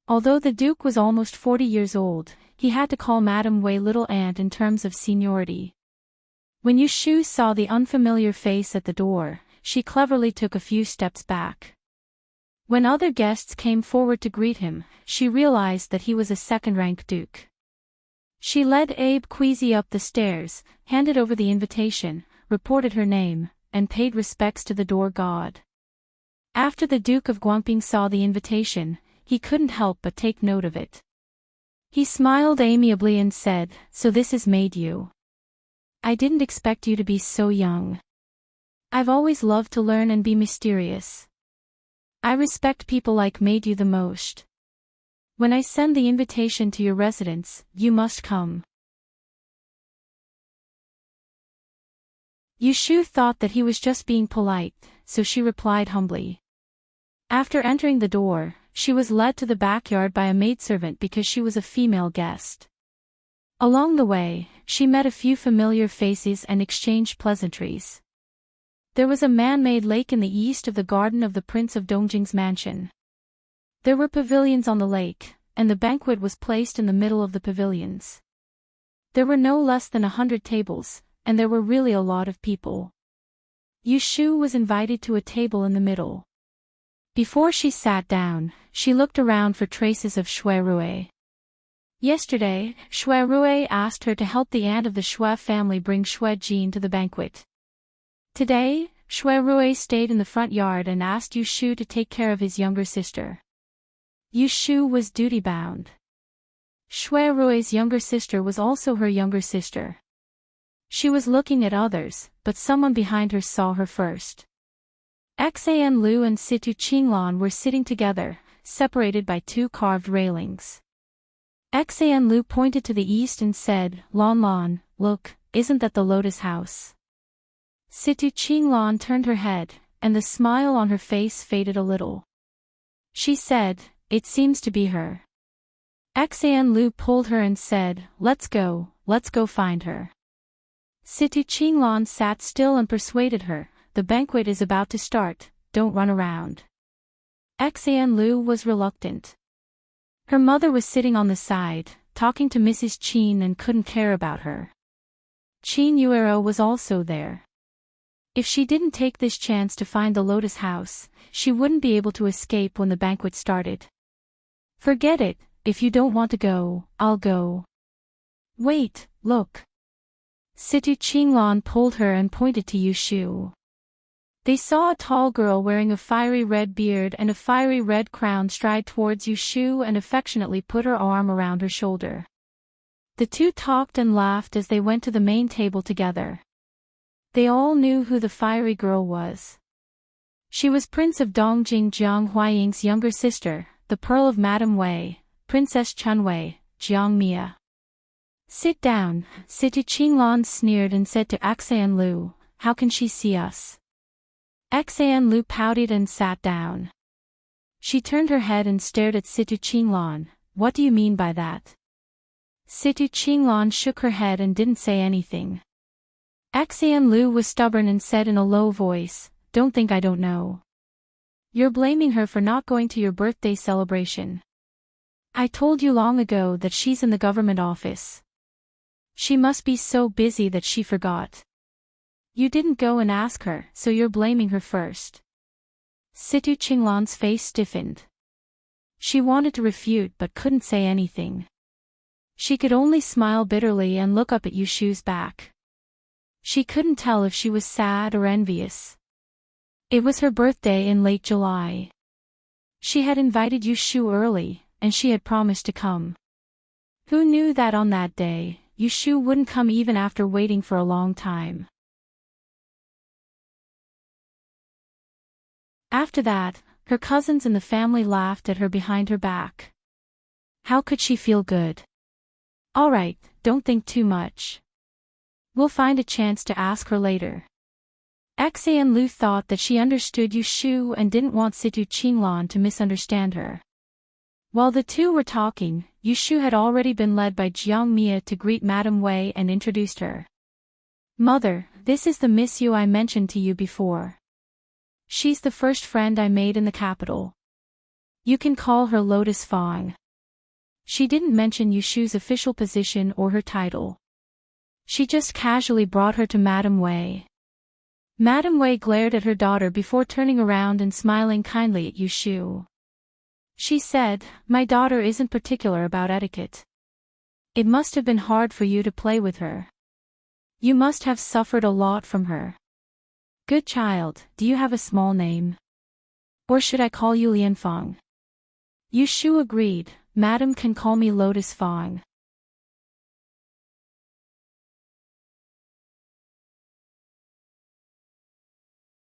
Although the Duke was almost 40 years old, he had to call Madame Wei little aunt in terms of seniority. When Yu Shu saw the unfamiliar face at the door, she cleverly took a few steps back. When other guests came forward to greet him, she realized that he was a second-rank duke. She led Abe Queasy up the stairs, handed over the invitation, reported her name, and paid respects to the door god. After the Duke of Guangping saw the invitation, he couldn't help but take note of it. He smiled amiably and said, "So this has made you. I didn't expect you to be so young. I've always loved to learn and be mysterious. I respect people like made you the most. When I send the invitation to your residence, you must come." Yu Shu thought that he was just being polite, so she replied humbly. After entering the door, she was led to the backyard by a maidservant because she was a female guest. Along the way, she met a few familiar faces and exchanged pleasantries. There was a man-made lake in the east of the garden of the Prince of Dongjing's mansion. There were pavilions on the lake, and the banquet was placed in the middle of the pavilions. There were no less than 100 tables, and there were really a lot of people. Yu Shu was invited to a table in the middle. Before she sat down, she looked around for traces of Shui Rui. Yesterday, Shui Rui asked her to help the aunt of the Shui family bring Shui Jin to the banquet. Today, Shui Rui stayed in the front yard and asked Yu Shu to take care of his younger sister. Yu Shu was duty-bound. Shui Rui's younger sister was also her younger sister. She was looking at others, but someone behind her saw her first. Xan Lu and Situ Qinglan were sitting together, separated by 2 carved railings. Xan Lu pointed to the east and said, "Lon Lon, look, isn't that the Lotus House?" Situ Qinglan turned her head, and the smile on her face faded a little. She said, "It seems to be her." Xan Lu pulled her and said, let's go find her." Situ Qinglan sat still and persuaded her, "The banquet is about to start, don't run around." Xan Lu was reluctant. Her mother was sitting on the side, talking to Mrs. Qin and couldn't care about her. Qin Yuero was also there. If she didn't take this chance to find the Lotus House, she wouldn't be able to escape when the banquet started. "Forget it, if you don't want to go, I'll go." "Wait, look." Situ Qinglan pulled her and pointed to Yu Shu. They saw a tall girl wearing a fiery red beard and a fiery red crown stride towards Yu Shu and affectionately put her arm around her shoulder. The two talked and laughed as they went to the main table together. They all knew who the fiery girl was. She was Prince of Dongjing Jiang Huaying's younger sister, the Pearl of Madame Wei, Princess Chunwei, Jiang Mia. "Sit down," Situ Qinglan sneered and said to Xan Lu, "How can she see us?" Xan Lu pouted and sat down. She turned her head and stared at Situ Qinglan. "What do you mean by that?" Situ Qinglan shook her head and didn't say anything. Xan Lu was stubborn and said in a low voice, "Don't think I don't know. You're blaming her for not going to your birthday celebration. I told you long ago that she's in the government office. She must be so busy that she forgot. You didn't go and ask her, so you're blaming her first." Situ Qinglan's face stiffened. She wanted to refute but couldn't say anything. She could only smile bitterly and look up at Yu Shu's back. She couldn't tell if she was sad or envious. It was her birthday in late July. She had invited Yu Shu early, and she had promised to come. Who knew that on that day, Yushu wouldn't come even after waiting for a long time. After that, her cousins and the family laughed at her behind her back. How could she feel good? Alright, don't think too much. We'll find a chance to ask her later. Xe and Lu thought that she understood Yushu and didn't want Situ Qinglan to misunderstand her. While the two were talking, Yushu had already been led by Jiang Mia to greet Madame Wei and introduced her. Mother, this is the Miss Yu I mentioned to you before. She's the first friend I made in the capital. You can call her Lotus Fang. She didn't mention Yushu's official position or her title. She just casually brought her to Madame Wei. Madame Wei glared at her daughter before turning around and smiling kindly at Yushu. She said, "My daughter isn't particular about etiquette. It must have been hard for you to play with her. You must have suffered a lot from her. Good child, do you have a small name? Or should I call you Lianfang?" Yushu agreed, "Madam can call me Lotus Fang."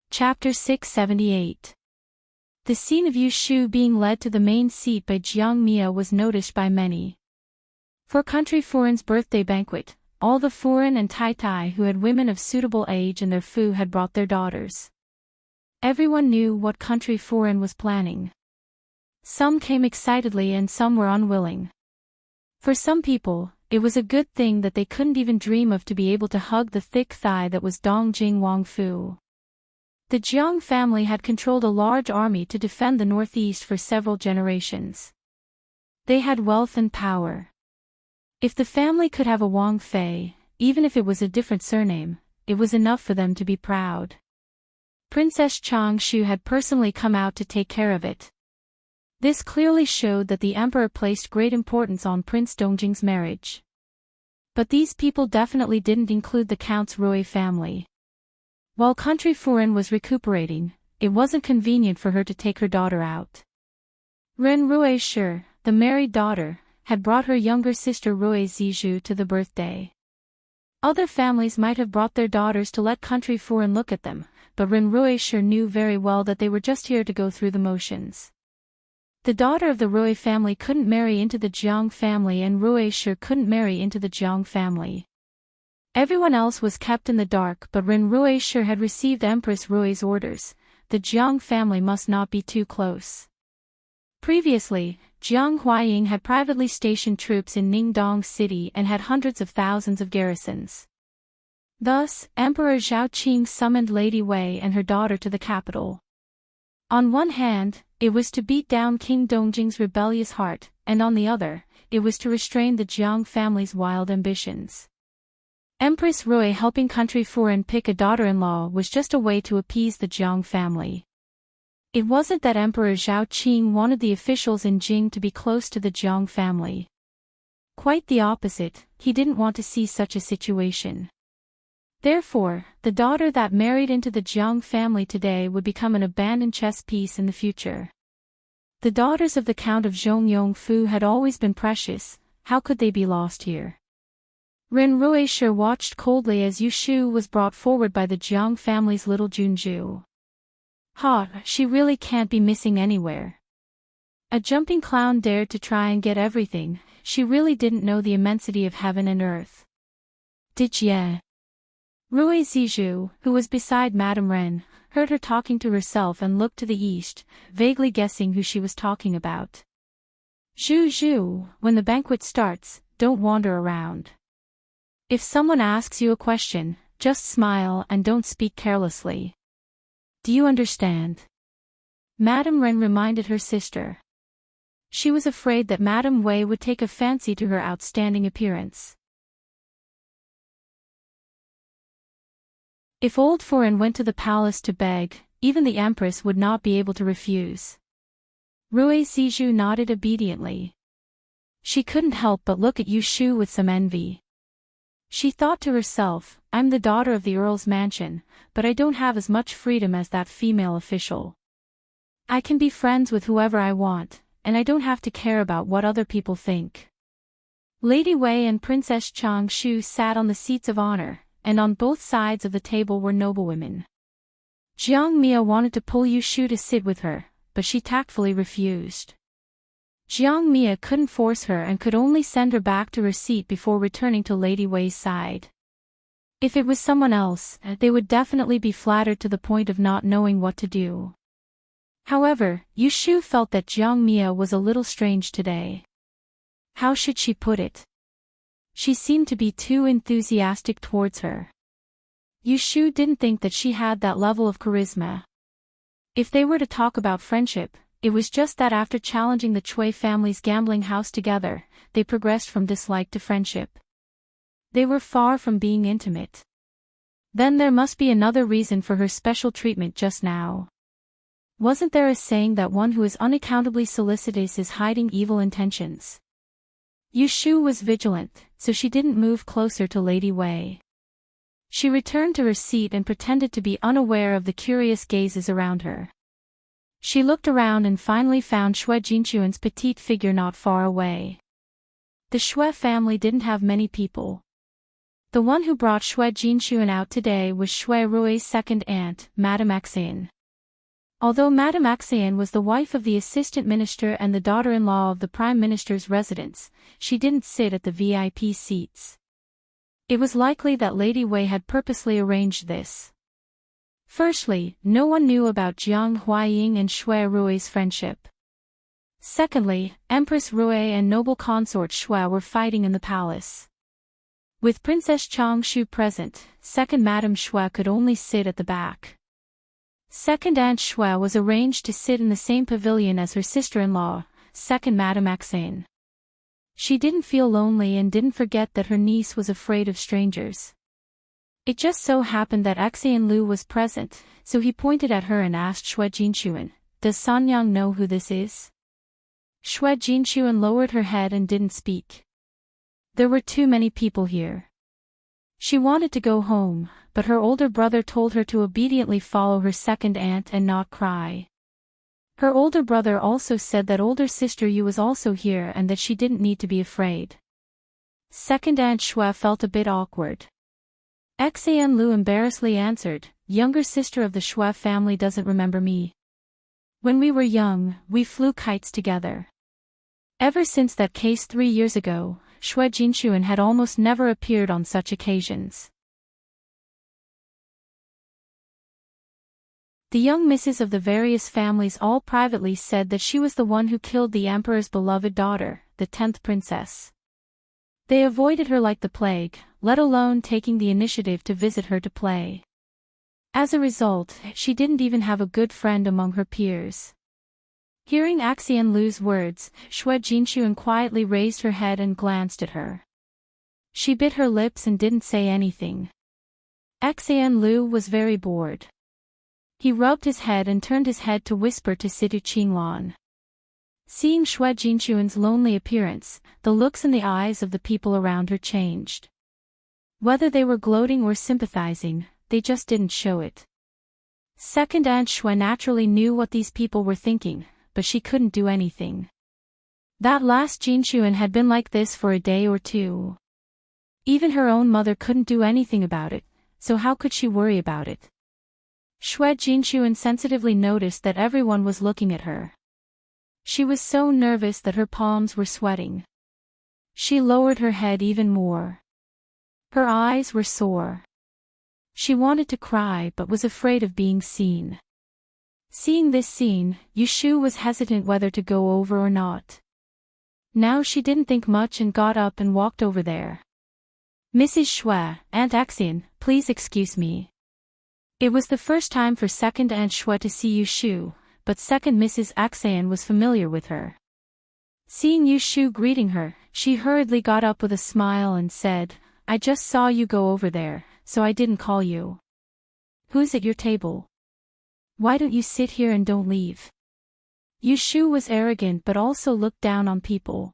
Chapter 678. The scene of Yushu being led to the main seat by Jiang Mia was noticed by many. For Country Furen's birthday banquet, all the Furen and Tai Tai who had women of suitable age in their fu had brought their daughters. Everyone knew what Country Furen was planning. Some came excitedly and some were unwilling. For some people, it was a good thing that they couldn't even dream of to be able to hug the thick thigh that was Dongjing Wang Fu. The Jiang family had controlled a large army to defend the northeast for several generations. They had wealth and power. If the family could have a Wang Fei, even if it was a different surname, it was enough for them to be proud. Princess Changshu had personally come out to take care of it. This clearly showed that the emperor placed great importance on Prince Dongjing's marriage. But these people definitely didn't include the Count's Rui family. While Country Furen was recuperating, it wasn't convenient for her to take her daughter out. Ren Rui Shi, the married daughter, had brought her younger sister Rui Zizhu to the birthday. Other families might have brought their daughters to let Country Furen look at them, but Ren Rui Shi knew very well that they were just here to go through the motions. The daughter of the Rui family couldn't marry into the Jiang family and Rui Shi couldn't marry into the Jiang family. Everyone else was kept in the dark, but Ren Rui Shi had received Empress Rui's orders. The Jiang family must not be too close. Previously, Jiang Huaying had privately stationed troops in Ningdong City and had hundreds of thousands of garrisons. Thus, Emperor Zhao Qing summoned Lady Wei and her daughter to the capital. On one hand, it was to beat down King Dongjing's rebellious heart, and on the other, it was to restrain the Jiang family's wild ambitions. Empress Rui helping Country Furen pick a daughter-in-law was just a way to appease the Jiang family. It wasn't that Emperor Zhao Qing wanted the officials in Jing to be close to the Jiang family. Quite the opposite, he didn't want to see such a situation. Therefore, the daughter that married into the Jiang family today would become an abandoned chess piece in the future. The daughters of the Count of Zhongyong Fu had always been precious, how could they be lost here? Ren Rui Shi watched coldly as Yushu was brought forward by the Jiang family's little Junju. She really can't be missing anywhere. A jumping clown dared to try and get everything, she really didn't know the immensity of heaven and earth. Did ya? Rui Zizhu, who was beside Madame Ren, heard her talking to herself and looked to the east, vaguely guessing who she was talking about. Zhu, when the banquet starts, don't wander around. If someone asks you a question, just smile and don't speak carelessly. Do you understand? Madame Ren reminded her sister. She was afraid that Madame Wei would take a fancy to her outstanding appearance. If old Furen went to the palace to beg, even the empress would not be able to refuse. Rui Zizhu nodded obediently. She couldn't help but look at Yushu with some envy. She thought to herself, I'm the daughter of the Earl's mansion, but I don't have as much freedom as that female official. I can be friends with whoever I want, and I don't have to care about what other people think. Lady Wei and Princess Chang Shu sat on the seats of honor, and on both sides of the table were noblewomen. Jiang Mia wanted to pull Yu Shu to sit with her, but she tactfully refused. Jiang Mia couldn't force her and could only send her back to her seat before returning to Lady Wei's side. If it was someone else, they would definitely be flattered to the point of not knowing what to do. However, Yu Shu felt that Jiang Mia was a little strange today. How should she put it? She seemed to be too enthusiastic towards her. Yu Shu didn't think that she had that level of charisma. If they were to talk about friendship, it was just that after challenging the Chui family's gambling house together, they progressed from dislike to friendship. They were far from being intimate. Then there must be another reason for her special treatment just now. Wasn't there a saying that one who is unaccountably solicitous is hiding evil intentions? Yu Shu was vigilant, so she didn't move closer to Lady Wei. She returned to her seat and pretended to be unaware of the curious gazes around her. She looked around and finally found Xue Jinchuan's petite figure not far away. The Xue family didn't have many people. The one who brought Xue Jinchuan out today was Xue Rui's second aunt, Madame Axian. Although Madame Axian was the wife of the assistant minister and the daughter-in-law of the prime minister's residence, she didn't sit at the VIP seats. It was likely that Lady Wei had purposely arranged this. Firstly, no one knew about Jiang Huaying and Xue Rui's friendship. Secondly, Empress Rui and noble consort Xue were fighting in the palace. With Princess Chang Shu present, second Madame Xue could only sit at the back. Second Aunt Xue was arranged to sit in the same pavilion as her sister-in-law, second Madame Axian. She didn't feel lonely and didn't forget that her niece was afraid of strangers. It just so happened that Axian Lu was present, so he pointed at her and asked Xue Jinchuan, "Does Sanyang know who this is?" Xue Jinchuan lowered her head and didn't speak. There were too many people here. She wanted to go home, but her older brother told her to obediently follow her second aunt and not cry. Her older brother also said that older sister Yu was also here and that she didn't need to be afraid. Second Aunt Xue felt a bit awkward. Axian Lu embarrassedly answered, "Younger sister of the Xue family doesn't remember me. When we were young, we flew kites together." Ever since that case 3 years ago, Xue Jinchuan had almost never appeared on such occasions. The young misses of the various families all privately said that she was the one who killed the emperor's beloved daughter, the 10th princess. They avoided her like the plague, let alone taking the initiative to visit her to play. As a result, she didn't even have a good friend among her peers. Hearing Axian Lu's words, Xue Jinchuan quietly raised her head and glanced at her. She bit her lips and didn't say anything. Axian Lu was very bored. He rubbed his head and turned his head to whisper to Situ Qinglan. Seeing Xue Jinchuan's lonely appearance, the looks in the eyes of the people around her changed. Whether they were gloating or sympathizing, they just didn't show it. Second Aunt Xue naturally knew what these people were thinking, but she couldn't do anything. That last Jinchuan had been like this for a day or two. Even her own mother couldn't do anything about it, so how could she worry about it? Xue Jinchuan sensitively noticed that everyone was looking at her. She was so nervous that her palms were sweating. She lowered her head even more. Her eyes were sore. She wanted to cry but was afraid of being seen. Seeing this scene, Yu Shu was hesitant whether to go over or not. Now she didn't think much and got up and walked over there. "Mrs. Xue, Aunt Axian, please excuse me." It was the first time for second Aunt Xue to see Yu Shu, but second Mrs. Axian was familiar with her. Seeing Yu Shu greeting her, she hurriedly got up with a smile and said, "I just saw you go over there, so I didn't call you. Who's at your table? Why don't you sit here and don't leave?" Yu Shu was arrogant but also looked down on people.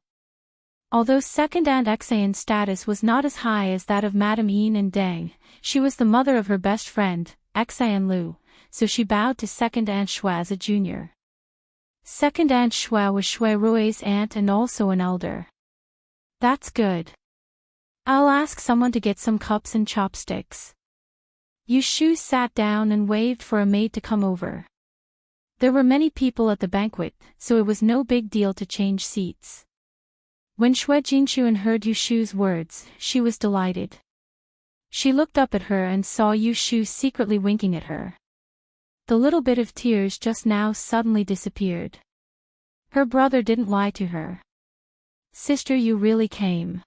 Although second Aunt Axian's status was not as high as that of Madame Yin and Deng, she was the mother of her best friend, Axian Lu, so she bowed to second Aunt Xue as a junior. Second Aunt Xue was Xue Rui's aunt and also an elder. That's good. I'll ask someone to get some cups and chopsticks. Yushu sat down and waved for a maid to come over. There were many people at the banquet, so it was no big deal to change seats. When Shui Jinshuan heard Yushu's words, she was delighted. She looked up at her and saw Yushu secretly winking at her. The little bit of tears just now suddenly disappeared. Her brother didn't lie to her. Sister, you really came.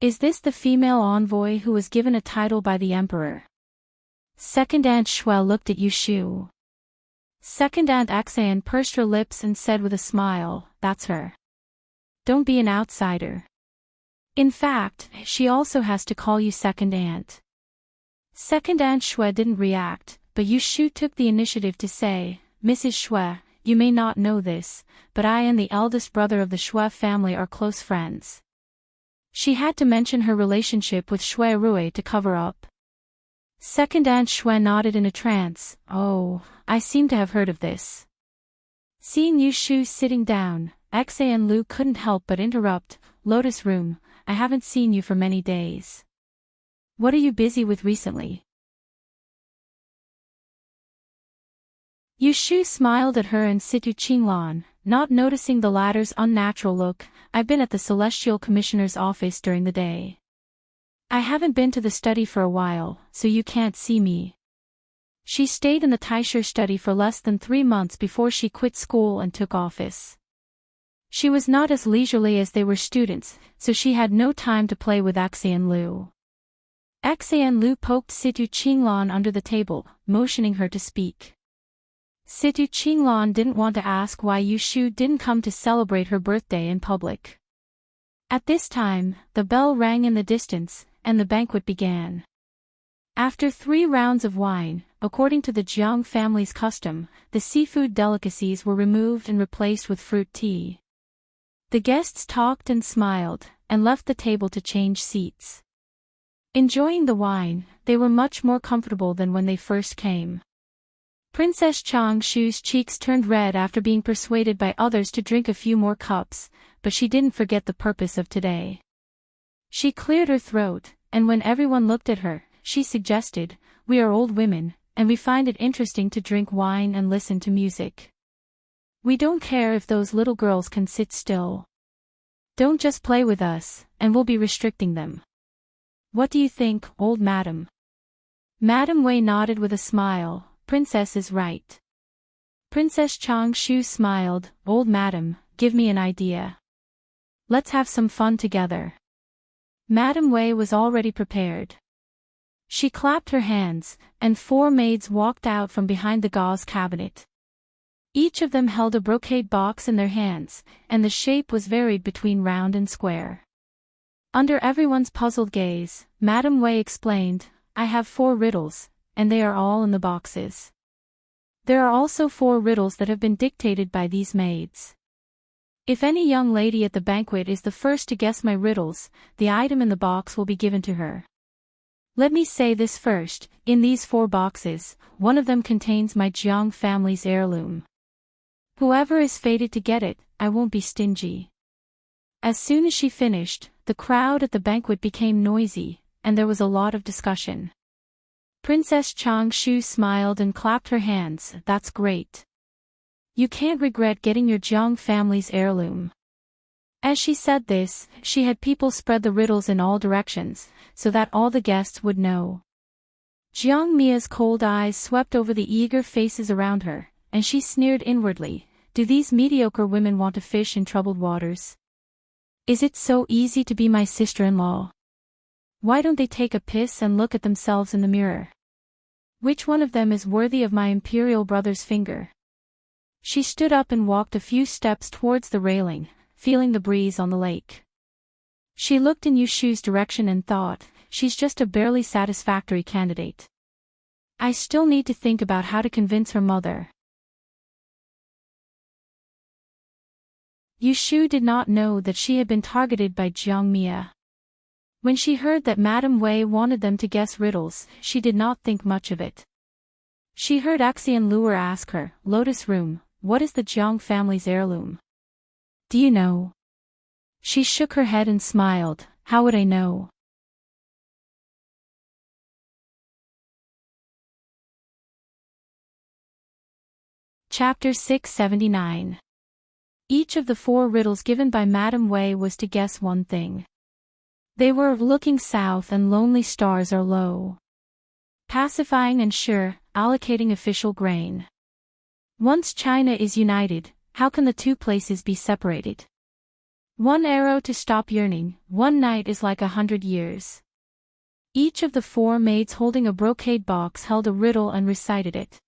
Is this the female envoy who was given a title by the emperor? Second Aunt Shui looked at Yushu. Second Aunt Axan pursed her lips and said with a smile, that's her. Don't be an outsider. In fact, she also has to call you Second Aunt. Second Aunt Shui didn't react, but Yushu took the initiative to say, Mrs. Shui, you may not know this, but I and the eldest brother of the Shui family are close friends. She had to mention her relationship with Shui Rui to cover up. Second Aunt Shui nodded in a trance. Oh, I seem to have heard of this. Seeing Yushu sitting down, Xan Lu couldn't help but interrupt, Lotus Room, I haven't seen you for many days. What are you busy with recently? Yushu smiled at her and Situ Qinglan, not noticing the latter's unnatural look. I've been at the Celestial Commissioner's office during the day. I haven't been to the study for a while, so you can't see me. She stayed in the Taisher study for less than 3 months before she quit school and took office. She was not as leisurely as they were students, so she had no time to play with Xian Lu. Xian Lu poked Situ Qinglan under the table, motioning her to speak. Situ Qinglan didn't want to ask why Yushu didn't come to celebrate her birthday in public. At this time, the bell rang in the distance, and the banquet began. After 3 rounds of wine, according to the Jiang family's custom, the seafood delicacies were removed and replaced with fruit tea. The guests talked and smiled, and left the table to change seats. Enjoying the wine, they were much more comfortable than when they first came. Princess Changshu's cheeks turned red after being persuaded by others to drink a few more cups, but she didn't forget the purpose of today. She cleared her throat, and when everyone looked at her, she suggested, we are old women, and we find it interesting to drink wine and listen to music. We don't care if those little girls can sit still. Don't just play with us, and we'll be restricting them. What do you think, old madam? Madam Wei nodded with a smile. Princess is right. Princess Changshu smiled. Old madam, give me an idea. Let's have some fun together. Madam Wei was already prepared. She clapped her hands, and 4 maids walked out from behind the gauze cabinet. Each of them held a brocade box in their hands, and the shape was varied between round and square. Under everyone's puzzled gaze, Madam Wei explained, I have 4 riddles, and they are all in the boxes. There are also 4 riddles that have been dictated by these maids. If any young lady at the banquet is the first to guess my riddles, the item in the box will be given to her. Let me say this first, in these 4 boxes, one of them contains my Jiang family's heirloom. Whoever is fated to get it, I won't be stingy. As soon as she finished, the crowd at the banquet became noisy, and there was a lot of discussion. Princess Changshu smiled and clapped her hands. That's great. You can't regret getting your Jiang family's heirloom. As she said this, she had people spread the riddles in all directions, so that all the guests would know. Jiang Mia's cold eyes swept over the eager faces around her, and she sneered inwardly. Do these mediocre women want to fish in troubled waters? Is it so easy to be my sister-in-law? Why don't they take a piss and look at themselves in the mirror? Which one of them is worthy of my imperial brother's finger? She stood up and walked a few steps towards the railing, feeling the breeze on the lake. She looked in Yushu's direction and thought, she's just a barely satisfactory candidate. I still need to think about how to convince her mother. Yushu did not know that she had been targeted by Jiang Mia. When she heard that Madame Wei wanted them to guess riddles, she did not think much of it. She heard Xian Luer ask her, Lotus Room, what is the Jiang family's heirloom? Do you know? She shook her head and smiled. How would I know? Chapter 679. Each of the 4 riddles given by Madame Wei was to guess one thing. They were looking south and lonely stars are low. Pacifying and sure, allocating official grain. Once China is united, how can the 2 places be separated? 1 arrow to stop yearning, 1 night is like 100 years. Each of the 4 maids holding a brocade box held a riddle and recited it.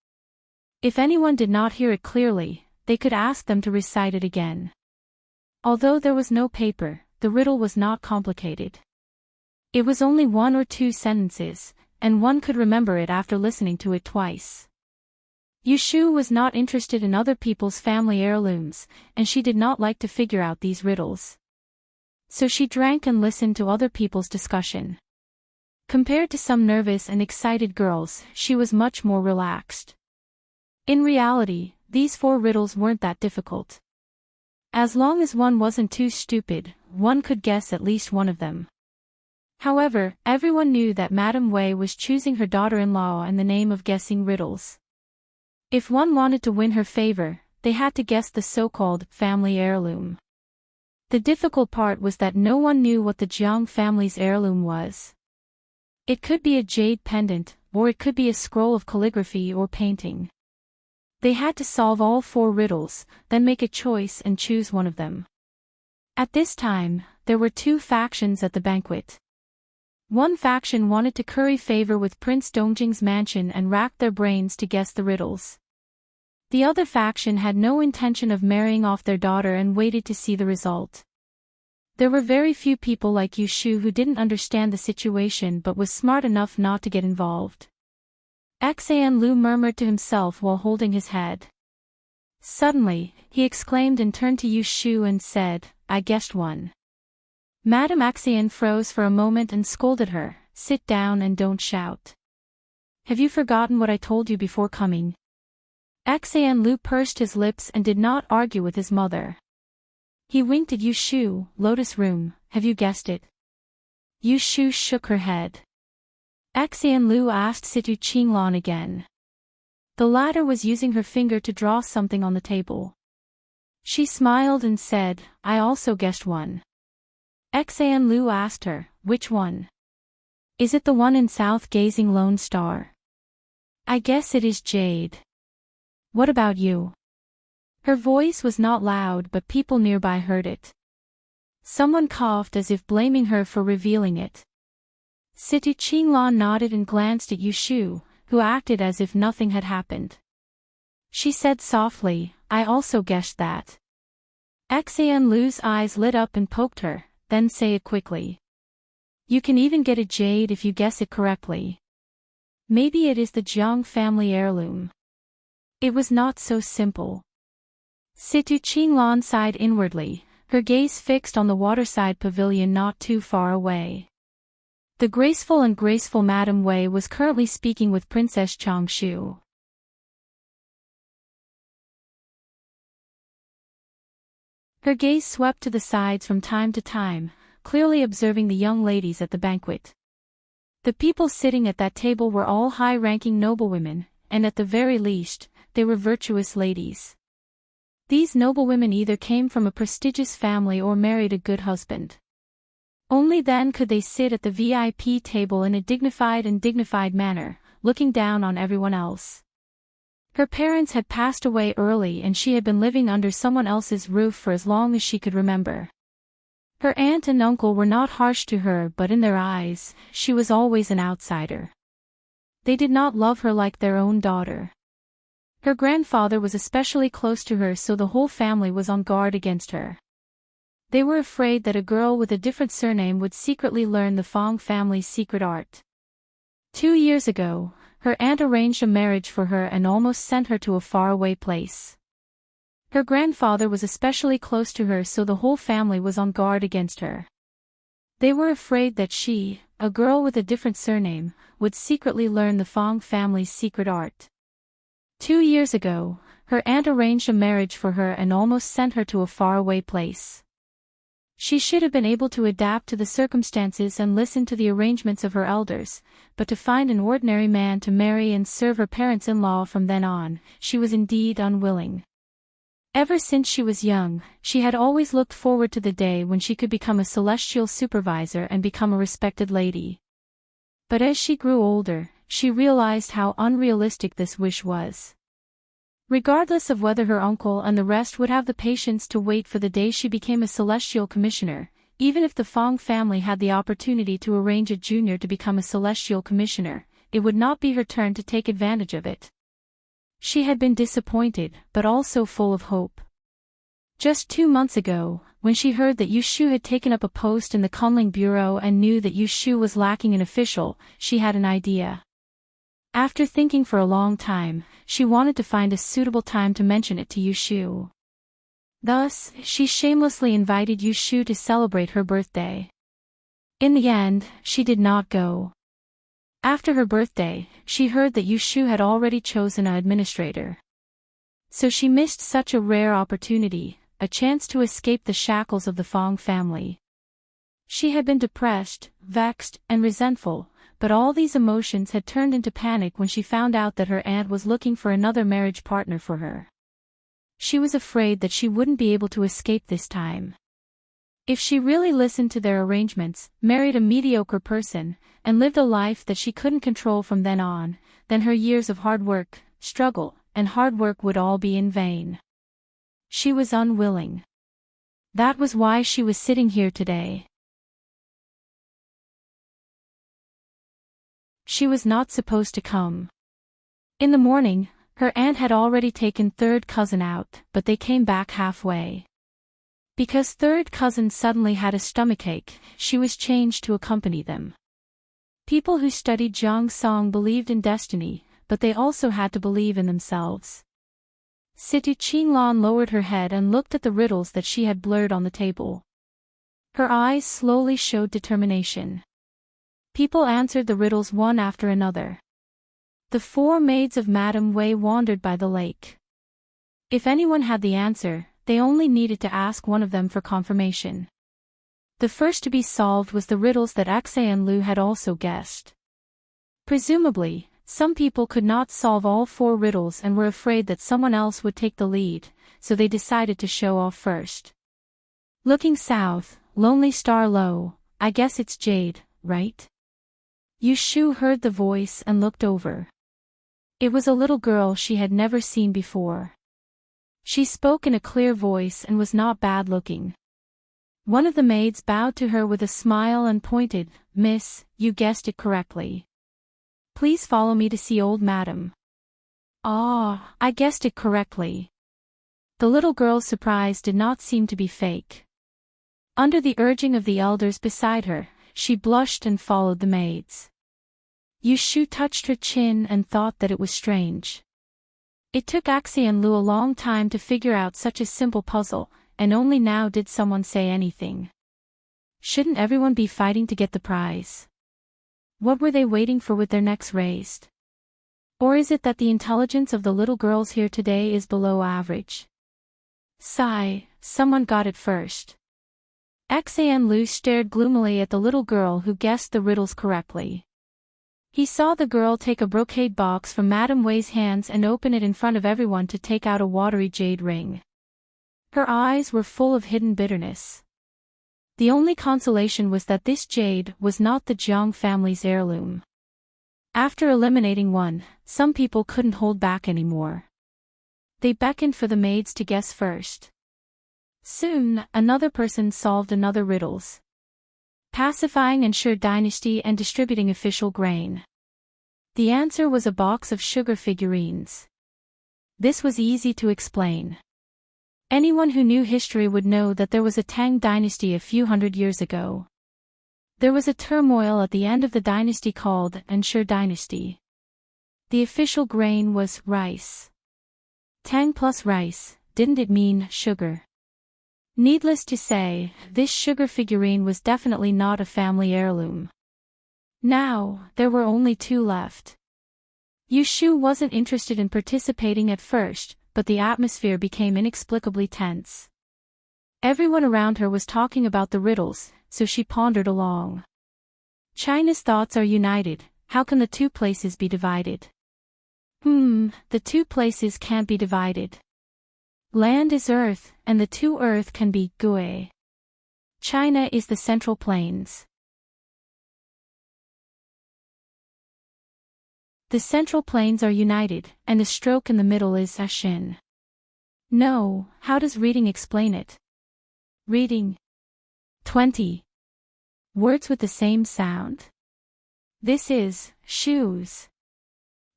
If anyone did not hear it clearly, they could ask them to recite it again. Although there was no paper, the riddle was not complicated. It was only 1 or 2 sentences, and one could remember it after listening to it twice. Yushu was not interested in other people's family heirlooms, and she did not like to figure out these riddles. So she drank and listened to other people's discussion. Compared to some nervous and excited girls, she was much more relaxed. In reality, these 4 riddles weren't that difficult. As long as one wasn't too stupid, one could guess at least one of them. However, everyone knew that Madame Wei was choosing her daughter-in-law in the name of guessing riddles. If one wanted to win her favor, they had to guess the so-called family heirloom. The difficult part was that no one knew what the Jiang family's heirloom was. It could be a jade pendant, or it could be a scroll of calligraphy or painting. They had to solve all 4 riddles, then make a choice and choose one of them. At this time, there were 2 factions at the banquet. One faction wanted to curry favor with Prince Dongjing's mansion and racked their brains to guess the riddles. The other faction had no intention of marrying off their daughter and waited to see the result. There were very few people like Yushu who didn't understand the situation but was smart enough not to get involved. Xan Lu murmured to himself while holding his head. Suddenly, he exclaimed and turned to Yushu and said, I guessed one. Madame Xan froze for a moment and scolded her, sit down and don't shout. Have you forgotten what I told you before coming? Xan Lu pursed his lips and did not argue with his mother. He winked at Yushu, Lotus Room, have you guessed it? Yushu shook her head. Xan Lu asked Situ Qinglan again. The latter was using her finger to draw something on the table. She smiled and said, I also guessed one. Xan Lu asked her, which one? Is it the one in south gazing lone star? I guess it is jade. What about you? Her voice was not loud but people nearby heard it. Someone coughed as if blaming her for revealing it. Situ Qinglan nodded and glanced at Yushu, who acted as if nothing had happened. She said softly, I also guessed that. Xan Lu's eyes lit up and poked her, then say it quickly. You can even get a jade if you guess it correctly. Maybe it is the Jiang family heirloom. It was not so simple. Situ Qinglan sighed inwardly, her gaze fixed on the waterside pavilion not too far away. The graceful Madame Wei was currently speaking with Princess Changshu. Her gaze swept to the sides from time to time, clearly observing the young ladies at the banquet. The people sitting at that table were all high-ranking noblewomen, and at the very least, they were virtuous ladies. These noblewomen either came from a prestigious family or married a good husband. Only then could they sit at the VIP table in a dignified manner, looking down on everyone else. Her parents had passed away early and she had been living under someone else's roof for as long as she could remember. Her aunt and uncle were not harsh to her but in their eyes, she was always an outsider. They did not love her like their own daughter. Her grandfather was especially close to her so the whole family was on guard against her. They were afraid that a girl with a different surname would secretly learn the Fong family's secret art. 2 years ago, her aunt arranged a marriage for her and almost sent her to a faraway place. Her grandfather was especially close to her so the whole family was on guard against her. They were afraid that she, a girl with a different surname, would secretly learn the Fong family's secret art. 2 years ago, her aunt arranged a marriage for her and almost sent her to a faraway place. She should have been able to adapt to the circumstances and listen to the arrangements of her elders, but to find an ordinary man to marry and serve her parents-in-law from then on, she was indeed unwilling. Ever since she was young, she had always looked forward to the day when she could become a celestial supervisor and become a respected lady. But as she grew older, she realized how unrealistic this wish was. Regardless of whether her uncle and the rest would have the patience to wait for the day she became a celestial commissioner, even if the Fong family had the opportunity to arrange a junior to become a celestial commissioner, it would not be her turn to take advantage of it. She had been disappointed, but also full of hope. Just 2 months ago, when she heard that Yu Shu had taken up a post in the Kunling Bureau and knew that Yu Shu was lacking an official, she had an idea. After thinking for a long time, she wanted to find a suitable time to mention it to Yu Shu. Thus, she shamelessly invited Yu Shu to celebrate her birthday. In the end, she did not go. After her birthday, she heard that Yu Shu had already chosen an administrator. So she missed such a rare opportunity, a chance to escape the shackles of the Fong family. She had been depressed, vexed, and resentful, but all these emotions had turned into panic when she found out that her aunt was looking for another marriage partner for her. She was afraid that she wouldn't be able to escape this time. If she really listened to their arrangements, married a mediocre person, and lived a life that she couldn't control from then on, then her years of hard work, struggle, and hard work would all be in vain. She was unwilling. That was why she was sitting here today. She was not supposed to come. In the morning, her aunt had already taken third cousin out, but they came back halfway. Because third cousin suddenly had a stomachache, she was changed to accompany them. People who studied Zhang Song believed in destiny, but they also had to believe in themselves. Situ Qinglan lowered her head and looked at the riddles that she had blurred on the table. Her eyes slowly showed determination. People answered the riddles one after another. The 4 maids of Madame Wei wandered by the lake. If anyone had the answer, they only needed to ask one of them for confirmation. The first to be solved was the riddles that Xe and Lu had also guessed. Presumably, some people could not solve all 4 riddles and were afraid that someone else would take the lead, so they decided to show off first. Looking south, Lonely Star Low, I guess it's Jade, right? Yu Shu heard the voice and looked over. It was a little girl she had never seen before. She spoke in a clear voice and was not bad-looking. One of the maids bowed to her with a smile and pointed, "Miss, you guessed it correctly. Please follow me to see old madam." "Ah, I guessed it correctly." The little girl's surprise did not seem to be fake. Under the urging of the elders beside her, she blushed and followed the maids. Yu Shu touched her chin and thought that it was strange. It took Xe and Lu a long time to figure out such a simple puzzle, and only now did someone say anything. Shouldn't everyone be fighting to get the prize? What were they waiting for with their necks raised? Or is it that the intelligence of the little girls here today is below average? Sigh, someone got it first. Xe and Lu stared gloomily at the little girl who guessed the riddles correctly. He saw the girl take a brocade box from Madame Wei's hands and open it in front of everyone to take out a watery jade ring. Her eyes were full of hidden bitterness. The only consolation was that this jade was not the Jiang family's heirloom. After eliminating one, some people couldn't hold back anymore. They beckoned for the maids to guess first. Soon, another person solved another riddles. Pacifying ensured dynasty and distributing official grain. The answer was a box of sugar figurines. This was easy to explain. Anyone who knew history would know that there was a Tang dynasty a few hundred years ago. There was a turmoil at the end of the dynasty called Ensure Dynasty. The official grain was rice. Tang plus rice, didn't it mean sugar? Needless to say, this sugar figurine was definitely not a family heirloom. Now, there were only 2 left. Yu Shu wasn't interested in participating at first, but the atmosphere became inexplicably tense. Everyone around her was talking about the riddles, so she pondered along. China's thoughts are united, how can the two places be divided? The two places can't be divided. Land is earth, and the two earth can be Gui. China is the Central Plains. The Central Plains are united, and the stroke in the middle is Ashin. No, how does reading explain it? Reading. 20. Words with the same sound. This is, shoes.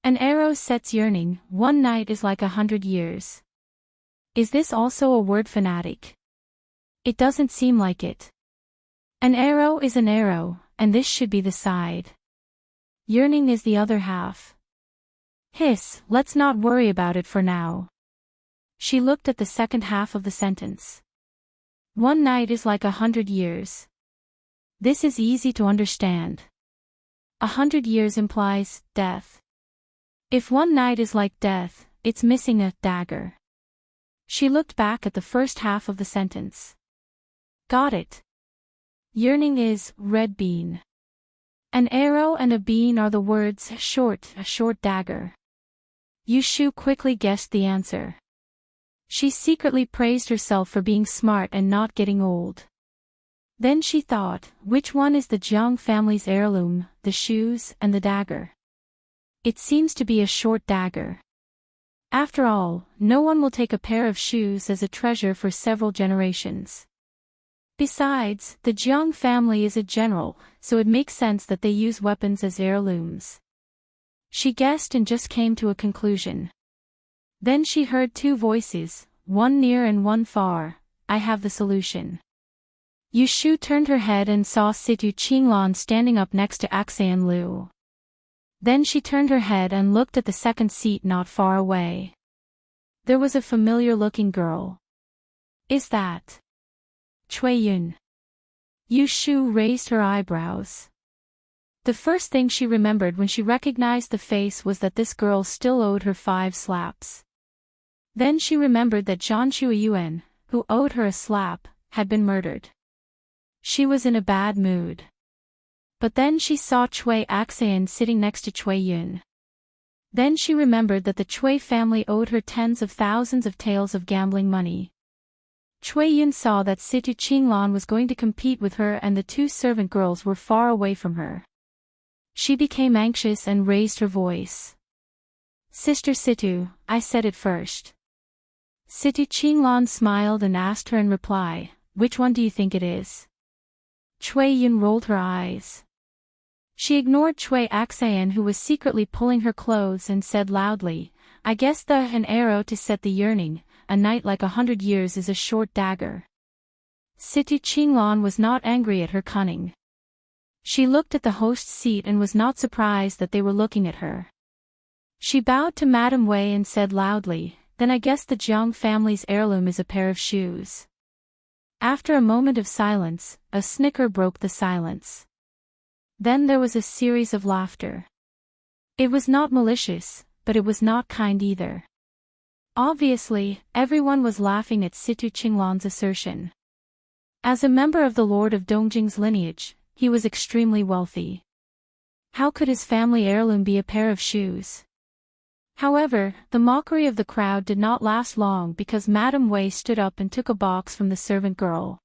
An arrow sets yearning, one night is like 100 years. Is this also a word fanatic? It doesn't seem like it. An arrow is an arrow, and this should be the side. Yearning is the other half. Hiss, let's not worry about it for now. She looked at the second half of the sentence. One night is like 100 years. This is easy to understand. 100 years implies death. If one night is like death, it's missing a dagger. She looked back at the first half of the sentence. Got it. Yearning is red bean. An arrow and a bean are the words short, a short dagger. Yushu quickly guessed the answer. She secretly praised herself for being smart and not getting old. Then she thought, which one is the Jiang family's heirloom, the shoes and the dagger? It seems to be a short dagger. After all, no one will take a pair of shoes as a treasure for several generations. Besides, the Jiang family is a general, so it makes sense that they use weapons as heirlooms. She guessed and just came to a conclusion. Then she heard two voices, one near and one far. I have the solution. Yushu turned her head and saw Situ Qinglan standing up next to Axan Liu. Then she turned her head and looked at the second seat not far away. There was a familiar-looking girl. Is that Cui Yun? Yushu raised her eyebrows. The first thing she remembered when she recognized the face was that this girl still owed her 5 slaps. Then she remembered that Zhang Chuiyuan, who owed her a slap, had been murdered. She was in a bad mood. But then she saw Cui Axan sitting next to Cui Yun. Then she remembered that the Cui family owed her tens of thousands of taels of gambling money. Cui Yun saw that Situ Qinglan was going to compete with her and the 2 servant girls were far away from her. She became anxious and raised her voice. Sister Situ, I said it first. Situ Qinglan smiled and asked her in reply, which one do you think it is? Cui Yun rolled her eyes. She ignored Cui Axan who was secretly pulling her clothes and said loudly, I guess an arrow to set the yearning, a night like 100 years is a short dagger. Situ Qinglan was not angry at her cunning. She looked at the host's seat and was not surprised that they were looking at her. She bowed to Madame Wei and said loudly, then I guess the Jiang family's heirloom is a pair of shoes. After a moment of silence, a snicker broke the silence. Then there was a series of laughter. It was not malicious, but it was not kind either. Obviously, everyone was laughing at Situ Qinglan's assertion. As a member of the Lord of Dongjing's lineage, he was extremely wealthy. How could his family heirloom be a pair of shoes? However, the mockery of the crowd did not last long because Madame Wei stood up and took a box from the servant girl.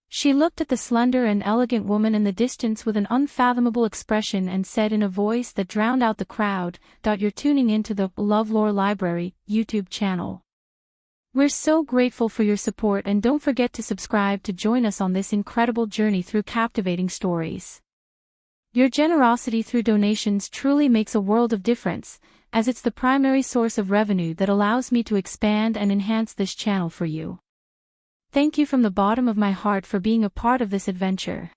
She looked at the slender and elegant woman in the distance with an unfathomable expression and said in a voice that drowned out the crowd, "You're tuning into the LoveLore Library YouTube channel. We're so grateful for your support and don't forget to subscribe to join us on this incredible journey through captivating stories. Your generosity through donations truly makes a world of difference, as it's the primary source of revenue that allows me to expand and enhance this channel for you. Thank you from the bottom of my heart for being a part of this adventure.